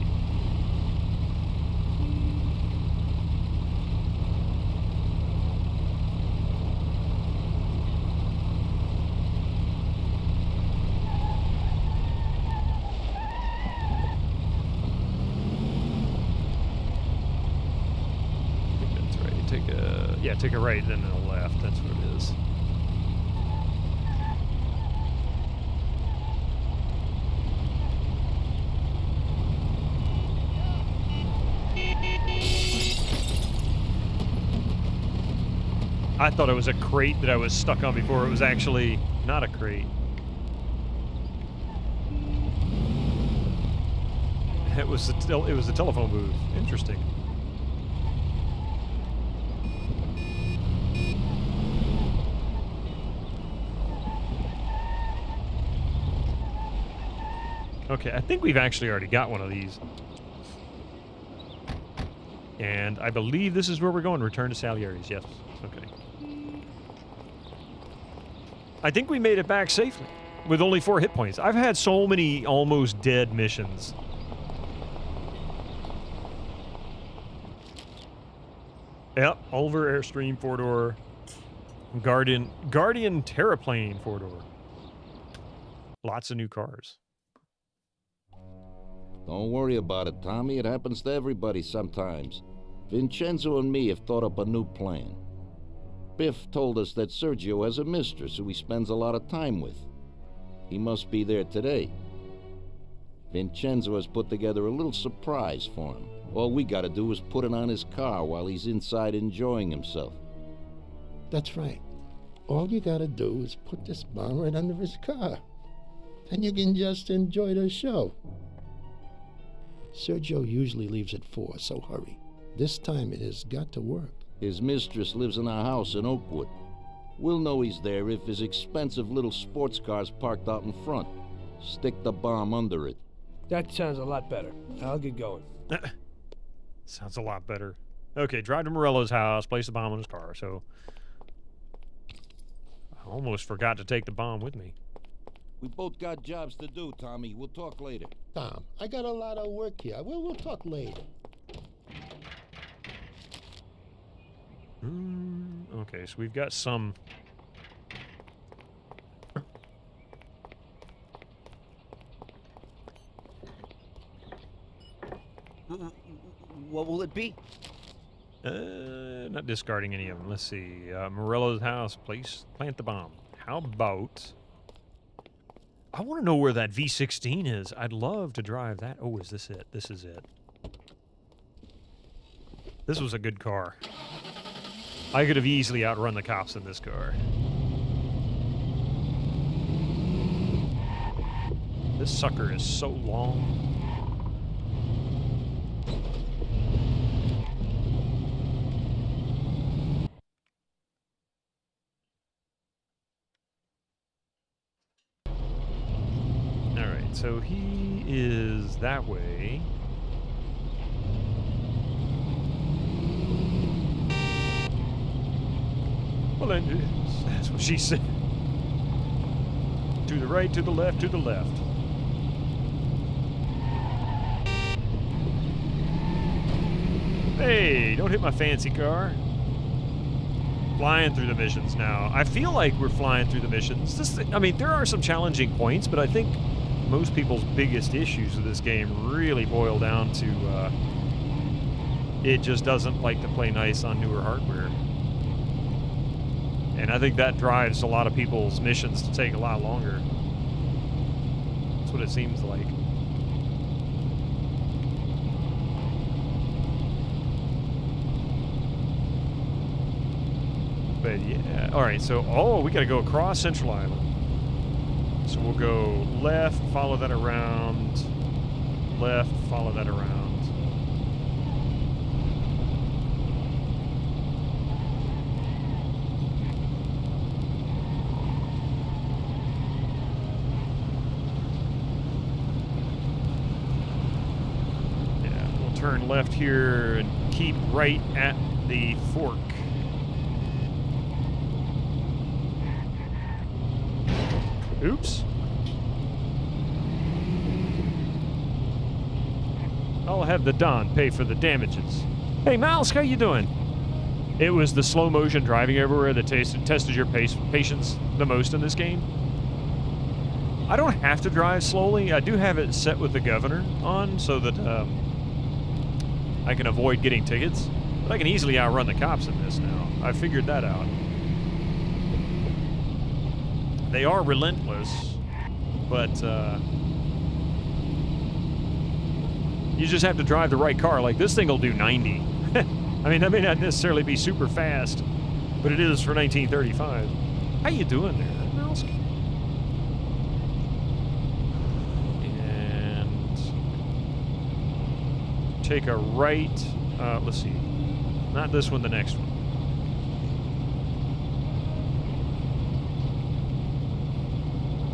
I think that's right. Take a right and then a left. That's what it is. I thought it was a crate that I was stuck on before. It was actually not a crate. It was a telephone booth. Interesting. Okay, I think we've actually already got one of these. And I believe this is where we're going. Return to Salieri's. Yes. Okay. I think we made it back safely with only 4 hit points. I've had so many almost dead missions. Yep, Oliver Airstream 4-door. Guardian Terraplane 4-door. Lots of new cars. Don't worry about it, Tommy. It happens to everybody sometimes. Vincenzo and me have thought up a new plan. Biff told us that Sergio has a mistress who he spends a lot of time with. He must be there today. Vincenzo has put together a little surprise for him. All we gotta do is put it on his car while he's inside enjoying himself. That's right. All you gotta do is put this bomb right under his car. Then you can just enjoy the show. Sergio usually leaves at 4, so hurry. This time it has got to work. His mistress lives in our house in Oakwood. We'll know he's there if his expensive little sports car's parked out in front. Stick the bomb under it. That sounds a lot better. I'll get going. Sounds a lot better. Okay, drive to Morello's house, place the bomb in his car. So I almost forgot to take the bomb with me. We both got jobs to do, Tommy. We'll talk later. Tom, I got a lot of work here. We'll talk later. Okay, so we've got some... What will it be? Not discarding any of them. Let's see. Morello's house. Plant the bomb. How about... I want to know where that V16 is. I'd love to drive that. Oh, is this it? This is it. This was a good car. I could have easily outrun the cops in this car. This sucker is so long. Alright, so he is that way. Well, then, that's what she said. To the right, to the left, to the left. Hey, don't hit my fancy car. Flying through the missions now. I feel like we're flying through the missions. I mean, there are some challenging points, but I think most people's biggest issues with this game really boil down to it just doesn't like to play nice on newer hardware. And I think that drives a lot of people's missions to take a lot longer. That's what it seems like. But yeah, alright, so, we gotta go across Central Island. So we'll go left, follow that around, left, follow that around. Turn left here and keep right at the fork. Oops. I'll have the Don pay for the damages. Hey, Miles, how you doing? It was the slow motion driving everywhere that tested your patience the most in this game. I don't have to drive slowly. I do have it set with the governor on so that I can avoid getting tickets, but I can easily outrun the cops in this now. I figured that out. They are relentless, but you just have to drive the right car. Like, this thing will do 90. I mean, that may not necessarily be super fast, but it is for 1935. How you doing there, Mouse? Take a right, let's see, not this one, the next one.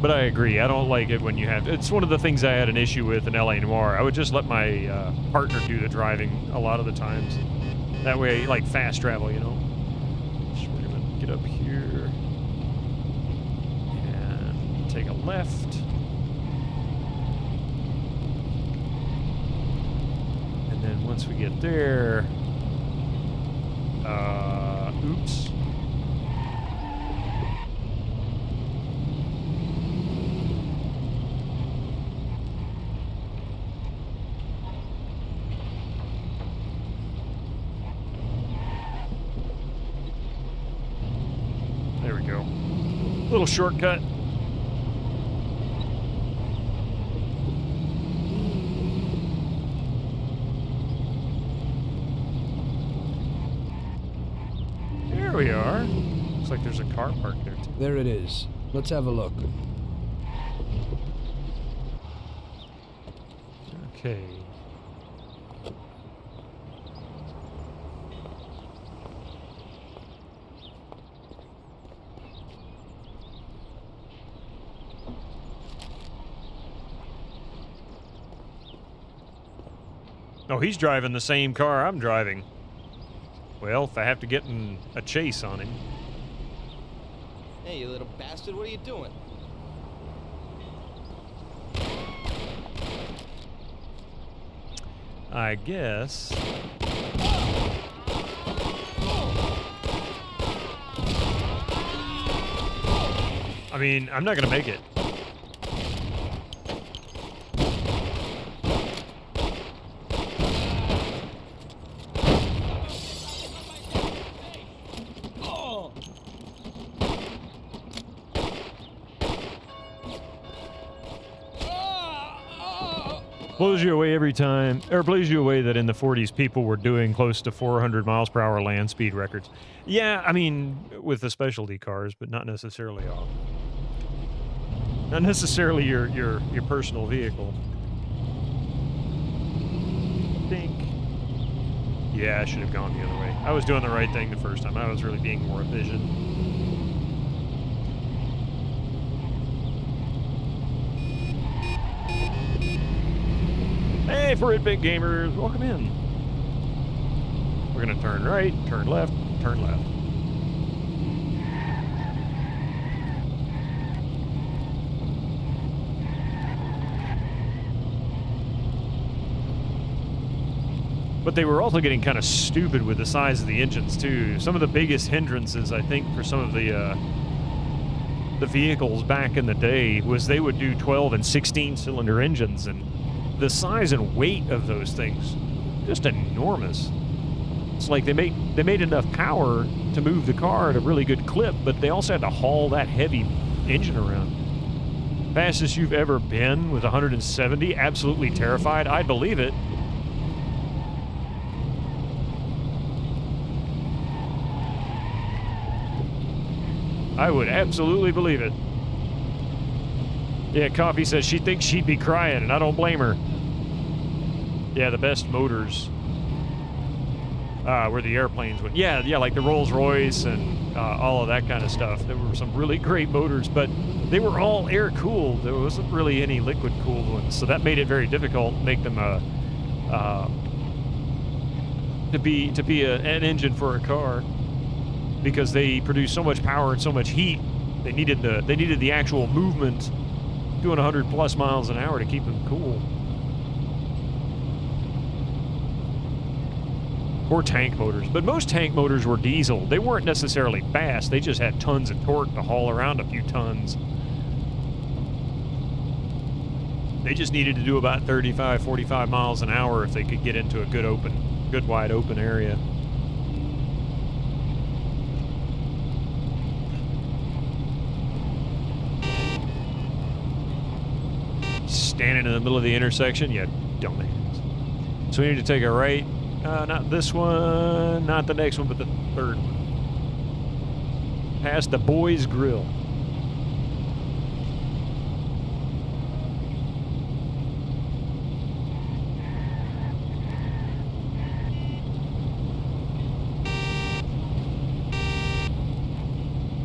But I agree, I don't like it when you have, it's one of the things I had an issue with in L.A. Noire. I would just let my partner do the driving a lot of the times. That way, like fast travel, you know. So we're gonna get up here and take a left. And then once we get there, oops. There we go. Little shortcut. There we are. Looks like there's a car parked there too. There it is. Let's have a look. Okay. Oh, he's driving the same car I'm driving. Well, if I have to get in a chase on him. Hey, you little bastard, what are you doing? I guess. I mean, I'm not gonna make it. Blows you away every time, or blows you away that in the 40s people were doing close to 400 miles per hour land speed records. Yeah, I mean, with the specialty cars, but not necessarily all. Not necessarily your personal vehicle. Think. Yeah, I should have gone the other way. I was doing the right thing the first time. I was really being more efficient. Hey, for it, big gamers, welcome in. We're gonna turn right, turn left, turn left. But they were also getting kind of stupid with the size of the engines too. Some of the biggest hindrances, I think, for some of the vehicles back in the day was they would do 12 and 16 cylinder engines, and the size and weight of those things, just enormous. It's like they made enough power to move the car at a really good clip, but they also had to haul that heavy engine around. Fastest you've ever been with 170, absolutely terrified. I'd believe it. I would absolutely believe it. Yeah, Coffee says she thinks she'd be crying, and I don't blame her. Yeah, the best motors were the airplanes went. Yeah, like the Rolls Royce and all of that kind of stuff. There were some really great motors, but they were all air cooled. There wasn't really any liquid cooled ones, so that made it very difficult to make them to be an engine for a car, because they produce so much power and so much heat. They needed the actual movement, doing 100 plus miles an hour to keep them cool. Or tank motors. But most tank motors were diesel. They weren't necessarily fast. They just had tons of torque to haul around a few tons. They just needed to do about 35, 45 miles an hour if they could get into a good wide open area. Standing in the middle of the intersection, you dumbass. So we need to take a right. Not this one, not the next one, but the third one. Past the Boys Grill.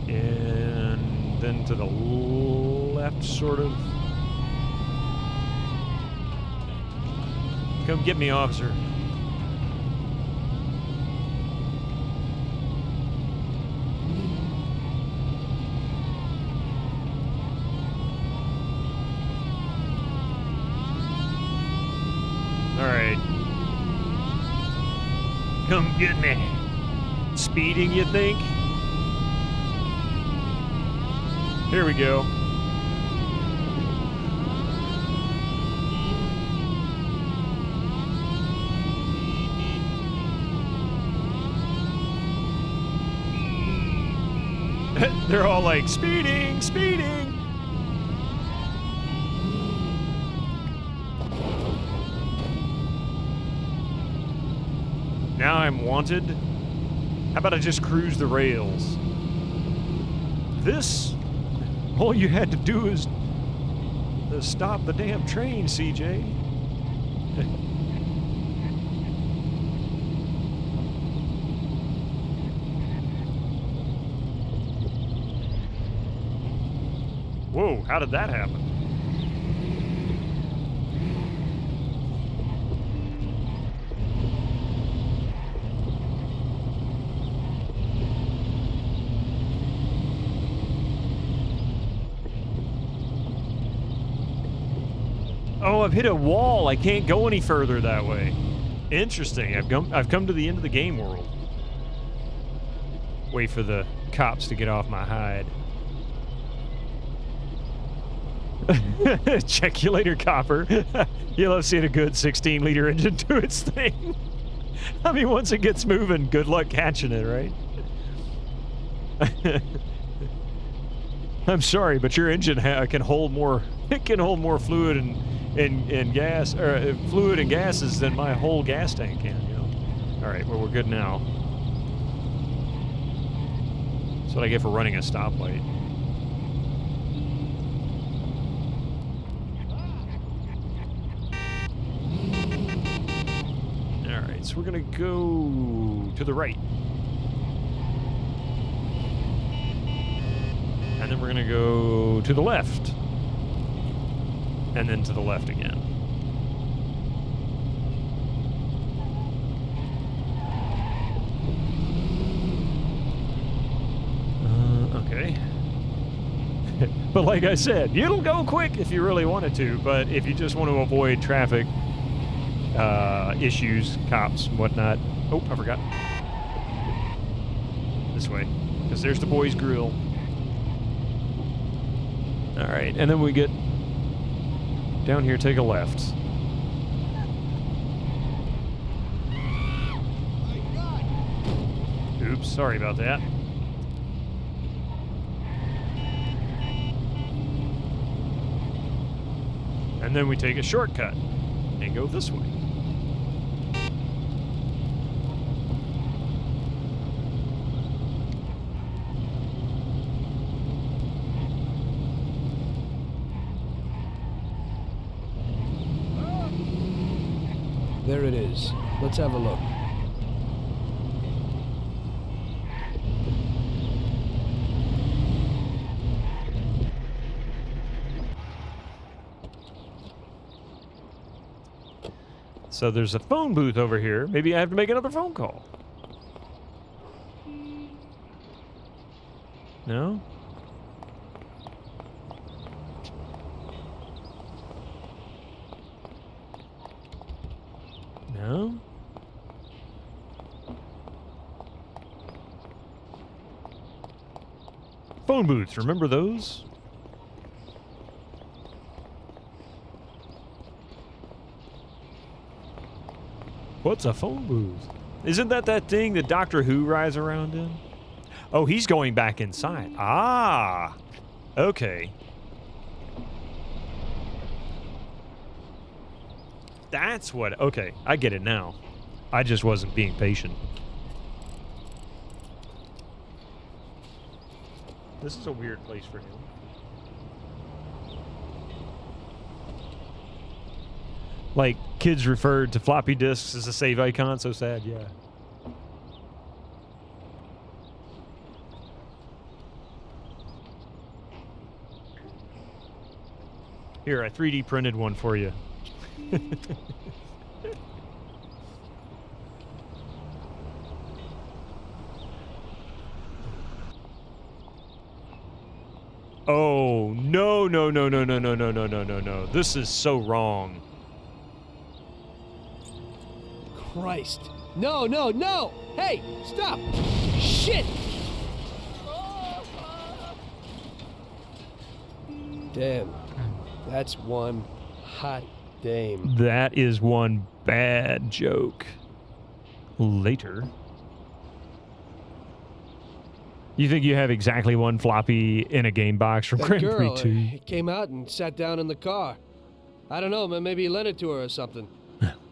And then to the left, sort of. Come get me, officer. Come get me. Speeding, you think? Here we go. They're all like, speeding, speeding. Now I'm wanted. How about I just cruise the rails? This, all you had to do is stop the damn train, CJ. Whoa, how did that happen? Oh, I've hit a wall. I can't go any further that way. Interesting. I've come to the end of the game world. Wait for the cops to get off my hide. Check you later, copper. You love seeing a good 16-liter engine do its thing. I mean, once it gets moving, good luck catching it, right? I'm sorry, but your engine can hold more. It can hold more fluid and gas, or fluid and gases than my whole gas tank can. You know. All right, well, we're good now. That's what I get for running a stoplight. All right, so we're gonna go to the right. And then we're gonna go to the left. And then to the left again. Okay. But like I said, it'll go quick if you really wanted to, but if you just want to avoid traffic issues, cops, and whatnot. Oh, I forgot. This way, because there's the boys' grill. All right, and then we get down here, take a left. Oops, sorry about that. And then we take a shortcut and go this way. There it is. Let's have a look. So there's a phone booth over here. Maybe I have to make another phone call. No? No? Phone booths, remember those? What's a phone booth? Isn't that thing that Doctor Who rides around in? Oh, he's going back inside. Ah, okay. That's what, okay, I get it now. I just wasn't being patient. This is a weird place for him. Like, kids referred to floppy disks as a save icon, so sad, yeah. Here, I 3D printed one for you. Oh, no, no, no, no, no, no, no, no, no, no, no. This is so wrong. Christ. No, no, no! Hey, stop! Shit! Damn. That's one hot dame. That is one bad joke. Later. You think you have exactly one floppy in a game box from That Grand girl, Prix 2? came out and sat down in the car. I don't know, man, maybe he lent it to her or something.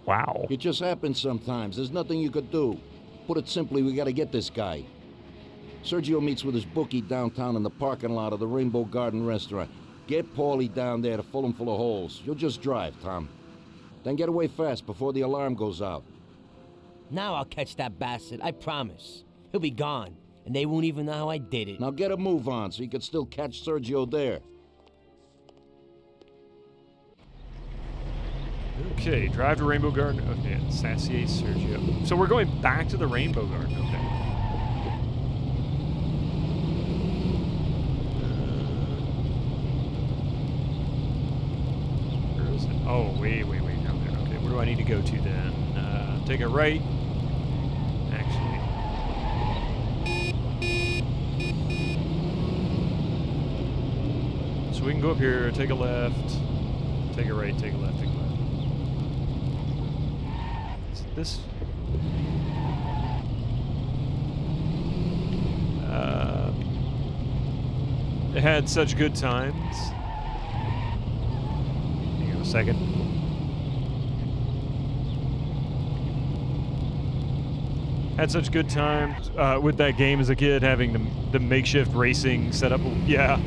Wow. It just happens sometimes. There's nothing you could do. Put it simply, we gotta get this guy. Sergio meets with his bookie downtown in the parking lot of the Rainbow Garden restaurant. Get Paulie down there to fill him full of holes. You'll just drive, Tom. Then get away fast before the alarm goes out. Now I'll catch that bastard, I promise. He'll be gone, and they won't even know how I did it. Now get a move on so you can still catch Sergio there. Okay, drive to Rainbow Garden. Okay, satiate Sergio. So we're going back to the Rainbow Garden. Okay. Where is it? Oh, wait, down there. Okay, where do I need to go to then? Take a right. Actually. So we can go up here, take a left, take a right, take a left, take a left. This... It had such good times. Hang on a second. Had such good times with that game as a kid, having the makeshift racing setup. Yeah.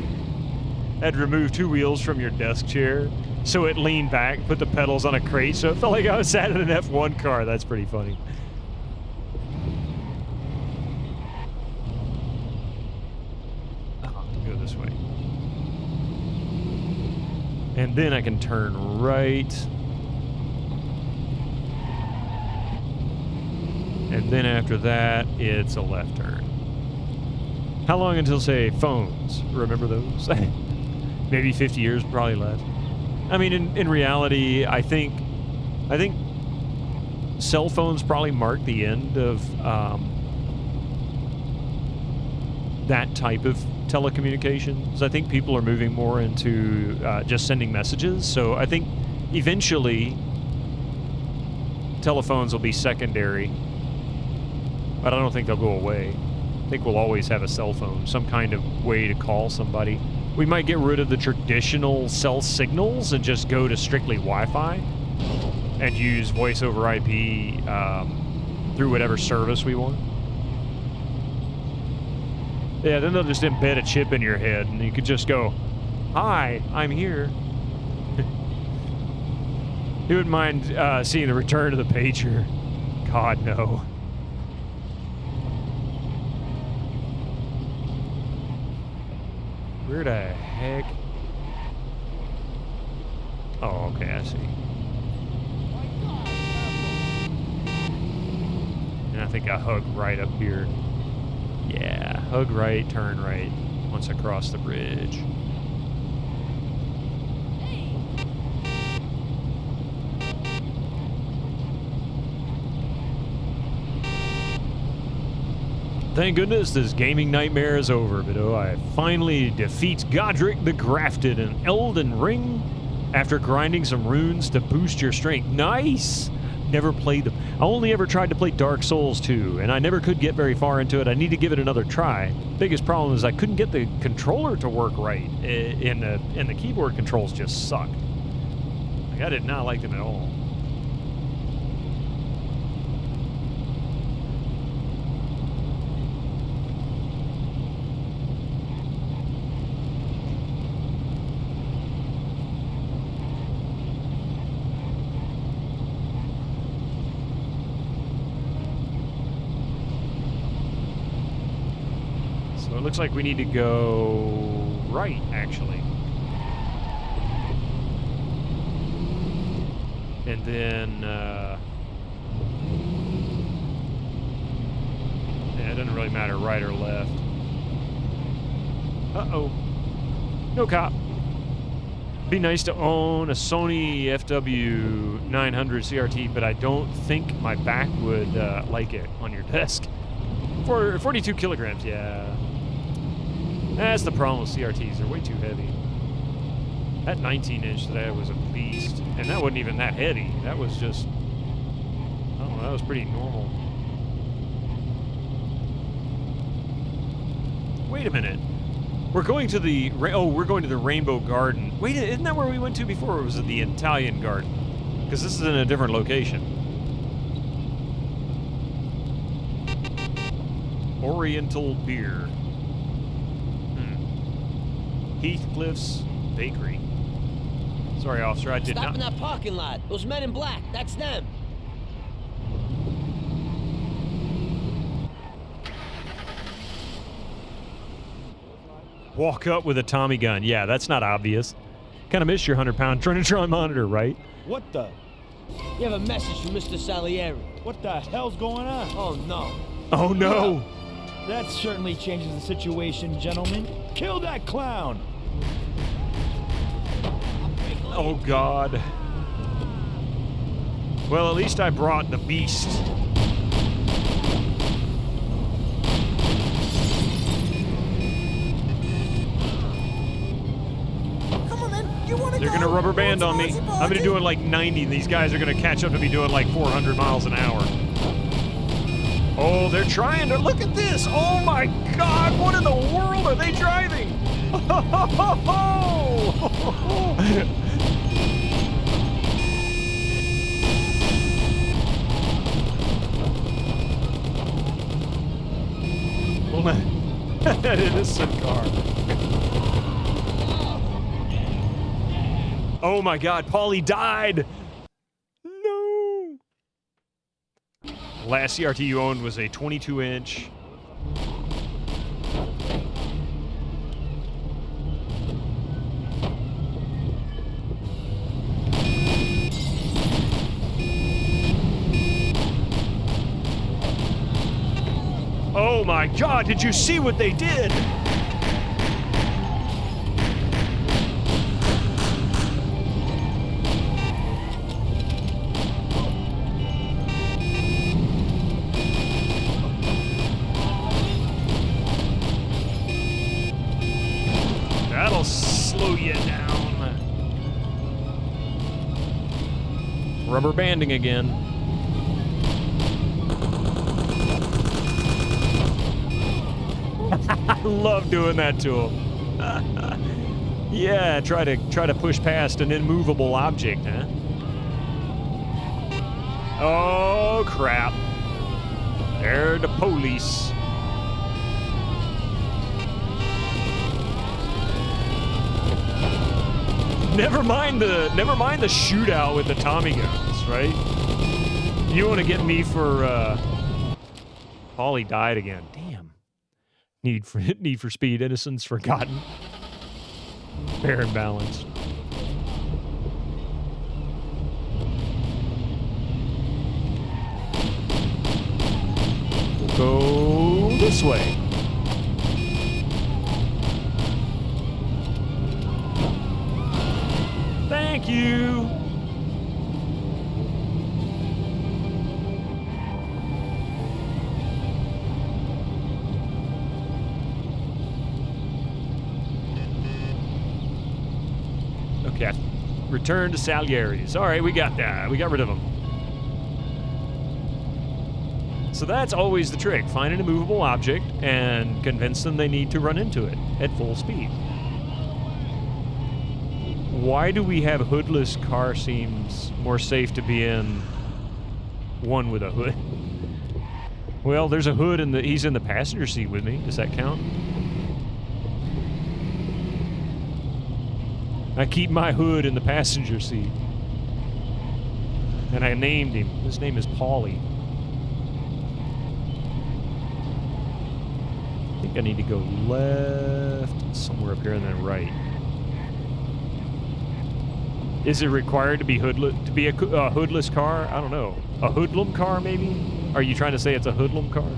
Had to remove 2 wheels from your desk chair so it leaned back, put the pedals on a crate, so it felt like I was sat in an F1 car. That's pretty funny. Go this way. And then I can turn right. And then after that, it's a left turn. How long until, say, phones? Remember those? Maybe 50 years, probably less. I mean, in reality, I think cell phones probably mark the end of that type of telecommunications. I think people are moving more into just sending messages. So I think eventually telephones will be secondary. But I don't think they'll go away. I think we'll always have a cell phone, some kind of way to call somebody. We might get rid of the traditional cell signals and just go to strictly Wi-Fi and use voice over IP through whatever service we want. Yeah, then they'll just embed a chip in your head and you could just go, "Hi, I'm here." Who wouldn't mind seeing the return of the pager? God, no. Where the heck? Oh, okay, I see. And I think I hug right up here. Yeah, hug right, turn right once I cross the bridge. Thank goodness this gaming nightmare is over, but oh, I finally defeat Godric the Grafted in Elden Ring after grinding some runes to boost your strength. Nice! Never played them. I only ever tried to play Dark Souls 2, and I never could get very far into it. I need to give it another try. Biggest problem is I couldn't get the controller to work right, and the keyboard controls just sucked. Like, I did not like them at all. It looks like we need to go right, actually. And then, yeah, it doesn't really matter right or left. Uh-oh. No cop. Be nice to own a Sony FW900 CRT, but I don't think my back would like it on your desk. For 42 kilograms, yeah. That's the problem with CRTs. They're way too heavy. That 19-inch that I had was a beast. And that wasn't even that heavy. That was just... I don't know, that was pretty normal. Wait a minute. We're going to the... we're going to the Rainbow Garden. Wait, isn't that where we went to before? Or was it the Italian Garden? Because this is in a different location. Oriental Beer. Heathcliff's Bakery. Sorry, officer, I did not... Stop in that parking lot. Those men in black, that's them. Walk up with a Tommy gun. Yeah, that's not obvious. Kind of missed your 100-pound Trinitron monitor, right? What the? You have a message from Mr. Salieri. What the hell's going on? Oh, no. Oh, no. That certainly changes the situation, gentlemen. Kill that clown! Oh, God. Well, at least I brought the beast. They're gonna rubber band on me. I'm gonna be doing like 90, and these guys are gonna catch up to me doing like 400 miles an hour. Oh, they're trying to look at this. Oh my God, what in the world are they driving? Well, that innocent car. Oh my God, Paulie died. No. Last CRT you owned was a 22-inch. Oh my God, did you see what they did? That'll slow you down. Rubber banding again. I love doing that to him. Yeah, try to push past an immovable object, huh? Oh crap! They're the police. Never mind the shootout with the Tommy guns, right? You want to get me for Paulie died again. Damn. Need for Speed, Innocence Forgotten. Fair and balanced. We'll go this way. Thank you. Okay, return to Salieri's. All right, we got that. We got rid of them. So that's always the trick. Find an immovable object and convince them they need to run into it at full speed. Why do we have hoodless car seems more safe to be in one with a hood? Well, there's a hood and he's in the passenger seat with me. Does that count? I keep my hood in the passenger seat. And I named him. His name is Paulie. I think I need to go left, somewhere up here, and then right. Is it required to be a hoodless car? I don't know. A hoodlum car, maybe? Are you trying to say it's a hoodlum car?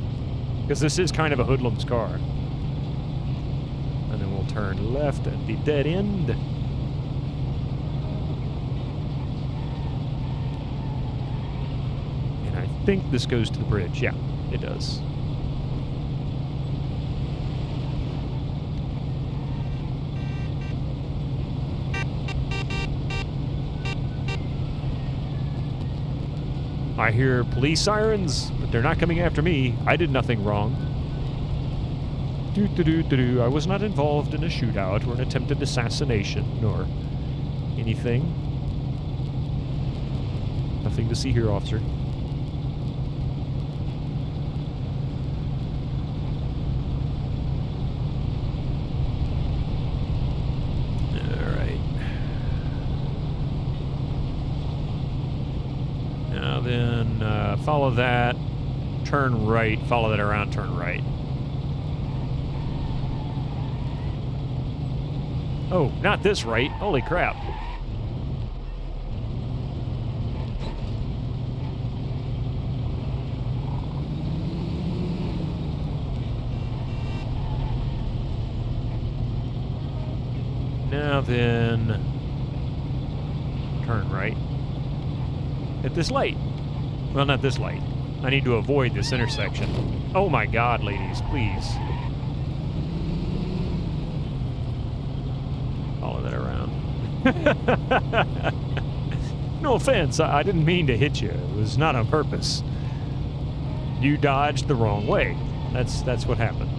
Because this is kind of a hoodlum's car. And then we'll turn left at the dead end. And I think this goes to the bridge. Yeah, it does. I hear police sirens, but they're not coming after me. I did nothing wrong. I was not involved in a shootout or an attempted assassination or anything. Nothing to see here, officer. Then follow that, turn right, follow that around, turn right. Oh, not this right. Holy crap. Now then, turn right. At this light. Well, not this light. I need to avoid this intersection. Oh my God, ladies, please. Follow that around. No offense, I didn't mean to hit you. It was not on purpose. You dodged the wrong way. That's what happened.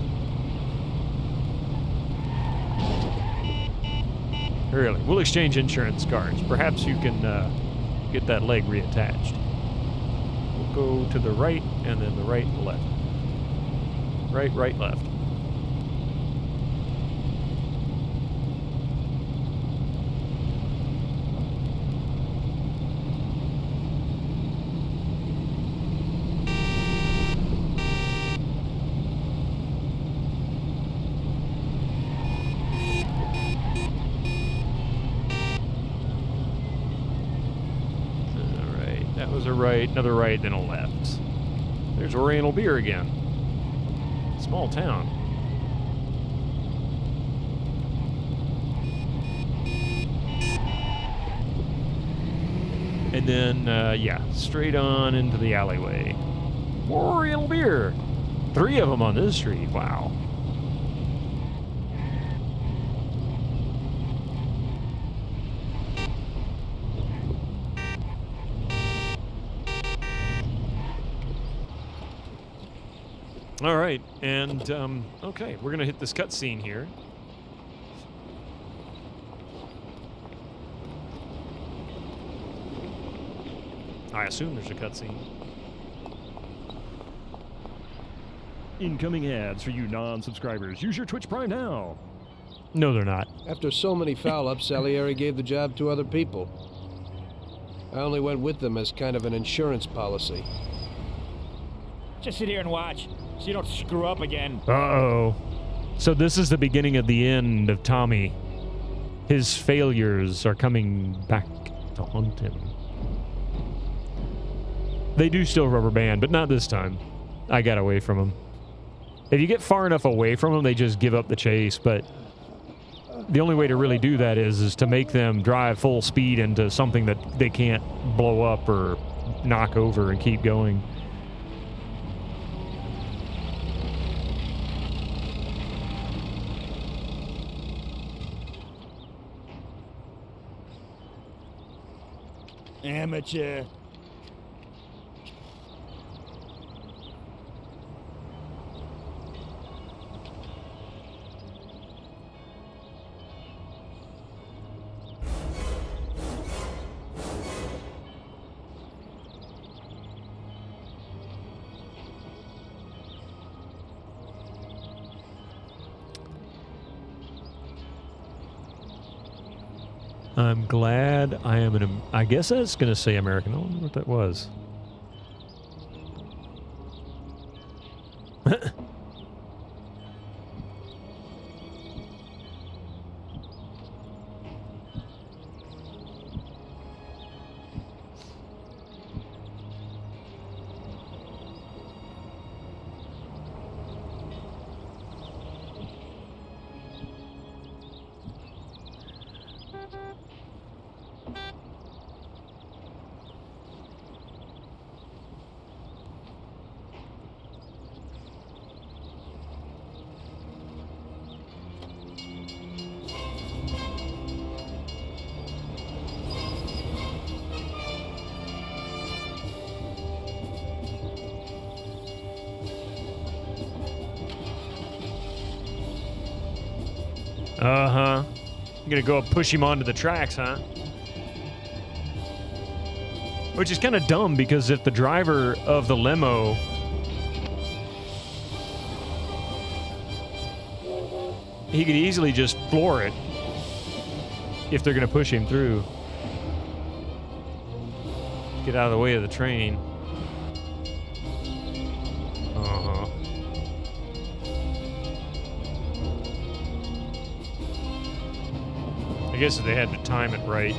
Really, we'll exchange insurance cards. Perhaps you can get that leg reattached. We'll go to the right, and then the right and left. Right, right, left. That was a right, another right, then a left. There's Oriental Beer again. Small town. And then, yeah, straight on into the alleyway. More Oriental Beer. 3 of them on this street. Wow. All right, and okay, we're gonna hit this cutscene here. I assume there's a cutscene. Incoming ads for you non-subscribers. Use your Twitch Prime now. No, they're not. After so many foul-ups, Salieri gave the job to other people. I only went with them as kind of an insurance policy. Just sit here and watch, so you don't screw up again. Uh-oh. So this is the beginning of the end of Tommy. His failures are coming back to haunt him. They do still rubber band, but not this time. I got away from them. If you get far enough away from them, they just give up the chase, but the only way to really do that is to make them drive full speed into something that they can't blow up or knock over and keep going. Amateur. I'm glad I am an... I guess that's going to say American. I wonder what that was. Uh-huh. You're gonna go up push him onto the tracks, huh? Which is kind of dumb, because if the driver of the limo... he could easily just floor it if they're gonna push him through. Get out of the way of the train. Uh-huh. I guess if they had to time it right.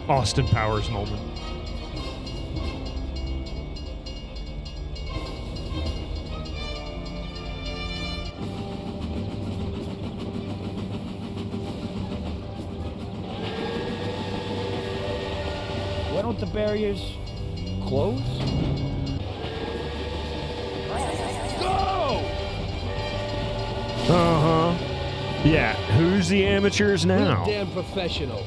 Austin Powers moment. Why don't the barriers close? Go! Uh-huh. Yeah, who's the amateurs now? Real damn professional.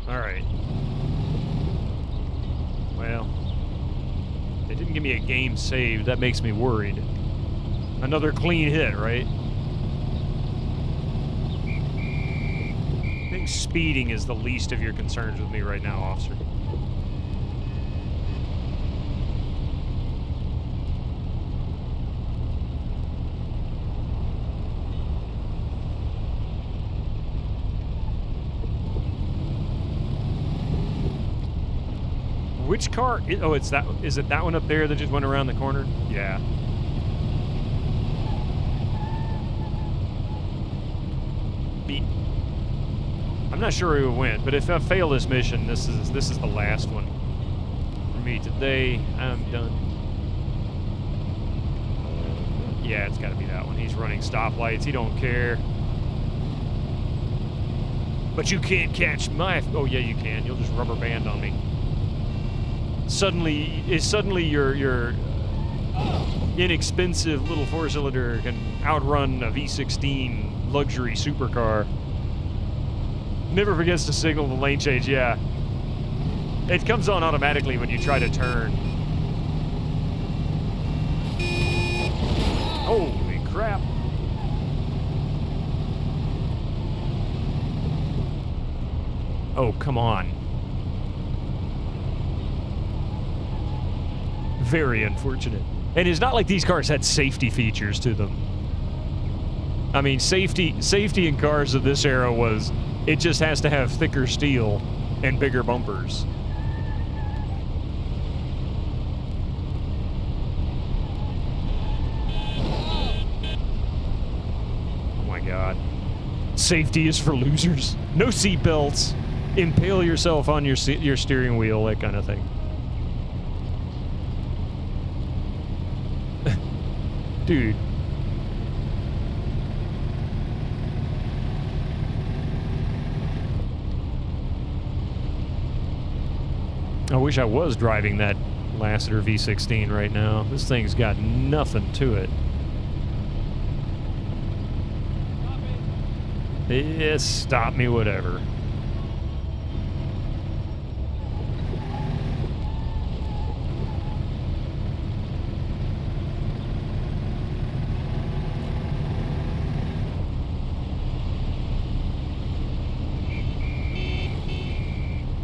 All right. Well, they didn't give me a game saved. That makes me worried. Another clean hit, right? I think speeding is the least of your concerns with me right now, officer. Which car? Oh, it's that. Is it that one up there that just went around the corner? Yeah. Beat. I'm not sure who went, but if I fail this mission, this is the last one for me today. I'm done. Yeah, it's got to be that one. He's running stoplights. He don't care. But you can't catch my. Oh yeah, you can. You'll just rubber band on me. Suddenly your inexpensive little four-cylinder can outrun a V16 luxury supercar. Never forgets to signal the lane change. Yeah, it comes on automatically when you try to turn. Holy crap! Oh, come on. Very unfortunate. And it's not like these cars had safety features to them. I mean, safety in cars of this era was, it just has to have thicker steel and bigger bumpers. Oh my God. Safety is for losers. No seat belts. Impale yourself on your steering wheel, that kind of thing. Dude. I wish I was driving that Lassiter V16 right now. This thing's got nothing to it. Yes, stop me, whatever.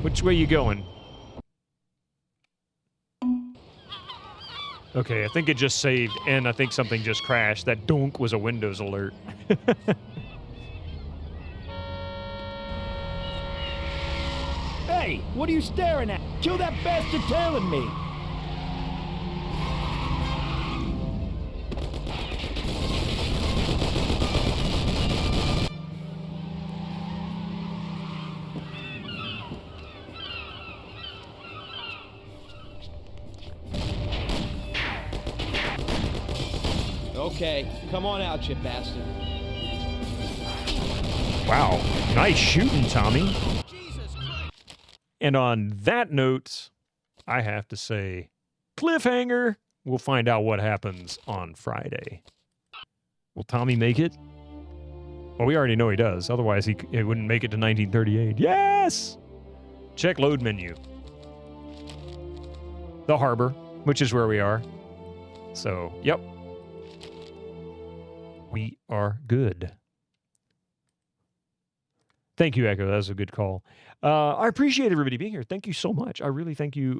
Which way you going? Okay, I think it just saved, and I think something just crashed. That donk was a Windows alert. Hey, what are you staring at? Kill that bastard tailing me! Okay, come on out, you bastard. Wow, nice shooting, Tommy. And on that note, I have to say, cliffhanger. We'll find out what happens on Friday. Will Tommy make it? Well, we already know he does. Otherwise, he wouldn't make it to 1938. Yes! Check load menu. The harbor, which is where we are. So, yep. We are good. Thank you, Echo. That was a good call. I appreciate everybody being here. Thank you so much. I really thank you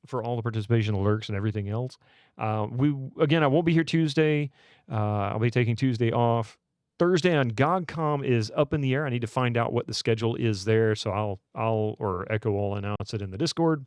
for all the participation alerts and everything else. I won't be here Tuesday. I'll be taking Tuesday off. Thursday on GOGCOM is up in the air. I need to find out what the schedule is there, so I'll or Echo will announce it in the Discord.